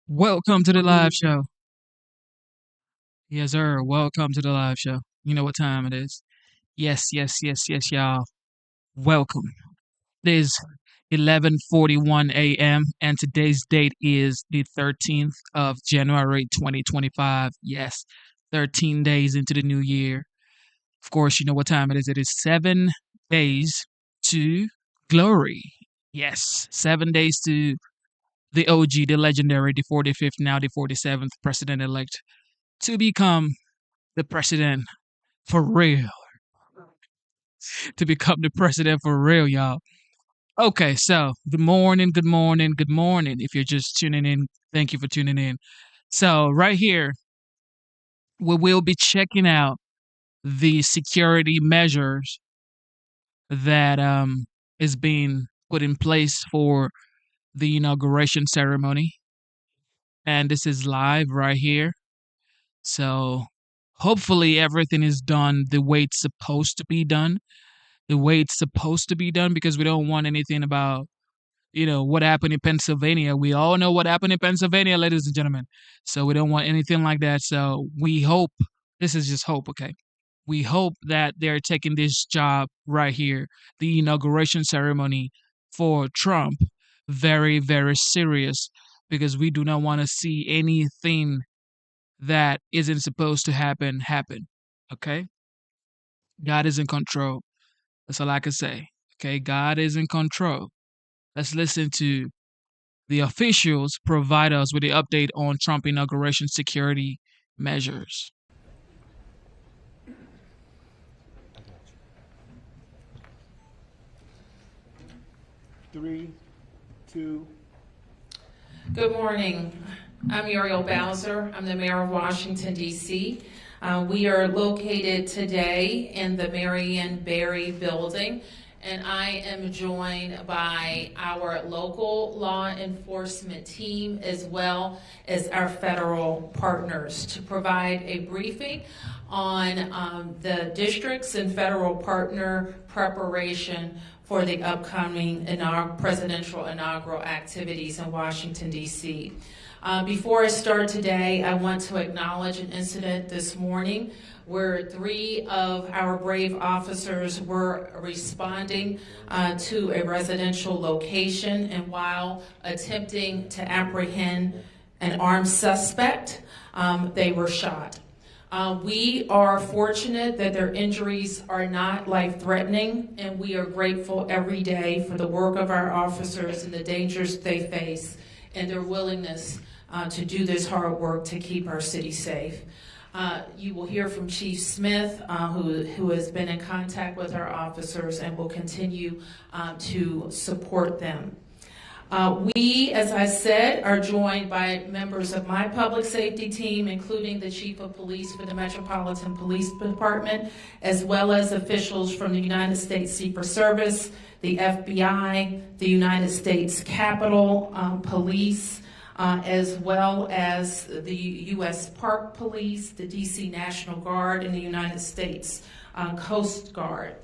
Welcome to the live show. Yes, sir. Welcome to the live show. You know what time it is. Yes, yes, yes, yes, y'all. Welcome. It is 11:41 a.m. and today's date is the 13th of January 2025. Yes, 13 days into the new year. Of course, you know what time it is. It is 7 days to glory. Yes, 7 days to the OG, the legendary, the 45th, now the 47th president elect to become the president for real. To become the president for real, y'all. Okay, so good morning, good morning, good morning. If you're just tuning in, thank you for tuning in. So, right here, we will be checking out the security measures that is being put in place for the inauguration ceremony. And this is live right here. So, hopefully, everything is done the way it's supposed to be done. The way it's supposed to be done because we don't want anything about what happened in Pennsylvania. We all know what happened in Pennsylvania, ladies and gentlemen. So we don't want anything like that. So we hope, this is just hope, okay? We hope that they're taking this job right here, the inauguration ceremony for Trump, very, very serious because we do not want to see anything that isn't supposed to happen. Okay? God is in control. That's all I can say. Okay? God is in control. Let's listen to the officials provide us with the update on Trump inauguration security measures. Three, two. Good morning. I'm Muriel Bowser. I'm the mayor of Washington, D.C. We are located today in the Marion Barry building, and I am joined by our local law enforcement team as well as our federal partners to provide a briefing on the districts and federal partner preparation for the upcoming presidential inaugural activities in Washington, D.C. Before I start today, I want to acknowledge an incident this morning where three of our brave officers were responding to a residential location, and while attempting to apprehend an armed suspect, they were shot. We are fortunate that their injuries are not life-threatening, and we are grateful every day for the work of our officers and the dangers they face and their willingness to do this hard work to keep our city safe. You will hear from Chief Smith, who has been in contact with our officers and will continue to support them. We, as I said, are joined by members of my public safety team, including the Chief of Police for the Metropolitan Police Department, as well as officials from the United States Secret Service, the FBI, the United States Capitol Police, as well as the U.S. Park Police, the D.C. National Guard, and the United States Coast Guard.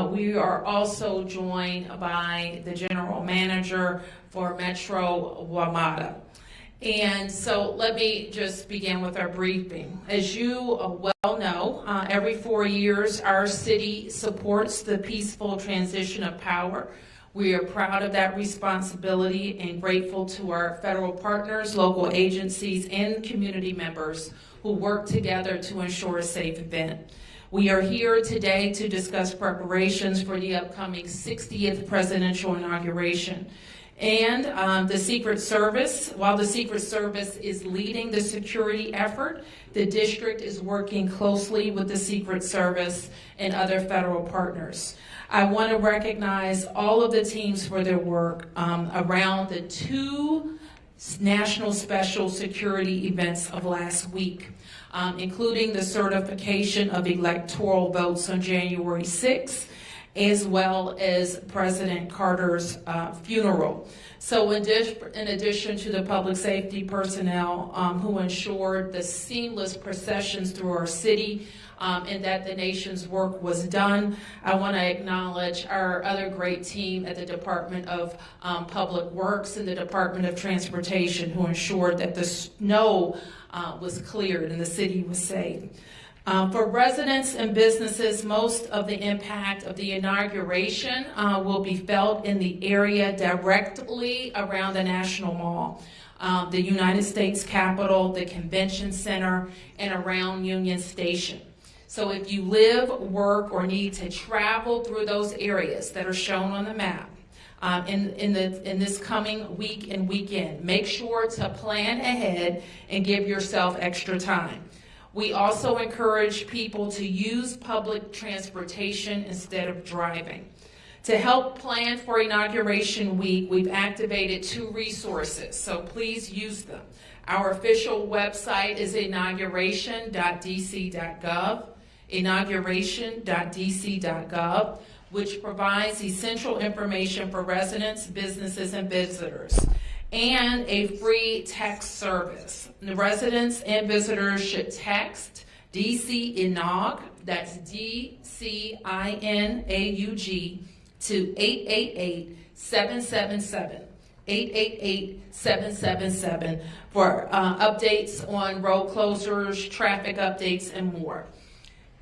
We are also joined by the General Manager for Metro WMATA. And so let me just begin with our briefing. As you well know, every 4 years our city supports the peaceful transition of power. We are proud of that responsibility and grateful to our federal partners, local agencies, and community members who work together to ensure a safe event. We are here today to discuss preparations for the upcoming 60th presidential inauguration. And the Secret Service, while the Secret Service is leading the security effort, the district is working closely with the Secret Service and other federal partners. I want to recognize all of the teams for their work around the two national special security events of last week, including the certification of electoral votes on January 6th as well as President Carter's funeral. So in addition to the public safety personnel who ensured the seamless processions through our city and that the nation's work was done, I want to acknowledge our other great team at the Department of Public Works and the Department of Transportation who ensured that the snow was cleared and the city was safe. For residents and businesses, most of the impact of the inauguration will be felt in the area directly around the National Mall, the United States Capitol, the Convention Center, and around Union Station. So if you live, work, or need to travel through those areas that are shown on the map in this coming week and weekend, make sure to plan ahead and give yourself extra time. We also encourage people to use public transportation instead of driving. To help plan for Inauguration Week, we've activated 2 resources, so please use them. Our official website is inauguration.dc.gov, inauguration.dc.gov, which provides essential information for residents, businesses, and visitors, and a free text service. The residents and visitors should text DC Inaug, that's DCINAUG, to 888-777, 888-777 for updates on road closures, traffic updates, and more.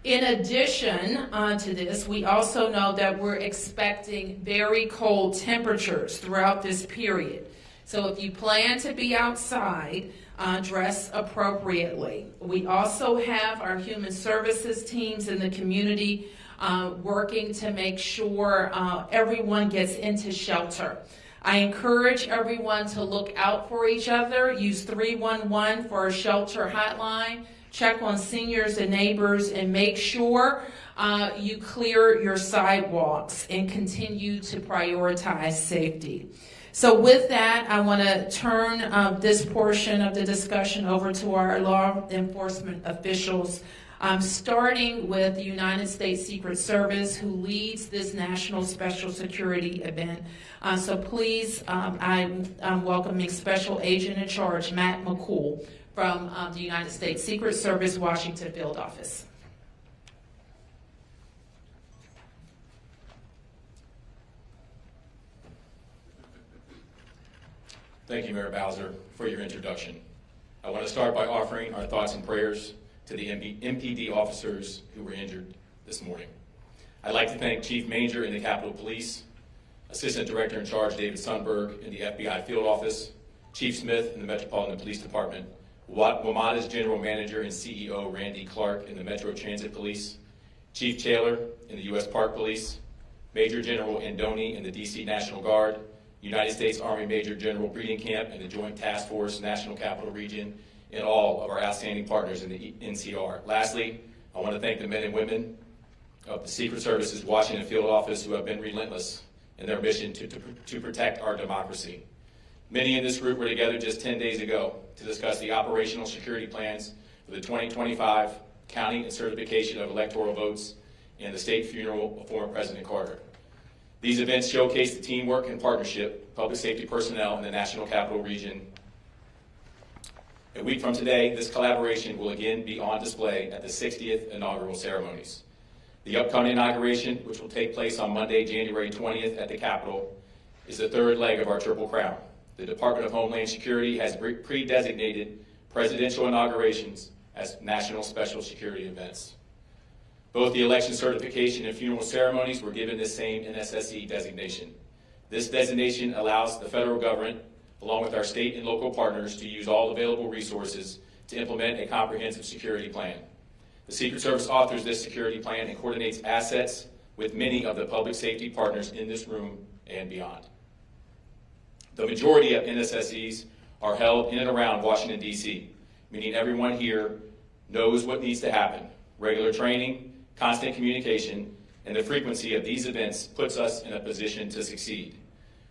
In addition to this, we also know that we're expecting very cold temperatures throughout this period. So if you plan to be outside, dress appropriately. We also have our human services teams in the community working to make sure everyone gets into shelter. I encourage everyone to look out for each other. Use 311 for a shelter hotline. Check on seniors and neighbors and make sure you clear your sidewalks and continue to prioritize safety. So with that, I want to turn this portion of the discussion over to our law enforcement officials, starting with the United States Secret Service, who leads this National Special Security event. So please, I'm welcoming Special Agent in Charge, Matt McCool, from the United States Secret Service, Washington Field Office. Thank you, Mayor Bowser, for your introduction. I want to start by offering our thoughts and prayers to the MPD officers who were injured this morning. I'd like to thank Chief Manger in the Capitol Police, Assistant Director in Charge David Sundberg in the FBI Field Office, Chief Smith in the Metropolitan Police Department, WMATA's General Manager and CEO Randy Clark in the Metro Transit Police, Chief Taylor in the U.S. Park Police, Major General Andoni in the D.C. National Guard, United States Army Major General Breeding Camp and the Joint Task Force National Capital Region, and all of our outstanding partners in the NCR. Lastly, I want to thank the men and women of the Secret Service's Washington Field Office who have been relentless in their mission to protect our democracy. Many in this group were together just 10 days ago to discuss the operational security plans for the 2025 counting and certification of electoral votes and the state funeral of former President Carter. These events showcase the teamwork and partnership, public safety personnel in the National Capital Region. A week from today, this collaboration will again be on display at the 60th inaugural ceremonies. The upcoming inauguration, which will take place on Monday, January 20th at the Capitol, is the third leg of our Triple Crown. The Department of Homeland Security has pre-designated presidential inaugurations as national special security events. Both the election certification and funeral ceremonies were given this same NSSE designation. This designation allows the federal government, along with our state and local partners, to use all available resources to implement a comprehensive security plan. The Secret Service authors this security plan and coordinates assets with many of the public safety partners in this room and beyond. The majority of NSSEs are held in and around Washington, D.C., meaning everyone here knows what needs to happen. Regular training, constant communication, and the frequency of these events puts us in a position to succeed.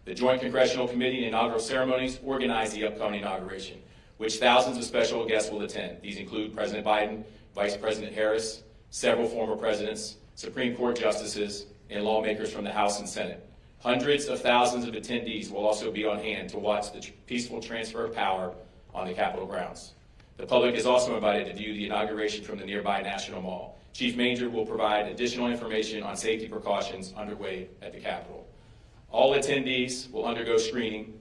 The Joint Congressional Committee and inaugural ceremonies organize the upcoming inauguration, which thousands of special guests will attend. These include President Biden, Vice President Harris, several former presidents, Supreme Court justices, and lawmakers from the House and Senate. Hundreds of thousands of attendees will also be on hand to watch the peaceful transfer of power on the Capitol grounds. The public is also invited to view the inauguration from the nearby National Mall. Chief Manger will provide additional information on safety precautions underway at the Capitol. All attendees will undergo screening.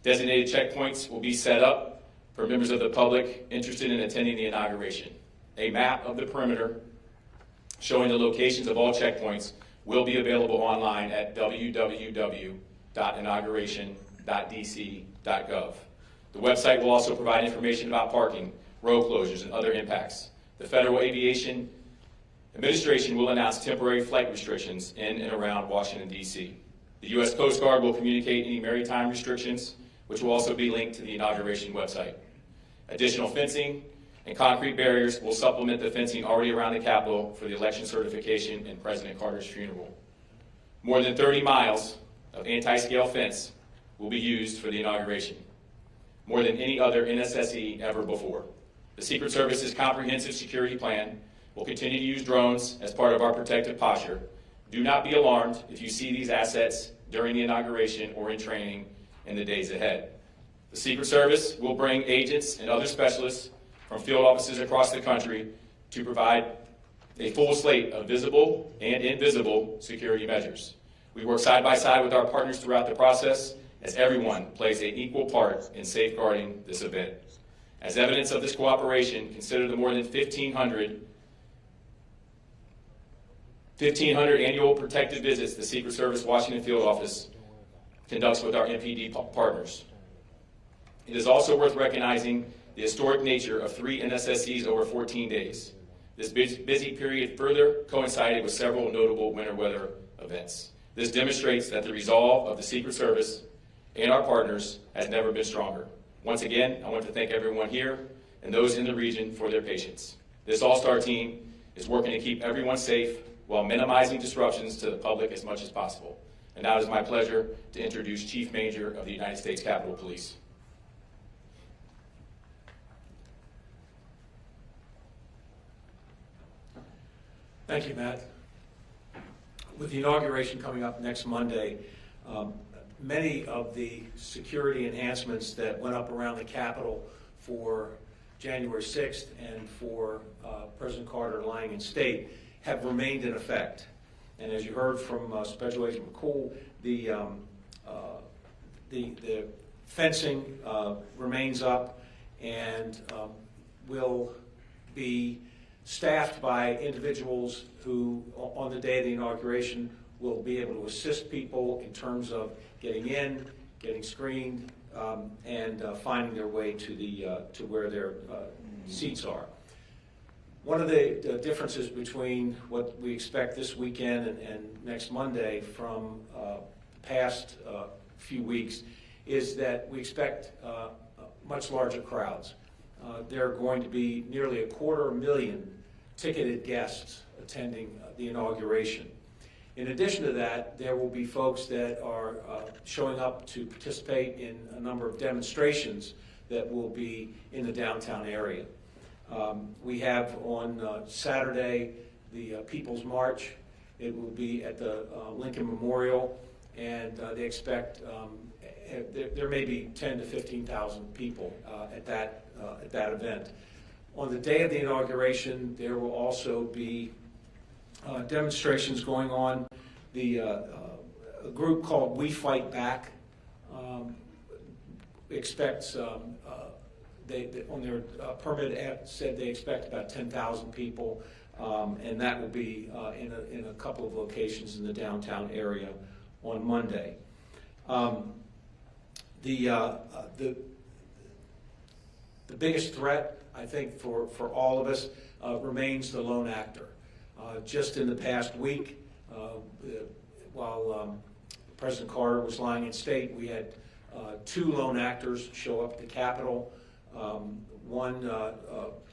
Designated checkpoints will be set up for members of the public interested in attending the inauguration. A map of the perimeter showing the locations of all checkpoints will be available online at www.inauguration.dc.gov. The website will also provide information about parking, road closures, and other impacts. The Federal Aviation Administration will announce temporary flight restrictions in and around Washington, D.C. The U.S. Coast Guard will communicate any maritime restrictions, which will also be linked to the inauguration website. Additional fencing and concrete barriers will supplement the fencing already around the Capitol for the election certification and President Carter's funeral. More than 30 miles of anti-scale fence will be used for the inauguration, more than any other NSSE ever before. The Secret Service's comprehensive security plan will continue to use drones as part of our protective posture. Do not be alarmed if you see these assets during the inauguration or in training in the days ahead. The Secret Service will bring agents and other specialists from field offices across the country to provide a full slate of visible and invisible security measures. We work side by side with our partners throughout the process as everyone plays an equal part in safeguarding this event. As evidence of this cooperation, consider the more than 1,500 annual protective visits the Secret Service Washington Field Office conducts with our MPD partners. It is also worth recognizing the historic nature of 3 NSSEs over 14 days. This busy period further coincided with several notable winter weather events. This demonstrates that the resolve of the Secret Service and our partners has never been stronger. Once again, I want to thank everyone here and those in the region for their patience. This all-star team is working to keep everyone safe while minimizing disruptions to the public as much as possible. And now it is my pleasure to introduce Chief Manger of the United States Capitol Police. Thank you, Matt. With the inauguration coming up next Monday, many of the security enhancements that went up around the Capitol for January 6th and for President Carter lying in state have remained in effect. And as you heard from Special Agent McCool, the fencing remains up and will be staffed by individuals who, on the day of the inauguration, will be able to assist people in terms of getting in, getting screened, and finding their way to where their seats are. One of the differences between what we expect this weekend and next Monday from the past few weeks is that we expect much larger crowds. There are going to be nearly 250,000 ticketed guests attending the inauguration. In addition to that, there will be folks that are showing up to participate in a number of demonstrations that will be in the downtown area. We have on Saturday the People's March. It will be at the Lincoln Memorial, and they expect there may be 10,000 to 15,000 people at that event. On the day of the inauguration, there will also be demonstrations going on. A group called We Fight Back expects, they on their permit said they expect about 10,000 people, and that will be in a couple of locations in the downtown area on Monday. The biggest threat, I think, for all of us remains the lone actor. Just in the past week, while President Carter was lying in state, we had 2 lone actors show up at the Capitol. One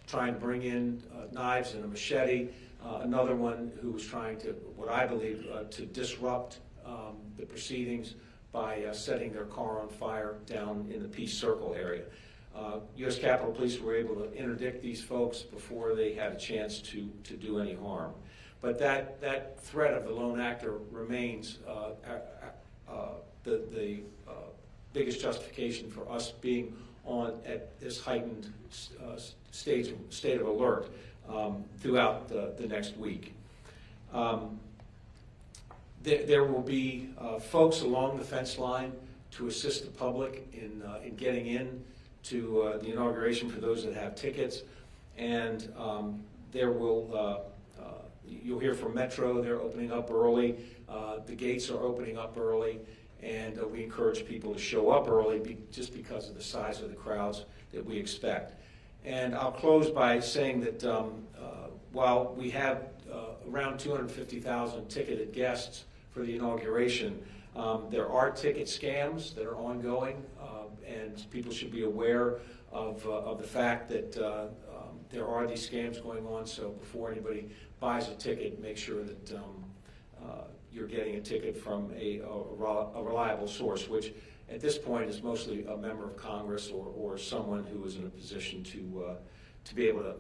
trying to bring in knives and a machete, another one who was trying to, what I believe, to disrupt the proceedings by setting their car on fire down in the Peace Circle area. U.S. Capitol Police were able to interdict these folks before they had a chance to do any harm. But that threat of the lone actor remains the biggest justification for us being on at this heightened state of alert throughout the next week. There will be folks along the fence line to assist the public in getting in to the inauguration for those that have tickets, and there will you'll hear from Metro. They're opening up early. The gates are opening up early, and we encourage people to show up early just because of the size of the crowds that we expect. And I'll close by saying that while we have around 250,000 ticketed guests for the inauguration, there are ticket scams that are ongoing, and people should be aware of the fact that there are these scams going on. So before anybody buys a ticket, make sure that you're getting a ticket from a reliable source, which at this point is mostly a member of Congress or someone who is in a position to be able to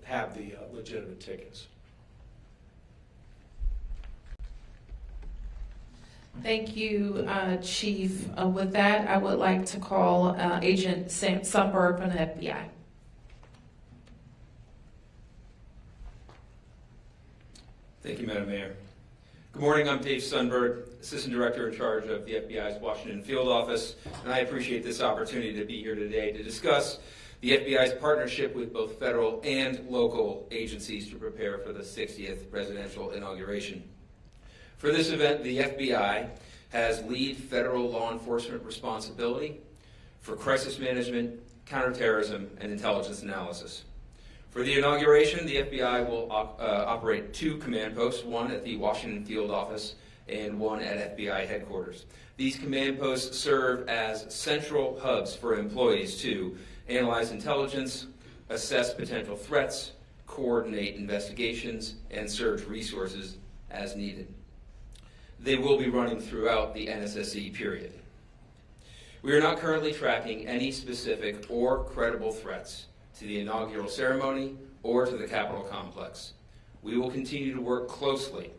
have the legitimate tickets. Thank you, Chief. With that, I would like to call Agent Sundberg from the FBI. Thank you, Madam Mayor. Good morning, I'm Dave Sundberg, Assistant Director in charge of the FBI's Washington Field Office, and I appreciate this opportunity to be here today to discuss the FBI's partnership with both federal and local agencies to prepare for the 60th presidential inauguration. For this event, the FBI has lead federal law enforcement responsibility for crisis management, counterterrorism, and intelligence analysis. For the inauguration, the FBI will operate 2 command posts, one at the Washington Field Office and one at FBI headquarters. These command posts serve as central hubs for employees to analyze intelligence, assess potential threats, coordinate investigations, and surge resources as needed. They will be running throughout the NSSE period. We are not currently tracking any specific or credible threats to the inaugural ceremony or to the Capitol complex. We will continue to work closely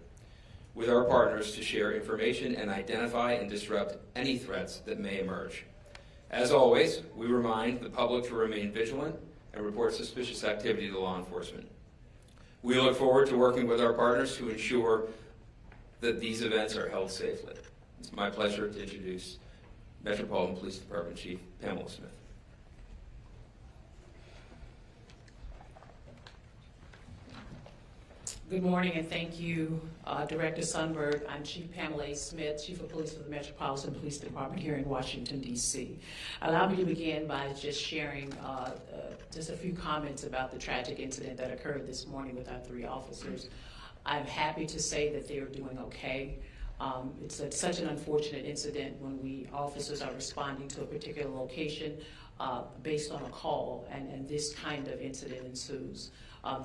with our partners to share information and identify and disrupt any threats that may emerge. As always, we remind the public to remain vigilant and report suspicious activity to law enforcement. We look forward to working with our partners to ensure that these events are held safely. It's my pleasure to introduce Metropolitan Police Department Chief Pamela Smith. Good morning, and thank you, Director Sundberg. I'm Chief Pamela A. Smith, Chief of Police for the Metropolitan Police Department here in Washington, D.C. Allow me to begin by just sharing just a few comments about the tragic incident that occurred this morning with our 3 officers. I'm happy to say that they are doing okay. It's such an unfortunate incident when officers are responding to a particular location based on a call, and this kind of incident ensues.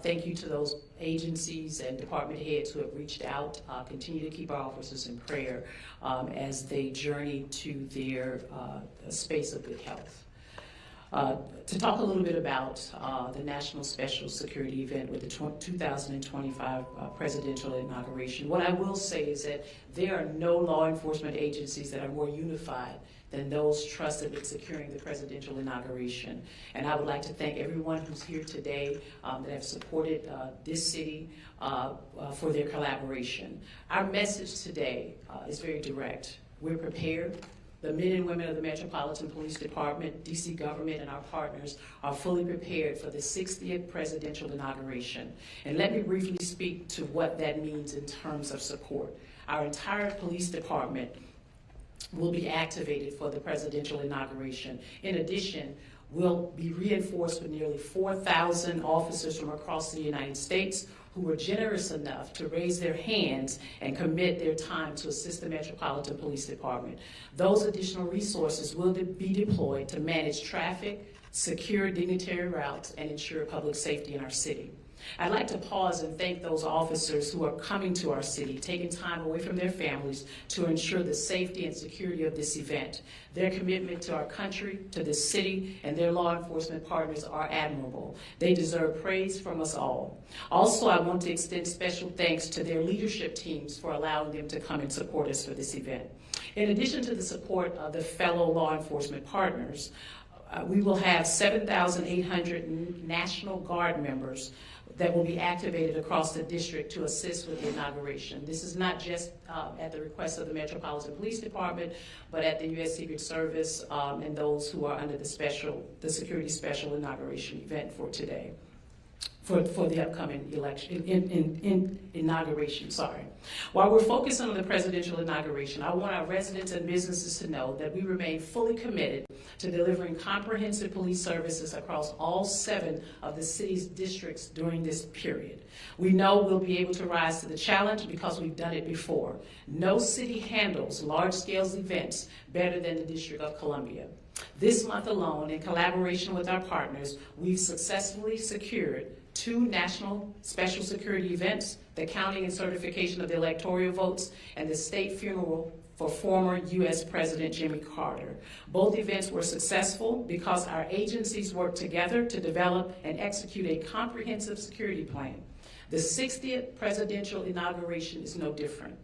Thank you to those agencies and department heads who have reached out. Continue to keep our officers in prayer as they journey to their space of good health. To talk a little bit about the National Special Security event with the 2025 presidential inauguration, what I will say is that there are no law enforcement agencies that are more unified than those trusted with securing the presidential inauguration. And I would like to thank everyone who's here today that have supported this city for their collaboration. Our message today is very direct. We're prepared. The men and women of the Metropolitan Police Department, DC government, and our partners are fully prepared for the 60th presidential inauguration. And let me briefly speak to what that means in terms of support. Our entire police department will be activated for the presidential inauguration. In addition, we'll be reinforced with nearly 4,000 officers from across the United States who were generous enough to raise their hands and commit their time to assist the Metropolitan Police Department. Those additional resources will be deployed to manage traffic, secure dignitary routes, and ensure public safety in our city. I'd like to pause and thank those officers who are coming to our city, taking time away from their families to ensure the safety and security of this event. Their commitment to our country, to this city, and their law enforcement partners are admirable. They deserve praise from us all. Also, I want to extend special thanks to their leadership teams for allowing them to come and support us for this event. In addition to the support of the fellow law enforcement partners, we will have 7,800 National Guard members that will be activated across the district to assist with the inauguration. This is not just at the request of the Metropolitan Police Department, but at the U.S. Secret Service and those who are under the security special inauguration event for today. For the upcoming election, inauguration, sorry. While we're focusing on the presidential inauguration, I want our residents and businesses to know that we remain fully committed to delivering comprehensive police services across all 7 of the city's districts during this period. We know we'll be able to rise to the challenge because we've done it before. No city handles large-scale events better than the District of Columbia. This month alone, in collaboration with our partners, we've successfully secured 2 national special security events, the counting and certification of the electoral votes, and the state funeral for former U.S. President Jimmy Carter. Both events were successful because our agencies worked together to develop and execute a comprehensive security plan. The 60th presidential inauguration is no different.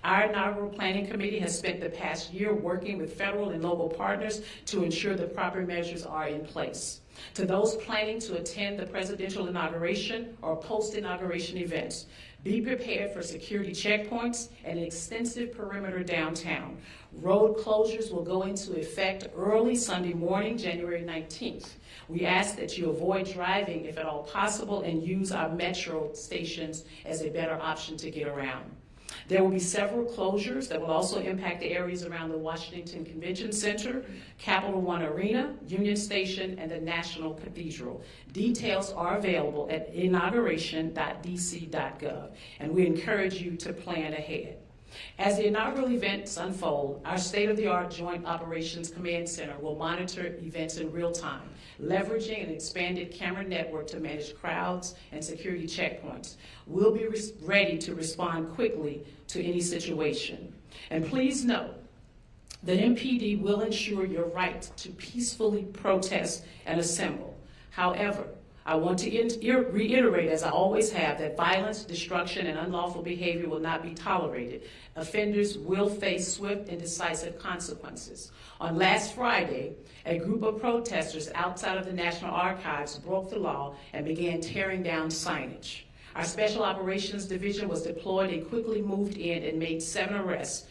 Our inaugural planning committee has spent the past year working with federal and local partners to ensure the proper measures are in place. To those planning to attend the presidential inauguration or post-inauguration events, be prepared for security checkpoints and an extensive perimeter downtown. Road closures will go into effect early Sunday morning, January 19th. We ask that you avoid driving if at all possible and use our metro stations as a better option to get around. There will be several closures that will also impact the areas around the Washington Convention Center, Capital One Arena, Union Station, and the National Cathedral. Details are available at inauguration.dc.gov, and we encourage you to plan ahead. As the inaugural events unfold, our state-of-the-art Joint Operations Command Center will monitor events in real time, leveraging an expanded camera network to manage crowds and security checkpoints. We'll be ready to respond quickly to any situation. And please note that MPD will ensure your right to peacefully protest and assemble. However, I want to reiterate, as I always have, that violence, destruction, and unlawful behavior will not be tolerated. Offenders will face swift and decisive consequences. On last Friday, a group of protesters outside of the National Archives broke the law and began tearing down signage. Our Special Operations Division was deployed and quickly moved in and made 7 arrests,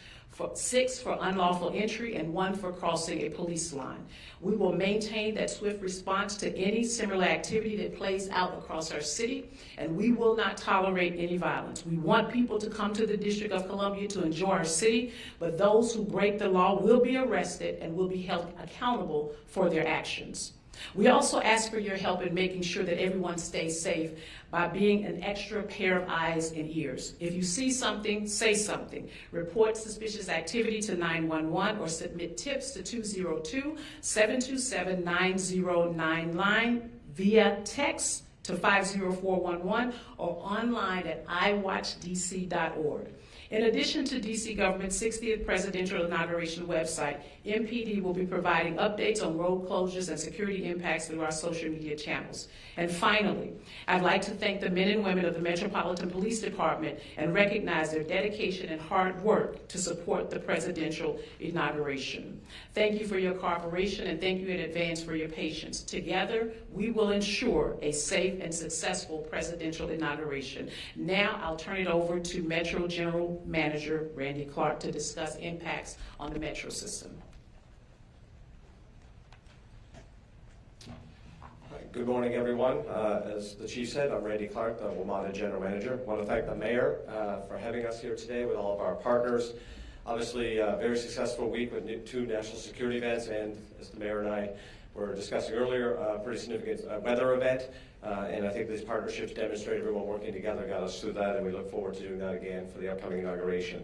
6 for unlawful entry and 1 for crossing a police line. We will maintain that swift response to any similar activity that plays out across our city, and we will not tolerate any violence. We want people to come to the District of Columbia to enjoy our city, but those who break the law will be arrested and will be held accountable for their actions. We also ask for your help in making sure that everyone stays safe by being an extra pair of eyes and ears. If you see something, say something. Report suspicious activity to 911 or submit tips to 202-727-9099 via text to 50411 or online at iwatchdc.org. In addition to DC government's 60th presidential inauguration website, MPD will be providing updates on road closures and security impacts through our social media channels. And finally, I'd like to thank the men and women of the Metropolitan Police Department and recognize their dedication and hard work to support the presidential inauguration. Thank you for your cooperation and thank you in advance for your patience. Together, we will ensure a safe and successful presidential inauguration. Now, I'll turn it over to Metro General Manager Randy Clark to discuss impacts on the Metro system. Good morning, everyone. As the Chief said, I'm Randy Clark, the WMATA General Manager. I want to thank the Mayor for having us here today with all of our partners. Obviously, a very successful week with 2 national security events, and as the Mayor and I were discussing earlier, a pretty significant weather event. And I think these partnerships demonstrate everyone working together got us through that, and we look forward to doing that again for the upcoming inauguration.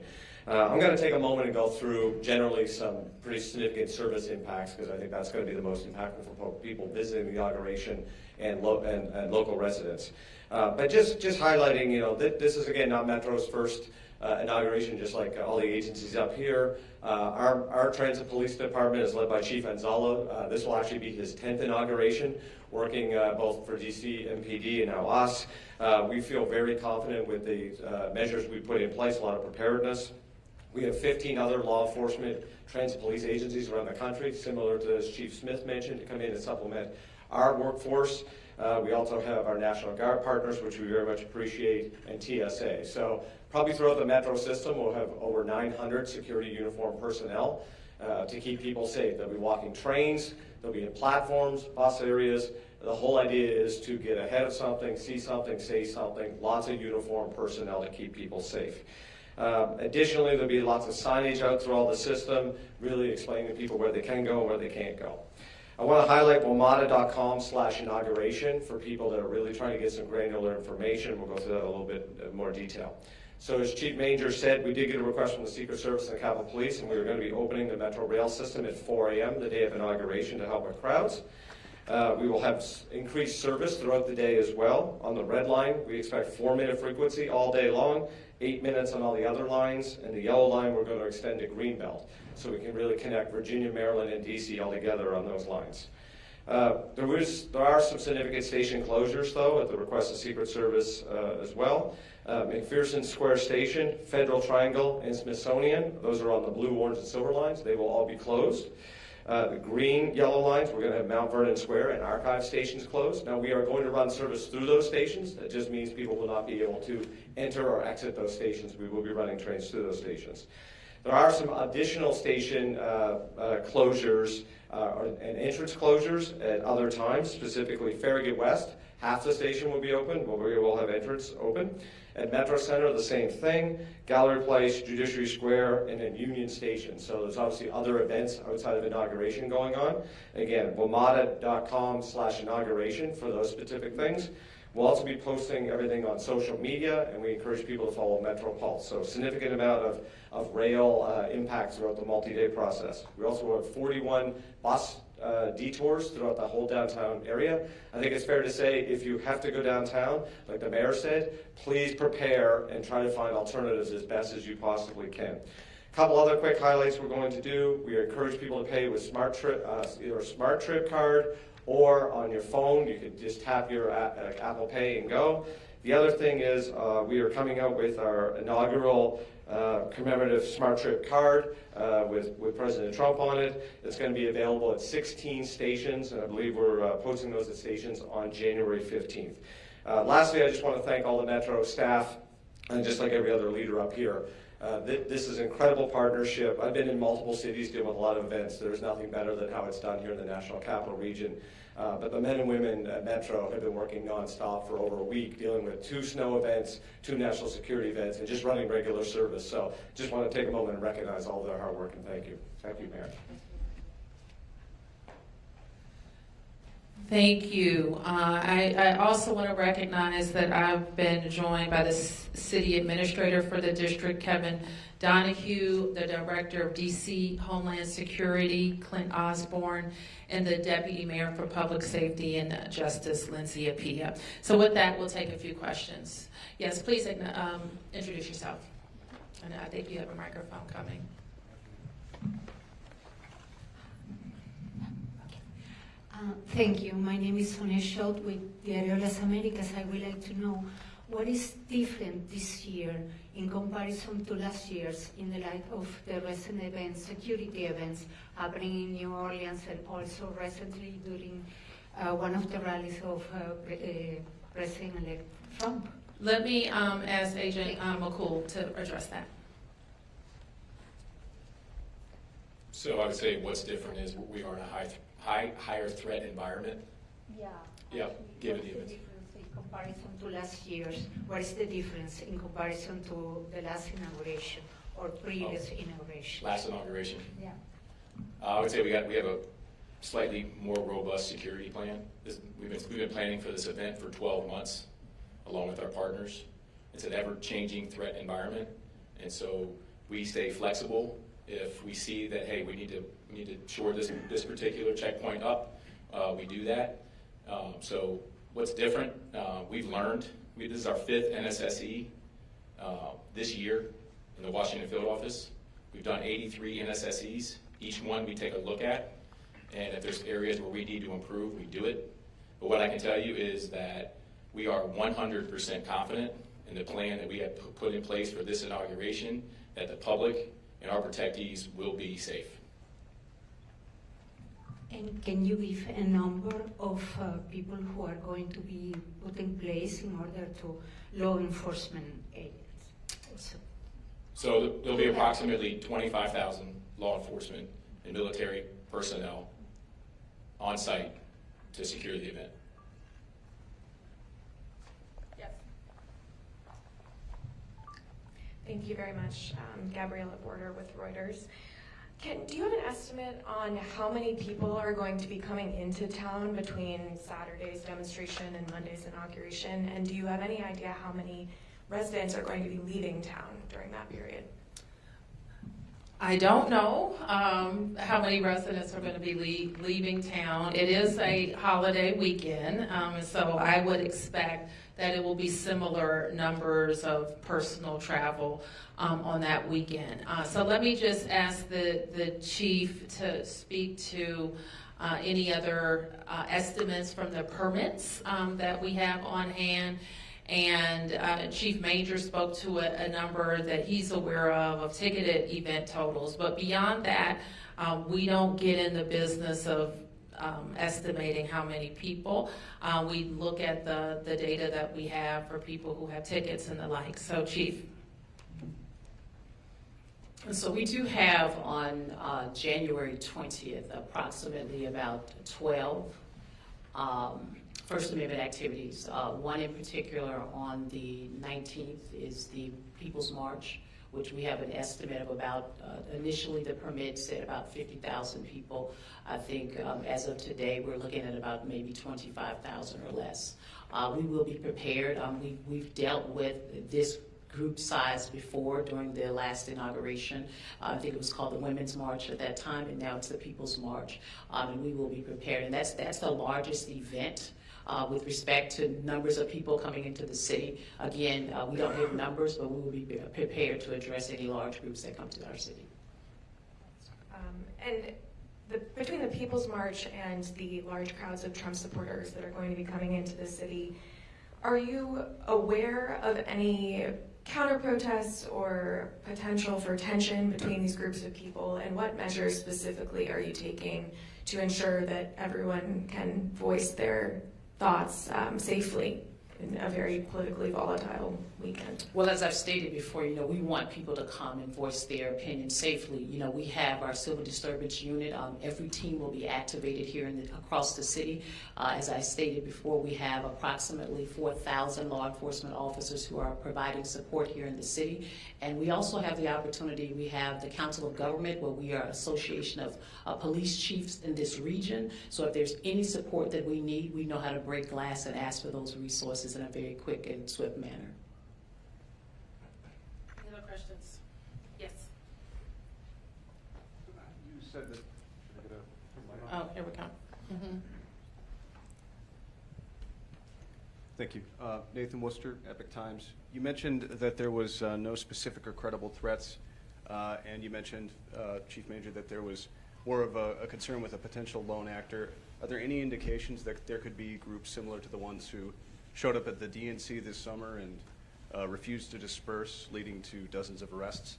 I'm going to take a moment and go through generally some pretty significant service impacts because I think that's going to be the most impactful for people visiting the inauguration and local residents. But just highlighting, this is again not Metro's first inauguration, just like all the agencies up here. Our Transit Police Department is led by Chief Anzalo. This will actually be his 10th inauguration, working both for DC, MPD, and now us. We feel very confident with the measures we put in place, a lot of preparedness. We have 15 other law enforcement transit police agencies around the country, similar to as Chief Smith mentioned, to come in and supplement our workforce. We also have our National Guard partners, which we very much appreciate, and TSA. So probably throughout the Metro system, we'll have over 900 security uniformed personnel to keep people safe. They'll be walking trains, they'll be in platforms, bus areas. The whole idea is to get ahead of something, see something, say something, lots of uniformed personnel to keep people safe. Additionally, there'll be lots of signage out through all the system, really explaining to people where they can go and where they can't go. I want to highlight WMATA.com/inauguration for people that are really trying to get some granular information. We'll go through that in a little bit more detail. So as Chief Manger said, we did get a request from the Secret Service and the Capitol Police, and we were going to be opening the Metro Rail system at 4 a.m. the day of inauguration to help with crowds. We will have increased service throughout the day as well. On the red line, we expect 4-minute frequency all day long, 8 minutes on all the other lines, and the yellow line we're going to extend to Greenbelt, so we can really connect Virginia, Maryland, and DC all together on those lines. There are some significant station closures, though, at the request of Secret Service as well. McPherson Square Station, Federal Triangle, and Smithsonian, those are on the blue, orange, and silver lines. They will all be closed. The green, yellow lines, we're going to have Mount Vernon Square and Archive stations closed. Now, we are going to run service through those stations. That just means people will not be able to enter or exit those stations. We will be running trains through those stations. There are some additional station closures and entrance closures at other times, specifically Farragut West. Half the station will be open, but we will have entrance open. At Metro Center, the same thing. Gallery Place, Judiciary Square, and then Union Station. So there's obviously other events outside of inauguration going on. Again, WMATA.com/inauguration for those specific things. We'll also be posting everything on social media, and we encourage people to follow Metro Pulse. So significant amount of rail impact throughout the multi-day process. We also have 41 bus detours throughout the whole downtown area. I think it's fair to say if you have to go downtown, like the mayor said, please prepare and try to find alternatives as best as you possibly can. A couple other quick highlights we're going to do. We encourage people to pay with either a Smart Trip card or on your phone. You can just tap your Apple Pay and go. The other thing is we are coming out with our inaugural commemorative Smart Trip card with President Trump on it. It's going to be available at 16 stations, and I believe we're posting those at stations on January 15th. Lastly, I just want to thank all the Metro staff, and just like every other leader up here. This is an incredible partnership. I've been in multiple cities dealing with a lot of events. There's nothing better than how it's done here in the National Capital Region. But the men and women at Metro have been working nonstop for over a week, dealing with 2 snow events, 2 national security events, and just running regular service. So just want to take a moment and recognize all their hard work, and thank you. Thank you, Mayor. Thank you. I also want to recognize that I've been joined by the city administrator for the district, Kevin Donahue, the director of DC Homeland Security, Clint Osborne, and the deputy mayor for public safety and justice, Lindsay Apia. So with that, we'll take a few questions. Yes, please introduce yourself. And I think you have a microphone coming. Thank you. My name is Sonia Schott with Diario Las Americas. I would like to know what is different this year in comparison to last year's in the light of the recent events, security events happening in New Orleans and also recently during one of the rallies of President-elect Trump. Let me ask Agent McCool to address that. So I would say what's different is we are in a higher threat environment. Yeah. Give it What's the the image. difference in comparison to last year's? What is the difference in comparison to the last inauguration or previous inauguration? Last inauguration. Yeah. I would say we have a slightly more robust security plan. We've been planning for this event for 12 months, along with our partners. It's an ever-changing threat environment, and so We stay flexible. If we see that, hey, we need to shore this particular checkpoint up, we do that. So what's different? We've learned. This is our 5th NSSE this year in the Washington field office. We've done 83 NSSEs. Each one we take a look at, and if there's areas where we need to improve, we do it. But what I can tell you is that we are 100% confident in the plan that we have put in place for this inauguration, that the public and our protectees will be safe. And can you give a number of people who are going to be put in place in order to law enforcement agents? So there'll be approximately 25,000 law enforcement and military personnel on site to secure the event. Yes. Thank you very much. Gabriella Border with Reuters. Do you have an estimate on how many people are going to be coming into town between Saturday's demonstration and Monday's inauguration? And do you have any idea how many residents are going to be leaving town during that period? I don't know how many residents are going to be leaving town. It is a holiday weekend, so I would expect that it will be similar numbers of personal travel on that weekend. So let me just ask the chief to speak to any other estimates from the permits that we have on hand. And Chief Major spoke to a number that he's aware of ticketed event totals. But beyond that, we don't get in the business of estimating how many people. We look at the data that we have for people who have tickets and the like. So, Chief. So we do have on January 20th approximately about 12 First Amendment activities. One in particular on the 19th is the People's March, which we have an estimate of about, initially the permit said about 50,000 people. I think as of today, we're looking at about maybe 25,000 or less. We will be prepared. We've dealt with this group size before during the last inauguration. I think it was called the Women's March at that time, and now it's the People's March. And we will be prepared. And that's the largest event with respect to numbers of people coming into the city. Again, we don't have numbers, but we will be prepared to address any large groups that come to our city. Between the People's March and the large crowds of Trump supporters that are going to be coming into the city, are you aware of any counter-protests or potential for tension between these groups of people, and what measures specifically are you taking to ensure that everyone can voice their thoughts safely in a very politically volatile weekend? Well, as I've stated before, we want people to come and voice their opinion safely. We have our civil disturbance unit. Every team will be activated here across the city. As I stated before, we have approximately 4,000 law enforcement officers who are providing support here in the city. And we also have the opportunity, we have the Council of Government, where we are an association of police chiefs in this region. So if there's any support that we need, we know how to break glass and ask for those resources in a very quick and swift manner. Any other questions? Yes. You said that. Oh, here we go. Mm-hmm. Thank you. Nathan Worcester, Epic Times. You mentioned that there was no specific or credible threats, and you mentioned, Chief Major, that there was more of a concern with a potential lone actor. Are there any indications that there could be groups similar to the ones who showed up at the DNC this summer and refused to disperse, leading to dozens of arrests?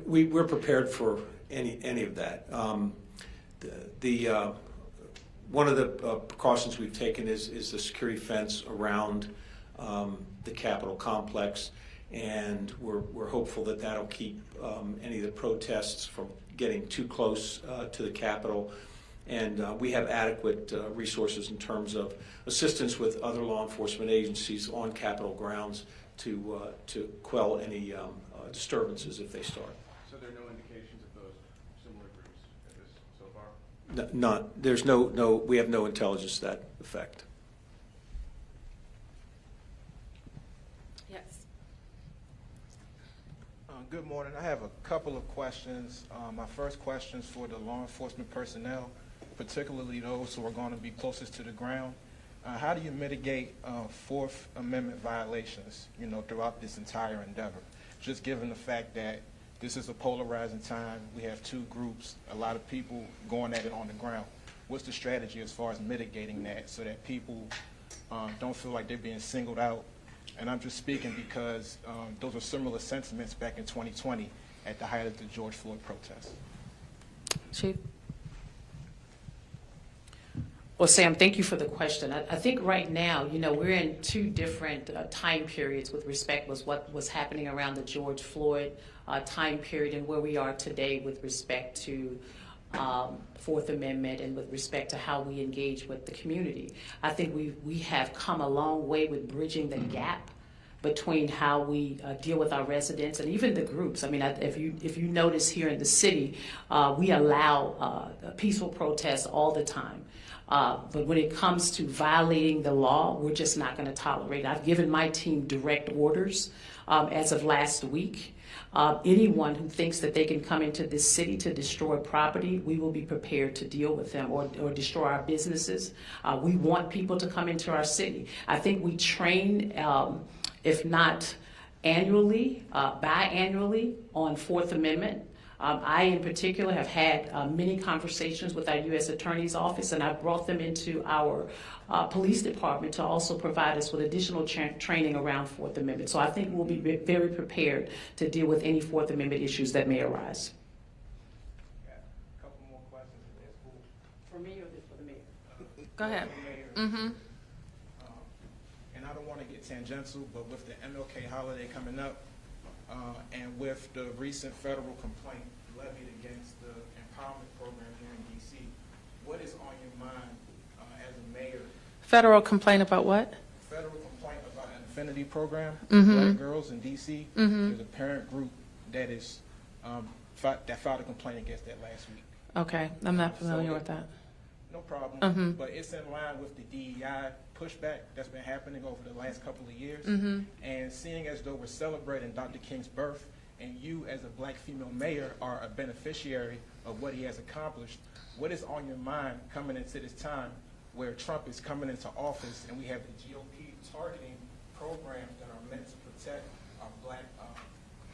We're prepared for any of that. One of the precautions we've taken is the security fence around the Capitol complex, and we're hopeful that that'll keep any of the protests from getting too close to the Capitol. And we have adequate resources in terms of assistance with other law enforcement agencies on Capitol grounds to quell any disturbances if they start. So there are no indications of those similar groups at this so far? None. There's no. We have no intelligence to that effect. Good morning. I have a couple of questions. My first question is for the law enforcement personnel, particularly those who are going to be closest to the ground. How do you mitigate Fourth Amendment violations, throughout this entire endeavor? Just given the fact that this is a polarizing time, we have two groups, a lot of people going at it on the ground. What's the strategy as far as mitigating that so that people don't feel like they're being singled out? And I'm just speaking because those are similar sentiments back in 2020 at the height of the George Floyd protests. Chief? Well, Sam, thank you for the question. I think right now, we're in two different time periods with respect with what was happening around the George Floyd time period and where we are today with respect to Fourth Amendment and with respect to how we engage with the community. I think we have come a long way with bridging the gap between how we deal with our residents and even the groups. I mean, if you notice here in the city, we allow peaceful protests all the time. But when it comes to violating the law, we're just not going to tolerate it. I've given my team direct orders as of last week. Anyone who thinks that they can come into this city to destroy property, we will be prepared to deal with them or destroy our businesses. We want people to come into our city. I think we train, if not annually, biannually on Fourth Amendment. I, in particular, have had many conversations with our U.S. Attorney's Office, and I brought them into our police department to also provide us with additional training around Fourth Amendment. So I think we'll be very prepared to deal with any Fourth Amendment issues that may arise. A couple more questions if that's cool. For me or for the mayor? Go ahead. And I don't want to get tangential, but with the MLK holiday coming up, and with the recent federal complaint levied against the empowerment program here in D.C., what is on your mind as a mayor? Federal complaint about what? Federal complaint about an affinity program for black girls in D.C. There's a parent group that is that filed a complaint against that last week. Okay, I'm not familiar with that. No problem, but it's in line with the DEI pushback that's been happening over the last couple of years. And seeing as though we're celebrating Dr. King's birth, and you as a black female mayor are a beneficiary of what he has accomplished, what is on your mind coming into this time where Trump is coming into office and we have the GOP targeting programs that are meant to protect our black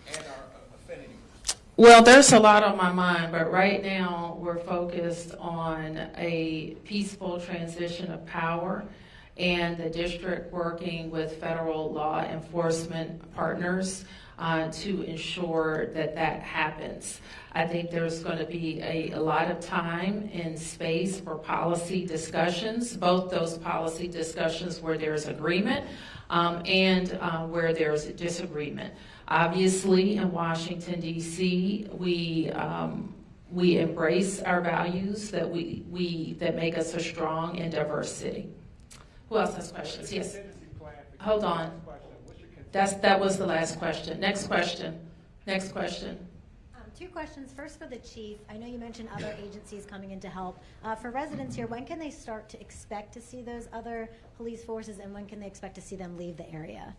and our affinity groups? Well, there's a lot on my mind, but right now we're focused on a peaceful transition of power and the district working with federal law enforcement partners to ensure that that happens. I think there's going to be a lot of time and space for policy discussions, both those policy discussions where there's agreement and where there's disagreement. Obviously, in Washington, D.C., we embrace our values that that make us a strong and diverse city. Who else has questions? Yes. Hold on. That was the last question. Next question. Next question. Two questions. First for the chief. I know you mentioned other agencies coming in to help. For residents here, when can they start to expect to see those other police forces, and when can they expect to see them leave the area?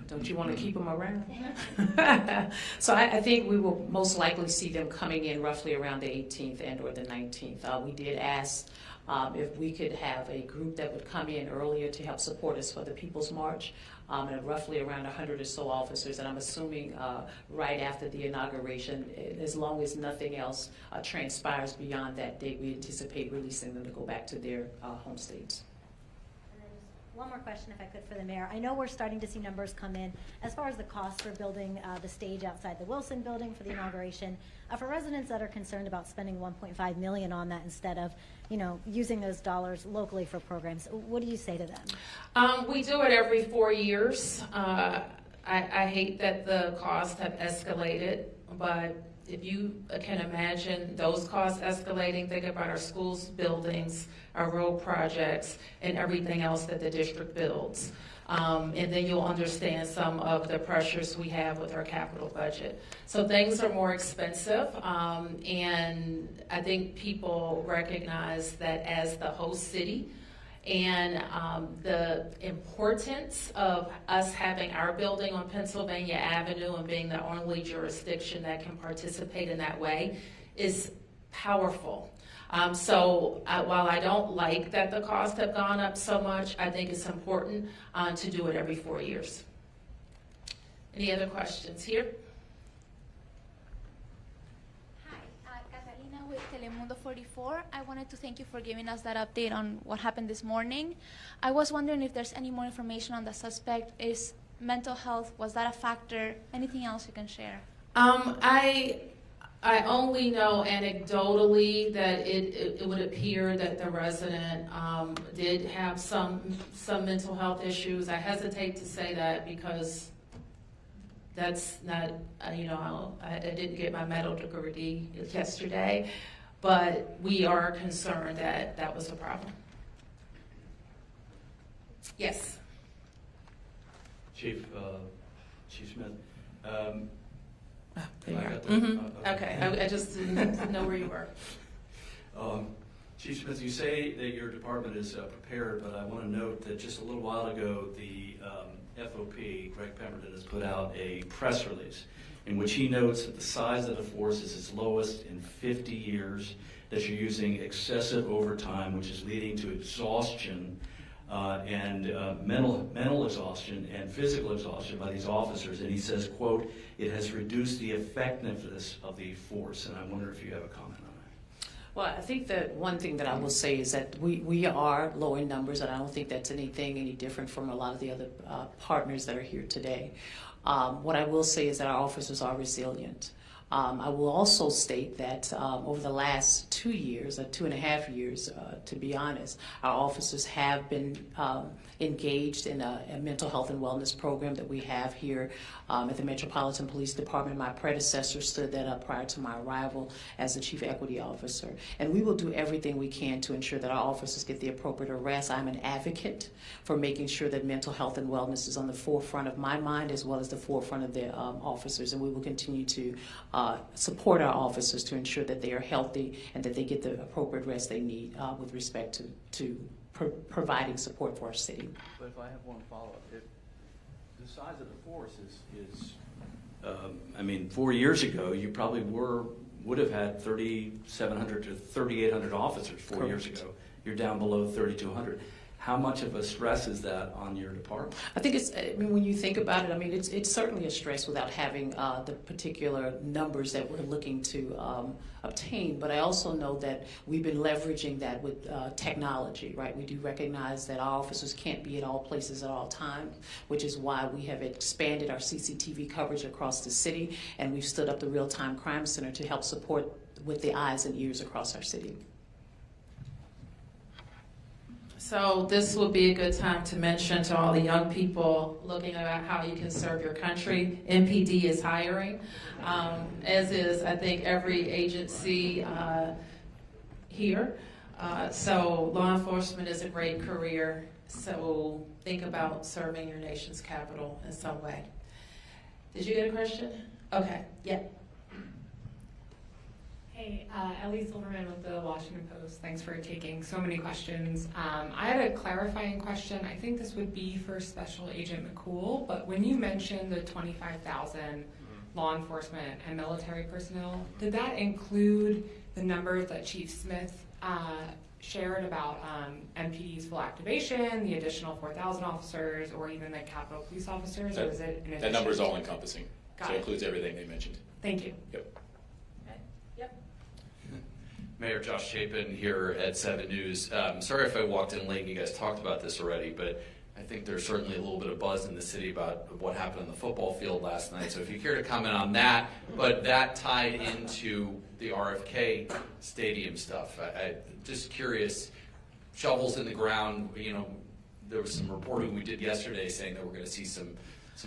Don't you want to keep them around? So I think we will most likely see them coming in roughly around the 18th and or the 19th. We did ask if we could have a group that would come in earlier to help support us for the People's March, and roughly around 100 or so officers. And I'm assuming right after the inauguration, as long as nothing else transpires beyond that date, we anticipate releasing them to go back to their home states. One more question, if I could, for the mayor. I know we're starting to see numbers come in as far as the cost for building the stage outside the Wilson building for the inauguration. For residents that are concerned about spending $1.5 million on that instead of, using those dollars locally for programs, what do you say to them? We do it every 4 years. I hate that the costs have escalated, but if you can imagine those costs escalating, think about our schools, buildings, our road projects, and everything else that the district builds. And then you'll understand some of the pressures we have with our capital budget. So things are more expensive, and I think people recognize that as the host city, and the importance of us having our building on Pennsylvania Avenue and being the only jurisdiction that can participate in that way is powerful. While I don't like that the costs have gone up so much, I think it's important to do it every 4 years. Any other questions here? Hi, Catalina with Telemundo 44. I wanted to thank you for giving us that update on what happened this morning. I was wondering if there's any more information on the suspect. Is mental health, was that a factor? Anything else you can share? I only know anecdotally that it would appear that the resident did have some mental health issues. I hesitate to say that because that's not, I didn't get my medical degree yesterday, but we are concerned that that was a problem. Yes. Chief Smith. There you are. Okay, I just didn't know where you were. Chief Smith, you say that your department is prepared, but I want to note that just a little while ago, the FOP, Greg Pemberton, has put out a press release in which he notes that the size of the force is its lowest in 50 years, that you're using excessive overtime, which is leading to exhaustion and mental exhaustion and physical exhaustion by these officers. And he says, quote, it has reduced the effectiveness of the force. And I wonder if you have a comment on that. Well, I think that one thing that I will say is that we are low in numbers, and I don't think that's anything any different from a lot of the other partners that are here today. What I will say is that our officers are resilient. I will also state that over the last 2 years, or 2.5 years, to be honest, our officers have been engaged in a mental health and wellness program that we have here at the Metropolitan Police Department. My predecessor stood that up prior to my arrival as the Chief Equity Officer. And we will do everything we can to ensure that our officers get the appropriate arrest. I'm an advocate for making sure that mental health and wellness is on the forefront of my mind as well as the forefront of the officers. And we will continue to support our officers to ensure that they are healthy and that they get the appropriate rest they need with respect to providing support for our city. But if I have one follow-up, the size of the force is 4 years ago, you probably would have had 3,700 to 3,800 officers 4 years ago. You're down below 3,200. How much of a stress is that on your department? I think when you think about it, it's certainly a stress without having the particular numbers that we're looking to obtain. But I also know that we've been leveraging that with technology, right? We do recognize that our officers can't be at all places at all times, which is why we have expanded our CCTV coverage across the city, and we've stood up the Real-Time Crime Center to help support with the eyes and ears across our city. So this would be a good time to mention to all the young people looking at how you can serve your country. MPD is hiring, as is, I think, every agency here. So law enforcement is a great career. So think about serving your nation's capital in some way. Did you get a question? Okay, yeah. Hey, Ellie Silverman with the Washington Post. Thanks for taking so many questions. I had a clarifying question. I think this would be for Special Agent McCool, but when you mentioned the 25,000 law enforcement and military personnel, did that include the numbers that Chief Smith shared about MPD's full activation, the additional 4,000 officers, or even the Capitol Police officers, or is it in addition? That number is all encompassing. Got so it. It includes everything they mentioned. Thank you. Yep. Mayor Josh Chapin here at 7 News. Sorry if I walked in late and you guys talked about this already, but I think there's certainly a little bit of buzz in the city about what happened on the football field last night. So if you care to comment on that, but that tied into the RFK stadium stuff. I just curious, shovels in the ground, there was some reporting we did yesterday saying that we're going to see some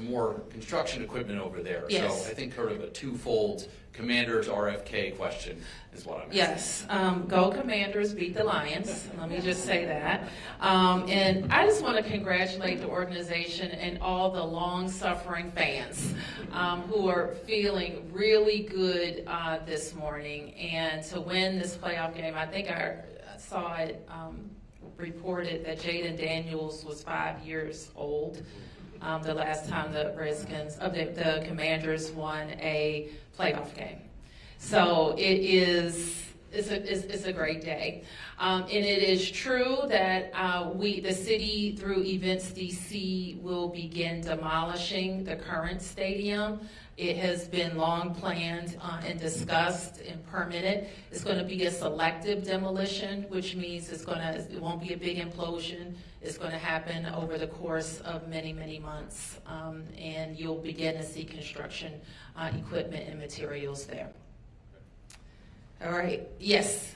more construction equipment over there. Yes. So I think sort of a twofold Commanders RFK question is what I'm asking. Yes, go Commanders, beat the Lions. Let me just say that. And I just want to congratulate the organization and all the long-suffering fans who are feeling really good this morning. And to win this playoff game, I think I saw it reported that Jaden Daniels was 5 years old the last time the Redskins, the Commanders won a playoff game. So it's a great day. And it is true that the city, through Events DC, will begin demolishing the current stadium. It has been long planned and discussed and permitted. It's going to be a selective demolition, which means it won't be a big implosion. It's going to happen over the course of many, many months, and you'll begin to see construction equipment and materials there. All right. Yes.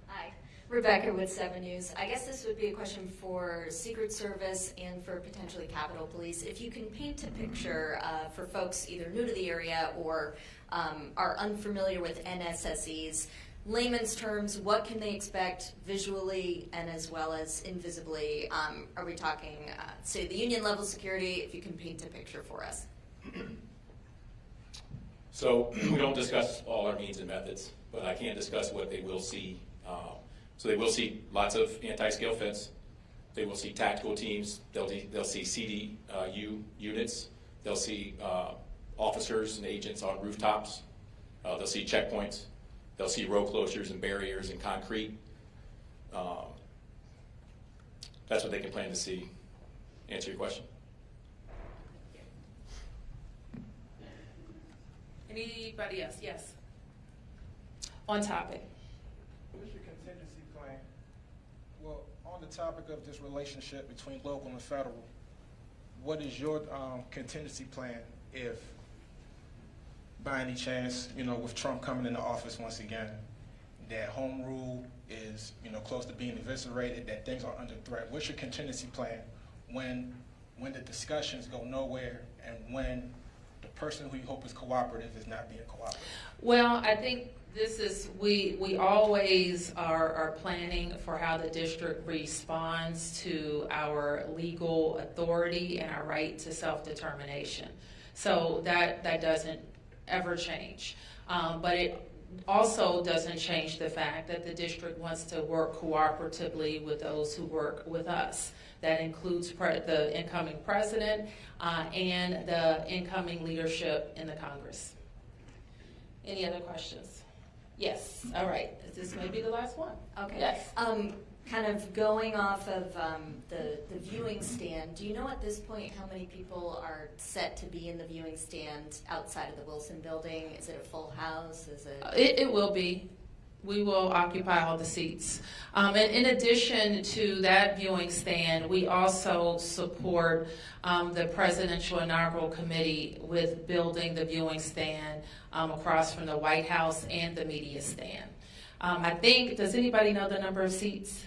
Hi, Rebecca with 7 News. I guess this would be a question for Secret Service and for potentially Capitol Police. If you can paint a picture for folks either new to the area or are unfamiliar with NSSEs, layman's terms, what can they expect visually and as well as invisibly? Are we talking, say, the union level security? If you can paint a picture for us. So we don't discuss all our means and methods, but I can discuss what they will see. So they will see lots of anti-scale fence. They will see tactical teams. They'll see CDU units. They'll see officers and agents on rooftops. They'll see checkpoints. They'll see road closures and barriers and concrete. That's what they can plan to see. Answer your question? Anybody else? Yes. On topic. What's your contingency plan? Well, on the topic of this relationship between local and federal, what is your contingency plan if, by any chance, with Trump coming into office once again, that home rule is, close to being eviscerated, that things are under threat? What's your contingency plan when the discussions go nowhere and when the person who you hope is cooperative is not being cooperative? Well, I think we always are planning for how the district responds to our legal authority and our right to self-determination. So that doesn't ever change. But it also doesn't change the fact that the district wants to work cooperatively with those who work with us. That includes the incoming president and the incoming leadership in the Congress. Any other questions? Yes. All right. This may be the last one. Okay. Yes. Kind of going off of the viewing stand, do you know at this point how many people are set to be in the viewing stand outside of the Wilson building? Is it a full house? Is it? It will be. We will occupy all the seats. And in addition to that viewing stand, we also support the Presidential Inaugural Committee with building the viewing stand across from the White House and the media stand. I think, does anybody know the number of seats?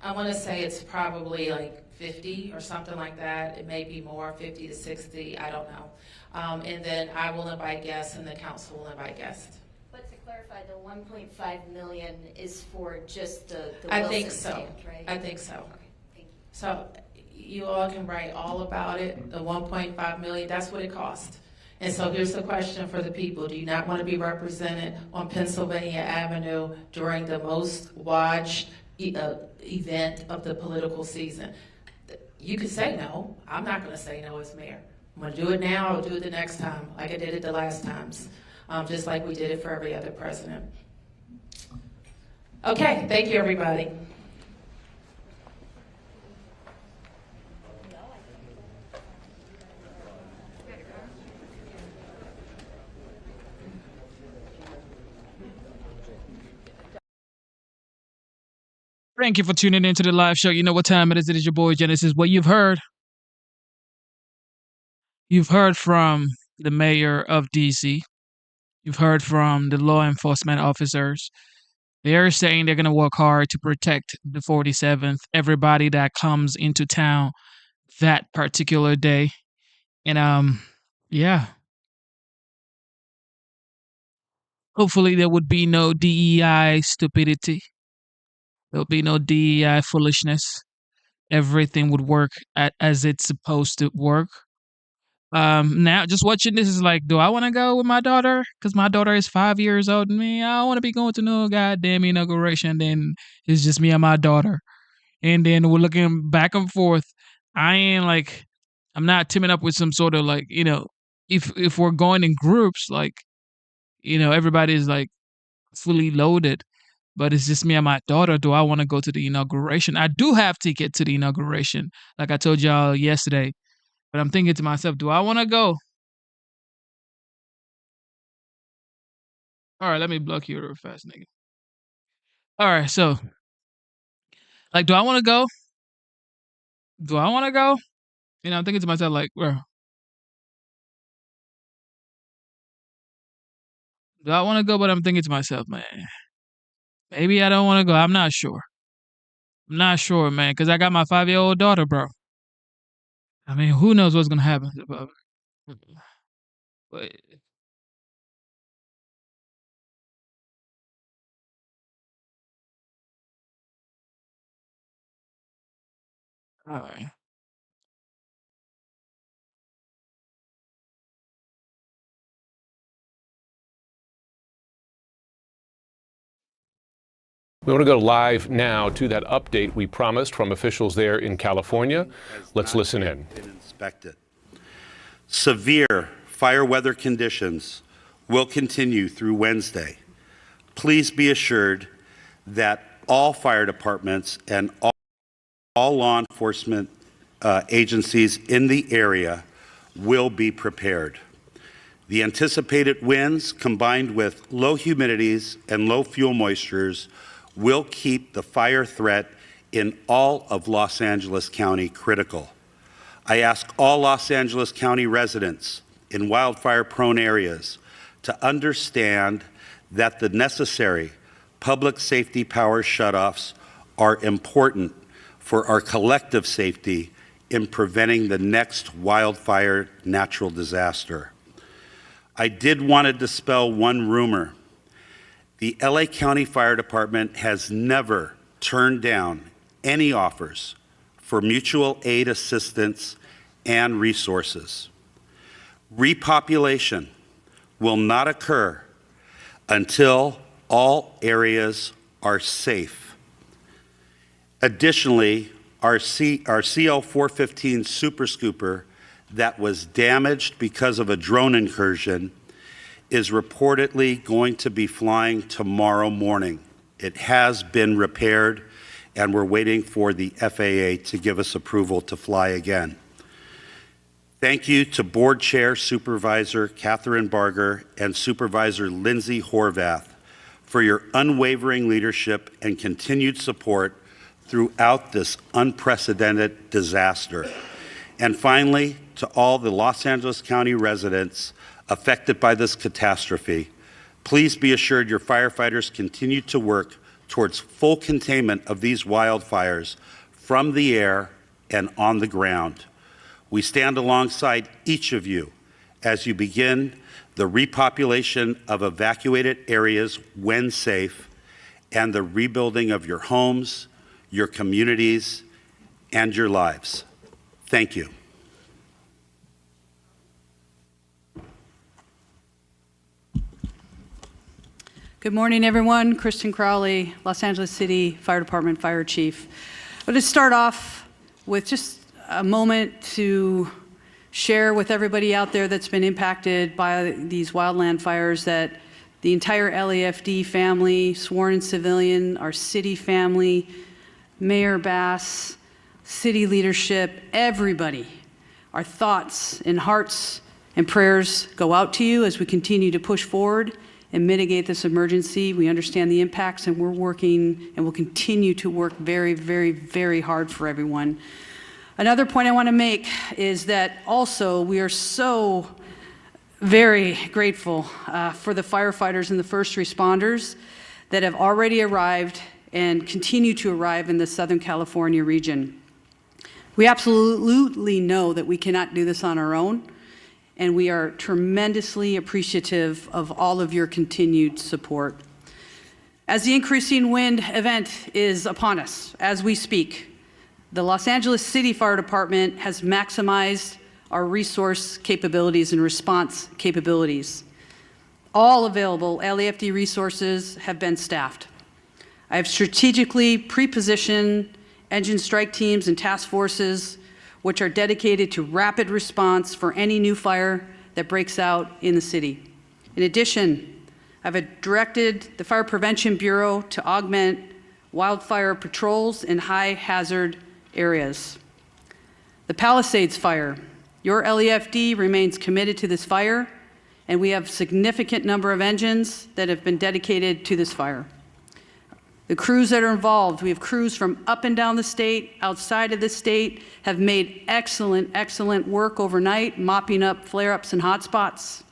I want to say it's probably like 50 or something like that. It may be more, 50 to 60, I don't know. And then I will invite guests and the council will invite guests. But to clarify, the 1.5 million is for just the I Wilson think so. stand, right? I think so. Okay, thank you. So you all can write all about it, the 1.5 million, that's what it cost. And so here's the question for the people. Do you not want to be represented on Pennsylvania Avenue during the most watched event of the political season? You could say no. I'm not going to say no as mayor. I'm going to do it now. I'll do it the next time like I did it the last times, just like we did it for every other president. Okay, thank you, everybody. Thank you for tuning in to the live show. You know what time it is. It is your boy Genesis. What you've heard from the mayor of DC. You've heard from the law enforcement officers. They're saying they're going to work hard to protect the 47th, everybody that comes into town that particular day. And yeah. Hopefully there would be no DEI stupidity. There'll be no DEI foolishness. Everything would work as it's supposed to work. Now just watching this is like, do I want to go with my daughter? Because my daughter is 5 years old and me. I don't want to be going to no goddamn inauguration. Then it's just me and my daughter. and then we're looking back and forth. I'm not teaming up with some sort of like, if we're going in groups, like, everybody's like fully loaded, but it's just me and my daughter. Do I want to go to the inauguration? I do have ticket to the inauguration, like I told y'all yesterday. But I'm thinking to myself, do I want to go? All right, let me block you real fast, nigga. All right, so like, do I want to go? Do I want to go? I'm thinking to myself, like, bro, do I want to go? But I'm thinking to myself, man, maybe I don't want to go. I'm not sure. I'm not sure, man, because I got my 5-year-old daughter, bro. I mean, who knows what's gonna happen? But all right. We want to go live now to that update we promised from officials there in California. Let's listen in. Inspected. Severe fire weather conditions will continue through Wednesday. Please be assured that all fire departments and all law enforcement agencies in the area will be prepared. The anticipated winds, combined with low humidities and low fuel moistures, will keep the fire threat in all of Los Angeles County critical. I ask all Los Angeles County residents in wildfire-prone areas to understand that the necessary public safety power shutoffs are important for our collective safety in preventing the next wildfire natural disaster. I did want to dispel one rumor. The LA County Fire Department has never turned down any offers for mutual aid assistance and resources. Repopulation will not occur until all areas are safe. Additionally, our CL-415 Super Scooper that was damaged because of a drone incursion is reportedly going to be flying tomorrow morning. It has been repaired, and we're waiting for the FAA to give us approval to fly again. Thank you to Board Chair Supervisor Catherine Barger and Supervisor Lindsay Horvath for your unwavering leadership and continued support throughout this unprecedented disaster. And finally, to all the Los Angeles County residents affected by this catastrophe, please be assured your firefighters continue to work towards full containment of these wildfires from the air and on the ground. We stand alongside each of you as you begin the repopulation of evacuated areas when safe and the rebuilding of your homes, your communities, and your lives. Thank you. Good morning, everyone. Kristen Crowley, Los Angeles City Fire Department Fire Chief. I'll just start off with just a moment to share with everybody out there that's been impacted by these wildland fires that the entire LAFD family, sworn and civilian, our city family, Mayor Bass, city leadership, everybody, our thoughts and hearts and prayers go out to you as we continue to push forward and mitigate this emergency. We understand the impacts, and we're working and will continue to work very, very, very hard for everyone. Another point I want to make is that also we are so very grateful for the firefighters and the first responders that have already arrived and continue to arrive in the Southern California region. We absolutely know that we cannot do this on our own, and we are tremendously appreciative of all of your continued support. As the increasing wind event is upon us as we speak, the Los Angeles City Fire Department has maximized our resource capabilities and response capabilities. All available LAFD resources have been staffed. I have strategically pre-positioned engine strike teams, and task forces, which are dedicated to rapid response for any new fire that breaks out in the city. In addition, I've directed the Fire Prevention Bureau to augment wildfire patrols in high hazard areas. The Palisades fire. Your LEFD remains committed to this fire, and we have a significant number of engines that have been dedicated to this fire. The crews that are involved, we have crews from up and down the state, outside of the state, have made excellent, excellent work overnight, mopping up flare-ups and hotspots.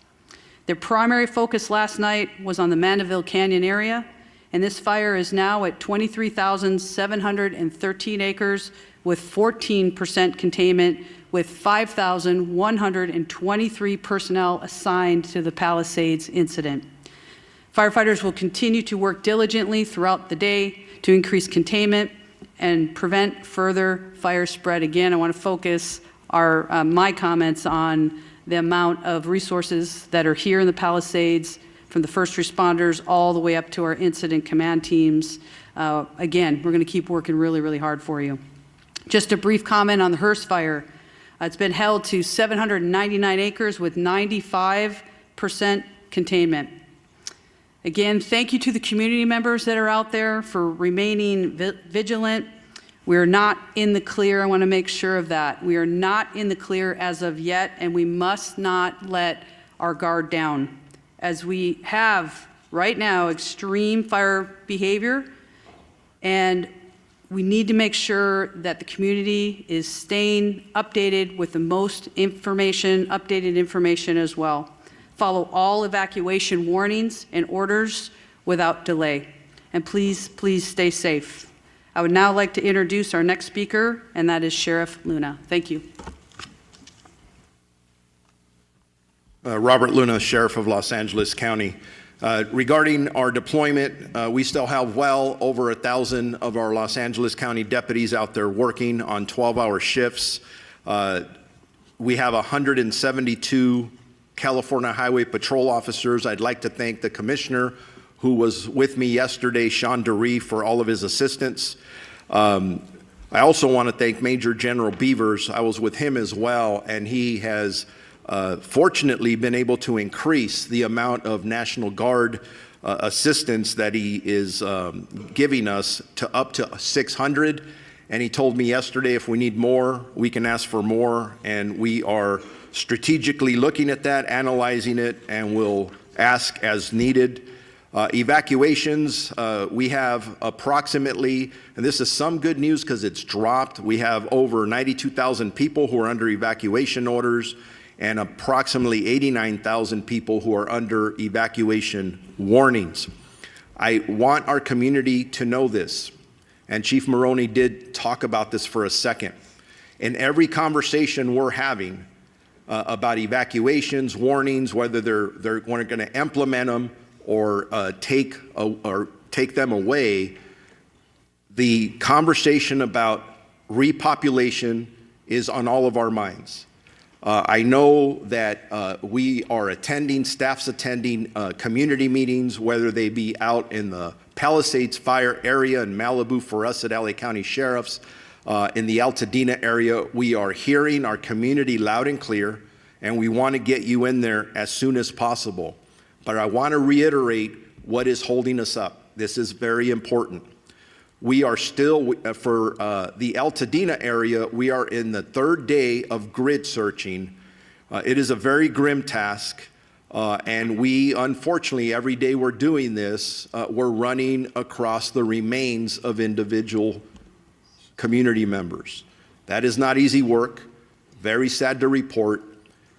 Their primary focus last night was on the Mandeville Canyon area, and this fire is now at 23,713 acres with 14% containment, with 5,123 personnel assigned to the Palisades incident. Firefighters will continue to work diligently throughout the day to increase containment and prevent further fire spread. Again, I want to focus my comments on the amount of resources that are here in the Palisades, from the first responders all the way up to our incident command teams. Again, we're going to keep working really, really hard for you. Just a brief comment on the Hearst fire. It's been held to 799 acres with 95% containment. Again, thank you to the community members that are out there for remaining vigilant. We're not in the clear. I want to make sure of that. We are not in the clear as of yet, and we must not let our guard down. As we have right now extreme fire behavior, and we need to make sure that the community is staying updated with the most information, updated information as well. Follow all evacuation warnings and orders without delay. And please, please stay safe. I would now like to introduce our next speaker, and that is Sheriff Luna. Thank you. Robert Luna, Sheriff of Los Angeles County. Regarding our deployment, we still have well over 1,000 of our Los Angeles County deputies out there working on 12-hour shifts. We have 172 California Highway Patrol officers. I'd like to thank the commissioner who was with me yesterday, Sean DeRee, for all of his assistance. I also want to thank Major General Beavers. I was with him as well, and he has fortunately been able to increase the amount of National Guard assistance that he is giving us to up to 600. And he told me yesterday if we need more, we can ask for more, and we are strategically looking at that, analyzing it, and we'll ask as needed. Evacuations, we have approximately, and this is some good news because it's dropped, we have over 92,000 people who are under evacuation orders and approximately 89,000 people who are under evacuation warnings. I want our community to know this, and Chief Maroney did talk about this for a second. In every conversation we're having about evacuations, warnings, whether they're going to implement them or take them away, the conversation about repopulation is on all of our minds. I know that we are attending, staff's attending community meetings, whether they be out in the Palisades Fire area in Malibu for us at LA County Sheriff's, in the Altadena area. We are hearing our community loud and clear, and we want to get you in there as soon as possible. But I want to reiterate what is holding us up. This is very important. We are still, for the Altadena area, we are in the third day of grid searching. It is a very grim task, and we, unfortunately, every day we're doing this, we're running across the remains of individual community members. That is not easy work, very sad to report,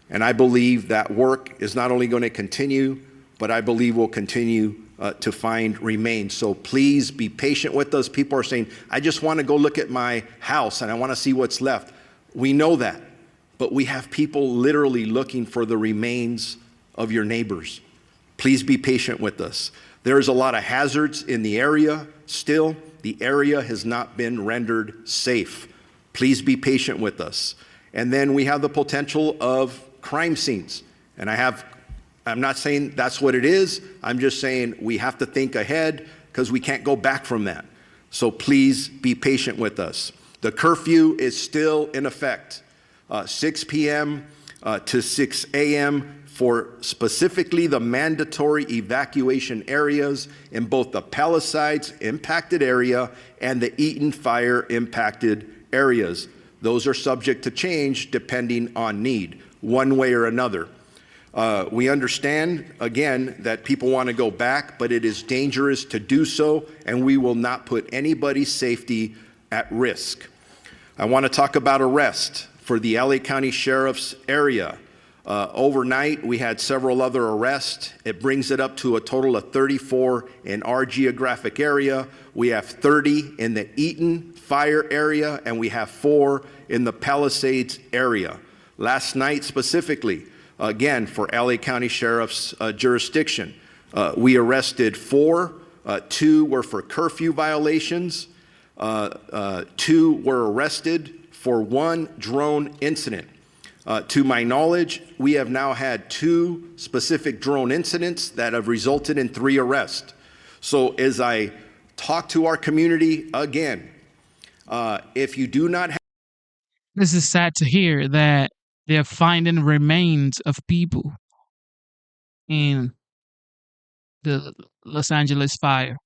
and I believe that work is not only going to continue, but I believe will continue to find remains. So please be patient with us. People are saying, I just want to go look at my house and I want to see what's left. We know that, but we have people literally looking for the remains of your neighbors. Please be patient with us. There's a lot of hazards in the area still. The area has not been rendered safe. Please be patient with us. And then we have the potential of crime scenes. And I'm not saying that's what it is. I'm just saying we have to think ahead because we can't go back from that. So please be patient with us. The curfew is still in effect, 6 p.m. To 6 a.m. for specifically the mandatory evacuation areas in both the Palisades impacted area and the Eaton fire impacted areas. Those are subject to change depending on need, one way or another. We understand, again, that people want to go back, but it is dangerous to do so, and we will not put anybody's safety at risk. I want to talk about arrest for the LA County Sheriff's area. Overnight, we had several other arrests. It brings it up to a total of 34 in our geographic area. We have 30 in the Eaton fire area, and we have 4 in the Palisades area. Last night specifically, again, for LA County Sheriff's jurisdiction, we arrested 4. 2 were for curfew violations. 2 were arrested for 1 drone incident. To my knowledge, we have now had 2 specific drone incidents that have resulted in 3 arrests. So as I talk to our community again, if you do not have... This is sad to hear that they're finding remains of people in the Los Angeles fire.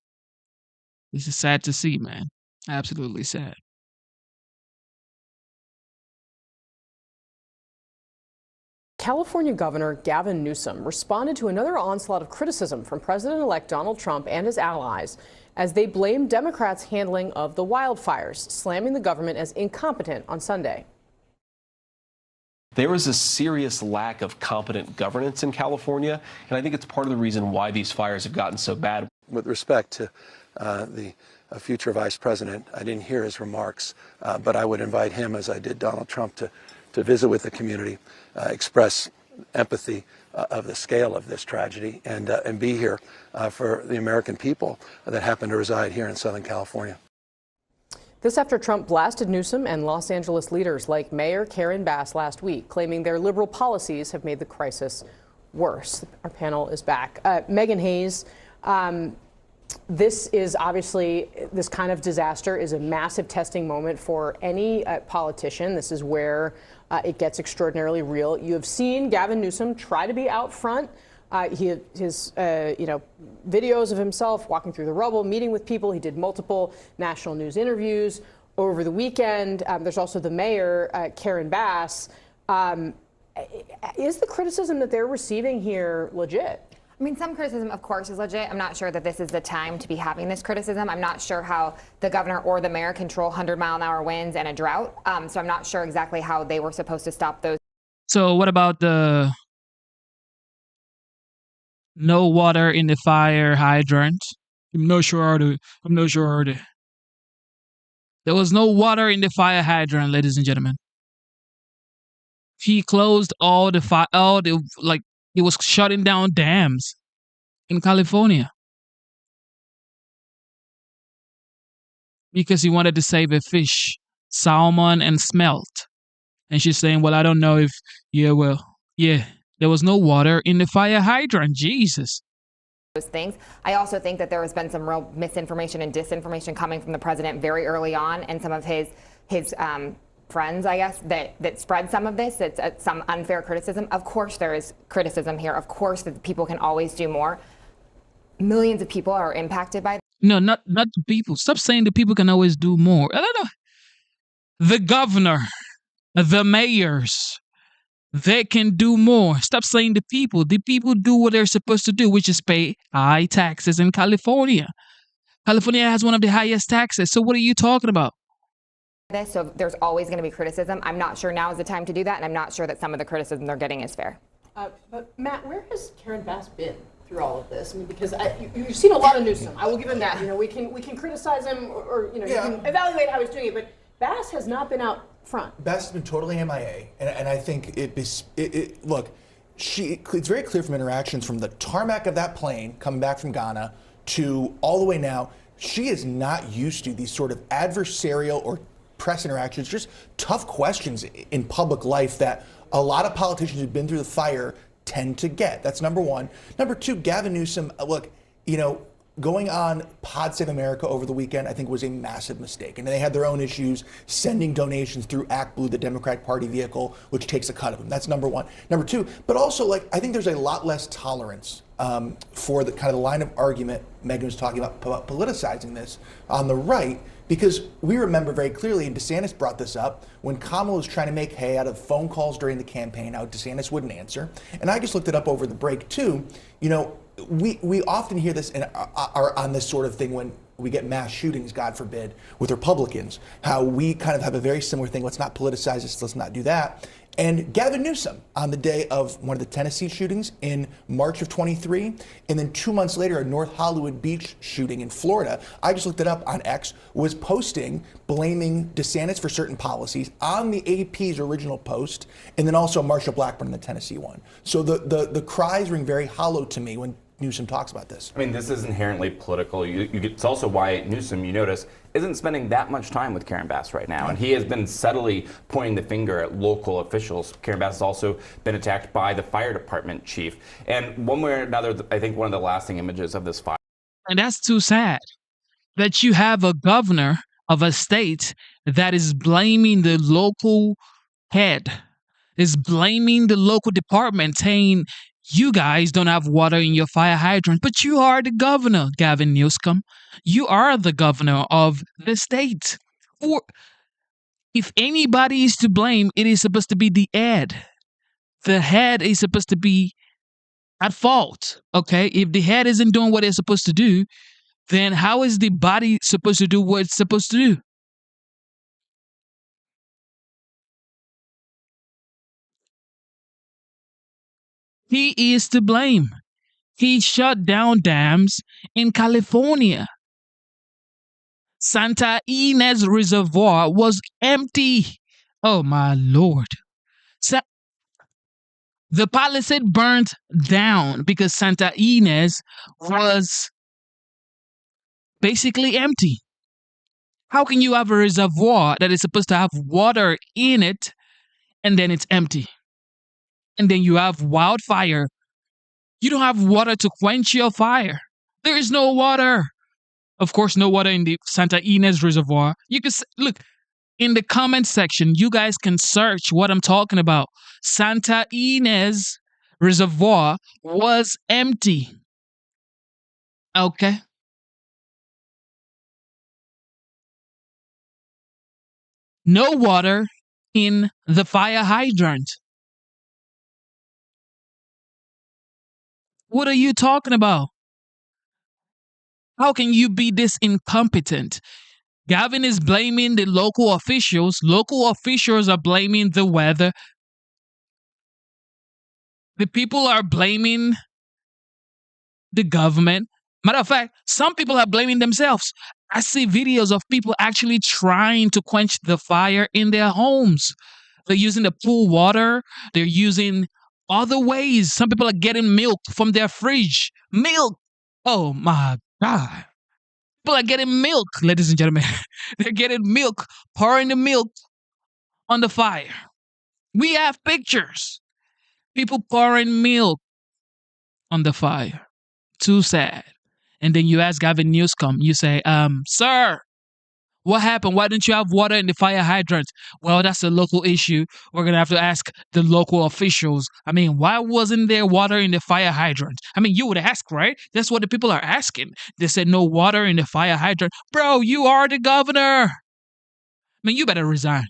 This is sad to see, man. Absolutely sad. California Governor Gavin Newsom responded to another onslaught of criticism from President-elect Donald Trump and his allies as they blamed Democrats' handling of the wildfires, slamming the government as incompetent on Sunday. There is a serious lack of competent governance in California, and I think it's part of the reason why these fires have gotten so bad. With respect to the future vice president, I didn't hear his remarks, but I would invite him, as I did Donald Trump, to visit with the community, express empathy of the scale of this tragedy, and be here for the American people that happen to reside here in Southern California. This after Trump blasted Newsom and Los Angeles leaders like Mayor Karen Bass last week, claiming their liberal policies have made the crisis worse. Our panel is back. Megan Hayes, this is obviously, this kind of disaster is a massive testing moment for any politician. This is where it gets extraordinarily real. You have seen Gavin Newsom try to be out front. His videos of himself walking through the rubble, meeting with people. He did multiple national news interviews over the weekend. There's also the mayor, Karen Bass. Is the criticism that they're receiving here legit? I mean, some criticism, of course, is legit. I'm not sure that this is the time to be having this criticism. I'm not sure how the governor or the mayor control 100-mile-an-hour winds and a drought. So I'm not sure exactly how they were supposed to stop those. So what about the no water in the fire hydrant? I'm not sure. There was no water in the fire hydrant, ladies and gentlemen. He closed all the he was shutting down dams in California because he wanted to save a fish, salmon and smelt. And she's saying, well, I don't know if, there was no water in the fire hydrant. Jesus. Those things. I also think that there has been some real misinformation and disinformation coming from the president very early on, and some of his friends, I guess, that spread some of this. It's some unfair criticism. Of course there is criticism here. Of course that people can always do more. Millions of people are impacted by this. No, not the people. Stop saying the people can always do more. I don't know. The governor, the mayors, they can do more. Stop saying the people. The people do what they're supposed to do, which is pay high taxes in California. California has one of the highest taxes. So what are you talking about? So there's always going to be criticism. I'm not sure now is the time to do that, and I'm not sure that some of the criticism they're getting is fair. But Matt, where has Karen Bass been through all of this? I mean, because you've seen a lot of Newsom. I will give him that. You know, we can criticize him or you can evaluate how he's doing it, but Bass has not been out front. Bass has been totally MIA, and I think look, it's very clear from interactions from the tarmac of that plane coming back from Ghana to all the way now. She is not used to these sort of adversarial or press interactions, just tough questions in public life that a lot of politicians who've been through the fire tend to get. That's number one. Number two, Gavin Newsom, look, going on Pod Save America over the weekend, I think, was a massive mistake. And they had their own issues sending donations through Act Blue, the Democratic Party vehicle, which takes a cut of them. That's number one. Number two, but also, like, I think there's a lot less tolerance for the kind of the line of argument Megan was talking about politicizing this on the right, because we remember very clearly, and DeSantis brought this up, when Kamala was trying to make hay out of phone calls during the campaign, how DeSantis wouldn't answer. And I just looked it up over the break too. You know, we often hear this and are on this sort of thing when we get mass shootings, God forbid, with Republicans, how we kind of have a very similar thing. Let's not politicize this, let's not do that. And Gavin Newsom, on the day of one of the Tennessee shootings in March of 23, and then 2 months later, a North Hollywood Beach shooting in Florida, I just looked it up on X, was posting, blaming DeSantis for certain policies on the AP's original post, and then also Marsha Blackburn in the Tennessee one. So the cries ring very hollow to me when Newsom talks about this. I mean, this is inherently political. It's also why Newsom, you notice, isn't spending that much time with Karen Bass right now. And he has been subtly pointing the finger at local officials. Karen Bass has also been attacked by the fire department chief. And one way or another, I think one of the lasting images of this fire. And that's too sad that you have a governor of a state that is blaming the local head, is blaming the local department, saying, you guys don't have water in your fire hydrant, but you are the governor, Gavin Newsom. You are the governor of the state. Or if anybody is to blame, it is supposed to be the head. The head is supposed to be at fault, okay? If the head isn't doing what it's supposed to do, then how is the body supposed to do what it's supposed to do? He is to blame. He shut down dams in California. Santa Ynez Reservoir was empty. Oh, my Lord. The Palisade burned down because Santa Ynez was basically empty. How can you have a reservoir that is supposed to have water in it and then it's empty? And then you have wildfire. You don't have water to quench your fire. There is no water. Of course, no water in the Santa Ynez Reservoir. You can look in the comment section. You guys can search what I'm talking about. Santa Ynez Reservoir was empty. Okay. No water in the fire hydrant. What are you talking about? How can you be this incompetent? Gavin is blaming the local officials. Local officials are blaming the weather. The people are blaming the government. Matter of fact, some people are blaming themselves. I see videos of people actually trying to quench the fire in their homes. They're using the pool water. They're using other ways. Some people are getting milk from their fridge. Milk. Oh my God. People are getting milk, ladies and gentlemen. They're getting milk, pouring the milk on the fire. We have pictures. People pouring milk on the fire. Too sad. And then you ask Gavin Newsom, you say, sir, what happened? Why didn't you have water in the fire hydrant? Well, that's a local issue. We're going to have to ask the local officials. I mean, why wasn't there water in the fire hydrant? I mean, you would ask, right? That's what the people are asking. They said no water in the fire hydrant. Bro, you are the governor. I mean, you better resign.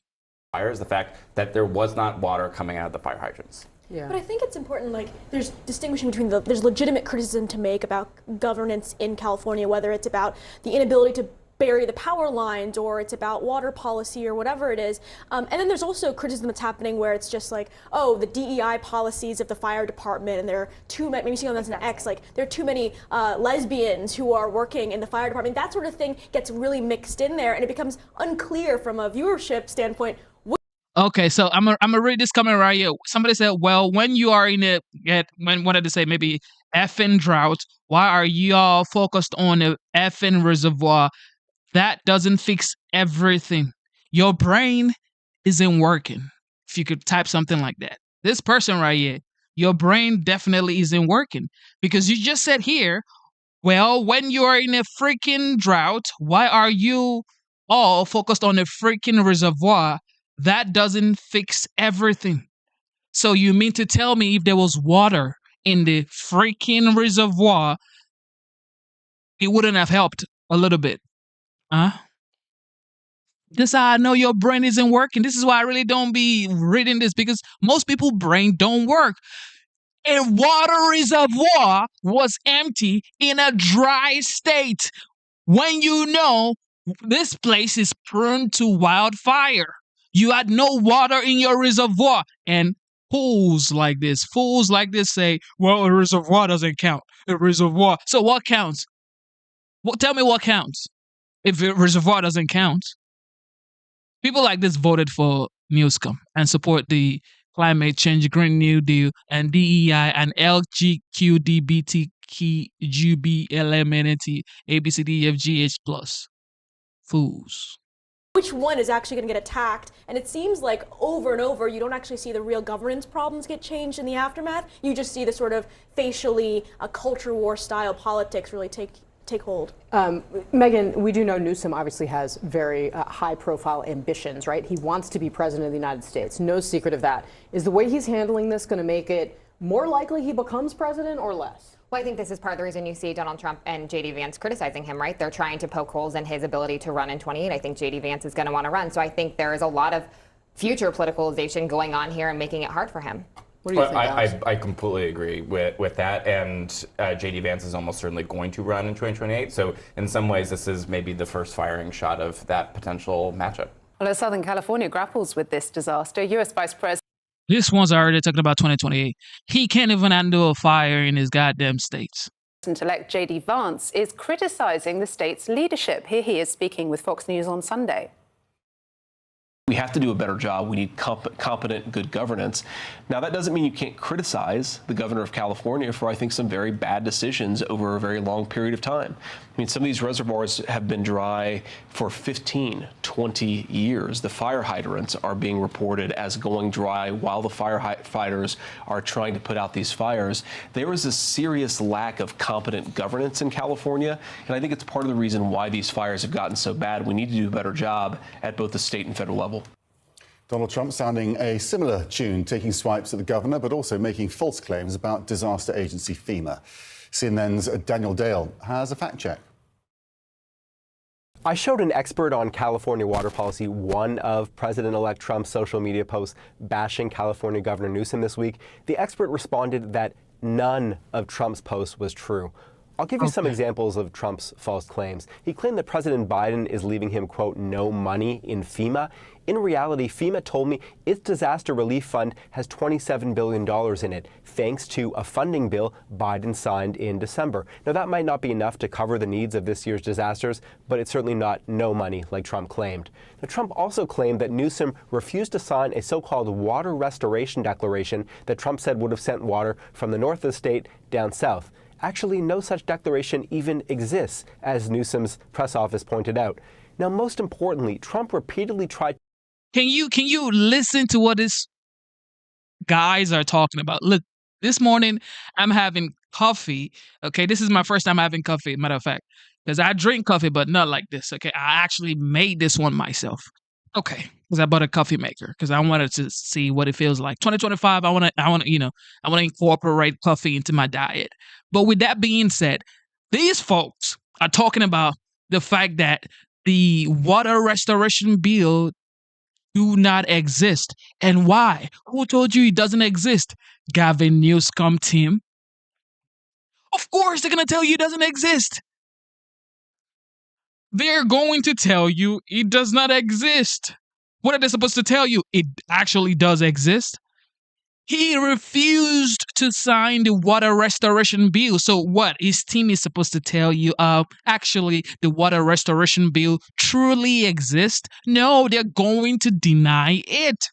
Fire is the fact that there was not water coming out of the fire hydrants. Yeah. But I think it's important, like, there's distinguishing between there's legitimate criticism to make about governance in California, whether it's about the inability to bury the power lines or it's about water policy or whatever it is. And then there's also criticism that's happening where it's just like, oh, the DEI policies of the fire department, and there are too many, maybe seeing that's an X, like there are too many lesbians who are working in the fire department. That sort of thing gets really mixed in there and it becomes unclear from a viewership standpoint. Okay, so I'm gonna read this comment right here. Somebody said, well, when you are in a, when wanted to say maybe effing drought, why are y'all focused on the effing reservoir? That doesn't fix everything. Your brain isn't working. If you could type something like that. This person right here, your brain definitely isn't working because you just said here, Well, when you are in a freaking drought, why are you all focused on a freaking reservoir? That doesn't fix everything. So you mean to tell me if there was water in the freaking reservoir, it wouldn't have helped a little bit? Huh? This is how I know your brain isn't working. This is why I really don't be reading this, because most people brain don't work. A water reservoir was empty in a dry state. When you know this place is prone to wildfire, you had no water in your reservoir. And fools like this say, well, a reservoir doesn't count. A reservoir. So what counts? Well, tell me what counts if a reservoir doesn't count. People like this voted for Newscom and support the climate change, Green New Deal, and DEI, and LGBTQBLMNT, ABCDEFGH plus. Fools. Which one is actually going to get attacked? And it seems like over and over, you don't actually see the real governance problems get changed in the aftermath. You just see the sort of facially culture war style politics really take hold. Megan, we do know Newsom obviously has very high-profile ambitions, right? He wants to be president of the United States. No secret of that. Is the way he's handling this going to make it more likely he becomes president or less? Well, I think this is part of the reason you see Donald Trump and J.D. Vance criticizing him, right? They're trying to poke holes in his ability to run in 28. I think J.D. Vance is going to want to run. So I think there is a lot of future politicalization going on here and making it hard for him. What do you think, Alex? I completely agree with that, and J.D. Vance is almost certainly going to run in 2028, so in some ways this is maybe the first firing shot of that potential matchup. Well, as Southern California grapples with this disaster, U.S. Vice President... This one's already talking about 2028. He can't even handle a fire in his goddamn states. President-elect J.D. Vance is criticizing the state's leadership. Here he is speaking with Fox News on Sunday. We have to do a better job. We need competent, good governance. Now, that doesn't mean you can't criticize the governor of California for, I think, some very bad decisions over a very long period of time. I mean, some of these reservoirs have been dry for 15, 20 years. The fire hydrants are being reported as going dry while the firefighters are trying to put out these fires. There is a serious lack of competent governance in California, and I think it's part of the reason why these fires have gotten so bad. We need to do a better job at both the state and federal level. Donald Trump sounding a similar tune, taking swipes at the governor, but also making false claims about disaster agency FEMA. CNN's Daniel Dale has a fact check. I showed an expert on California water policy one of President-elect Trump's social media posts bashing California Governor Newsom this week. The expert responded that none of Trump's posts was true. I'll give you some examples of Trump's false claims. He claimed that President Biden is leaving him, quote, no money in FEMA. In reality, FEMA told me its disaster relief fund has $27 billion in it, thanks to a funding bill Biden signed in December. Now, that might not be enough to cover the needs of this year's disasters, but it's certainly not no money like Trump claimed. Now, Trump also claimed that Newsom refused to sign a so-called water restoration declaration that Trump said would have sent water from the north of the state down south. Actually, no such declaration even exists, as Newsom's press office pointed out. Now, most importantly, Trump repeatedly tried. Can you listen to what these guys are talking about? Look, this morning I'm having coffee. Okay, this is my first time having coffee, matter of fact, because I drink coffee, but not like this. Okay, I actually made this one myself. Okay, because I bought a coffee maker because I wanted to see what it feels like. 2025, I want to incorporate coffee into my diet. But with that being said, these folks are talking about the fact that the water restoration bill do not exist. And why? Who told you it doesn't exist? Gavin Newsom team. Of course they're going to tell you it doesn't exist. They're going to tell you it does not exist. What are they supposed to tell you? It actually does exist. He refused to sign the water restoration bill. So what? His team is supposed to tell you, actually, the water restoration bill truly exists? No, they're going to deny it.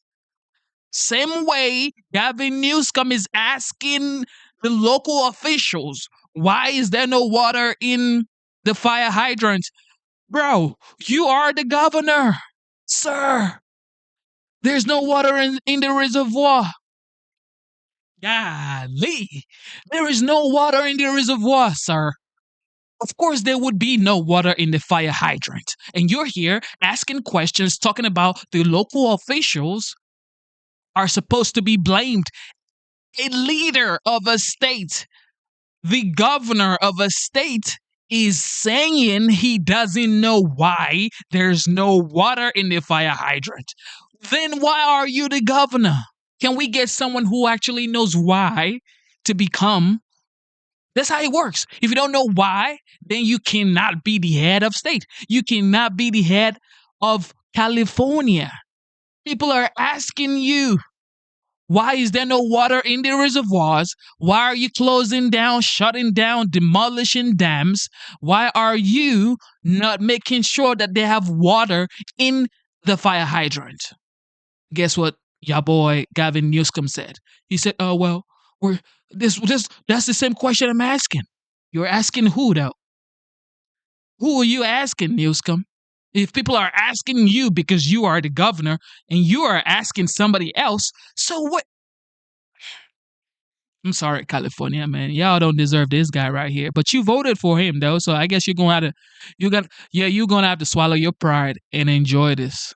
Same way Gavin Newsom is asking the local officials, why is there no water in the fire hydrant? Bro, you are the governor. Sir, there's no water in the reservoir. Golly, there is no water in the reservoir, sir. Of course, there would be no water in the fire hydrant. And you're here asking questions, talking about the local officials are supposed to be blamed. A leader of a state, the governor of a state, is saying he doesn't know why there's no water in the fire hydrant. Then why are you the governor? Can we get someone who actually knows why to become? That's how it works. If you don't know why, then you cannot be the head of state. You cannot be the head of California. People are asking you, why is there no water in the reservoirs? Why are you closing down, shutting down, demolishing dams? Why are you not making sure that they have water in the fire hydrant? Guess what your boy Gavin Newsom said? He said, "Oh well, we're this that's the same question I'm asking. You're asking who though? Who are you asking, Newsom? If people are asking you because you are the governor and you are asking somebody else, so what?" I'm sorry, California, man. Y'all don't deserve this guy right here. But you voted for him though, so I guess you're gonna have to swallow your pride and enjoy this.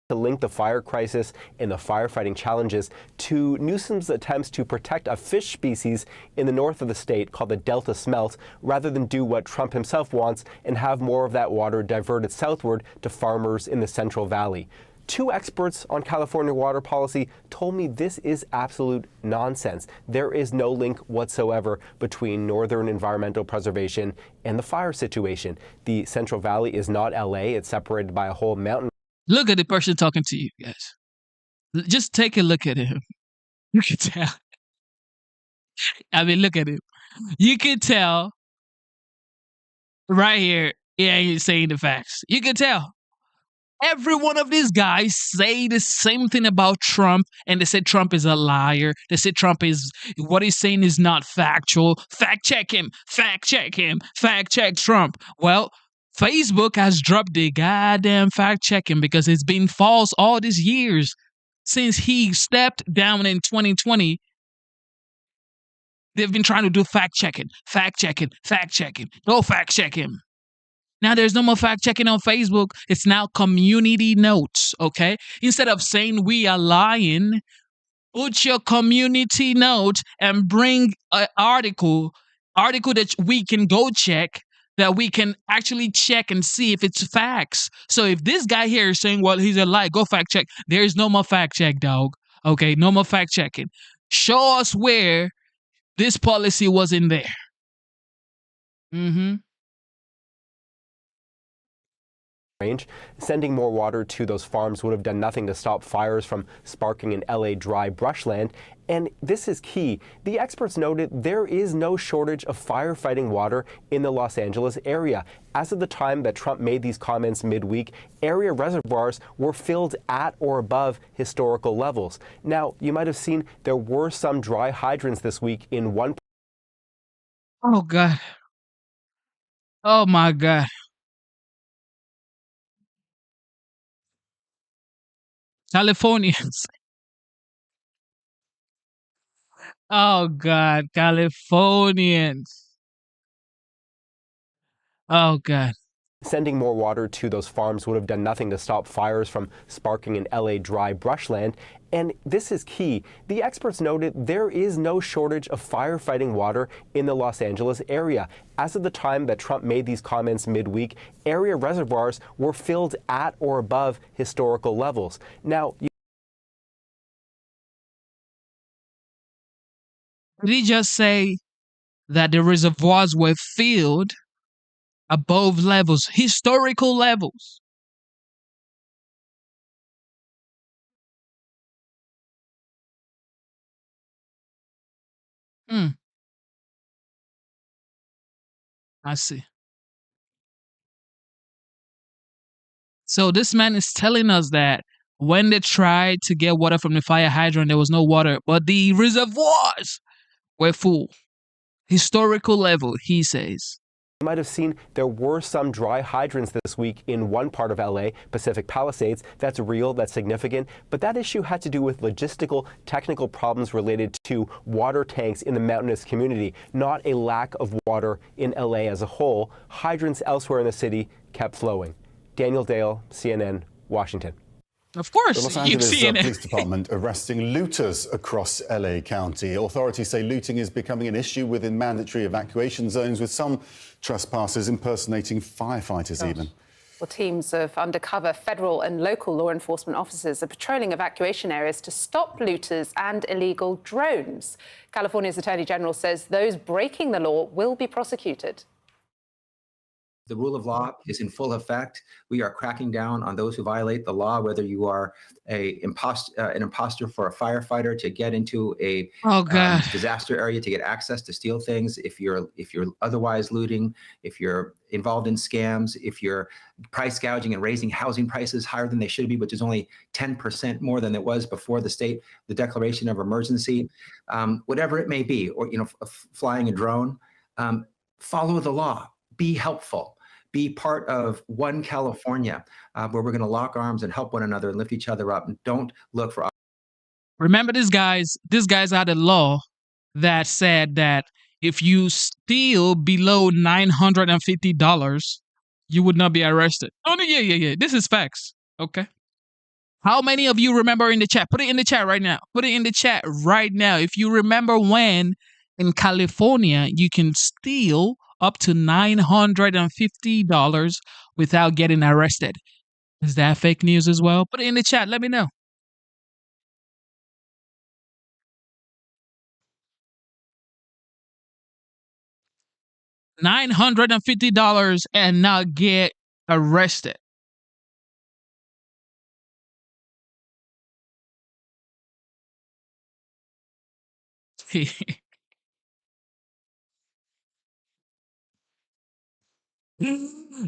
To link the fire crisis and the firefighting challenges to Newsom's attempts to protect a fish species in the north of the state called the Delta smelt, rather than do what Trump himself wants and have more of that water diverted southward to farmers in the Central Valley. Two experts on California water policy told me this is absolute nonsense. There is no link whatsoever between northern environmental preservation and the fire situation. The Central Valley is not LA. It's separated by a whole mountain. Look at the person talking to you, guys. Just take a look at him. You can tell. I mean, look at him. You can tell right here, he ain't saying the facts. You can tell. Every one of these guys say the same thing about Trump, and they said Trump is a liar. They said Trump is, what he's saying is not factual. Fact check him. Fact check him. Fact check Trump. Well, Facebook has dropped the goddamn fact checking because it's been false all these years since he stepped down in 2020. They've been trying to do fact checking, fact checking, fact checking. Go fact check him. Now there's no more fact checking on Facebook. It's now community notes, okay? Instead of saying we are lying, put your community note and bring an article that we can go check, that we can actually check and see if it's facts. So if this guy here is saying, well, he's a lie, go fact check. There's no more fact check, dog. Okay, no more fact checking. Show us where this policy was in there. Mm-hmm. Range. Sending more water to those farms would have done nothing to stop fires from sparking in LA dry brushland. And this is key. The experts noted there is no shortage of firefighting water in the Los Angeles area. As of the time that Trump made these comments midweek, area reservoirs were filled at or above historical levels. Now, you might have seen there were some dry hydrants this week in one. Oh, God. Oh, my God. Californians. Oh, God. Californians. Oh, God. Sending more water to those farms would have done nothing to stop fires from sparking in LA dry brushland. And this is key. The experts noted there is no shortage of firefighting water in the Los Angeles area. As of the time that Trump made these comments midweek, area reservoirs were filled at or above historical levels. Now, did he just say that the reservoirs were filled above levels, historical levels? I see. So this man is telling us that when they tried to get water from the fire hydrant, there was no water, but the reservoirs were full. Historical level, he says. You might have seen there were some dry hydrants this week in one part of LA, Pacific Palisades. That's real, that's significant. But that issue had to do with logistical, technical problems related to water tanks in the mountainous community, not a lack of water in LA as a whole. Hydrants elsewhere in the city kept flowing. Daniel Dale, CNN, Washington. Of course, the Los Angeles Police Department arresting looters across LA County. Authorities say looting is becoming an issue within mandatory evacuation zones, with some trespassers impersonating firefighters even. Well, teams of undercover federal and local law enforcement officers are patrolling evacuation areas to stop looters and illegal drones. California's Attorney General says those breaking the law will be prosecuted. The rule of law is in full effect. We are cracking down on those who violate the law, whether you are an imposter for a firefighter to get into a disaster area to get access to steal things, if you're otherwise looting, if you're involved in scams, if you're price gouging and raising housing prices higher than they should be, which is only 10% more than it was before the declaration of emergency, whatever it may be, or flying a drone, follow the law, be helpful. Be part of one California where we're going to lock arms and help one another and lift each other up. And don't look for. Remember, these guys had a law that said that if you steal below $950, you would not be arrested. Oh, no, yeah. This is facts. Okay. How many of you remember in the chat? Put it in the chat right now. Put it in the chat right now. If you remember when in California you can steal up to $950 without getting arrested. Is that fake news as well? Put it in the chat. Let me know. $950 and not get arrested.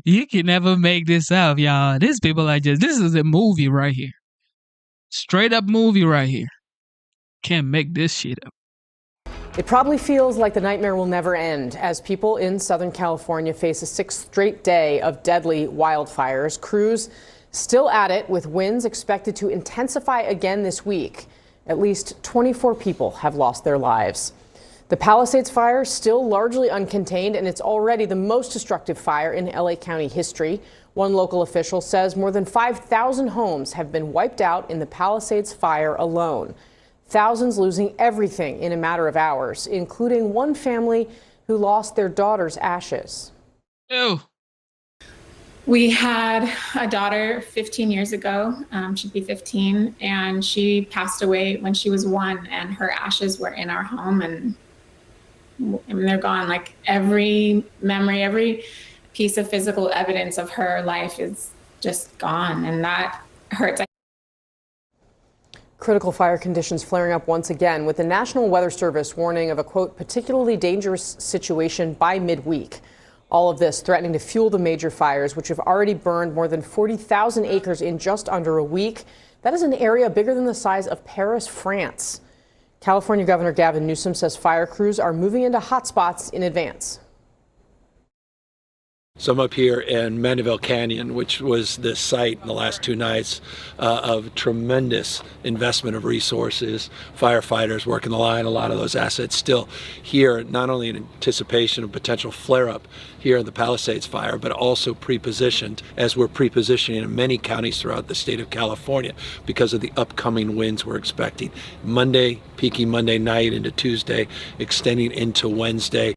You can never make this up, y'all. These people are this is a movie right here. Straight up movie right here. Can't make this shit up. It probably feels like the nightmare will never end as people in Southern California face a sixth straight day of deadly wildfires. Crews still at it, with winds expected to intensify again this week. At least 24 people have lost their lives. The Palisades fire still largely uncontained, and it's already the most destructive fire in LA County history. One local official says more than 5,000 homes have been wiped out in the Palisades fire alone. Thousands losing everything in a matter of hours, including one family who lost their daughter's ashes. Ew. We had a daughter 15 years ago. She'd be 15, and she passed away when she was 1, and her ashes were in our home, and they're gone. Like every memory, every piece of physical evidence of her life is just gone, and that hurts. Critical fire conditions flaring up once again, with the National Weather Service warning of a, quote, particularly dangerous situation by midweek. All of this threatening to fuel the major fires, which have already burned more than 40,000 acres in just under a week. That is an area bigger than the size of Paris, France. California Governor Gavin Newsom says fire crews are moving into hotspots in advance. So I'm up here in Mandeville Canyon, which was the site in the last 2 nights of tremendous investment of resources, firefighters working the line, a lot of those assets still here, not only in anticipation of potential flare-up here in the Palisades fire, but also pre-positioned, as we're pre-positioning in many counties throughout the state of California because of the upcoming winds we're expecting. Monday, peaking Monday night into Tuesday, extending into Wednesday.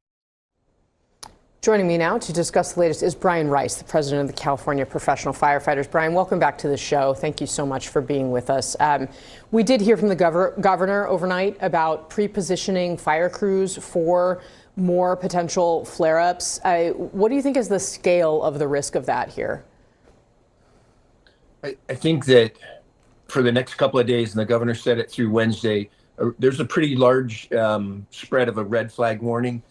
Joining me now to discuss the latest is Brian Rice, the president of the California Professional Firefighters. Brian, welcome back to the show. Thank you so much for being with us. We did hear from the governor overnight about pre-positioning fire crews for more potential flare-ups. What do you think is the scale of the risk of that here? I think that for the next couple of days, and the governor said it through Wednesday, there's a pretty large spread of a red flag warning.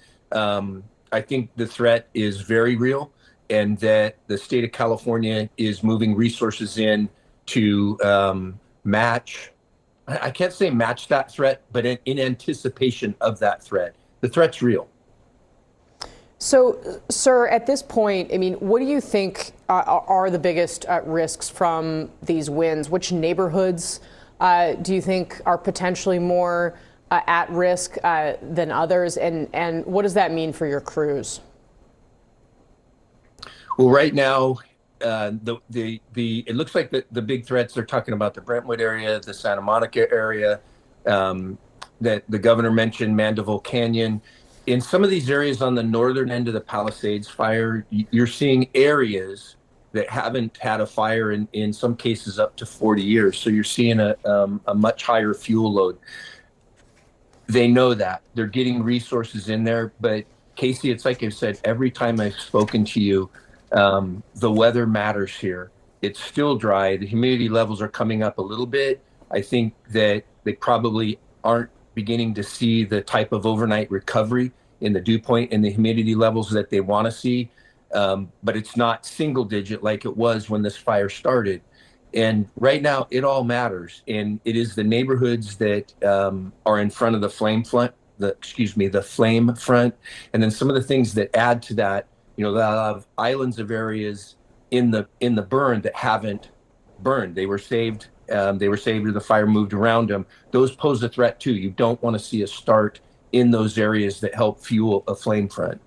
I think the threat is very real, and that the state of California is moving resources in to match, I can't say match that threat, but in anticipation of that threat. The threat's real. So, sir, at this point, I mean, what do you think are the biggest risks from these winds? Which neighborhoods do you think are potentially more at risk than others? And what does that mean for your crews? Well, right now, it looks like the big threats they're talking about the Brentwood area, the Santa Monica area, that the governor mentioned, Mandeville Canyon. In some of these areas on the northern end of the Palisades fire, you're seeing areas that haven't had a fire in some cases up to 40 years. So you're seeing a much higher fuel load. They know that. They're getting resources in there. But Casey, it's like I've said, every time I've spoken to you, the weather matters here. It's still dry. The humidity levels are coming up a little bit. I think that they probably aren't beginning to see the type of overnight recovery in the dew point and the humidity levels that they want to see. But it's not single digit like it was when this fire started. And right now it all matters. And it is the neighborhoods that are in front of the flame front, the flame front. And then some of the things that add to that, they'll have islands of areas in the burn that haven't burned. They were saved. Or the fire moved around them. Those pose a threat too. You don't want to see a start in those areas that help fuel a flame front.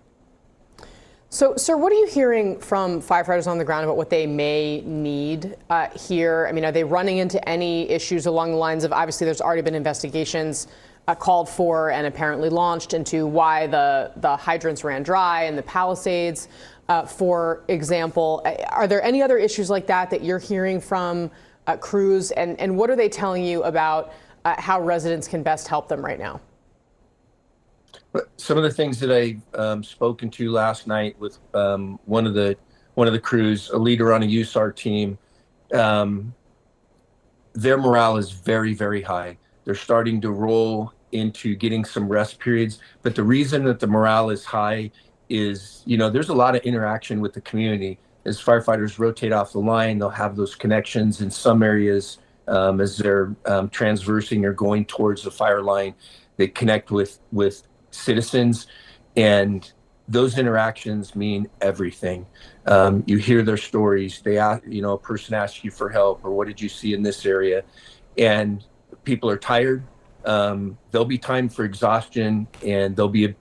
So, sir, what are you hearing from firefighters on the ground about what they may need here? I mean, are they running into any issues along the lines of, obviously there's already been investigations called for and apparently launched into why the hydrants ran dry in the Palisades, for example. Are there any other issues like that you're hearing from crews, and what are they telling you about how residents can best help them right now? Some of the things that I've spoken to last night with one of the crews, a leader on a USAR team, their morale is very, very high. They're starting to roll into getting some rest periods. But the reason that the morale is high is, there's a lot of interaction with the community. As firefighters rotate off the line, they'll have those connections in some areas as they're transversing or going towards the fire line. They connect with citizens, and those interactions mean everything. You hear their stories. They ask, a person asks you for help, or what did you see in this area? And people are tired. There'll be time for exhaustion, and there'll be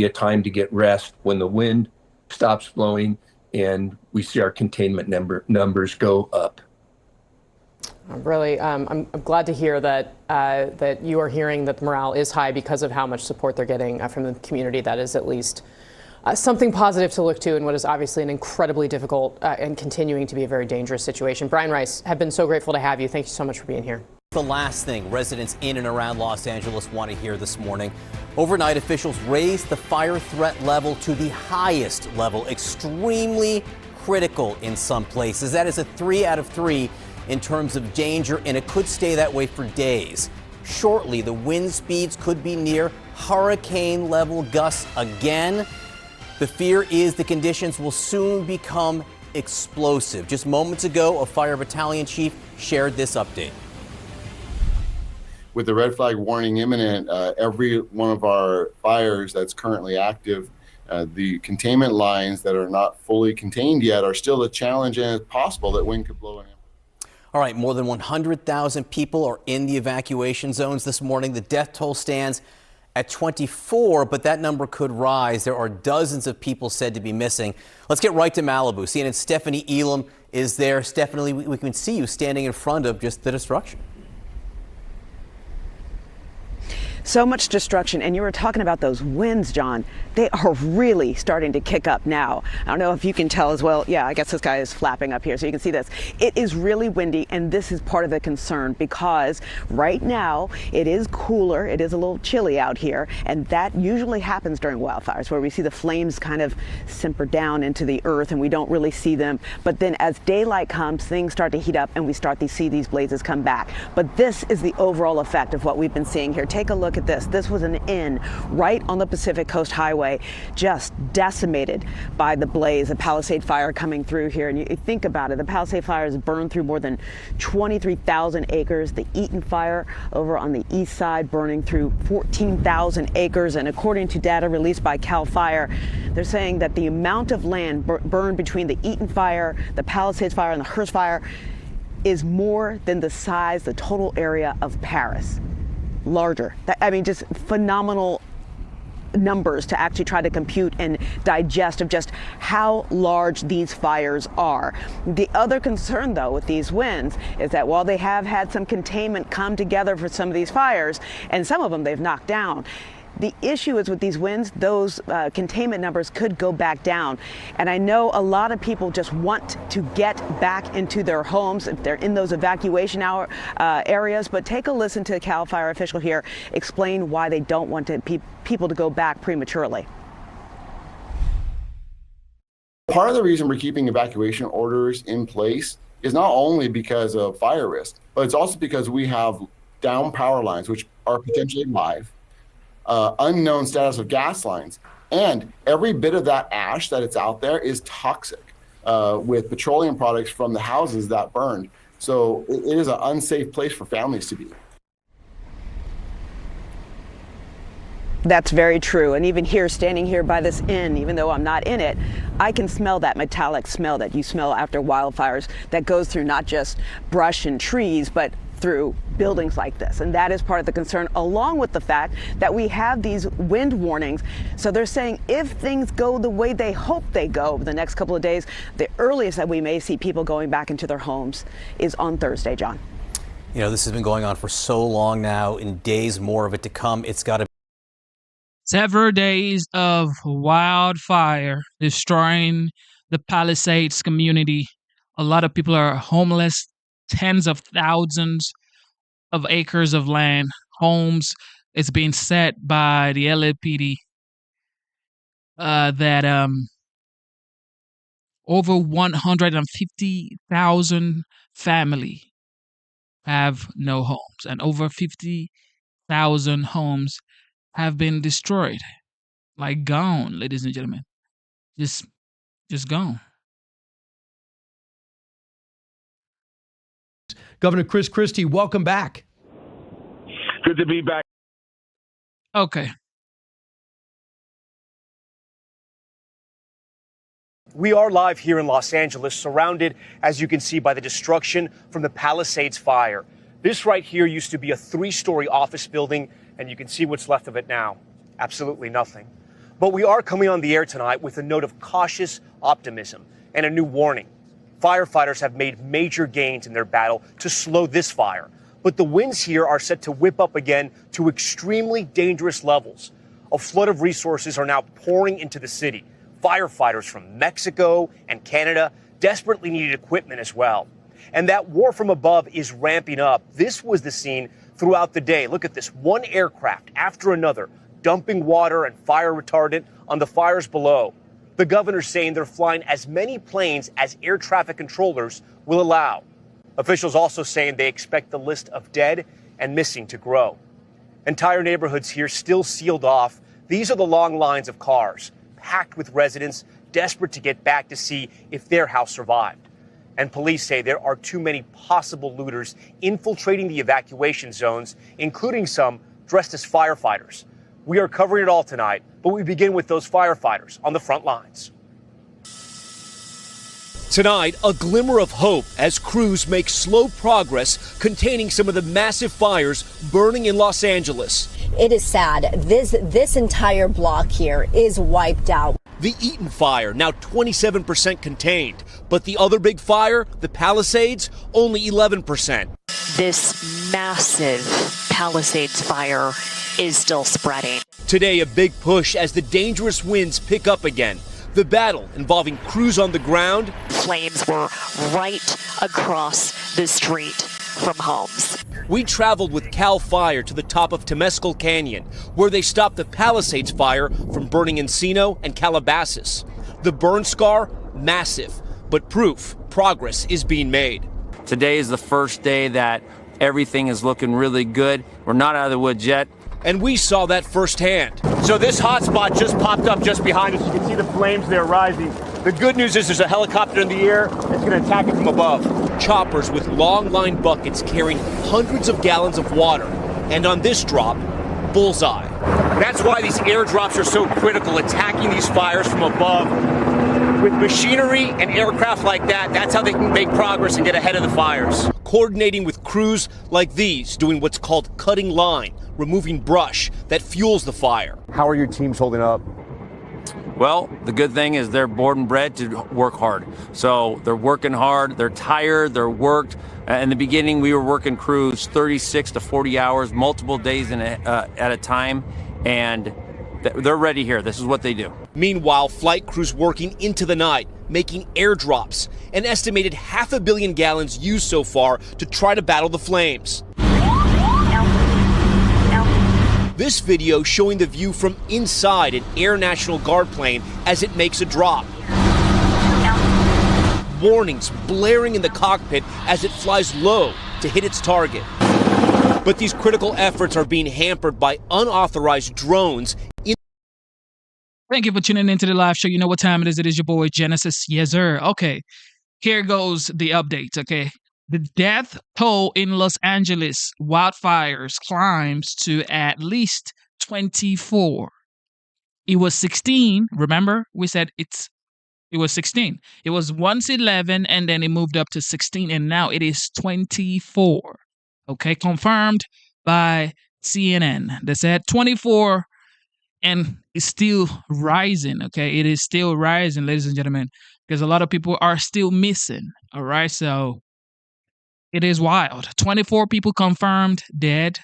a time to get rest when the wind stops blowing and we see our containment numbers go up. Really, I'm glad to hear that that you are hearing that the morale is high because of how much support they're getting from the community. That is at least something positive to look to in what is obviously an incredibly difficult and continuing to be a very dangerous situation. Brian Rice, have been so grateful to have you. Thank you so much for being here. The last thing residents in and around Los Angeles want to hear this morning. Overnight, officials raised the fire threat level to the highest level, extremely critical in some places. That is a 3 out of 3 in terms of danger, and it could stay that way for days. Shortly, the wind speeds could be near hurricane level gusts again. The fear is the conditions will soon become explosive. Just moments ago, a fire battalion chief shared this update. With the red flag warning imminent, every one of our fires that's currently active, the containment lines that are not fully contained yet are still a challenge, and it's possible that wind could blow in. All right, more than 100,000 people are in the evacuation zones this morning. The death toll stands at 24, but that number could rise. There are dozens of people said to be missing. Let's get right to Malibu. CNN's Stephanie Elam is there. Stephanie, we can see you standing in front of just the destruction. So much destruction, and you were talking about those winds, John. They are really starting to kick up now. I don't know if you can tell as well. Yeah, I guess this guy is flapping up here so you can see this. It is really windy, and this is part of the concern because right now it is cooler. It is a little chilly out here, and that usually happens during wildfires where we see the flames kind of simper down into the earth and we don't really see them. But then as daylight comes, things start to heat up and we start to see these blazes come back. But this is the overall effect of what we've been seeing here. Take a look look at this. This was an inn right on the Pacific Coast Highway, just decimated by the blaze, the Palisade Fire coming through here. And you think about it, the Palisade Fire has burned through more than 23,000 acres. The Eaton Fire over on the east side burning through 14,000 acres. And according to data released by CAL FIRE, they're saying that the amount of land burned between the Eaton Fire, the Palisades Fire, and the Hearst Fire is more than the size, the total area of Paris. Larger. I mean, just phenomenal numbers to actually try to compute and digest of just how large these fires are. The other concern, though, with these winds is that while they have had some containment come together for some of these fires, and some of them they've knocked down, the issue is with these winds, those containment numbers could go back down. And I know a lot of people just want to get back into their homes if they're in those evacuation areas. But take a listen to a CAL FIRE official here explain why they don't want people to go back prematurely. Part of the reason we're keeping evacuation orders in place is not only because of fire risk, but it's also because we have down power lines, which are potentially live. Unknown status of gas lines, and every bit of that ash that it's out there is toxic with petroleum products from the houses that burned. So it is an unsafe place for families to be. That's very true. And even here, standing here by this inn, even though I'm not in it, I can smell that metallic smell that you smell after wildfires that goes through not just brush and trees, but through buildings like this. And that is part of the concern, along with the fact that we have these wind warnings. So they're saying if things go the way they hope they go over the next couple of days, the earliest that we may see people going back into their homes is on Thursday, John. You know, this has been going on for so long now, in days more of it to come. It's got to several days of wildfire destroying the Palisades community. A lot of people are homeless. Tens of thousands of acres of land, homes. It's being set by the LAPD that over 150,000 family have no homes, and over 50,000 homes have been destroyed, like gone, ladies and gentlemen, just gone. Governor Chris Christie, welcome back. Good to be back. Okay. We are live here in Los Angeles, surrounded, as you can see, by the destruction from the Palisades fire. This right here used to be a 3-story office building, and you can see what's left of it now. Absolutely nothing. But we are coming on the air tonight with a note of cautious optimism and a new warning. Firefighters have made major gains in their battle to slow this fire, but the winds here are set to whip up again to extremely dangerous levels. A flood of resources are now pouring into the city. Firefighters from Mexico and Canada desperately needed equipment as well. And that war from above is ramping up. This was the scene throughout the day. Look at this, one aircraft after another, dumping water and fire retardant on the fires below. The governor's saying they're flying as many planes as air traffic controllers will allow. Officials also saying they expect the list of dead and missing to grow. Entire neighborhoods here still sealed off. These are the long lines of cars, packed with residents desperate to get back to see if their house survived. And police say there are too many possible looters infiltrating the evacuation zones, including some dressed as firefighters. We are covering it all tonight, but we begin with those firefighters on the front lines. Tonight, a glimmer of hope as crews make slow progress containing some of the massive fires burning in Los Angeles. It is sad. This entire block here is wiped out. The Eaton fire, now 27% contained, but the other big fire, the Palisades, only 11%. This massive Palisades fire is still spreading. Today, a big push as the dangerous winds pick up again. The battle involving crews on the ground. Flames were right across the street from homes. We traveled with CAL FIRE to the top of Temescal Canyon, where they stopped the Palisades fire from burning Encino and Calabasas. The burn scar, massive, but proof progress is being made. Today is the first day that everything is looking really good. We're not out of the woods yet, And we saw that firsthand. So this hotspot just popped up just behind us. You can see the flames there rising. The good news is there's a helicopter in the air that's going to attack it from above. Choppers with long line buckets carrying hundreds of gallons of water. And on this drop, bullseye. That's why these airdrops are so critical, attacking these fires from above. With machinery and aircraft like that, that's how they can make progress and get ahead of the fires. Coordinating with crews like these, doing what's called cutting line, removing brush that fuels the fire. How are your teams holding up? Well, the good thing is they're born and bred to work hard. So they're working hard, they're tired, they're worked. In the beginning, we were working crews 36 to 40 hours, multiple days at a time, and they're ready here. This is what they do. Meanwhile, flight crews working into the night, making airdrops, an estimated 500 million gallons used so far to try to battle the flames. This video showing the view from inside an Air National Guard plane as it makes a drop. Warnings blaring in the cockpit as it flies low to hit its target. But these critical efforts are being hampered by unauthorized drones. Thank you for tuning into the live show. You know what time it is. It is your boy Genesis. Yes, sir. Okay, here goes the update. Okay. The death toll in Los Angeles wildfires climbs to at least 24. It was 16. Remember, we said it was 16. It was once 11, and then it moved up to 16, and now it is 24. Okay, confirmed by CNN. They said 24, and it's still rising. Okay, it is still rising, ladies and gentlemen, because a lot of people are still missing. All right, so it is wild. 24 people confirmed dead.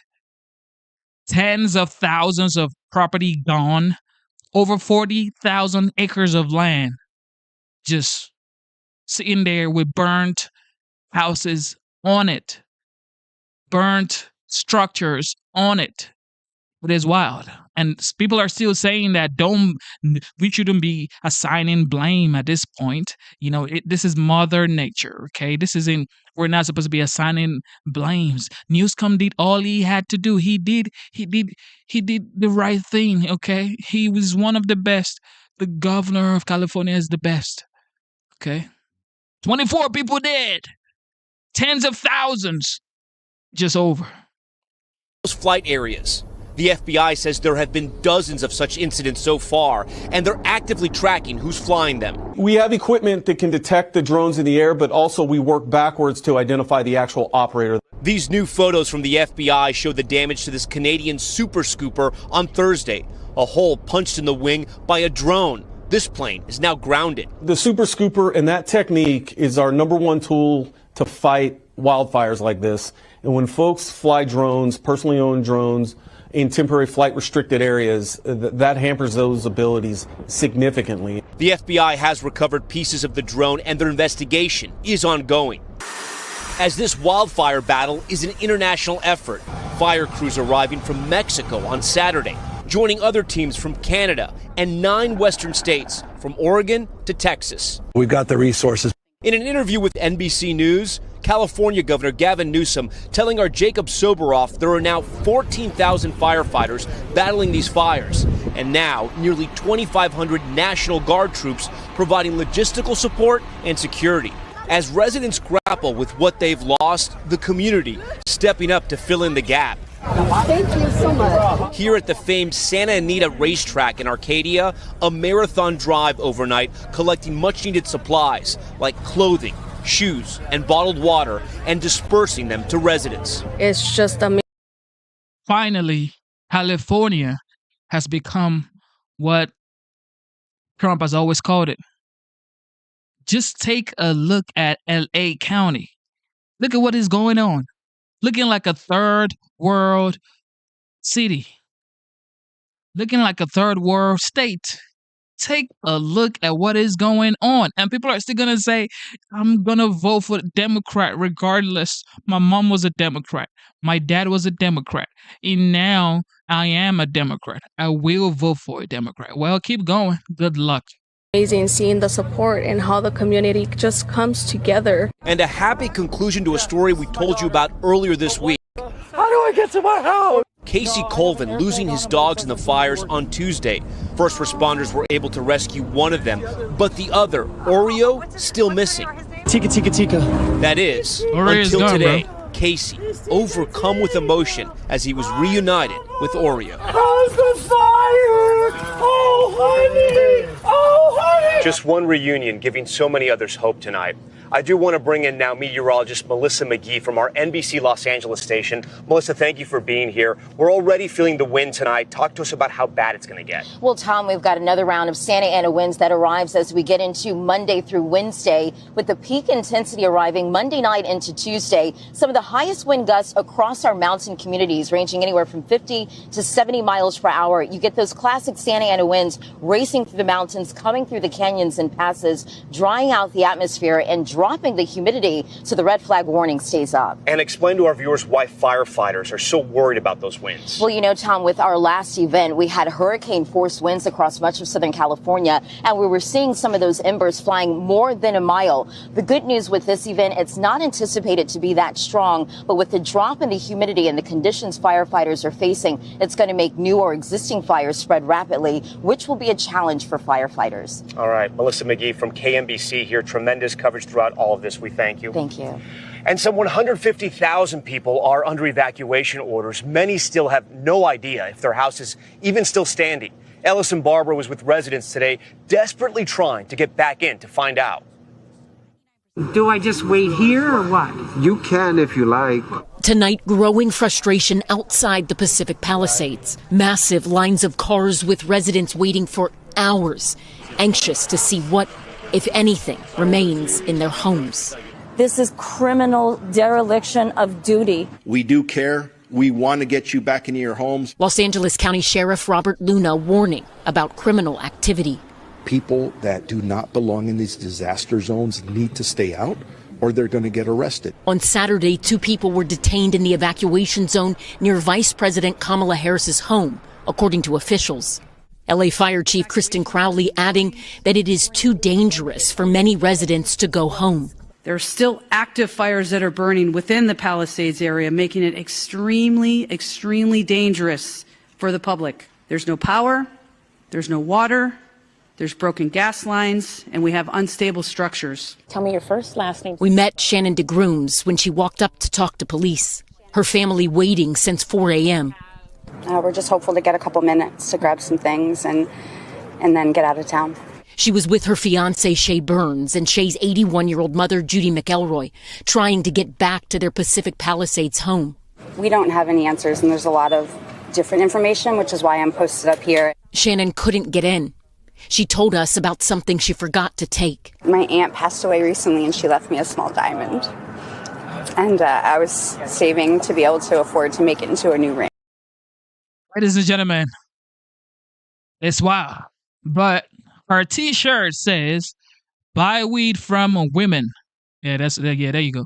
Tens of thousands of property gone. Over 40,000 acres of land just sitting there with burnt houses on it. Burnt structures on it. It is wild. And people are still saying that we shouldn't be assigning blame at this point. You know, this is Mother Nature, okay? We're not supposed to be assigning blames. Newscomb did all he had to do. He did the right thing, okay? He was one of the best. The governor of California is the best, okay? 24 people dead. Tens of thousands just over. Those flight areas. The FBI says there have been dozens of such incidents so far, and they're actively tracking who's flying them. We have equipment that can detect the drones in the air, but also we work backwards to identify the actual operator. These new photos from the FBI show the damage to this Canadian Super Scooper on Thursday. A hole punched in the wing by a drone. This plane is now grounded. The Super Scooper and that technique is our #1 tool to fight wildfires like this. And when folks fly drones, personally owned drones, in temporary flight restricted areas, that hampers those abilities significantly. The FBI has recovered pieces of the drone, and their investigation is ongoing. As this wildfire battle is an international effort, fire crews arriving from Mexico on Saturday, joining other teams from Canada and 9 western states, from Oregon to Texas. We've got the resources. In an interview with NBC News, California Governor Gavin Newsom telling our Jacob Soboroff there are now 14,000 firefighters battling these fires, and now nearly 2,500 National Guard troops providing logistical support and security. As residents grapple with what they've lost, the community stepping up to fill in the gap. Thank you so much. Here at the famed Santa Anita racetrack in Arcadia, a marathon drive overnight collecting much-needed supplies like clothing, shoes, and bottled water, and dispersing them to residents. It's just amazing. Finally, California has become what Trump has always called it. Just take a look at LA County. Look at what is going on. Looking like a third world city. Looking like a third world state. Take a look at what is going on. And people are still going to say, I'm going to vote for the Democrat regardless. My mom was a Democrat. My dad was a Democrat. And now I am a Democrat. I will vote for a Democrat. Well, keep going. Good luck. Amazing seeing the support and how the community just comes together. And a happy conclusion to a story we told you about earlier this week. How do I get to my house? Casey Colvin losing his dogs in the fires on Tuesday. First responders were able to rescue one of them, but the other, Oreo, still missing. Tika, tika, tika. That is, Oreo's until gone, today, bro. Casey, overcome with emotion as he was reunited with Oreo. How's the fire? Oh, honey! Oh, honey! Just one reunion giving so many others hope tonight. I do want to bring in now meteorologist Melissa McGee from our NBC Los Angeles station. Melissa, thank you for being here. We're already feeling the wind tonight. Talk to us about how bad it's going to get. Well, Tom, we've got another round of Santa Ana winds that arrives as we get into Monday through Wednesday, with the peak intensity arriving Monday night into Tuesday. Some of the highest wind gusts across our mountain communities, ranging anywhere from 50 to 70 miles per hour. You get those classic Santa Ana winds racing through the mountains, coming through the canyons and passes, drying out the atmosphere and dropping the humidity, so the red flag warning stays up. And explain to our viewers why firefighters are so worried about those winds. Well, you know, Tom, with our last event, we had hurricane-force winds across much of Southern California, and we were seeing some of those embers flying more than a mile. The good news with this event, it's not anticipated to be that strong, but with the drop in the humidity and the conditions firefighters are facing, it's going to make new or existing fires spread rapidly, which will be a challenge for firefighters. All right, Melissa McGee from KMBC here. Tremendous coverage throughout all of this. We thank you. Thank you. And some 150,000 people are under evacuation orders. Many still have no idea if their house is even still standing. Ellison Barber was with residents today, desperately trying to get back in to find out. Do I just wait here or what? You can if you like. Tonight, growing frustration outside the Pacific Palisades. Massive lines of cars with residents waiting for hours, anxious to see what, if anything, remains in their homes. This is criminal dereliction of duty. We do care. We want to get you back into your homes. Los Angeles County Sheriff Robert Luna warning about criminal activity. People that do not belong in these disaster zones need to stay out, or they're going to get arrested. On Saturday, 2 people were detained in the evacuation zone near Vice President Kamala Harris's home, according to officials. LA Fire Chief Kristen Crowley adding that it is too dangerous for many residents to go home. There are still active fires that are burning within the Palisades area, making it extremely, extremely dangerous for the public. There's no power, there's no water, there's broken gas lines, and we have unstable structures. Tell me your first, last name. We met Shannon DeGrooms when she walked up to talk to police. Her family waiting since 4 a.m. We're just hopeful to get a couple minutes to grab some things and then get out of town. She was with her fiancé, Shay Burns, and Shay's 81-year-old mother, Judy McElroy, trying to get back to their Pacific Palisades home. We don't have any answers, and there's a lot of different information, which is why I'm posted up here. Shannon couldn't get in. She told us about something she forgot to take. My aunt passed away recently, and she left me a small diamond. And I was saving to be able to afford to make it into a new ring. Ladies and gentlemen, it's wild. But her T-shirt says, "Buy weed from women." Yeah, there you go.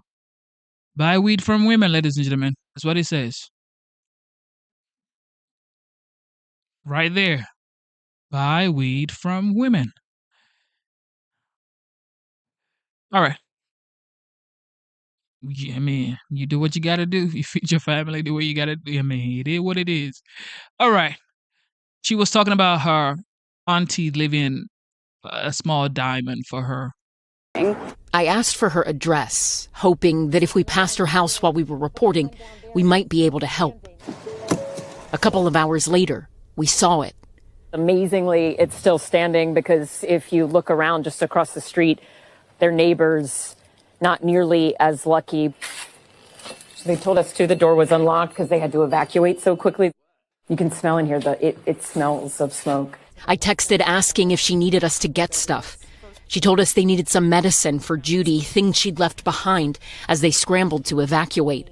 Buy weed from women, ladies and gentlemen. That's what it says. Right there. Buy weed from women. All right. I mean, you do what you got to do. You feed your family the way you got to do. I mean, it is what it is. All right. She was talking about her auntie leaving a small diamond for her. I asked for her address, hoping that if we passed her house while we were reporting, we might be able to help. A couple of hours later, we saw it. Amazingly, it's still standing because if you look around just across the street, their neighbors, not nearly as lucky. They told us too the door was unlocked because they had to evacuate so quickly. You can smell in here, it smells of smoke. I texted asking if she needed us to get stuff. She told us they needed some medicine for Judy, things she'd left behind as they scrambled to evacuate.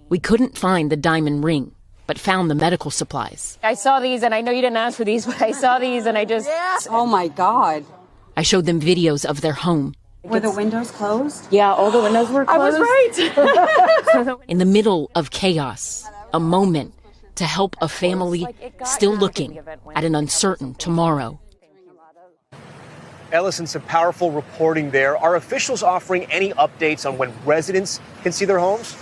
We couldn't find the diamond ring, but found the medical supplies. I saw these, and I know you didn't ask for these, but I saw these, and I just... Yeah. Oh, my God. I showed them videos of their home. Were the windows closed? Yeah, all the windows were closed. I was right. In the middle of chaos, a moment to help a family still looking at an uncertain tomorrow. Ellison, some powerful reporting there. Are officials offering any updates on when residents can see their homes?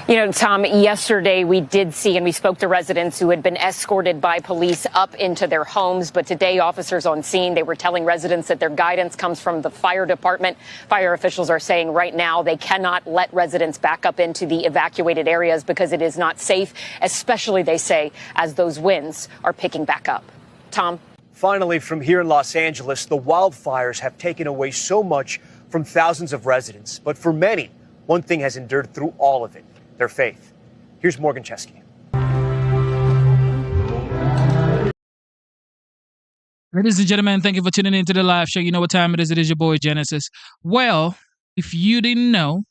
You know, Tom, yesterday we did see and we spoke to residents who had been escorted by police up into their homes. But today, officers on scene, they were telling residents that their guidance comes from the fire department. Fire officials are saying right now they cannot let residents back up into the evacuated areas because it is not safe, especially, they say, as those winds are picking back up. Tom? Finally, from here in Los Angeles, the wildfires have taken away so much from thousands of residents. But for many, one thing has endured through all of it: their faith. Here's Morgan Chesky. Ladies and gentlemen, thank you for tuning into the live show. You know what time it is. It is your boy Genesis. Well, if you didn't know,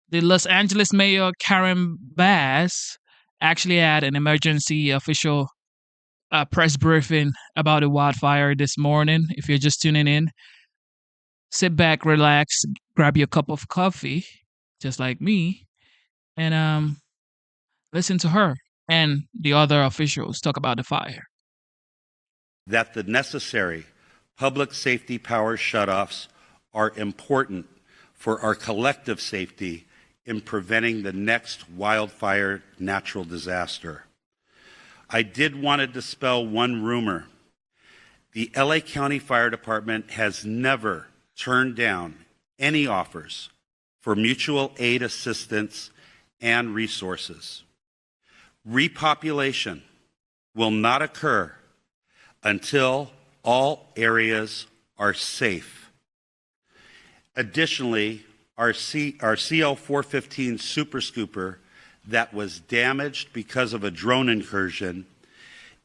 the Los Angeles Mayor Karen Bass actually had an emergency official press briefing about the wildfire this morning. If you're just tuning in, sit back, relax, grab your cup of coffee, just like me, and listen to her and the other officials talk about the fire. That the necessary public safety power shutoffs are important for our collective safety in preventing the next wildfire natural disaster. I did want to dispel one rumor. The LA County Fire Department has never turned down any offers for mutual aid assistance and resources. Repopulation will not occur until all areas are safe. Additionally, our CL-415 Super Scooper that was damaged because of a drone incursion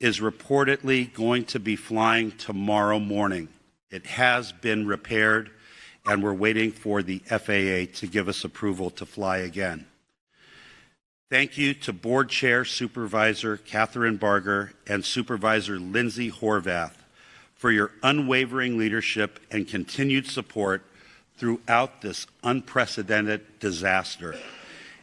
is reportedly going to be flying tomorrow morning. It has been repaired, and we're waiting for the FAA to give us approval to fly again. Thank you to Board Chair Supervisor Catherine Barger and Supervisor Lindsay Horvath for your unwavering leadership and continued support throughout this unprecedented disaster.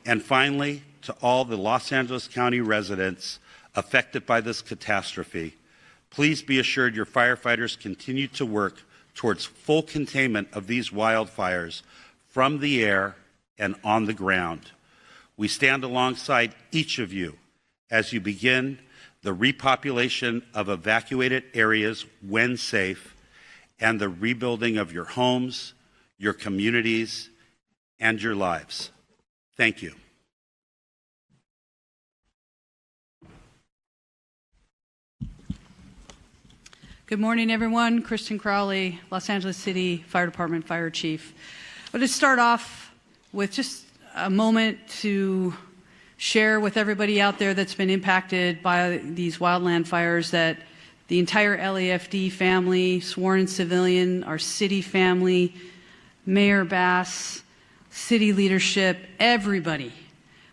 And finally, to all the Los Angeles County residents affected by this catastrophe, please be assured your firefighters continue to work towards full containment of these wildfires from the air and on the ground. We stand alongside each of you as you begin the repopulation of evacuated areas when safe and the rebuilding of your homes, your communities, and your lives. Thank you. Good morning, everyone. Kristen Crowley, Los Angeles City Fire Department Fire Chief. I'll just start off with just a moment to share with everybody out there that's been impacted by these wildland fires that the entire LAFD family, sworn civilian, our city family, Mayor Bass, city leadership, everybody,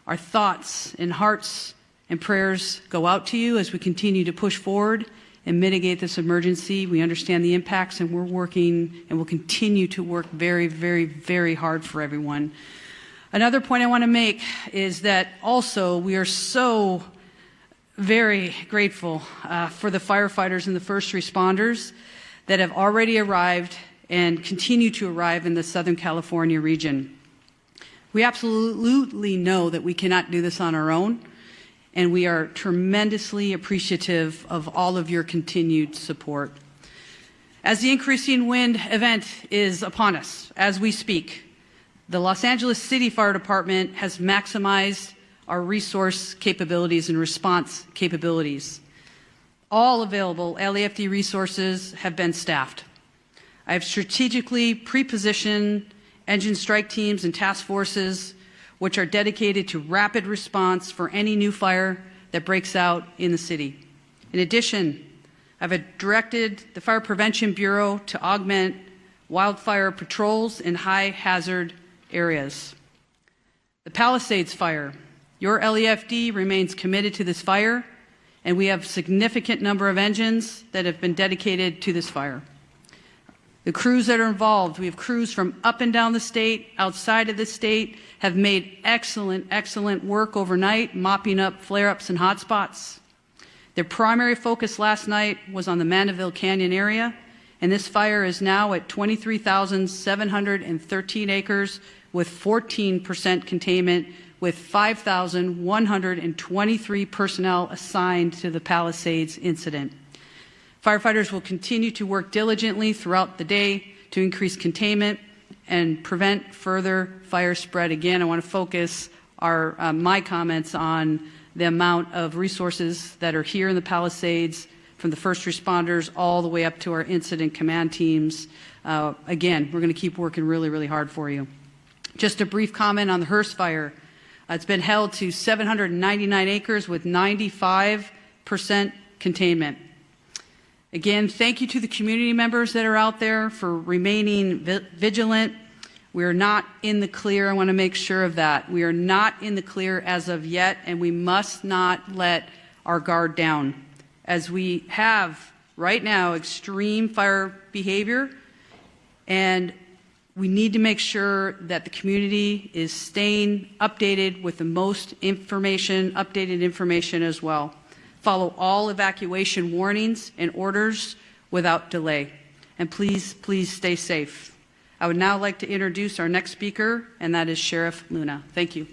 our thoughts and hearts and prayers go out to you as we continue to push forward and mitigate this emergency. We understand the impacts, and we're working and will continue to work very, very, very hard for everyone. Another point I want to make is that also we are so very grateful for the firefighters and the first responders that have already arrived and continue to arrive in the Southern California region. We absolutely know that we cannot do this on our own, and we are tremendously appreciative of all of your continued support. As the increasing wind event is upon us as we speak, the Los Angeles City Fire Department has maximized our resource capabilities and response capabilities. All available LAFD resources have been staffed. I have strategically pre-positioned engine strike teams and task forces which are dedicated to rapid response for any new fire that breaks out in the city. In addition, I've directed the Fire Prevention Bureau to augment wildfire patrols in high hazard areas. The Palisades fire. Your LAFD remains committed to this fire, and we have a significant number of engines that have been dedicated to this fire. The crews that are involved, we have crews from up and down the state, outside of the state, have made excellent, excellent work overnight, mopping up flare-ups and hotspots. Their primary focus last night was on the Mandeville Canyon area, and this fire is now at 23,713 acres with 14% containment with 5,123 personnel assigned to the Palisades incident. Firefighters will continue to work diligently throughout the day to increase containment and prevent further fire spread. Again, I want to focus my comments on the amount of resources that are here in the Palisades, from the first responders all the way up to our incident command teams. Again, we're going to keep working really, really hard for you. Just a brief comment on the Hearst fire. It's been held to 799 acres with 95% containment. Again, thank you to the community members that are out there for remaining vigilant. We are not in the clear. I want to make sure of that. We are not in the clear as of yet, and we must not let our guard down. As we have right now extreme fire behavior, and we need to make sure that the community is staying updated with the most updated information as well. Follow all evacuation warnings and orders without delay. And please, please stay safe. I would now like to introduce our next speaker, and that is Sheriff Luna. Thank you.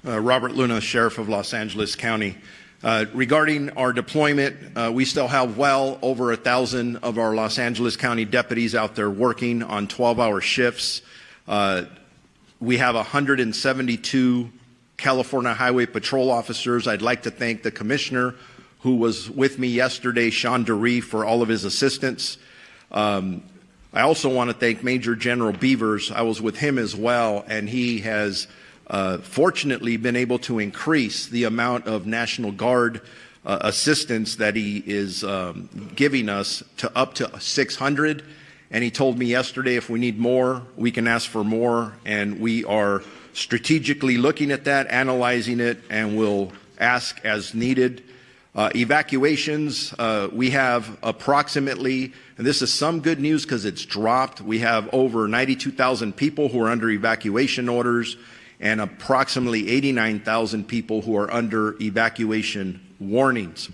Robert Luna, Sheriff of Los Angeles County. Regarding our deployment, we still have well over 1,000 of our Los Angeles County deputies out there working on 12-hour shifts. We have 172 California Highway Patrol officers. I'd like to thank the commissioner who was with me yesterday, Sean DeRee, for all of his assistance. I also want to thank Major General Beavers. I was with him as well, and he has fortunately been able to increase the amount of National Guard assistance that he is giving us to up to 600. And he told me yesterday if we need more, we can ask for more, and we are strategically looking at that, analyzing it, and we'll ask as needed. Evacuations, we have approximately, and this is some good news because it's dropped, we have over 92,000 people who are under evacuation orders and approximately 89,000 people who are under evacuation warnings.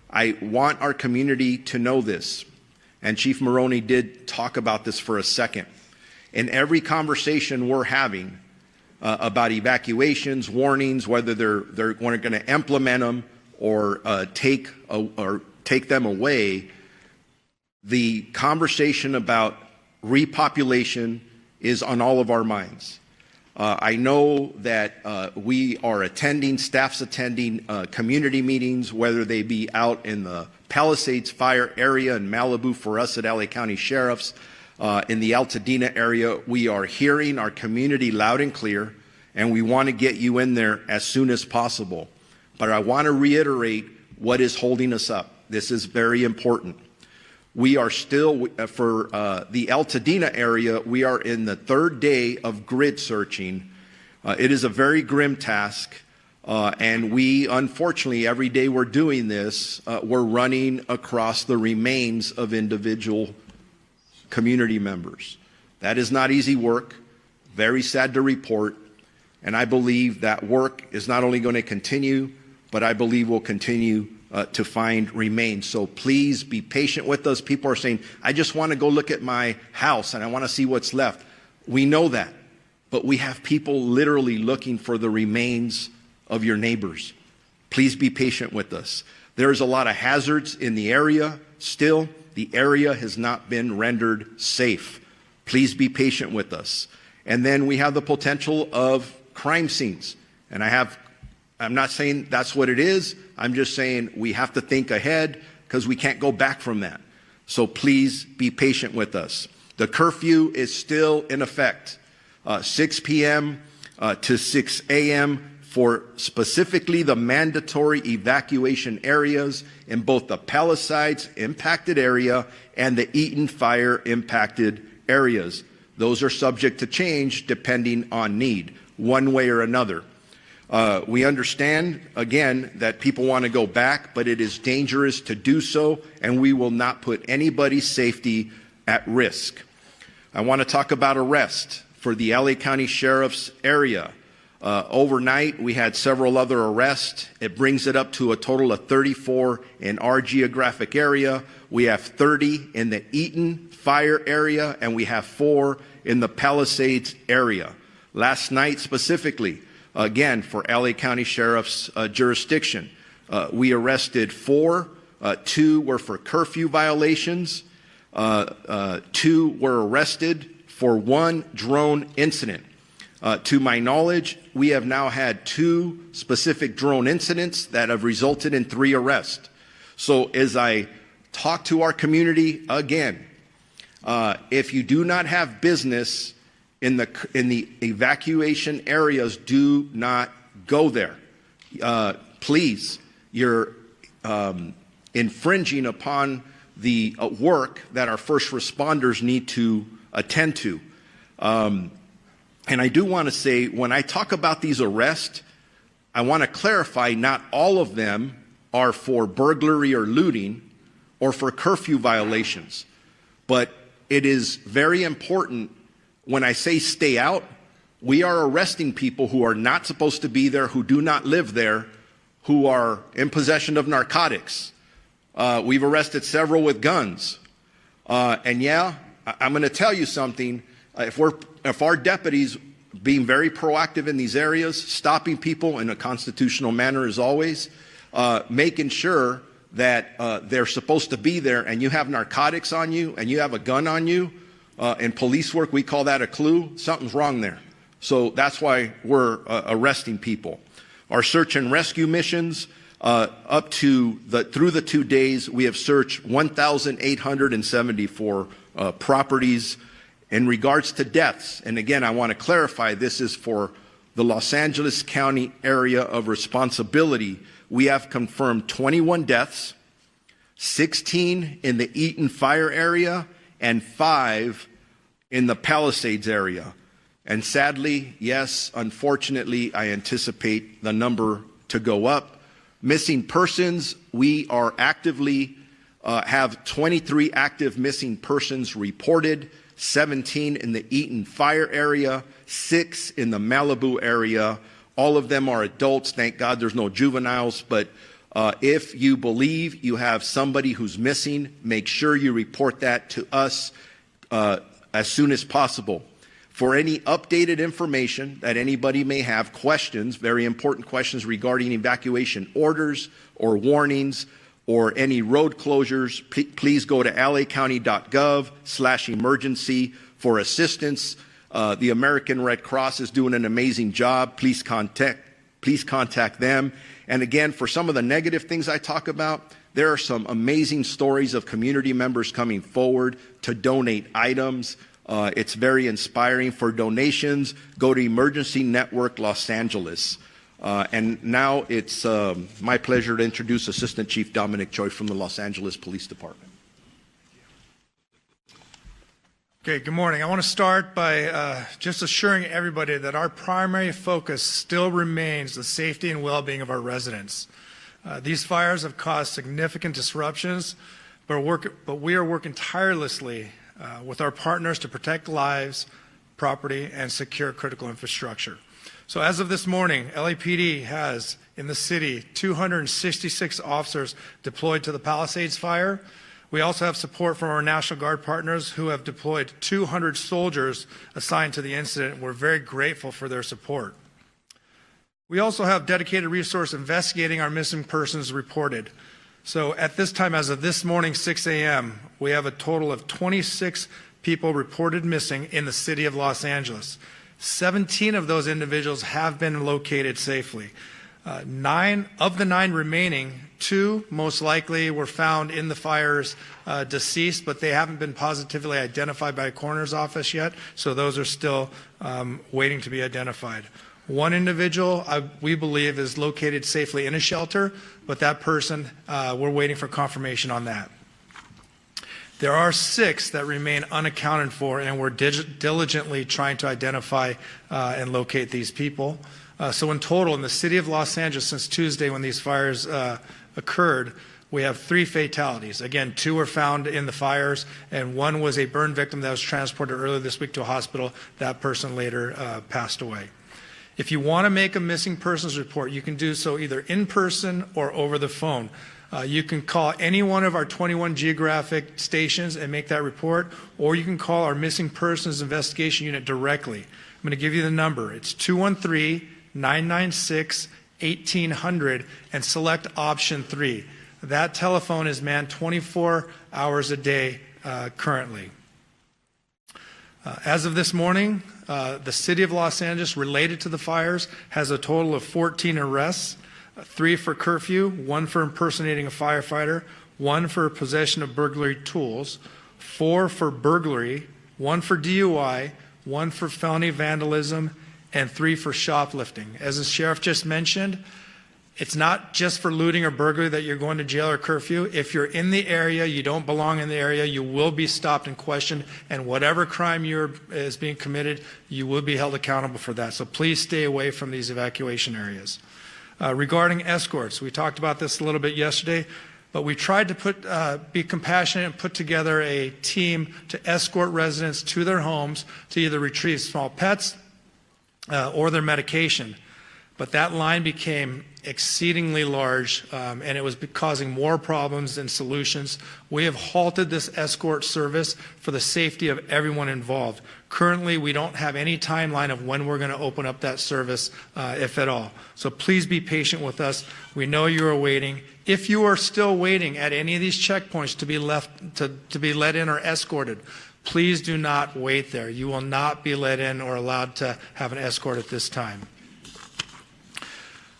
I want our community to know this, and Chief Maroney did talk about this for a second. In every conversation we're having about evacuations, warnings, whether they're going to implement them or take them away, the conversation about repopulation is on all of our minds. I know that we are attending, staff's attending community meetings, whether they be out in the Palisades Fire area in Malibu for us at LA County Sheriffs, in the Altadena area. We are hearing our community loud and clear, and we want to get you in there as soon as possible. But I want to reiterate what is holding us up. This is very important. We are still, for the Altadena area, we are in the third day of grid searching. It is a very grim task, and we, unfortunately, every day we're doing this, we're running across the remains of individual community members. That is not easy work, very sad to report, and I believe that work is not only going to continue, but I believe will continue to find remains. So please be patient with us. People are saying, I just want to go look at my house and I want to see what's left. We know that, but we have people literally looking for the remains of your neighbors. Please be patient with us. There's a lot of hazards in the area still. The area has not been rendered safe. Please be patient with us. And then we have the potential of crime scenes. And I'm not saying that's what it is. I'm just saying we have to think ahead because we can't go back from that. So please be patient with us. The curfew is still in effect, 6 p.m. To 6 a.m. for specifically the mandatory evacuation areas in both the Palisades impacted area and the Eaton Fire impacted areas. Those are subject to change depending on need, one way or another. We understand, again, that people want to go back, but it is dangerous to do so, and we will not put anybody's safety at risk. I want to talk about arrest for the LA County Sheriff's area. Overnight, we had several other arrests. It brings it up to a total of 34 in our geographic area. We have 30 in the Eaton fire area, and we have 4 in the Palisades area. Last night specifically, again, for LA County Sheriff's jurisdiction, we arrested 4. 2 were for curfew violations. 2 were arrested for 1 drone incident. To my knowledge, we have now had 2 specific drone incidents that have resulted in 3 arrests. So as I talk to our community again, if you do not have business in the evacuation areas, do not go there. Please, you're infringing upon the work that our first responders need to attend to. And I do want to say, when I talk about these arrests, I want to clarify not all of them are for burglary or looting or for curfew violations. But it is very important when I say stay out, we are arresting people who are not supposed to be there, who do not live there, who are in possession of narcotics. We've arrested several with guns. And yeah, I'm going to tell you something. If our deputies being very proactive in these areas, stopping people in a constitutional manner as always, making sure that they're supposed to be there, and you have narcotics on you and you have a gun on you, in police work we call that a clue, something's wrong there. So that's why we're arresting people. Our search and rescue missions, through the 2 days, we have searched 1,874 properties. In regards to deaths, and again, I want to clarify, this is for the Los Angeles County area of responsibility. We have confirmed 21 deaths, 16 in the Eaton fire area, and 5 in the Palisades area. And sadly, yes, unfortunately, I anticipate the number to go up. Missing persons, we are actively have 23 active missing persons reported, 17 in the Eaton fire area, 6 in the Malibu area. All of them are adults. Thank God there's no juveniles. But if you believe you have somebody who's missing, make sure you report that to us as soon as possible. For any updated information that anybody may have, questions, very important questions regarding evacuation orders or warnings or any road closures, please go to lacounty.gov/emergency for assistance. The American Red Cross is doing an amazing job. Please contact them. And again, for some of the negative things I talk about, there are some amazing stories of community members coming forward to donate items. It's very inspiring. For donations, go to Emergency Network Los Angeles. And now it's my pleasure to introduce Assistant Chief Dominic Choi from the Los Angeles Police Department. Okay, good morning. I want to start by just assuring everybody that our primary focus still remains the safety and well-being of our residents. These fires have caused significant disruptions, but we are working tirelessly with our partners to protect lives, property, and secure critical infrastructure. So as of this morning, LAPD has in the city 266 officers deployed to the Palisades fire. We also have support from our National Guard partners who have deployed 200 soldiers assigned to the incident. We're very grateful for their support. We also have dedicated resource investigating our missing persons reported. So at this time, as of this morning, 6 a.m., we have a total of 26 people reported missing in the city of Los Angeles. 17 of those individuals have been located safely. 9 of the 9 remaining, 2 most likely were found in the fires deceased, but they haven't been positively identified by a coroner's office yet, so those are still waiting to be identified. 1 individual, we believe, is located safely in a shelter, but that person, we're waiting for confirmation on that. There are 6 that remain unaccounted for, and we're diligently trying to identify and locate these people. So in total, in the city of Los Angeles, since Tuesday when these fires occurred, we have 3 fatalities. Again, 2 were found in the fires, and 1 was a burn victim that was transported earlier this week to a hospital. That person later passed away. If you want to make a missing persons report, you can do so either in person or over the phone. You can call any one of our 21 geographic stations and make that report, or you can call our missing persons investigation unit directly. I'm going to give you the number. It's 213-996-1800 and select option 3. That telephone is manned 24 hours a day currently. As of this morning, the City of Los Angeles, related to the fires, has a total of 14 arrests, 3 for curfew, 1 for impersonating a firefighter, 1 for possession of burglary tools, 4 for burglary, 1 for DUI, 1 for felony vandalism, and 3 for shoplifting. As the sheriff just mentioned, it's not just for looting or burglary that you're going to jail or curfew. If you're in the area, you don't belong in the area, you will be stopped and questioned, and whatever crime is being committed, you will be held accountable for that. So please stay away from these evacuation areas. Regarding escorts, we talked about this a little bit yesterday, but we tried to be compassionate and put together a team to escort residents to their homes to either retrieve small pets or their medication. But that line became exceedingly large, and it was causing more problems than solutions. We have halted this escort service for the safety of everyone involved. Currently, we don't have any timeline of when we're going to open up that service, if at all. So please be patient with us. We know you are waiting. If you are still waiting at any of these checkpoints to be let in or escorted, please do not wait there. You will not be let in or allowed to have an escort at this time.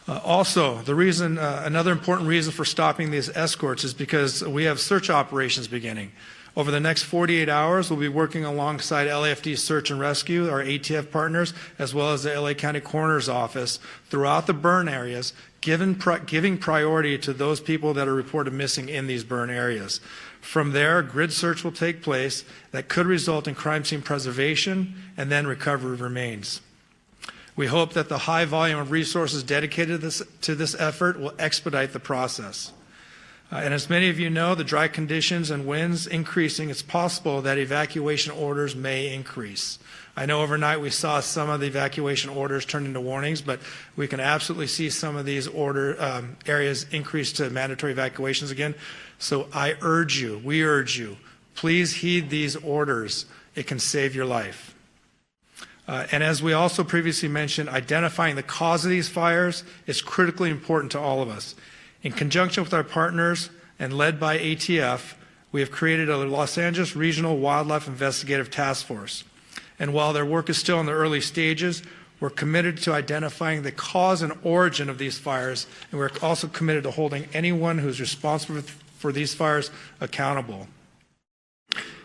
Also, another important reason for stopping these escorts is because we have search operations beginning. Over the next 48 hours, we'll be working alongside LAFD Search and Rescue, our ATF partners, as well as the LA County Coroner's Office throughout the burn areas, giving priority to those people that are reported missing in these burn areas. From there, grid search will take place that could result in crime scene preservation and then recovery of remains. We hope that the high volume of resources dedicated to this effort will expedite the process. And as many of you know, the dry conditions and winds increasing, it's possible that evacuation orders may increase. I know overnight we saw some of the evacuation orders turn into warnings, but we can absolutely see some of these areas increase to mandatory evacuations again. So we urge you, please heed these orders. It can save your life. And as we also previously mentioned, identifying the cause of these fires is critically important to all of us. In conjunction with our partners and led by ATF, we have created a Los Angeles Regional Wildlife Investigative Task Force. And while their work is still in the early stages, we're committed to identifying the cause and origin of these fires, and we're also committed to holding anyone who's responsible for these fires accountable.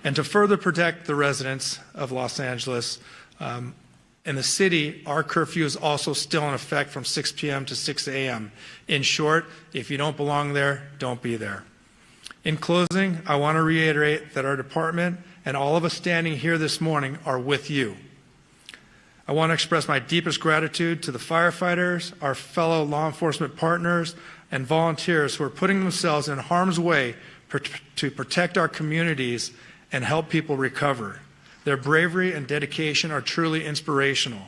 And to further protect the residents of Los Angeles, in the city, our curfew is also still in effect from 6 p.m. to 6 a.m. In short, if you don't belong there, don't be there. In closing, I want to reiterate that our department and all of us standing here this morning are with you. I want to express my deepest gratitude to the firefighters, our fellow law enforcement partners, and volunteers who are putting themselves in harm's way to protect our communities and help people recover. Their bravery and dedication are truly inspirational.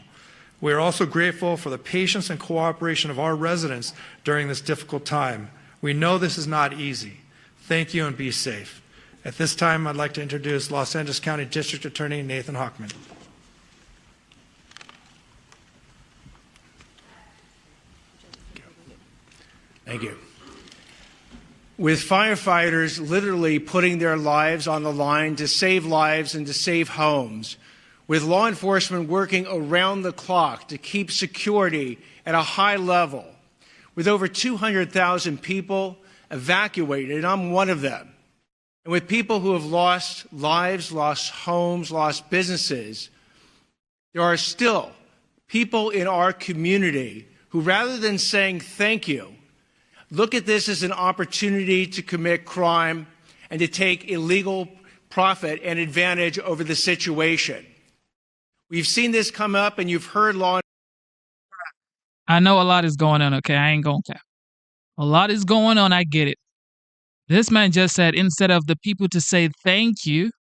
We are also grateful for the patience and cooperation of our residents during this difficult time. We know this is not easy. Thank you and be safe. At this time, I'd like to introduce Los Angeles County District Attorney Nathan Hochman. Thank you. With firefighters literally putting their lives on the line to save lives and to save homes, with law enforcement working around the clock to keep security at a high level, with over 200,000 people evacuated, and I'm one of them, and with people who have lost lives, lost homes, lost businesses, there are still people in our community who, rather than saying thank you, look at this as an opportunity to commit crime and to take illegal profit and advantage over the situation. We've seen this come up, and you've heard law. I know a lot is going on, okay? I ain't gonna cap. A lot is going on, I get it. This man just said instead of the people to say thank you,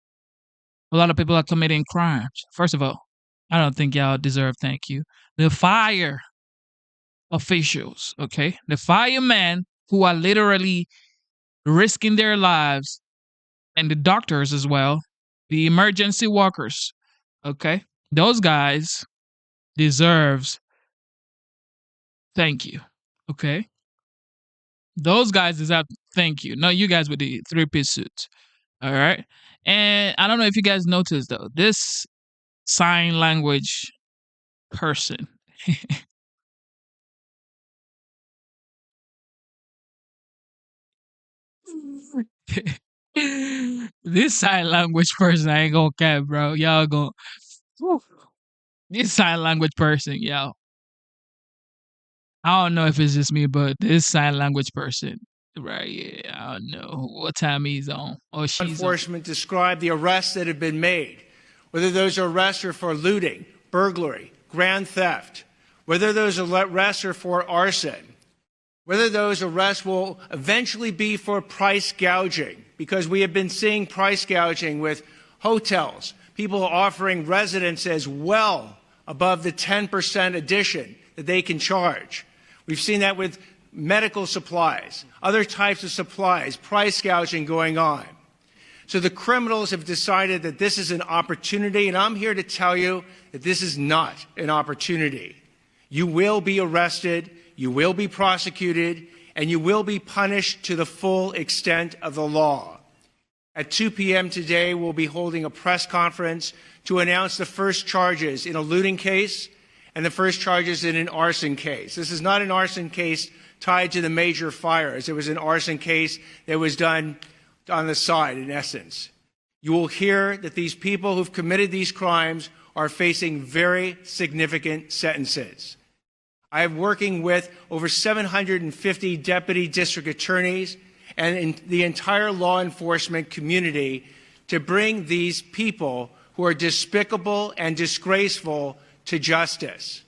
a lot of people are committing crimes. First of all, I don't think y'all deserve thank you. the fire officials, okay? The firemen who are literally risking their lives, and the doctors as well, the emergency workers, okay? Those guys deserves thank you, okay? Those guys deserve thank you. No, you guys with the three-piece suits, all right? And I don't know if you guys noticed though, this sign language person. This sign language person, I ain't gonna cap, bro. Y'all go. This sign language person, yo. I don't know if it's just me, but this sign language person, right? Yeah, I don't know what time he's on or she's on. Enforcement describe the arrests that have been made, whether those arrests are for looting, burglary, grand theft, whether those arrests are for arson, whether those arrests will eventually be for price gouging, because we have been seeing price gouging with hotels, people offering residences well above the 10% addition that they can charge. We've seen that with medical supplies, other types of supplies, price gouging going on. So the criminals have decided that this is an opportunity, and I'm here to tell you that this is not an opportunity. You will be arrested, you will be prosecuted, and you will be punished to the full extent of the law. At 2 p.m. today, we'll be holding a press conference to announce the first charges in a looting case and the first charges in an arson case. This is not an arson case tied to the major fires. It was an arson case that was done on the side, in essence. You will hear that these people who've committed these crimes are facing very significant sentences. I am working with over 750 deputy district attorneys and in the entire law enforcement community to bring these people who are despicable and disgraceful to justice.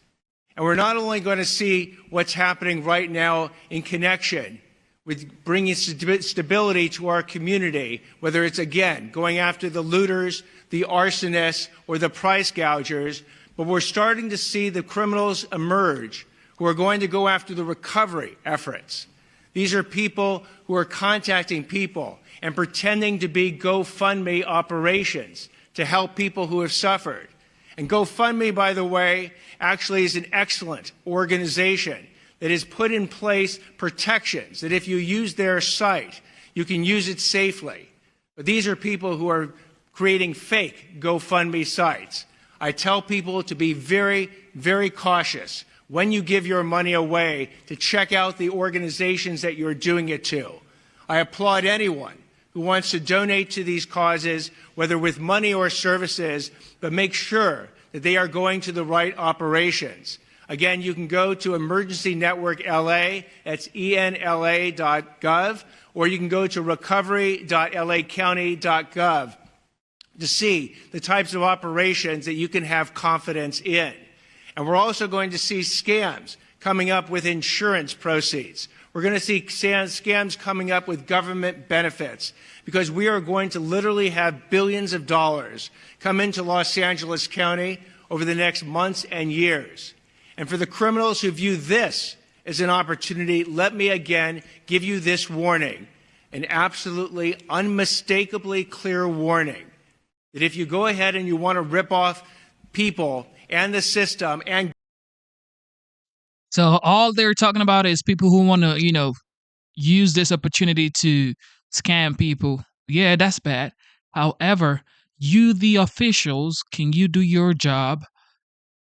And we're not only going to see what's happening right now in connection with bringing stability to our community, whether it's, again, going after the looters, the arsonists, or the price gougers, but we're starting to see the criminals emerge who are going to go after the recovery efforts. These are people who are contacting people and pretending to be GoFundMe operations to help people who have suffered. And GoFundMe, by the way, actually is an excellent organization that has put in place protections that if you use their site, you can use it safely. But these are people who are creating fake GoFundMe sites. I tell people to be very, very cautious when you give your money away, to check out the organizations that you're doing it to. I applaud anyone who wants to donate to these causes, whether with money or services, but make sure that they are going to the right operations. Again, you can go to Emergency Network LA, that's enla.gov, or you can go to recovery.lacounty.gov to see the types of operations that you can have confidence in. And we're also going to see scams coming up with insurance proceeds. We're going to see scams coming up with government benefits, because we are going to literally have billions of dollars come into Los Angeles County over the next months and years. And for the criminals who view this as an opportunity, let me again give you this warning, an absolutely unmistakably clear warning, that if you go ahead and you want to rip off people and the system and So all they're talking about is people who want to, use this opportunity to scam people. Yeah, that's bad. However, you, the officials, can you do your job?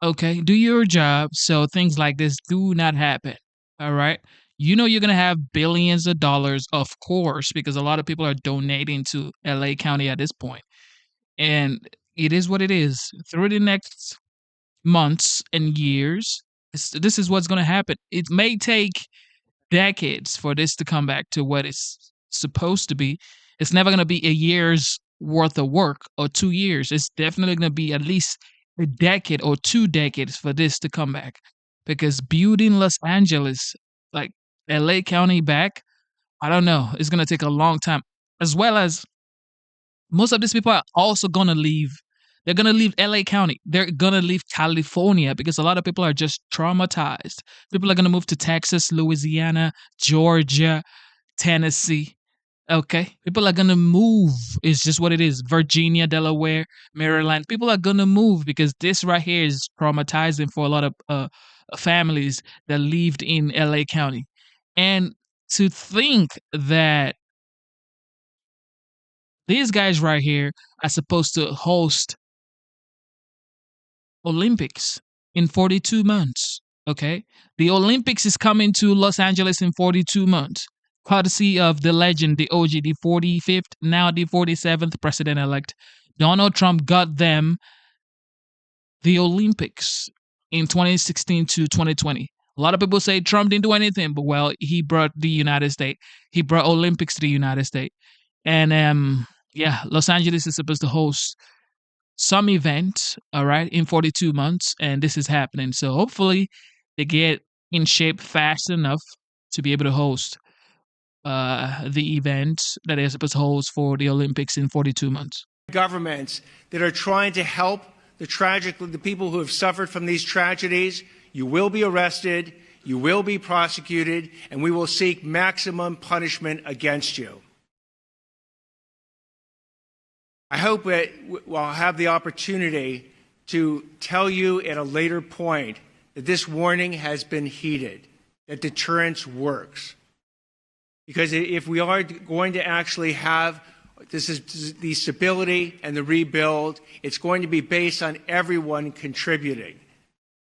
Okay, do your job so things like this do not happen. All right. You're going to have billions of dollars, of course, because a lot of people are donating to LA County at this point. And it is what it is. Through the next months and years, this is what's going to happen. It may take decades for this to come back to what it's supposed to be. It's never going to be a year's worth of work or 2 years. It's definitely going to be at least a decade or 2 decades for this to come back, because building Los Angeles, like LA County back, I don't know. It's going to take a long time, as well as most of these people are also going to leave They're going to leave LA County. They're going to leave California because a lot of people are just traumatized. People are going to move to Texas, Louisiana, Georgia, Tennessee. Okay. People are going to move. It's just what it is. Virginia, Delaware, Maryland. People are going to move because this right here is traumatizing for a lot of families that lived in LA County. And to think that these guys right here are supposed to host Olympics in 42 months. Okay. The Olympics is coming to Los Angeles in 42 months. Courtesy of the legend, the OG, the 45th, now the 47th president-elect. Donald Trump got them the Olympics in 2016 to 2020. A lot of people say Trump didn't do anything, but well, he brought the United States. He brought Olympics to the United States. And yeah, Los Angeles is supposed to host some event, all right, in 42 months, and this is happening. So hopefully they get in shape fast enough to be able to host the event that they're supposed to host for the Olympics in 42 months. Governments that are trying to help the people who have suffered from these tragedies, you will be arrested, you will be prosecuted, and we will seek maximum punishment against you. I hope that we'll have the opportunity to tell you at a later point that this warning has been heeded, that deterrence works. Because if we are going to actually have the stability and the rebuild, it's going to be based on everyone contributing.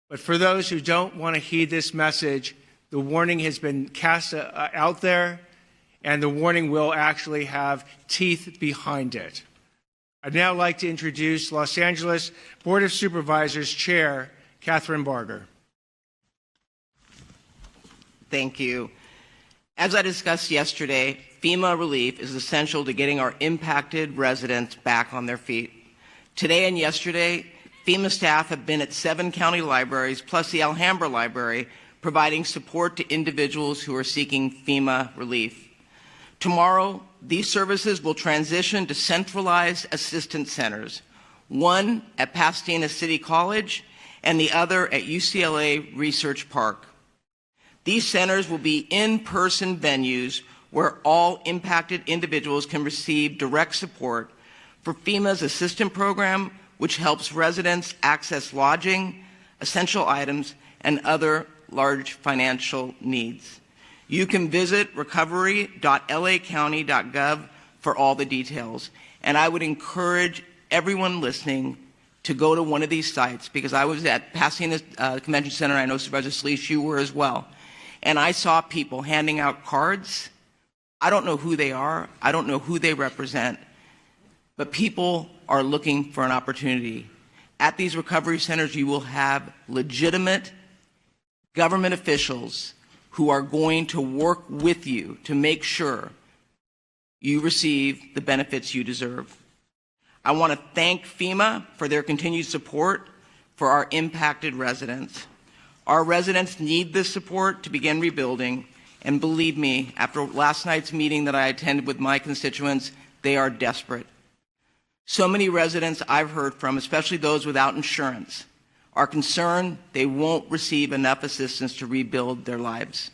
But for those who don't want to heed this message, the warning has been cast out there, and the warning will actually have teeth behind it. I'd now like to introduce Los Angeles Board of Supervisors Chair Catherine Barger. Thank you. As I discussed yesterday, FEMA relief is essential to getting our impacted residents back on their feet. Today and yesterday, FEMA staff have been at 7 county libraries, plus the Alhambra Library, providing support to individuals who are seeking FEMA relief. Tomorrow, these services will transition to centralized assistance centers, one at Pasadena City College and the other at UCLA Research Park. These centers will be in-person venues where all impacted individuals can receive direct support for FEMA's assistance program, which helps residents access lodging, essential items, and other large financial needs. You can visit recovery.lacounty.gov for all the details. And I would encourage everyone listening to go to one of these sites, because I was at Pasadena Convention Center. I know Supervisor Sleece, you were as well. And I saw people handing out cards. I don't know who they are. I don't know who they represent. But people are looking for an opportunity. At these recovery centers, you will have legitimate government officials who are going to work with you to make sure you receive the benefits you deserve. I want to thank FEMA for their continued support for our impacted residents. Our residents need this support to begin rebuilding, and believe me, after last night's meeting that I attended with my constituents, they are desperate. So many residents I've heard from, especially those without insurance, are concerned they won't receive enough assistance to rebuild their lives.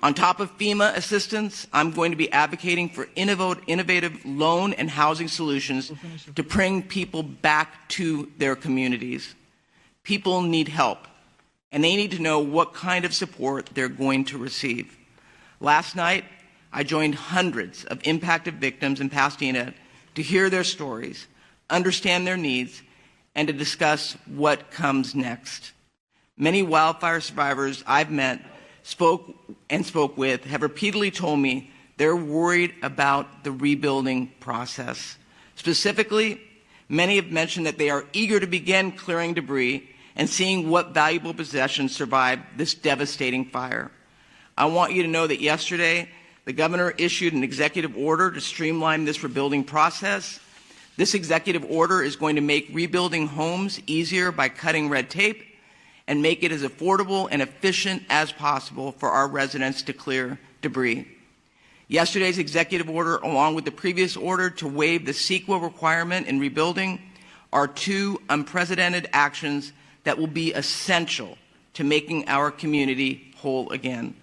On top of FEMA assistance, I'm going to be advocating for innovative loan and housing solutions to bring people back to their communities. People need help, and they need to know what kind of support they're going to receive. Last night, I joined hundreds of impacted victims in Pasadena to hear their stories, understand their needs, and to discuss what comes next. Many wildfire survivors I've met, spoke with, have repeatedly told me they're worried about the rebuilding process. Specifically, many have mentioned that they are eager to begin clearing debris and seeing what valuable possessions survived this devastating fire. I want you to know that yesterday, the governor issued an executive order to streamline this rebuilding process. This executive order is going to make rebuilding homes easier by cutting red tape and make it as affordable and efficient as possible for our residents to clear debris. Yesterday's executive order, along with the previous order to waive the CEQA requirement in rebuilding, are two unprecedented actions that will be essential to making our community whole again.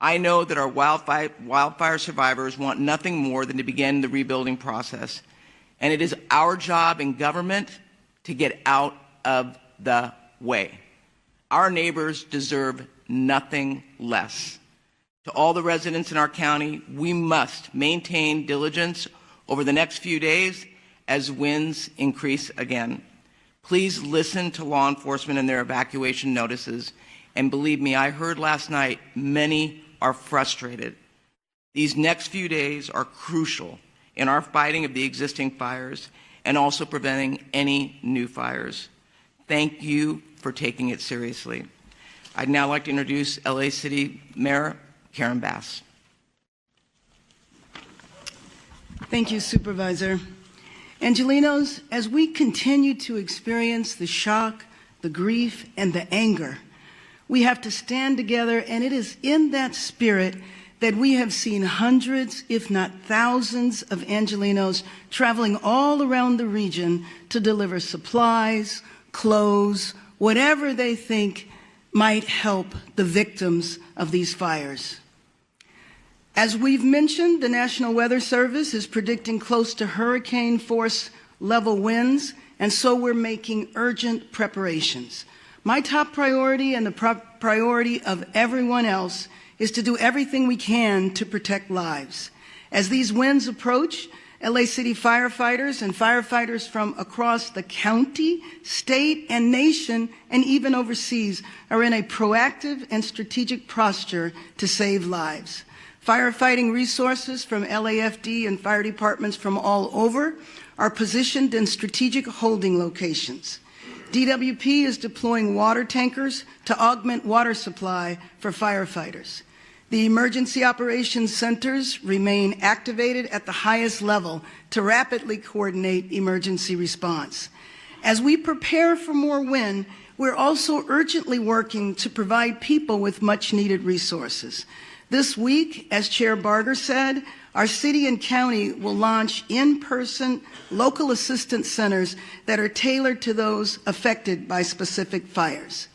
I know that our wildfire survivors want nothing more than to begin the rebuilding process, and it is our job in government to get out of the way. Our neighbors deserve nothing less. To all the residents in our county, we must maintain diligence over the next few days as winds increase again. Please listen to law enforcement and their evacuation notices. And believe me, I heard last night many are frustrated. These next few days are crucial in our fighting of the existing fires and also preventing any new fires. Thank you for taking it seriously. I'd now like to introduce LA City Mayor Karen Bass. Thank you, Supervisor. Angelenos, as we continue to experience the shock, the grief, and the anger, we have to stand together, and it is in that spirit that we have seen hundreds, if not thousands, of Angelenos traveling all around the region to deliver supplies, clothes, whatever they think might help the victims of these fires. As we've mentioned, the National Weather Service is predicting close to hurricane force level winds, and so we're making urgent preparations. My top priority and the priority of everyone else is to do everything we can to protect lives. As these winds approach, LA City firefighters and firefighters from across the county, state, and nation, and even overseas, are in a proactive and strategic posture to save lives. Firefighting resources from LAFD and fire departments from all over are positioned in strategic holding locations. DWP is deploying water tankers to augment water supply for firefighters. The emergency operations centers remain activated at the highest level to rapidly coordinate emergency response. As we prepare for more wind, we're also urgently working to provide people with much needed resources. This week, as Chair Barger said, our city and county will launch in-person local assistance centers that are tailored to those affected by specific fires.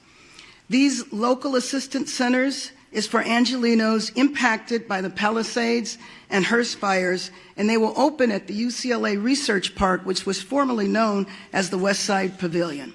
These local assistance centers is for Angelenos impacted by the Palisades and Hearst fires, and they will open at the UCLA Research Park, which was formerly known as the West Side Pavilion.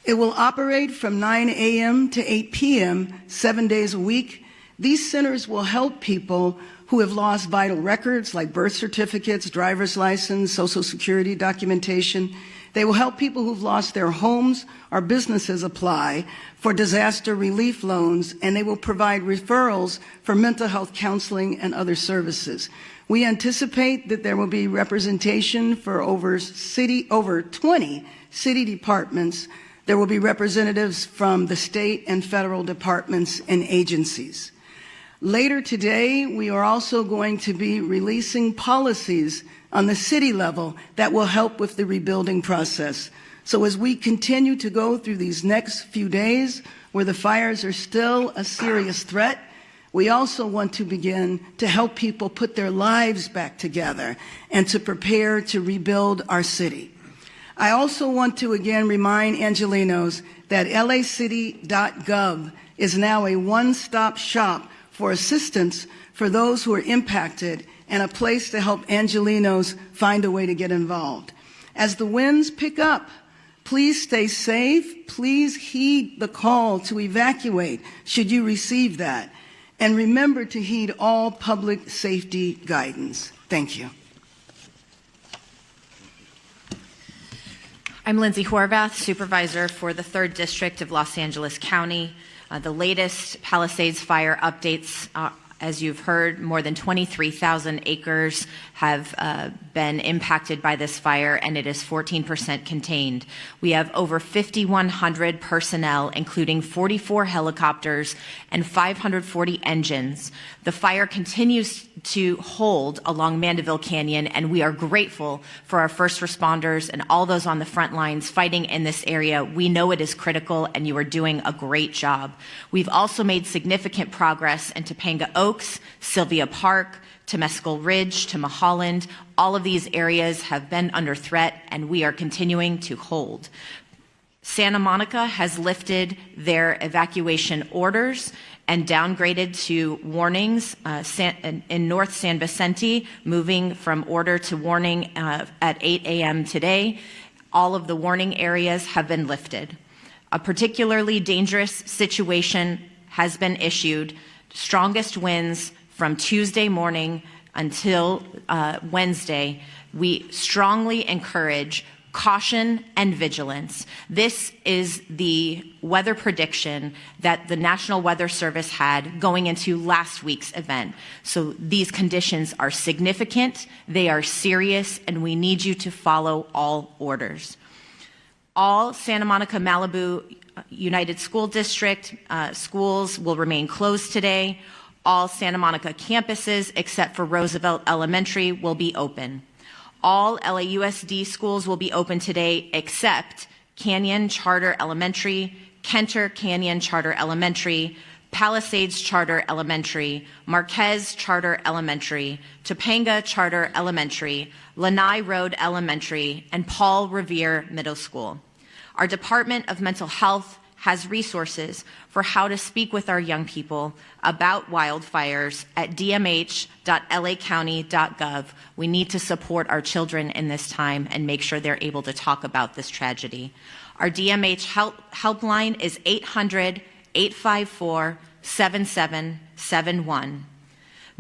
It will operate from 9 a.m. to 8 p.m. 7 days a week. These centers will help people who have lost vital records like birth certificates, driver's license, Social Security documentation. They will help people who've lost their homes or businesses apply for disaster relief loans, and they will provide referrals for mental health counseling and other services. We anticipate that there will be representation for over 20 city departments. There will be representatives from the state and federal departments and agencies. Later today, we are also going to be releasing policies on the city level that will help with the rebuilding process. So as we continue to go through these next few days where the fires are still a serious threat, we also want to begin to help people put their lives back together and to prepare to rebuild our city. I also want to again remind Angelenos that lacity.gov is now a one-stop shop for assistance for those who are impacted and a place to help Angelenos find a way to get involved. As the winds pick up, please stay safe. Please heed the call to evacuate should you receive that. And remember to heed all public safety guidance. Thank you. I'm Lindsay Horvath, Supervisor for the 3rd District of Los Angeles County. The latest Palisades fire updates, as you've heard, more than 23,000 acres have been impacted by this fire, and it is 14% contained. We have over 5,100 personnel, including 44 helicopters and 540 engines. The fire continues to hold along Mandeville Canyon, and we are grateful for our first responders and all those on the front lines fighting in this area. We know it is critical, and you are doing a great job. We've also made significant progress in Topanga Oaks Oaks, Sylvia Park, to Mescal Ridge, to Mulholland. All of these areas have been under threat, and we are continuing to hold. Santa Monica has lifted their evacuation orders and downgraded to warnings in North San Vicente, moving from order to warning at 8 a.m. today. All of the warning areas have been lifted. A particularly dangerous situation has been issued. Strongest winds from Tuesday morning until Wednesday. We strongly encourage caution and vigilance. This is the weather prediction that the National Weather Service had going into last week's event. So these conditions are significant, they are serious, and we need you to follow all orders. All Santa Monica Malibu United School District schools will remain closed today. All Santa Monica campuses, except for Roosevelt Elementary, will be open. All LAUSD schools will be open today except Canyon Charter Elementary, Kenter Canyon Charter Elementary, Palisades Charter Elementary, Marquez Charter Elementary, Topanga Charter Elementary, Lanai Road Elementary, and Paul Revere Middle School. Our Department of Mental Health has resources for how to speak with our young people about wildfires at dmh.lacounty.gov. We need to support our children in this time and make sure they're able to talk about this tragedy. Our DMH helpline is 800-854-7771.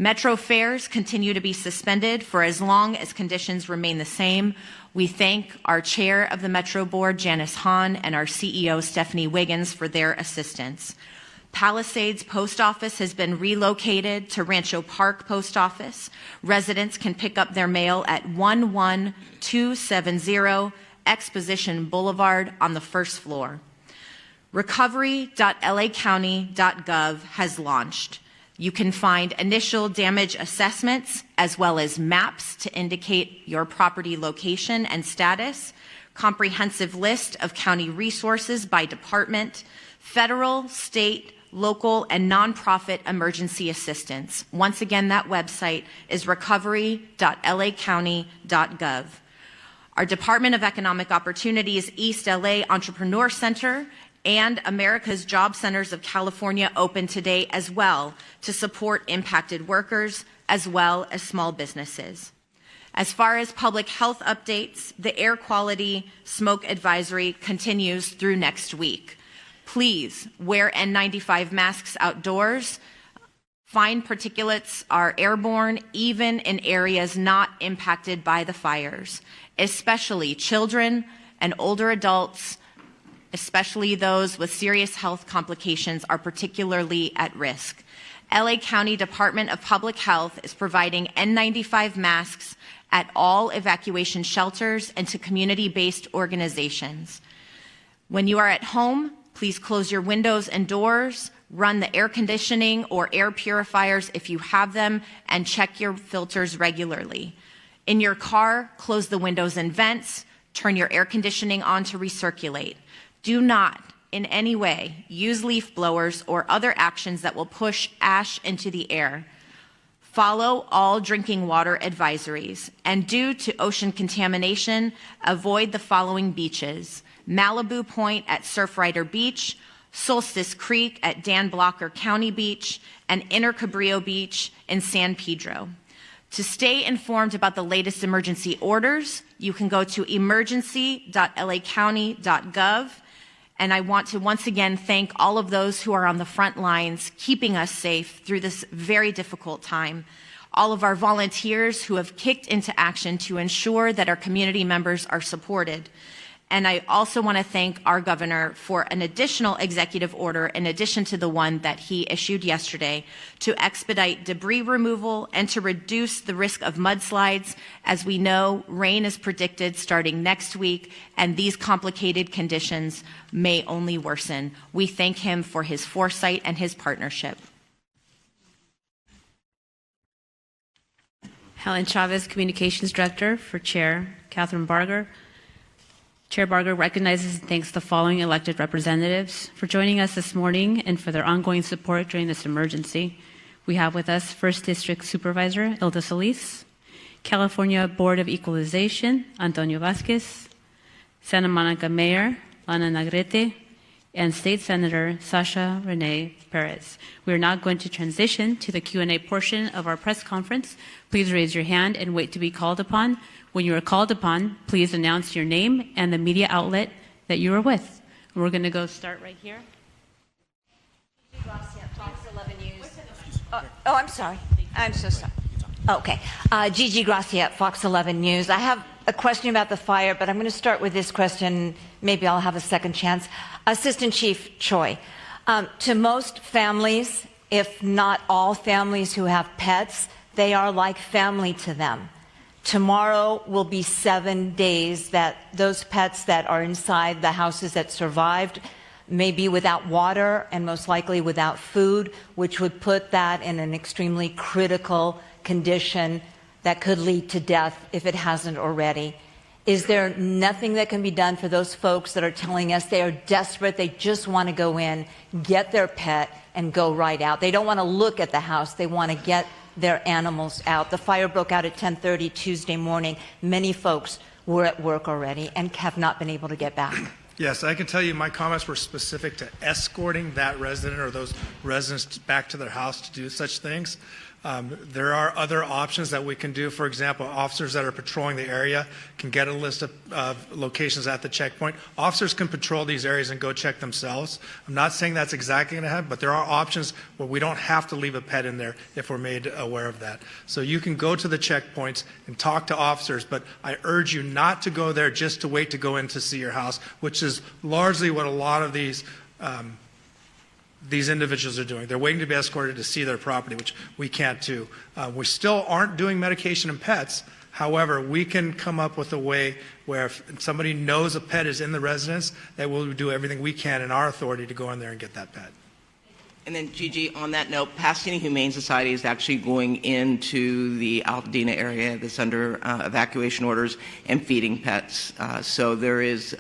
Metro fares continue to be suspended for as long as conditions remain the same. We thank our chair of the Metro Board, Janice Hahn, and our CEO, Stephanie Wiggins, for their assistance. Palisades Post Office has been relocated to Rancho Park Post Office. Residents can pick up their mail at 11270 Exposition Boulevard on the first floor. Recovery.lacounty.gov has launched. You can find initial damage assessments as well as maps to indicate your property location and status, comprehensive list of county resources by department, federal, state, local, and nonprofit emergency assistance. Once again, that website is recovery.lacounty.gov. Our Department of Economic Opportunities East LA Entrepreneur Center and America's Job Centers of California open today as well to support impacted workers as well as small businesses. As far as public health updates, the air quality smoke advisory continues through next week. Please wear N95 masks outdoors. Fine particulates are airborne even in areas not impacted by the fires, especially children and older adults, especially those with serious health complications, are particularly at risk. LA County Department of Public Health is providing N95 masks at all evacuation shelters and to community-based organizations. When you are at home, please close your windows and doors, run the air conditioning or air purifiers if you have them, and check your filters regularly. In your car, close the windows and vents, turn your air conditioning on to recirculate. Do not, in any way, use leaf blowers or other actions that will push ash into the air. Follow all drinking water advisories. And due to ocean contamination, avoid the following beaches: Malibu Point at Surfrider Beach, Solstice Creek at Dan Blocker County Beach, and Inner Cabrillo Beach in San Pedro. To stay informed about the latest emergency orders, you can go to emergency.lacounty.gov. And I want to once again thank all of those who are on the front lines, keeping us safe through this very difficult time. All of our volunteers who have kicked into action to ensure that our community members are supported. And I also want to thank our governor for an additional executive order, in addition to the one that he issued yesterday, to expedite debris removal and to reduce the risk of mudslides. As we know, rain is predicted starting next week, and these complicated conditions may only worsen. We thank him for his foresight and his partnership. Helen Chavez, Communications Director for Chair Catherine Barger. Chair Barger recognizes and thanks the following elected representatives for joining us this morning and for their ongoing support during this emergency. We have with us 1st District Supervisor Hilda Solis, California Board of Equalization Antonio Vasquez, Santa Monica Mayor Lana Nagrete, and State Senator Sasha Renee Perez. We are now going to transition to the Q&A portion of our press conference. Please raise your hand and wait to be called upon. When you are called upon, please announce your name and the media outlet that you are with. We're going to go start right here. Fox 11 News. I'm sorry. I'm so sorry. Okay. Gigi Gracia, Fox 11 News. I have a question about the fire, but I'm going to start with this question. Maybe I'll have a second chance. Assistant Chief Choi, to most families, if not all families who have pets, they are like family to them. Tomorrow will be 7 days that those pets that are inside the houses that survived may be without water and most likely without food, which would put that in an extremely critical condition that could lead to death if it hasn't already. Is there nothing that can be done for those folks that are telling us they are desperate, they just want to go in, get their pet, and go right out? They don't want to look at the house, they want to get their animals out. The fire broke out at 10:30 Tuesday morning. Many folks were at work already and have not been able to get back. Yes, I can tell you my comments were specific to escorting that resident or those residents back to their house to do such things. There are other options that we can do. For example, officers that are patrolling the area can get a list of locations at the checkpoint. Officers can patrol these areas and go check themselves. I'm not saying that's exactly going to happen, but there are options where we don't have to leave a pet in there if we're made aware of that. So you can go to the checkpoints and talk to officers, but I urge you not to go there just to wait to go in to see your house, which is largely what a lot of these individuals are doing. They're waiting to be escorted to see their property, which we can't do. We still aren't doing medication and pets. However, we can come up with a way where if somebody knows a pet is in the residence, that we'll do everything we can in our authority to go in there and get that pet. And then, Gigi, on that note, Pasadena Humane Society is actually going into the Altadena area that's under evacuation orders and feeding pets. So there is,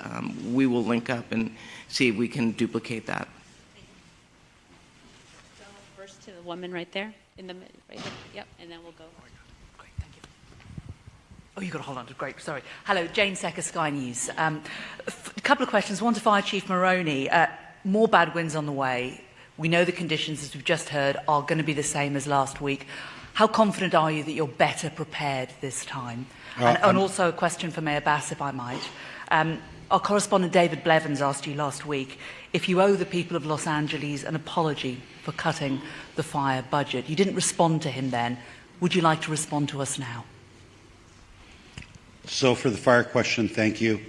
we will link up and see if we can duplicate that. First to the woman right there, in the middle, right there. Yep, and then we'll go. Great, thank you. Oh, you've got to hold on to great, sorry. Hello, Jane Secker, Sky News. A couple of questions. One to Fire Chief Maroney. More bad winds on the way. We know the conditions, as we've just heard, are going to be the same as last week. How confident are you that you're better prepared this time? And also a question for Mayor Bass, if I might. Our correspondent David Blevins asked you last week if you owe the people of Los Angeles an apology for cutting the fire budget. You didn't respond to him then. Would you like to respond to us now? So for the fire question, thank you.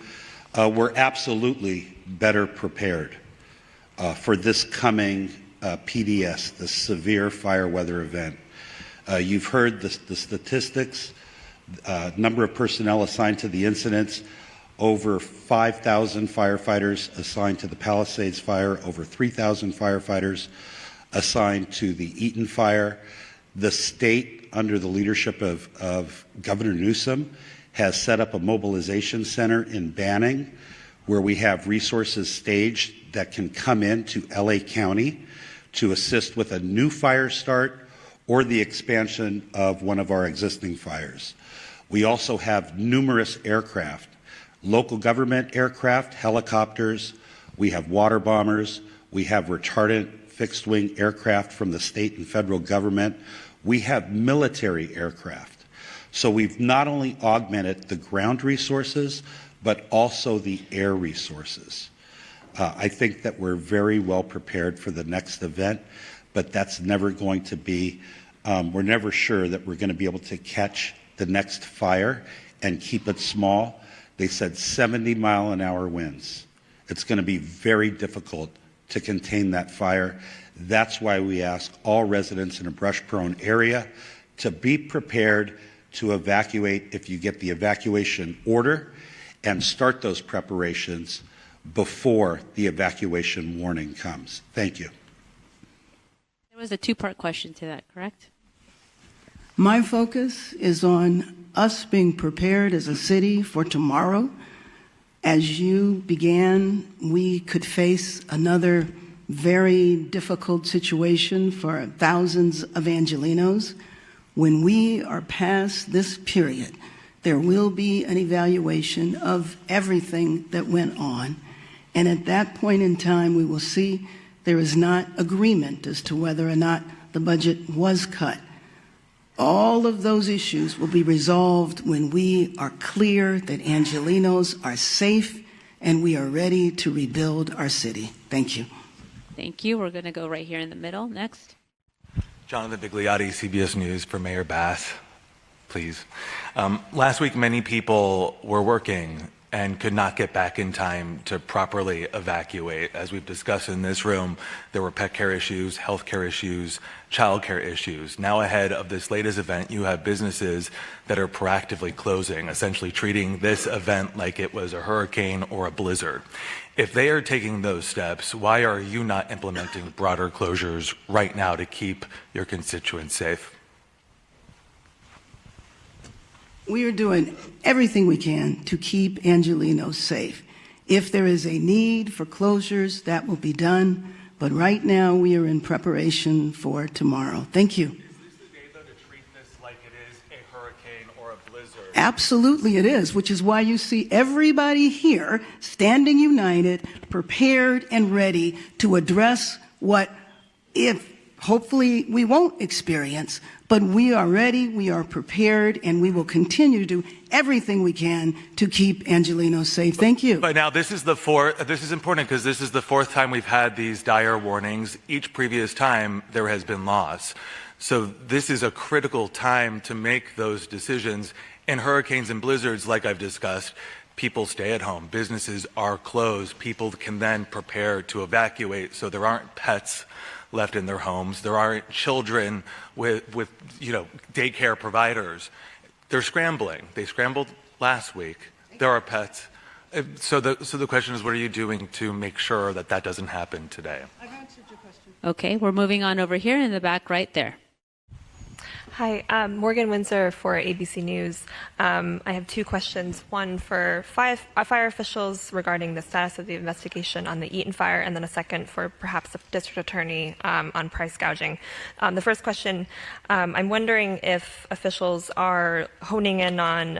We're absolutely better prepared for this coming PDS, the severe fire weather event. You've heard the statistics, number of personnel assigned to the incidents, over 5,000 firefighters assigned to the Palisades fire, over 3,000 firefighters assigned to the Eaton fire. The state, under the leadership of Governor Newsom, has set up a mobilization center in Banning where we have resources staged that can come into LA County to assist with a new fire start or the expansion of one of our existing fires. We also have numerous aircraft, local government aircraft, helicopters, we have water bombers, we have retardant fixed-wing aircraft from the state and federal government, we have military aircraft. So we've not only augmented the ground resources, but also the air resources. I think that we're very well prepared for the next event, but that's never going to be, we're never sure that we're going to be able to catch the next fire and keep it small. They said 70-mile-an-hour winds. It's going to be very difficult to contain that fire. That's why we ask all residents in a brush-prone area to be prepared to evacuate if you get the evacuation order and start those preparations before the evacuation warning comes. Thank you. There was a two-part question to that, correct? My focus is on us being prepared as a city for tomorrow. As you began, we could face another very difficult situation for thousands of Angelenos. When we are past this period, there will be an evaluation of everything that went on. And at that point in time, we will see there is not agreement as to whether or not the budget was cut. All of those issues will be resolved when we are clear that Angelenos are safe and we are ready to rebuild our city. Thank you. Thank you. We're going to go right here in the middle. Next. Jonathan Bigliotti, CBS News, for Mayor Bass, please. Last week, many people were working and could not get back in time to properly evacuate. As we've discussed in this room, there were pet care issues, health care issues, child care issues. Now ahead of this latest event, you have businesses that are proactively closing, essentially treating this event like it was a hurricane or a blizzard. If they are taking those steps, why are you not implementing broader closures right now to keep your constituents safe? We are doing everything we can to keep Angelenos safe. If there is a need for closures, that will be done. But right now, we are in preparation for tomorrow. Thank you. Is this the day, though, to treat this like it is a hurricane or a blizzard? Absolutely it is, which is why you see everybody here standing united, prepared and ready to address what, if hopefully we won't experience, but we are ready, we are prepared, and we will continue to do everything we can to keep Angelenos safe. Thank you. But now this is important because this is the fourth time we've had these dire warnings. Each previous time there has been loss. So this is a critical time to make those decisions. In hurricanes and blizzards, like I've discussed, people stay at home. Businesses are closed. People can then prepare to evacuate so there aren't pets left in their homes. There aren't children with daycare providers. They're scrambling. They scrambled last week. There are pets. So the question is, what are you doing to make sure that that doesn't happen today? I've answered your question. Okay, we're moving on over here in the back right there. Hi, Morgan Windsor for ABC News. I have two questions. One for fire officials regarding the status of the investigation on the Eaton fire, and then a second for perhaps the district attorney on price gouging. The first question, I'm wondering if officials are honing in on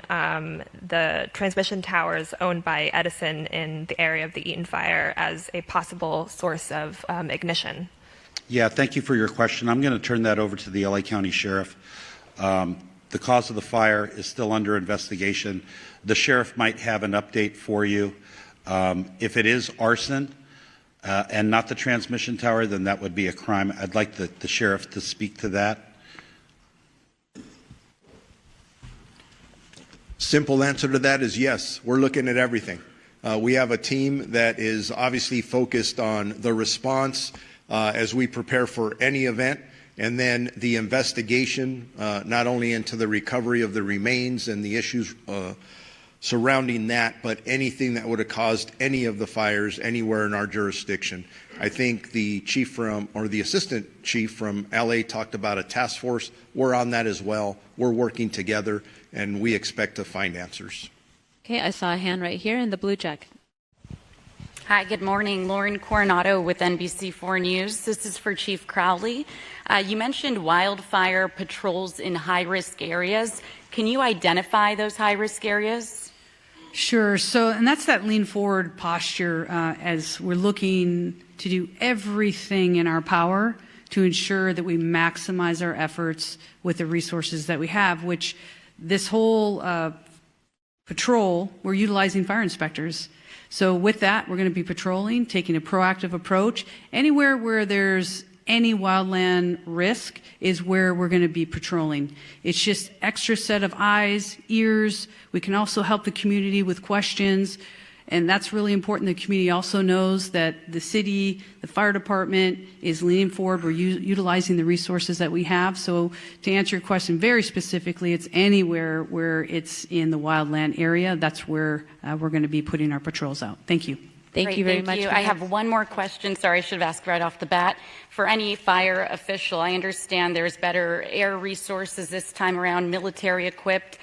the transmission towers owned by Edison in the area of the Eaton fire as a possible source of ignition. Yeah, thank you for your question. I'm going to turn that over to the LA County Sheriff. The cause of the fire is still under investigation. The sheriff might have an update for you. If it is arson and not the transmission tower, then that would be a crime. I'd like the sheriff to speak to that. Simple answer to that is yes. We're looking at everything. We have a team that is obviously focused on the response as we prepare for any event, and then the investigation, not only into the recovery of the remains and the issues surrounding that, but anything that would have caused any of the fires anywhere in our jurisdiction. I think the chief or the assistant chief from LA talked about a task force. We're on that as well. We're working together, and we expect to find answers. Okay, I saw a hand right here in the blue jacket. Hi, good morning. Lauren Coronado with NBC4 News. This is for Chief Crowley. You mentioned wildfire patrols in high-risk areas. Can you identify those high-risk areas? Sure. So, and that's that lean forward posture as we're looking to do everything in our power to ensure that we maximize our efforts with the resources that we have, which this whole patrol, we're utilizing fire inspectors. So with that, we're going to be patrolling, taking a proactive approach. Anywhere where there's any wildland risk is where we're going to be patrolling. It's just extra set of eyes, ears. We can also help the community with questions. And that's really important. The community also knows that the city, the fire department is leaning forward. We're utilizing the resources that we have. So to answer your question very specifically, it's anywhere where it's in the wildland area. That's where we're going to be putting our patrols out. Thank you. Thank you very much. I have one more question. Sorry, I should have asked right off the bat. For any fire official, I understand there's better air resources this time around, military equipped.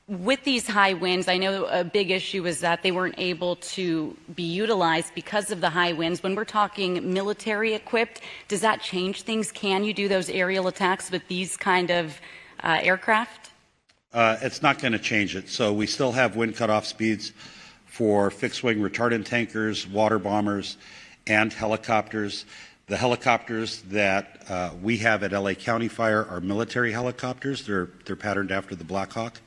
with these high winds, I know a big issue is that they weren't able to be utilized because of the high winds. When we're talking military equipped, does that change things? Can you do those aerial attacks with these kind of aircraft? It's not going to change it. So we still have wind cutoff speeds for fixed-wing retardant tankers, water bombers, and helicopters. The helicopters that we have at LA County Fire are military helicopters. They're patterned after the Black Hawk.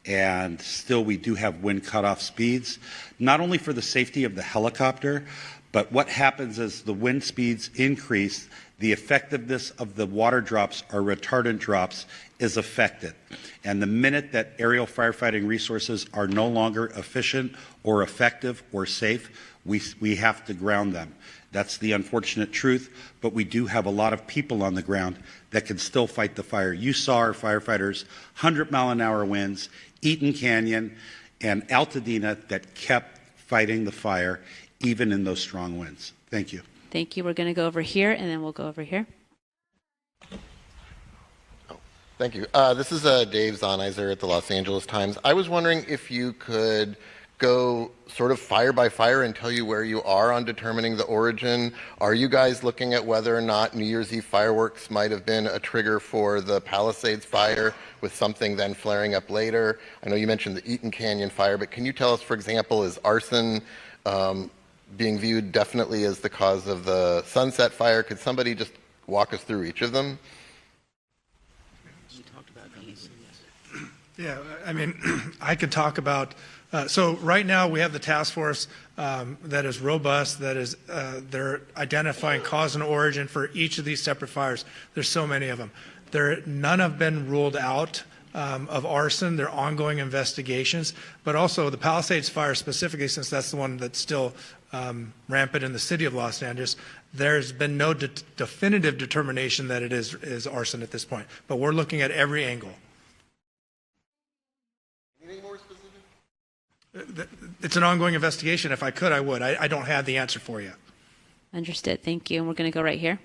And still we do have wind cutoff speeds, not only for the safety of the helicopter, but what happens as the wind speeds increase, the effectiveness of the water drops or retardant drops is affected. And the minute that aerial firefighting resources are no longer efficient or effective or safe, we have to ground them. That's the unfortunate truth, but we do have a lot of people on the ground that can still fight the fire. You saw our firefighters, 100-mile-an-hour winds, Eaton Canyon, and Altadena that kept fighting the fire even in those strong winds. Thank you. Thank you. We're going to go over here, and then we'll go over here. Thank you. This is Dave Zonizer at the Los Angeles Times. I was wondering if you could go sort of fire by fire and tell you where you are on determining the origin. Are you guys looking at whether or not New Year's Eve fireworks might have been a trigger for the Palisades fire with something then flaring up later? I know you mentioned the Eaton Canyon fire, but can you tell us, for example, is arson being viewed definitely as the cause of the Sunset fire? Could somebody just walk us through each of them? Yeah, I mean, I could talk about, so right now we have the task force that is robust, that is, they're identifying cause and origin for each of these separate fires. There's so many of them. None have been ruled out of arson. They're ongoing investigations, but also the Palisades fire specifically, since that's the one that's still rampant in the city of Los Angeles, there's been no definitive determination that it is arson at this point, but we're looking at every angle. Anything more specific? It's an ongoing investigation. If I could, I would. I don't have the answer for you. Understood. Thank you. And we're going to go right here.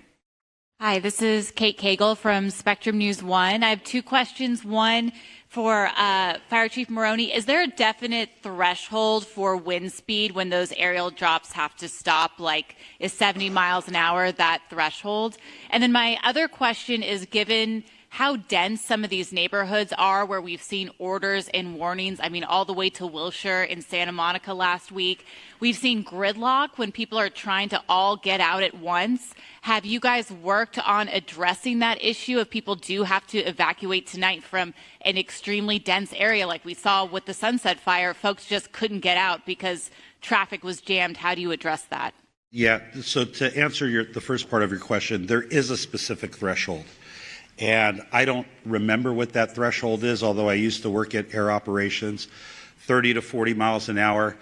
Hi, this is Kate Cagle from Spectrum News 1. I have two questions. One for Fire Chief Maroney. Is there a definite threshold for wind speed when those aerial drops have to stop? Like, is 70 miles an hour that threshold? And then my other question is, given how dense some of these neighborhoods are where we've seen orders and warnings, I mean, all the way to Wilshire in Santa Monica last week. We've seen gridlock when people are trying to all get out at once. Have you guys worked on addressing that issue if people do have to evacuate tonight from an extremely dense area like we saw with the Sunset Fire? Folks just couldn't get out because traffic was jammed. How do you address that? Yeah, so to answer the first part of your question, there is a specific threshold. And I don't remember what that threshold is, although I used to work at air operations. 30 to 40 miles an hour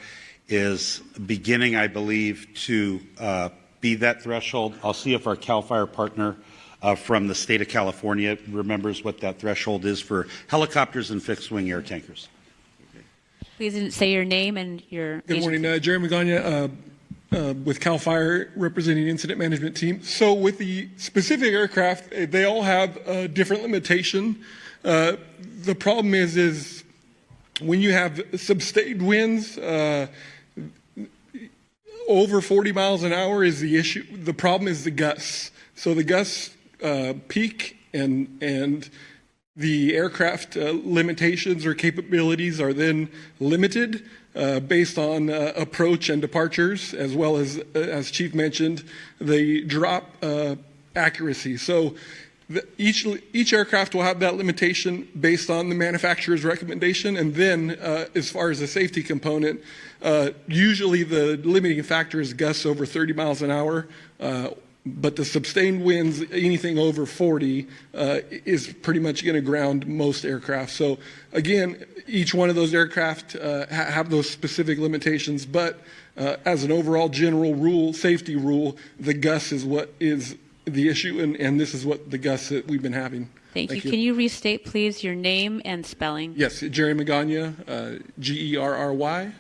is beginning, I believe, to be that threshold. I'll see if our CAL FIRE partner from the state of California remembers what that threshold is for helicopters and fixed-wing air tankers. Please say your name and your Good morning, Jerry Magana, with CAL FIRE representing incident management team. So with the specific aircraft, they all have a different limitation. The problem is when you have sustained winds, over 40 miles an hour is the issue. The problem is the gusts. So the gusts peak and the aircraft limitations or capabilities are then limited based on approach and departures, as well as Chief mentioned, the drop accuracy. So each aircraft will have that limitation based on the manufacturer's recommendation, and then as far as the safety component, usually the limiting factor is gusts over 30 miles an hour, but the sustained winds, anything over 40, is pretty much going to ground most aircraft. So again, each one of those aircraft have those specific limitations, but as an overall general rule, safety rule, the gusts is what is the issue, and this is what the gusts that we've been having. Thank you. Can you restate, please, your name and spelling? Yes, Jerry Magana, Gerry.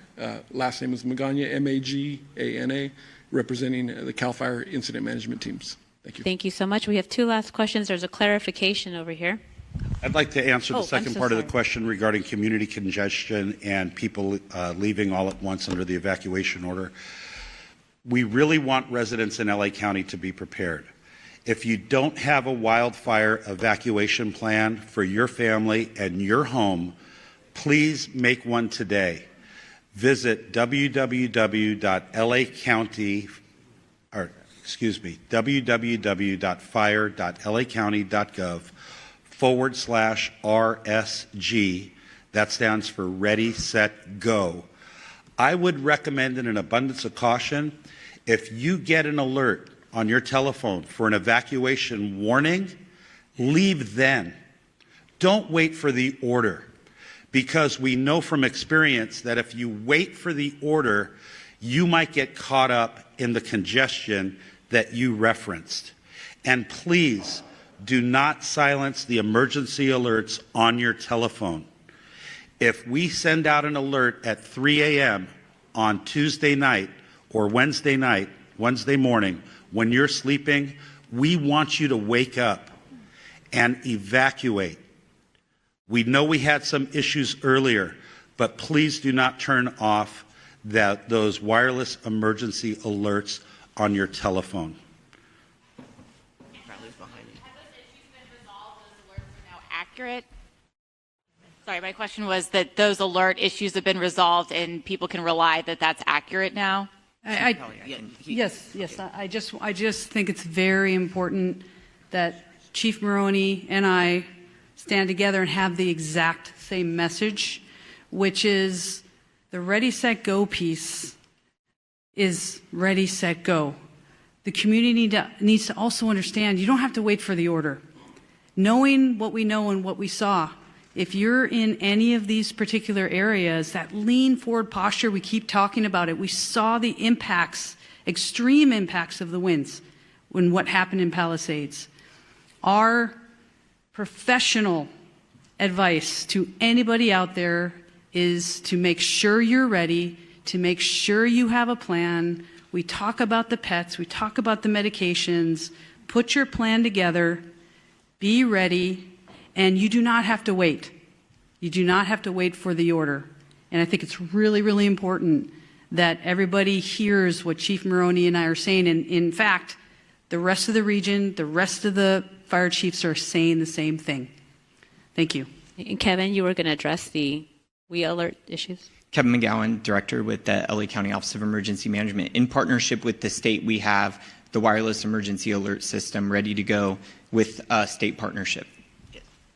Last name is Magana, Magana, representing the CAL FIRE incident management teams. Thank you. Thank you so much. We have two last questions. There's a clarification over here. I'd like to answer the I'm second so part of the sorry. question regarding community congestion and people leaving all at once under the evacuation order. We really want residents in LA County to be prepared. If you don't have a wildfire evacuation plan for your family and your home, please make one today. Visit www.fire.lacounty.gov/RSG. That stands for Ready, Set, Go. I would recommend, in an abundance of caution, if you get an alert on your telephone for an evacuation warning, leave then. Don't wait for the order, because we know from experience that if you wait for the order, you might get caught up in the congestion that you referenced. And please do not silence the emergency alerts on your telephone. If we send out an alert at 3 a.m. on Tuesday night or Wednesday morning, when you're sleeping, we want you to wake up and evacuate. We know we had some issues earlier, but please do not turn off those wireless emergency alerts on your telephone. Accurate? Sorry, my question was that those alert issues have been resolved and people can rely that that's accurate now? Yes. I just think it's very important that Chief Maroney and I stand together and have the exact same message, which is the Ready, Set, Go piece is Ready, Set, Go. The community needs to also understand you don't have to wait for the order. Knowing what we know and what we saw, if you're in any of these particular areas, that lean forward posture, we keep talking about it. We saw the impacts, extreme impacts of the winds when what happened in Palisades. Our professional advice to anybody out there is to make sure you're ready, to make sure you have a plan. We talk about the pets, we talk about the medications, put your plan together, be ready, and you do not have to wait. You do not have to wait for the order. And I think it's really, really important that everybody hears what Chief Maroney and I are saying. And in fact, the rest of the region, the rest of the fire chiefs are saying the same thing. Thank you. And Kevin, you were going to address the WE alert issues? Kevin McGowan, Director with the LA County Office of Emergency Management. In partnership with the state, we have the wireless emergency alert system ready to go with a state partnership.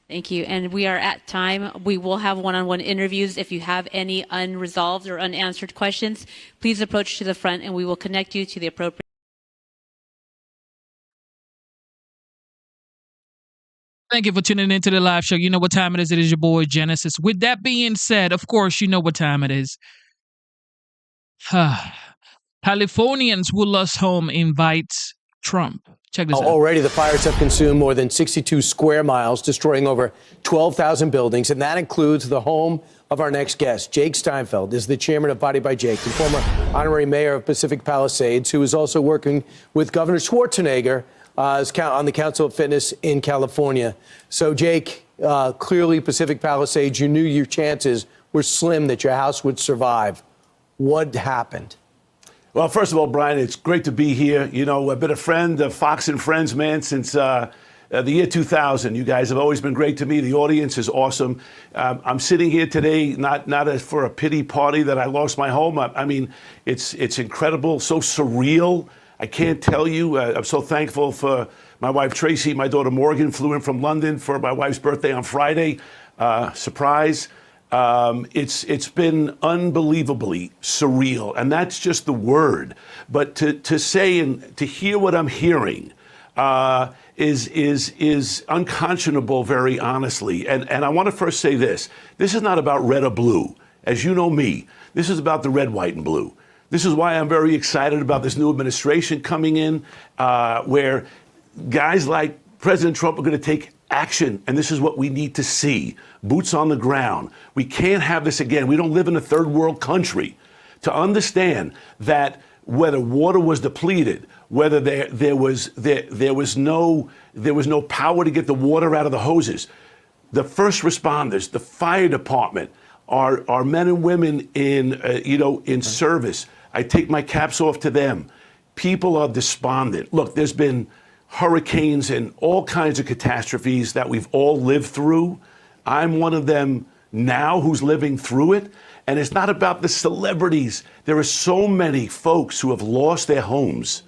Thank you. And we are at time. We will have one-on-one interviews. If you have any unresolved or unanswered questions, please approach to the front and we will connect you to the appropriate. Thank you for tuning into the live show. You know what time it is. It is your boy Genesis. With that being said, of course, you know what time it is. Californians will lose home invites Trump. Check this out. Already, the fires have consumed more than 62 square miles, destroying over 12,000 buildings, and that includes the home of our next guest. Jake Steinfeld is the chairman of Body by Jake, the former honorary mayor of Pacific Palisades, who is also working with Governor Schwarzenegger on the Council of Fitness in California. So, Jake, clearly Pacific Palisades, you knew your chances were slim that your house would survive. What happened? Well, first of all, Brian, it's great to be here. You know, I've been a friend of Fox and Friends, man, since the year 2000. You guys have always been great to me. The audience is awesome. I'm sitting here today not for a pity party that I lost my home. I mean, it's incredible, so surreal. I can't tell you. I'm so thankful for my wife, Tracy. My daughter, Morgan, flew in from London for my wife's birthday on Friday. Surprise. It's been unbelievably surreal, and that's just the word. But to say and to hear what I'm hearing is unconscionable, very honestly. And I want to first say this. This is not about red or blue. As you know me, this is about the red, white, and blue. This is why I'm very excited about this new administration coming in, where guys like President Trump are going to take action, and this is what we need to see. Boots on the ground. We can't have this again. We don't live in a third world country. To understand that whether water was depleted, whether there was no power to get the water out of the hoses, the first responders, the fire department, our men and women in service. I take my caps off to them. People are despondent. Look, there's been hurricanes and all kinds of catastrophes that we've all lived through. I'm one of them now who's living through it. And it's not about the celebrities. There are so many folks who have lost their homes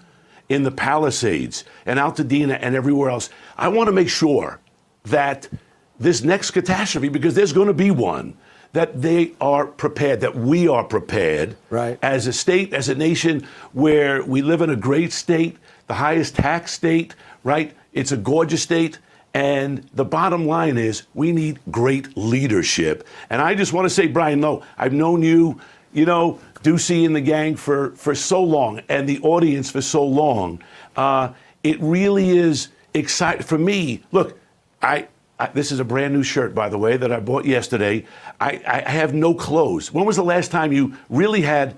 in the Palisades and Altadena and everywhere else. I want to make sure that this next catastrophe, because there's going to be one, that they are prepared, that we are prepared as a state, as a nation where we live in a great state, the highest tax state, right? It's a gorgeous state. And the bottom line is we need great leadership. And I just want to say, Brian, no, I've known you, Ducey and the gang for so long, and the audience for so long. It really is exciting for me. Look, this is a brand new shirt, by the way, that I bought yesterday. I have no clothes. When was the last time you really had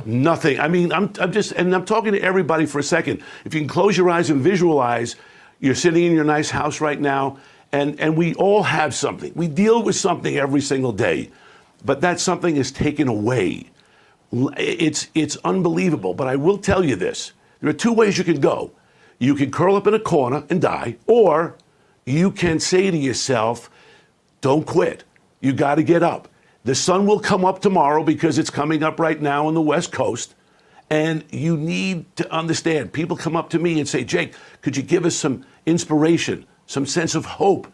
nothing? I mean, I'm talking to everybody for a second. If you can close your eyes and visualize, you're sitting in your nice house right now, and we all have something. We deal with something every single day, but that something is taken away. It's unbelievable, but I will tell you this. There are two ways you can go. You can curl up in a corner and die, or you can say to yourself, don't quit. You got to get up. The sun will come up tomorrow because it's coming up right now on the West Coast. And you need to understand, people come up to me and say, Jake, could you give us some inspiration, some sense of hope?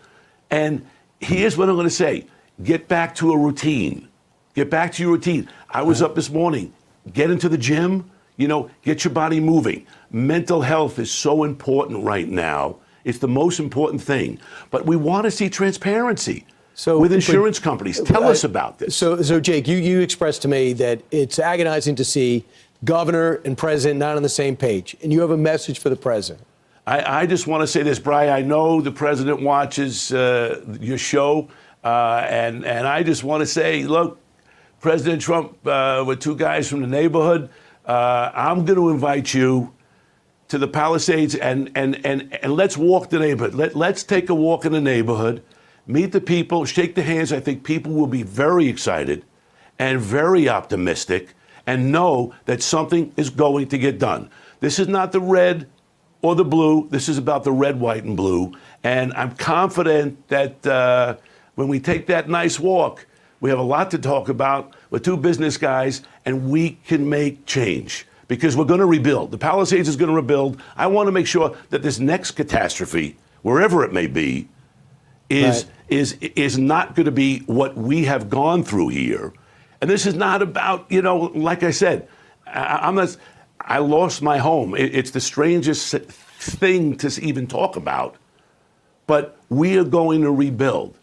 And here's what I'm going to say. Get back to a routine. Get back to your routine. I was up this morning. Get into the gym, get your body moving. Mental health is so important right now. It's the most important thing. But we want to see transparency with insurance companies. Tell us about this. So Jake, you expressed to me that it's agonizing to see governor and president not on the same page, and you have a message for the president. I just want to say this, Brian. I know the president watches your show, and I just want to say, look, President Trump, with two guys from the neighborhood, I'm going to invite you to the Palisades and let's walk the neighborhood. Let's take a walk in the neighborhood, meet the people, shake the hands. I think people will be very excited and very optimistic and know that something is going to get done. This is not the red or the blue. This is about the red, white, and blue. And I'm confident that when we take that nice walk, we have a lot to talk about. We're two business guys, and we can make change because we're going to rebuild. The Palisades is going to rebuild. I want to make sure that this next catastrophe, wherever it may be, is not going to be what we have gone through here. And this is not about, like I said, I lost my home. It's the strangest thing to even talk about. But we are going to rebuild.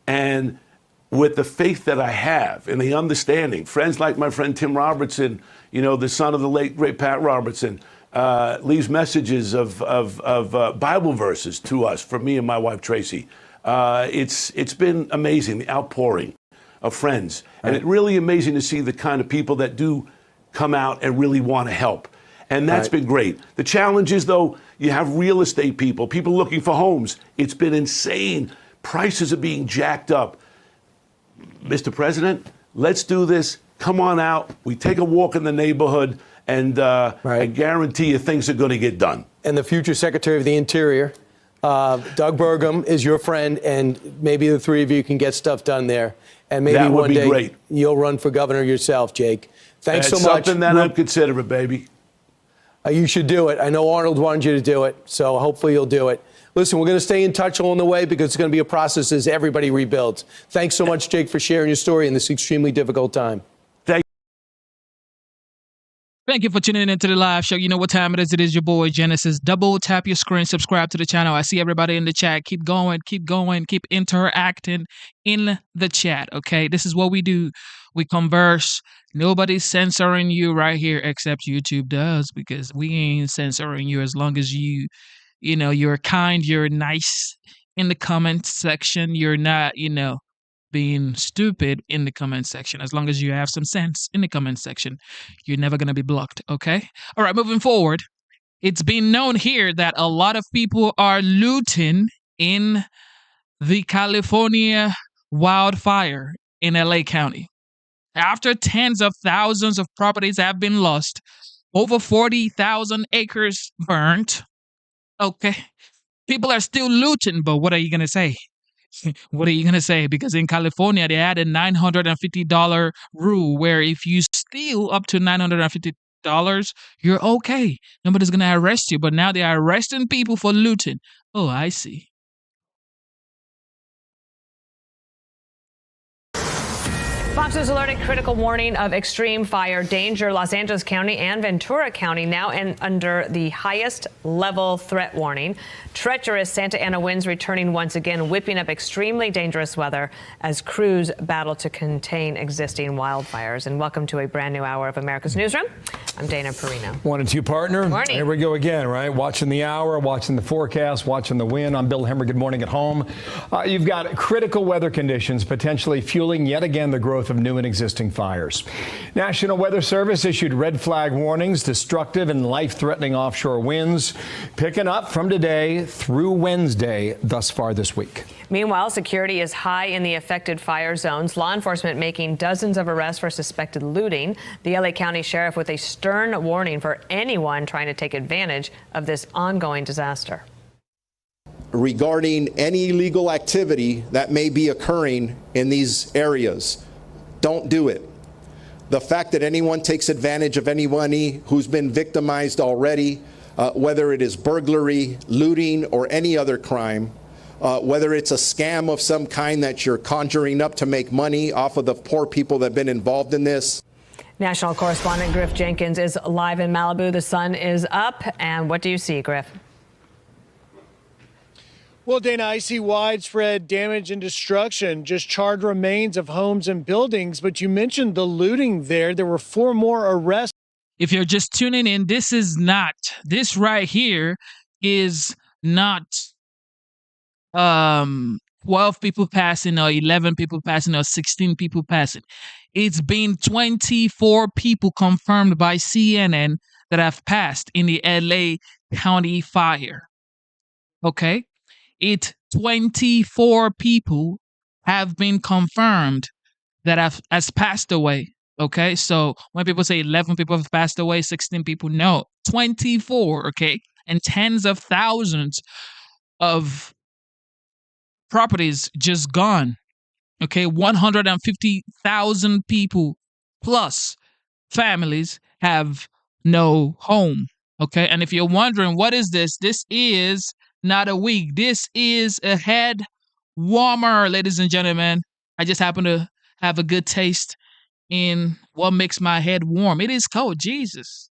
And with the faith that I have and the understanding, friends like my friend Tim Robertson, the son of the late, great Pat Robertson, leaves messages of Bible verses to us for me and my wife, Tracy. It's been amazing, the outpouring of friends. And it's really amazing to see the kind of people that do come out and really want to help. And that's been great. The challenge is, though, you have real estate people looking for homes. It's been insane. Prices are being jacked up. Mr. President, let's do this. Come on out. We take a walk in the neighborhood, and I guarantee you things are going to get done. And the future Secretary of the Interior, Doug Burgum, is your friend, and maybe the three of you can get stuff done there. And maybe that would one be day great. You'll run for governor yourself, Jake. Thanks so much. Something that I'm considering, baby. You should do it. I know Arnold wanted you to do it, so hopefully you'll do it. Listen, we're going to stay in touch along the way because it's going to be a process as everybody rebuilds. Thanks so much, Jake, for sharing your story in this extremely difficult time. Thank you for tuning in to the live show. You know what time it is. It is your boy, Genesis. Double tap your screen, subscribe to the channel. I see everybody in the chat. Keep going, keep interacting in the chat, okay? This is what we do. We converse. Nobody's censoring you right here except YouTube does, because we ain't censoring you as long as you're kind, you're nice in the comment section. You're not, being stupid in the comment section. As long as you have some sense in the comment section, you're never going to be blocked, okay? All right, moving forward. It's been known here that a lot of people are looting in the California wildfire in LA County. After tens of thousands of properties have been lost, over 40,000 acres burnt. Okay. People are still looting, but what are you going to say? What are you going to say? Because in California, they had a $950 rule where if you steal up to $950, you're okay. Nobody's going to arrest you. But now they are arresting people for looting. Oh, I see. Fox News alerted critical warning of extreme fire danger. Los Angeles County and Ventura County now under the highest level threat warning. Treacherous Santa Ana winds returning once again, whipping up extremely dangerous weather as crews battle to contain existing wildfires. And welcome to a brand new hour of America's Newsroom. I'm Dana Perino. 1 and 2 partner. Morning. Here we go again, right? Watching the hour, watching the forecast, watching the wind. I'm Bill Hemmer. Good morning at home. You've got critical weather conditions potentially fueling yet again the growth of new and existing fires. National Weather Service issued red flag warnings, destructive and life-threatening offshore winds picking up from today through Wednesday thus far this week. Meanwhile, security is high in the affected fire zones. Law enforcement making dozens of arrests for suspected looting. The LA County Sheriff with a stern warning for anyone trying to take advantage of this ongoing disaster. Regarding any illegal activity that may be occurring in these areas, don't do it. The fact that anyone takes advantage of anyone who's been victimized already, whether it is burglary, looting, or any other crime, whether it's a scam of some kind that you're conjuring up to make money off of the poor people that have been involved in this. National correspondent Griff Jenkins is live in Malibu. The sun is up. And what do you see, Griff? Well, Dana, I see widespread damage and destruction, just charred remains of homes and buildings. But you mentioned the looting there. There were 4 more arrests. If you're just tuning in, this right here is not 12 people passing or 11 people passing or 16 people passing. It's been 24 people confirmed by CNN that have passed in the LA County fire. Okay? 24 people have been confirmed that has passed away. Okay, so when people say 11 people have passed away, 16 people, no, 24. Okay, and tens of thousands of properties just gone. Okay, 150,000 people plus families have no home. Okay, and if you're wondering what is this is not a week. This is a head warmer, ladies and gentlemen. I just happen to have a good taste in what makes my head warm. It is cold, Jesus.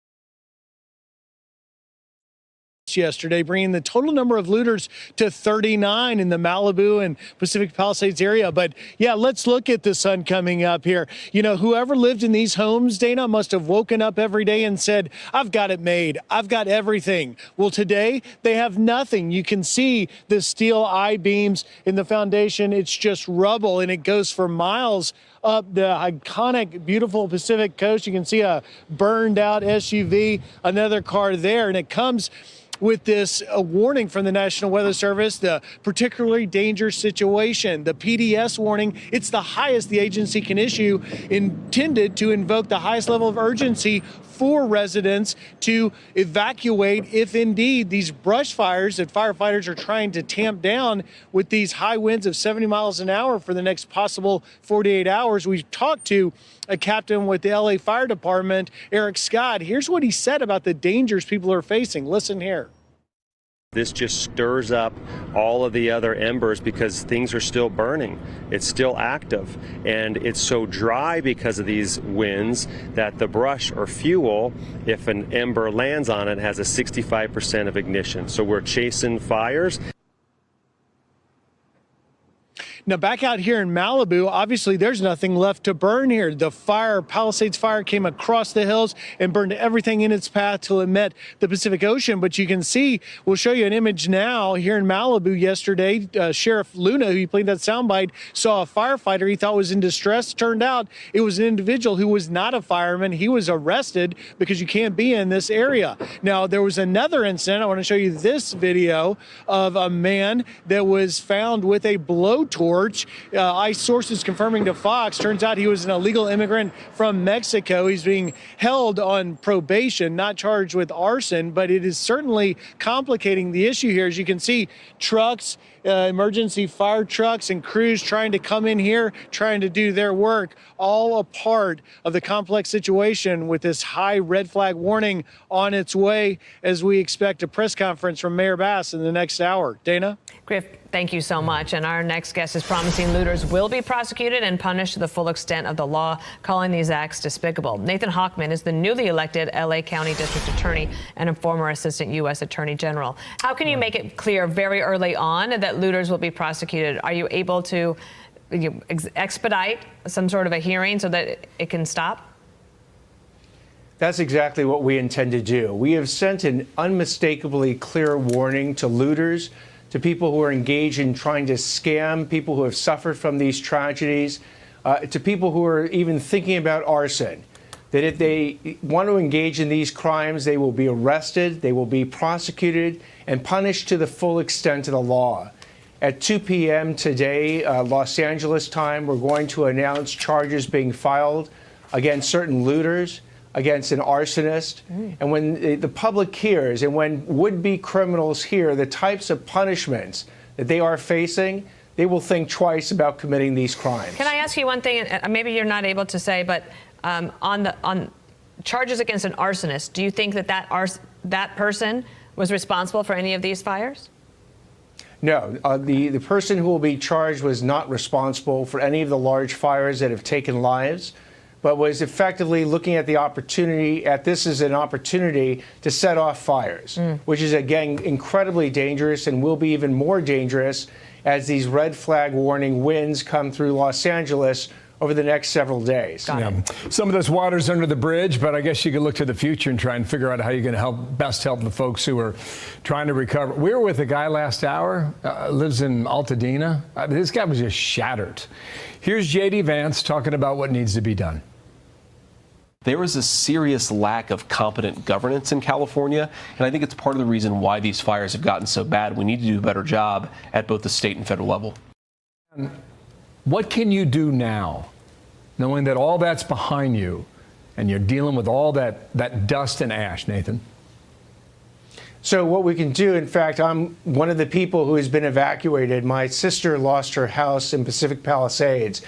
Yesterday, bringing the total number of looters to 39 in the Malibu and Pacific Palisades area. But yeah, let's look at the sun coming up here. You know, whoever lived in these homes, Dana, must have woken up every day and said, I've got it made. I've got everything. Well, today they have nothing. You can see the steel I-beams in the foundation. It's just rubble, and it goes for miles up the iconic, beautiful Pacific coast. You can see a burned out SUV, another car there, and it comes with this warning from the National Weather Service, the particularly dangerous situation, the PDS warning. It's the highest the agency can issue, intended to invoke the highest level of urgency for residents to evacuate if indeed these brush fires that firefighters are trying to tamp down with these high winds of 70 miles an hour for the next possible 48 hours. We've talked to a captain with the LA Fire Department, Eric Scott. Here's what he said about the dangers people are facing. Listen here. This just stirs up all of the other embers because things are still burning. It's still active, and it's so dry because of these winds that the brush or fuel, if an ember lands on it, has a 65% of ignition. So we're chasing fires. Now, back out here in Malibu, obviously there's nothing left to burn here. The fire, Palisades Fire, came across the hills and burned everything in its path till it met the Pacific Ocean. But you can see, we'll show you an image now here in Malibu yesterday. Sheriff Luna, who played that soundbite, saw a firefighter he thought was in distress. Turned out it was an individual who was not a fireman. He was arrested because you can't be in this area. Now, there was another incident. I want to show you this video of a man that was found with a blowtorch. ICE sources confirming to Fox. Turns out he was an illegal immigrant from Mexico. He's being held on probation, not charged with arson, but it is certainly complicating the issue here. As you can see, trucks, emergency fire trucks and crews trying to come in here, trying to do their work, all a part of the complex situation with this high red flag warning on its way as we expect a press conference from Mayor Bass in the next hour. Dana? Griff, thank you so much. And our next guest is promising looters will be prosecuted and punished to the full extent of the law, calling these acts despicable. Nathan Hochman is the newly elected LA County District Attorney and a former Assistant U.S. Attorney General. How can you make it clear very early on that looters will be prosecuted? Are you able to expedite some sort of a hearing so that it can stop? That's exactly what we intend to do. We have sent an unmistakably clear warning to looters, to people who are engaged in trying to scam people who have suffered from these tragedies, to people who are even thinking about arson, that if they want to engage in these crimes, they will be arrested, they will be prosecuted, and punished to the full extent of the law. At 2 p.m. today, Los Angeles time, we're going to announce charges being filed against certain looters, against an arsonist. And when the public hears and when would-be criminals hear the types of punishments that they are facing, they will think twice about committing these crimes. Can I ask you one thing? Maybe you're not able to say, but on charges against an arsonist, do you think that person was responsible for any of these fires? No, the person who will be charged was not responsible for any of the large fires that have taken lives, but was effectively looking at the opportunity, this as an opportunity to set off fires, which is, again, incredibly dangerous and will be even more dangerous as these red flag warning winds come through Los Angeles over the next several days. Yeah. Some of this water's under the bridge, but I guess you could look to the future and try and figure out how you're going to best help the folks who are trying to recover. We were with a guy last hour, lives in Altadena. This guy was just shattered. Here's J.D. Vance talking about what needs to be done. There is a serious lack of competent governance in California, and I think it's part of the reason why these fires have gotten so bad. We need to do a better job at both the state and federal level. What can you do now, knowing that all that's behind you and you're dealing with all that dust and ash, Nathan? So what we can do, in fact, I'm one of the people who has been evacuated. My sister lost her house in Pacific Palisades.